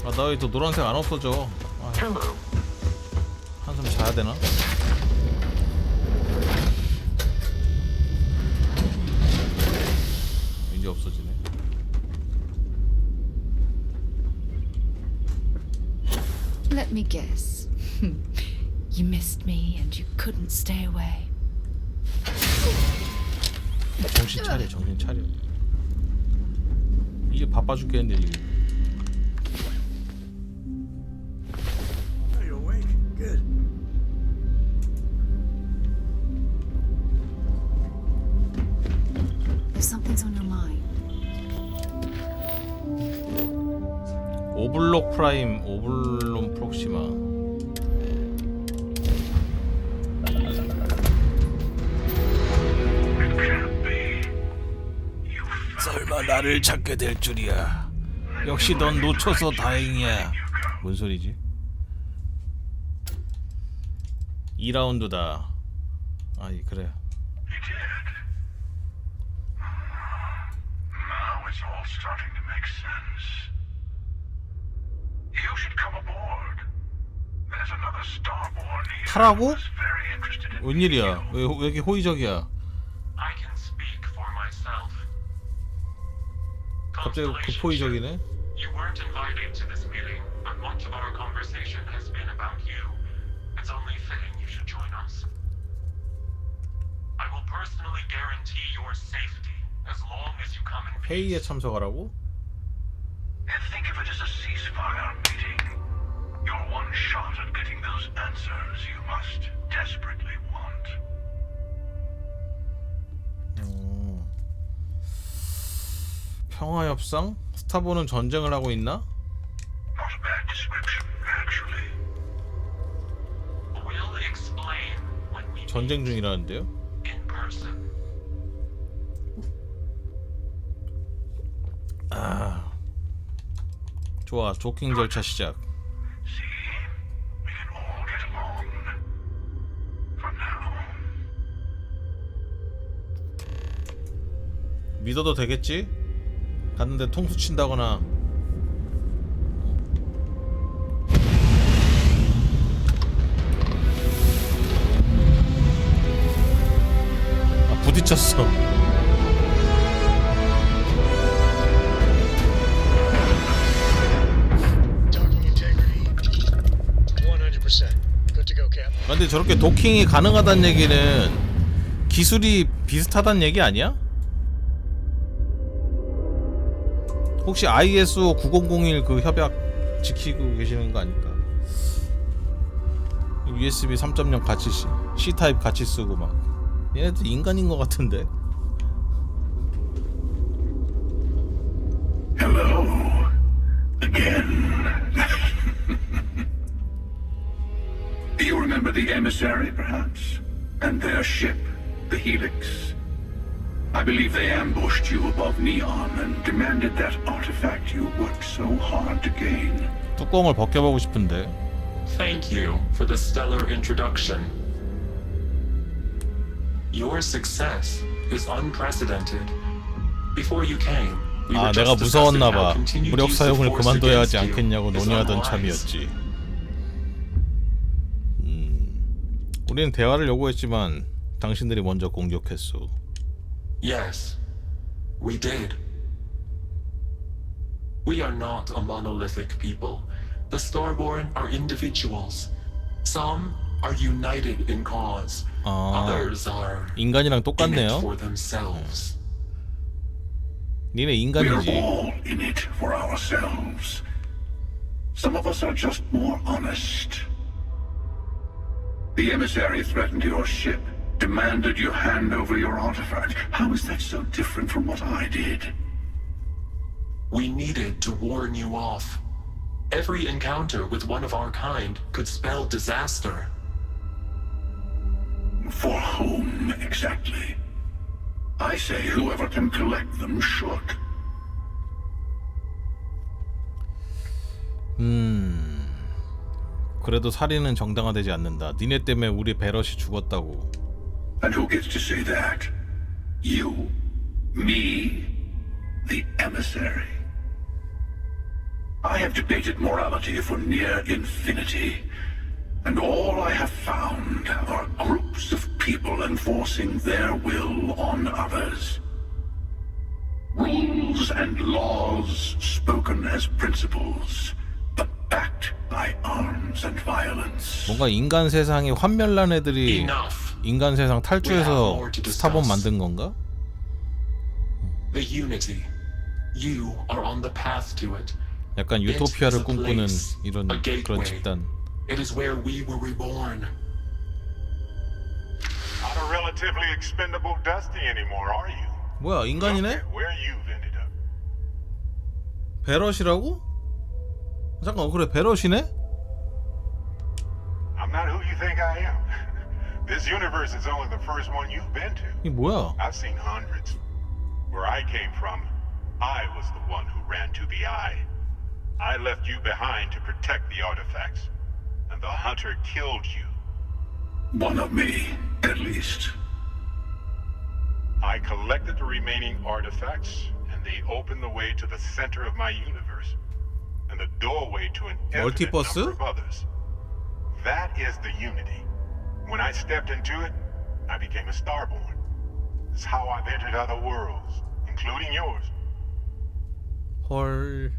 아, 나 왜 또 노란색 안 없어져? 아, 한숨 자야 되나? 이제 없어지네. Let me guess. You missed me and you couldn't stay away. 정신 차려, 정신 차려. 이게 바빠 죽겠는데 이게. Are you awake? Good. If something's on your mind. 오블록 프라임, 오블론 프록시마. 설마 나를 찾게 될 줄이야. 역시 넌 놓쳐서 다행이야. 뭔 소리지? 2라운드다. 아이 그래. Now it's all starting to make sense. You should come aboard. There's another starborn here. 타라고? who's very interested in 웬일이야? 왜 이렇게 호의적이야? I can speak for myself. 갑자기 급호의적이네. You weren't invited to this meeting, but much of our conversation has been about you. It's only fitting you should join us. I will personally guarantee your safety as long as you come in peace. 회의에 참석하라고? And think of it as a ceasefire meeting. Your one shot at getting those those answers you must desperately want. 평화 협상? 스타본은 전쟁을 하고 있나? Not a bad description, actually. We'll explain when we 전쟁 중이라는데요? in person. 아, 좋아. 도킹 절차 시작. 믿어도 되겠지? 갔는데 통수 친다거나. 아, 부딪혔어. 근데 저렇게 도킹이 가능하다는 얘기는 기술이 비슷하다는 얘기 아니야? 혹시 ISO 9001 그 협약 지키고 계시는 거 아닐까? USB 3.0 같이 C-타입 같이 쓰고 막. 얘네들 인간인 것 같은데. Hello again. Do you remember the emissary, perhaps? And their ship, the Helix? I believe they ambushed you above Neon and demanded that artifact you worked so hard to gain. 뚜껑을 벗겨보고 싶은데. Thank you for the stellar introduction. Your success is unprecedented. Before you came, we 아, were 내가 just discussing how 무서웠나봐. continued 무력 use of 사용을 force 그만둬야 against 하지 you 않겠냐고 is 논의하던 unwise. 참이었지. 우리는 대화를 요구했지만 당신들이 먼저 공격했어. Yes, we did. We are not a monolithic people. The Starborn are individuals. Some are united in cause. 아, Others are 인간이랑 in it 똑같네요. for themselves. 니네 We're 인간이지. all in it for ourselves. Some of us are just more honest. The emissary threatened your ship, demanded you hand over your artifact. How is that so different from what I did? We needed to warn you off. Every encounter with one of our kind could spell disaster. For whom, exactly? I say whoever can collect them should. 그래도 살인은 정당화되지 않는다. 니네 때문에 우리 베럿이 죽었다고. And who gets to say that? You? Me? The emissary? I have debated morality for near infinity, and all I have found are groups of people enforcing their will on others. Rules and laws spoken as principles, but backed by arms and violence. 뭔가 인간 세상이 환멸난 애들이 인간 세상 탈주해서 스타본 만든 건가? The unity. You are on the path to it. 약간 유토피아를 꿈꾸는 이런 그런 집단. It is where we were reborn. Not a relatively expendable Dusty anymore, are you? 뭐야, 인간이네? Where you've ended up. 베럿이라고? 잠깐, 그래, 베럿이네? I'm not who you think I am. This universe is only the first one you've been to. 이 뭐야? I've seen hundreds. Where I came from, I was the one who ran to the eye. I left you behind to protect the artifacts, and the hunter killed you. One of me, at least. I collected the remaining artifacts, and they opened the way to the center of my universe, and the doorway to an infinite Multiverse? number of others. That is the unity. When I stepped into it, I became a Starborn. It's how I've entered other worlds, including yours. 헐,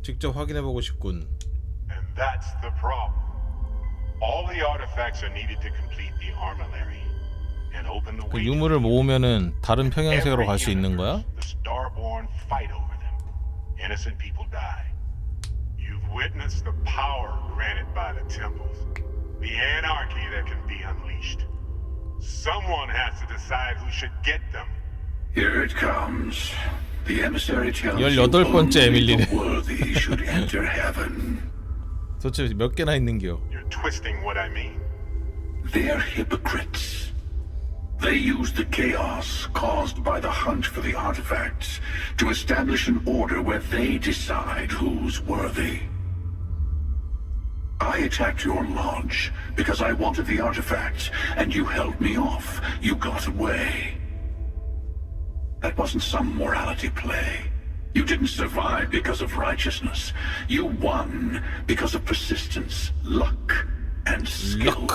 직접 확인해보고 싶군. And that's the problem. All the artifacts are needed to complete the armillary and open the 그 way. 유물을 모으면은 다른 평행세계로 갈 수 있는 거야? The Starborn fight over them. Innocent people die. You've witnessed the power granted by the temples, the anarchy that can be unleashed. Someone has to decide who should get them. Here it comes. The emissary tells you 18번째 only 에밀리네. the worthy should enter heaven. 도대체 몇 개나 있는겨? You're twisting what I mean. They're hypocrites. They use the chaos caused by the hunt for the artifacts to establish an order where they decide who's worthy. I attacked your lodge because I wanted the artifacts, and you held me off. You got away. That wasn't some morality play. You didn't survive because of righteousness. You won because of persistence, luck, and skill.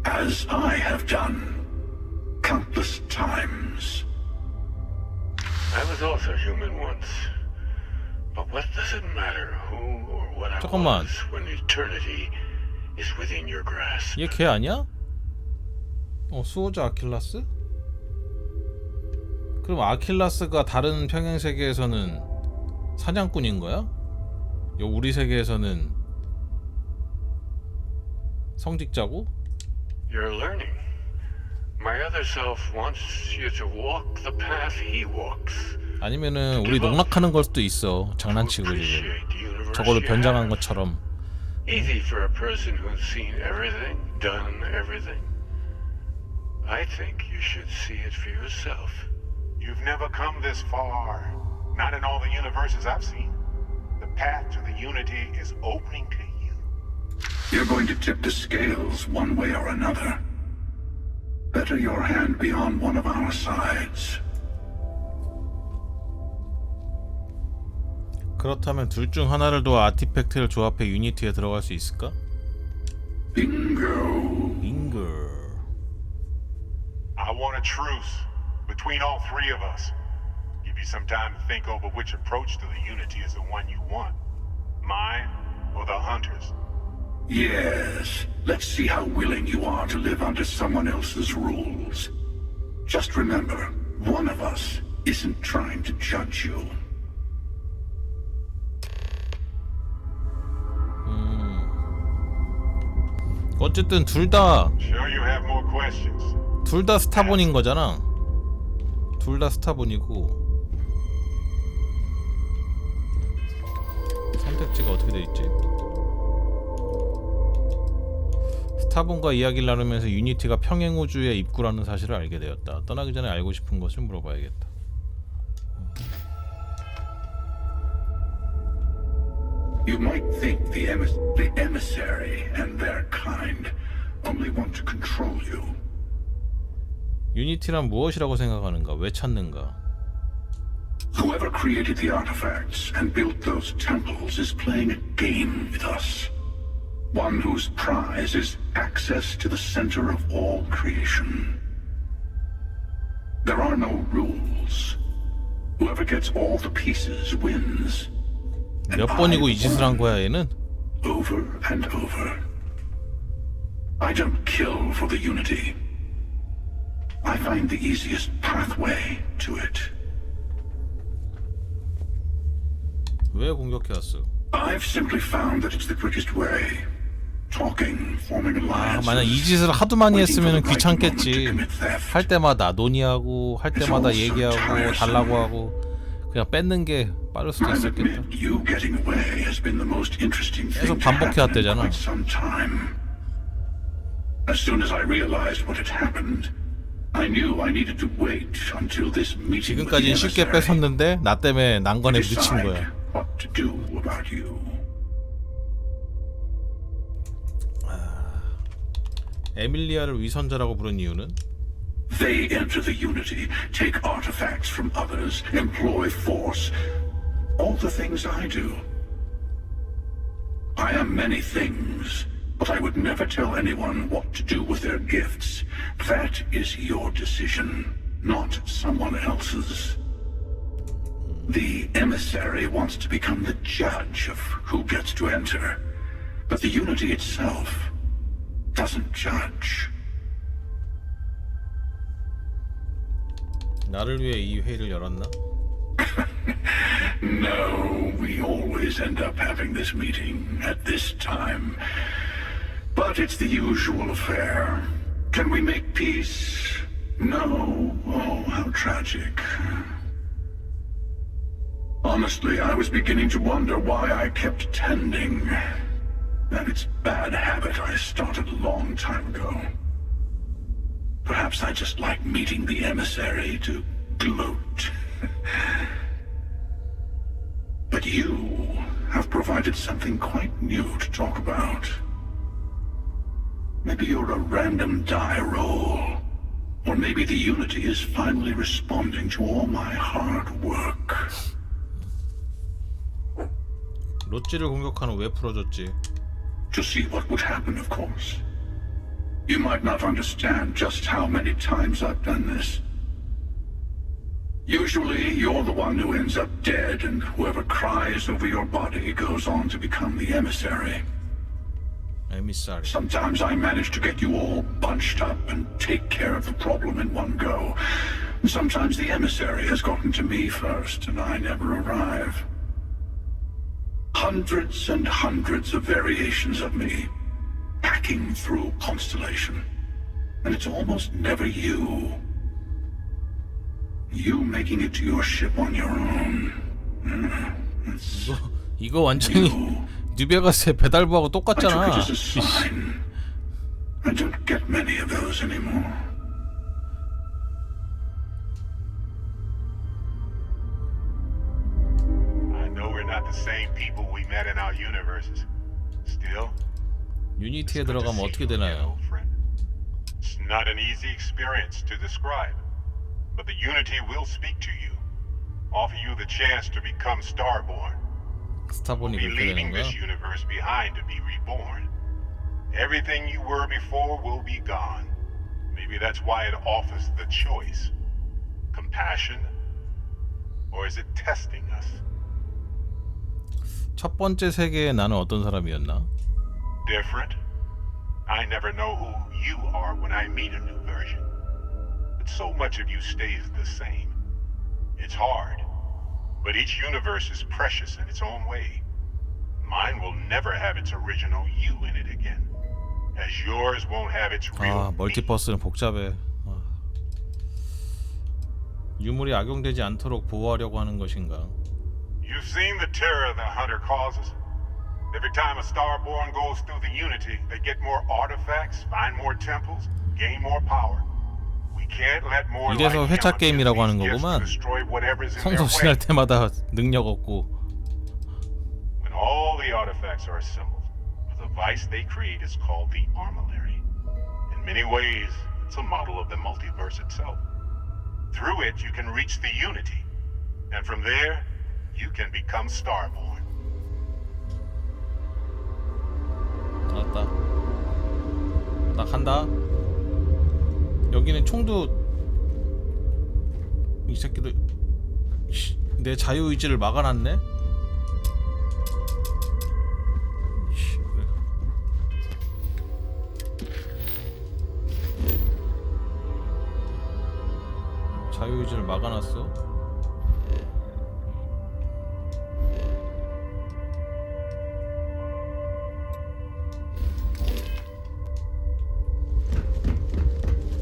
As I have done countless times. I was also human once. But what does it matter who or what I 잠깐만. was when eternity is within your grasp? 얘 걔 아니야? 수호자 아킬라스? 그럼 아킬라스가 다른 평행 세계에서는 사냥꾼인 거야? 우리 세계에서는 성직자고? You're learning. My other self wants you to walk the path he walks. 아니면은 우리 농락하는 걸 수도 있어. 장난치고 지금. 적어도 변장한 것처럼. Easy for a person who's seen everything, done everything. I think you should see it for yourself. You've never come this far. Not in all the universes I've seen. The path to the unity is opening to you. You're going to tip the scales one way or another. Better your hand be on one of our sides. 그렇다면 둘 중 하나를 도와 아티팩트를 조합해 유니티에 들어갈 수 있을까? Bingo. I want a truce between all three of us. Give you some time to think over which approach to the unity is the one you want. Mine or the hunters. Yes. Let's see how willing you are to live under someone else's rules. Just remember, one of us isn't trying to judge you. 어쨌든 둘 다 Sure you have more questions. 둘 다 스타본인 거잖아. 둘 다 스타본이고 선택지가 어떻게 돼 있지? 스타본과 이야기를 나누면서 유니티가 평행 우주의 입구라는 사실을 알게 되었다. 떠나기 전에 알고 싶은 것을 물어봐야겠다. You might think the emissary and their kind only want to control you. 유니티란 무엇이라고 생각하는가? 왜 찾는가? Whoever created the artifacts and built those temples is playing a game with us. One whose prize is access to the center of all creation. There are no rules. Whoever gets all the pieces wins. 몇 번이고 이 짓을 한 거야 얘는? Over and over. I don't kill for the unity. I find the easiest pathway to it. 왜 공격해왔어? I've simply found that it's the quickest way. Talking, forming alliances. 만약 이 짓을 하도 많이 했으면 귀찮겠지. 할 때마다 논의하고 할 때마다 얘기하고 달라고 하고 그냥 뺏는 게 빠를 수도 있었겠다. 계속 반복해왔대잖아. As soon as I realized what had happened, I knew I needed to wait until this meeting with the 지금까지는 쉽게 emissary. 뺏었는데 나 때문에 난관에 부딪힌 거야. What to do about you? 에밀리아를 위선자라고 부른 이유는? They enter the unity, take artifacts from others, employ force. All the things I do. I am many things, but I would never tell anyone what to do with their gifts. That is your decision, not someone else's. The emissary wants to become the judge of who gets to enter, but the unity itself doesn't judge. 나를 위해 이 회의를 열었나? No, we always end up having this meeting at this time. But it's the usual affair. Can we make peace? No. Oh, how tragic. Honestly, I was beginning to wonder why I kept tending. That it's bad habit I started a long time ago. Perhaps I just like meeting the emissary to gloat. But you have provided something quite new to talk about. Maybe you're a random die roll. Or maybe the Unity is finally responding to all my hard work. 로찌를 공격하는 왜 풀어줬지? To see what would happen, of course. You might not understand just how many times I've done this. Usually, you're the one who ends up dead, and whoever cries over your body goes on to become the emissary. Emissary. Sometimes I manage to get you all bunched up and take care of the problem in one go. Sometimes the emissary has gotten to me first, and I never arrive. Hundreds and hundreds of variations of me, hacking through Constellation. And it's almost never you. You making it to your ship on your own. 이거 완전히 뉴베가스의 배달부하고 똑같잖아. I took it as a sign. I don't get many of those anymore. I know we're not the same people we met in our universes. Still, 유니티에 들어가면 어떻게 되나요? it's not an easy experience to describe, but the Unity will speak to you, offer you the chance to become Starborn. 스타본이 Be 그렇게 되는 leaving 거야? this universe behind to be reborn. Everything you were before will be gone. Maybe that's why it offers the choice. Compassion? Or is it testing us? 첫 번째 세계에 나는 어떤 사람이었나? Different? I never know who you are when I meet a new version. But so much of you stays the same. It's hard. But each universe is precious in its own way. Mine will never have its original you in it again. As yours won't have its real 아, 멀티버스는 복잡해. 유물이 악용되지 않도록 보호하려고 하는 것인가? You've seen the terror the Hunter causes. Every time a Starborn goes through the Unity, they get more artifacts, find more temples, gain more power. We can't let more 이래서 회차 게임이라고 하는 거구만. 성소 지날 때마다 능력 얻고. When all the artifacts are assembled, the device they create is called the Armillary. In many ways, it's a model of the multiverse itself. Through it, you can reach the Unity, and from there, you can become Starborn. 알았다. 나 간다. 여기는 총도 이 새끼들 내 자유의지를 막아놨네? 자유의지를 막아놨어?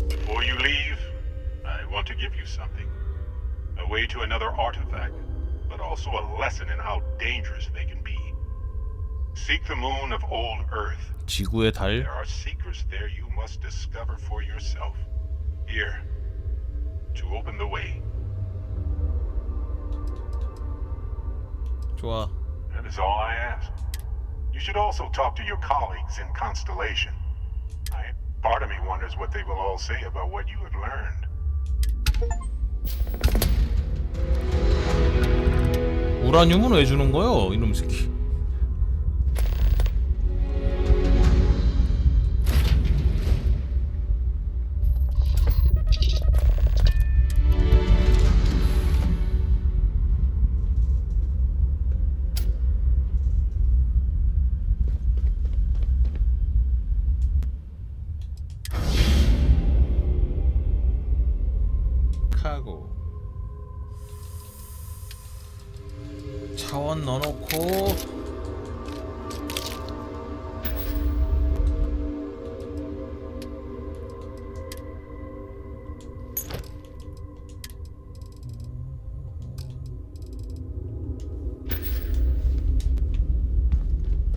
Before you leave, I want to give you something. A way to another artifact, but also a lesson in how dangerous they can be. Seek the moon of old Earth. 지구의 달? There are secrets there you must discover for yourself. Here, to open the way. 좋아. That is all I ask. You should also talk to your colleagues in Constellation. Part of me wonders what they will all say about what you have learned. 우라늄은 왜 주는 거요, 이놈 새끼? 카고. 자원 넣어놓고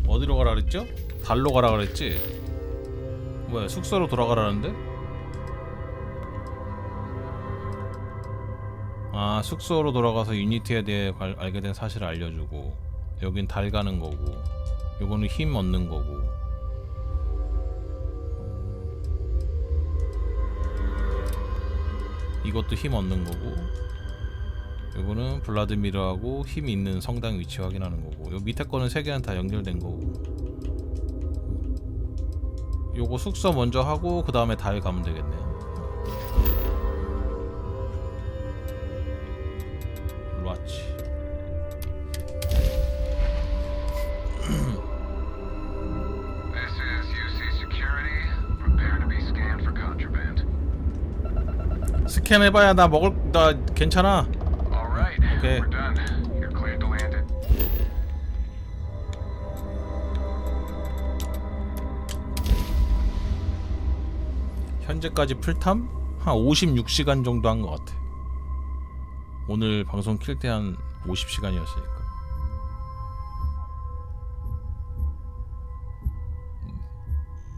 어디로 가라 그랬죠? 달로 가라 그랬지? 뭐야 숙소로 돌아가라는데? 아 숙소로 돌아가서 유니티에 대해 알게 된 사실을 알려주고 여긴 달 가는 거고 요거는 힘 얻는 거고 이것도 힘 얻는 거고 요거는 블라드미르하고 힘 있는 성당 위치 확인하는 거고 요 밑에 거는 세 개는 다 연결된 거고 요거 숙소 먼저 하고 그 다음에 달 가면 되겠네요. 일로 왔지. This is UC Security. Prepare to be scanned for contraband. 스캔해봐야 나 괜찮아. All right, Okay. we're done. You're cleared to land it. 현재까지 풀탐? 한 56시간 정도 한 것 같아. 오늘 방송 킬 때 한 50시간이었으니까.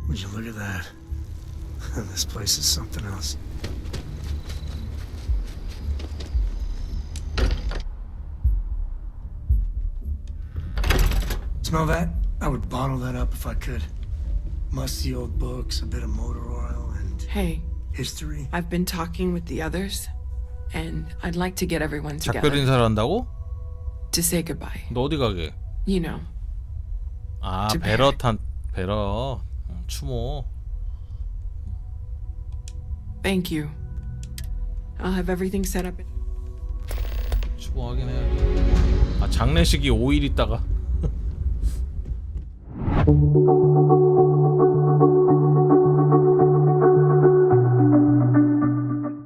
Would you look at that? This place is something else. Smell that? I would bottle that up if I could. Musty old books, a bit of motor oil, and Hey, history. I've been talking with the others, and I'd like to get everyone 작별 together 인사를 한다고? to say goodbye. 너 어디 가게? You know, 아 to 베러 추모. thank you. I'll have everything set up. 추모 하긴 해야지. 아 장례식이 5일 있다가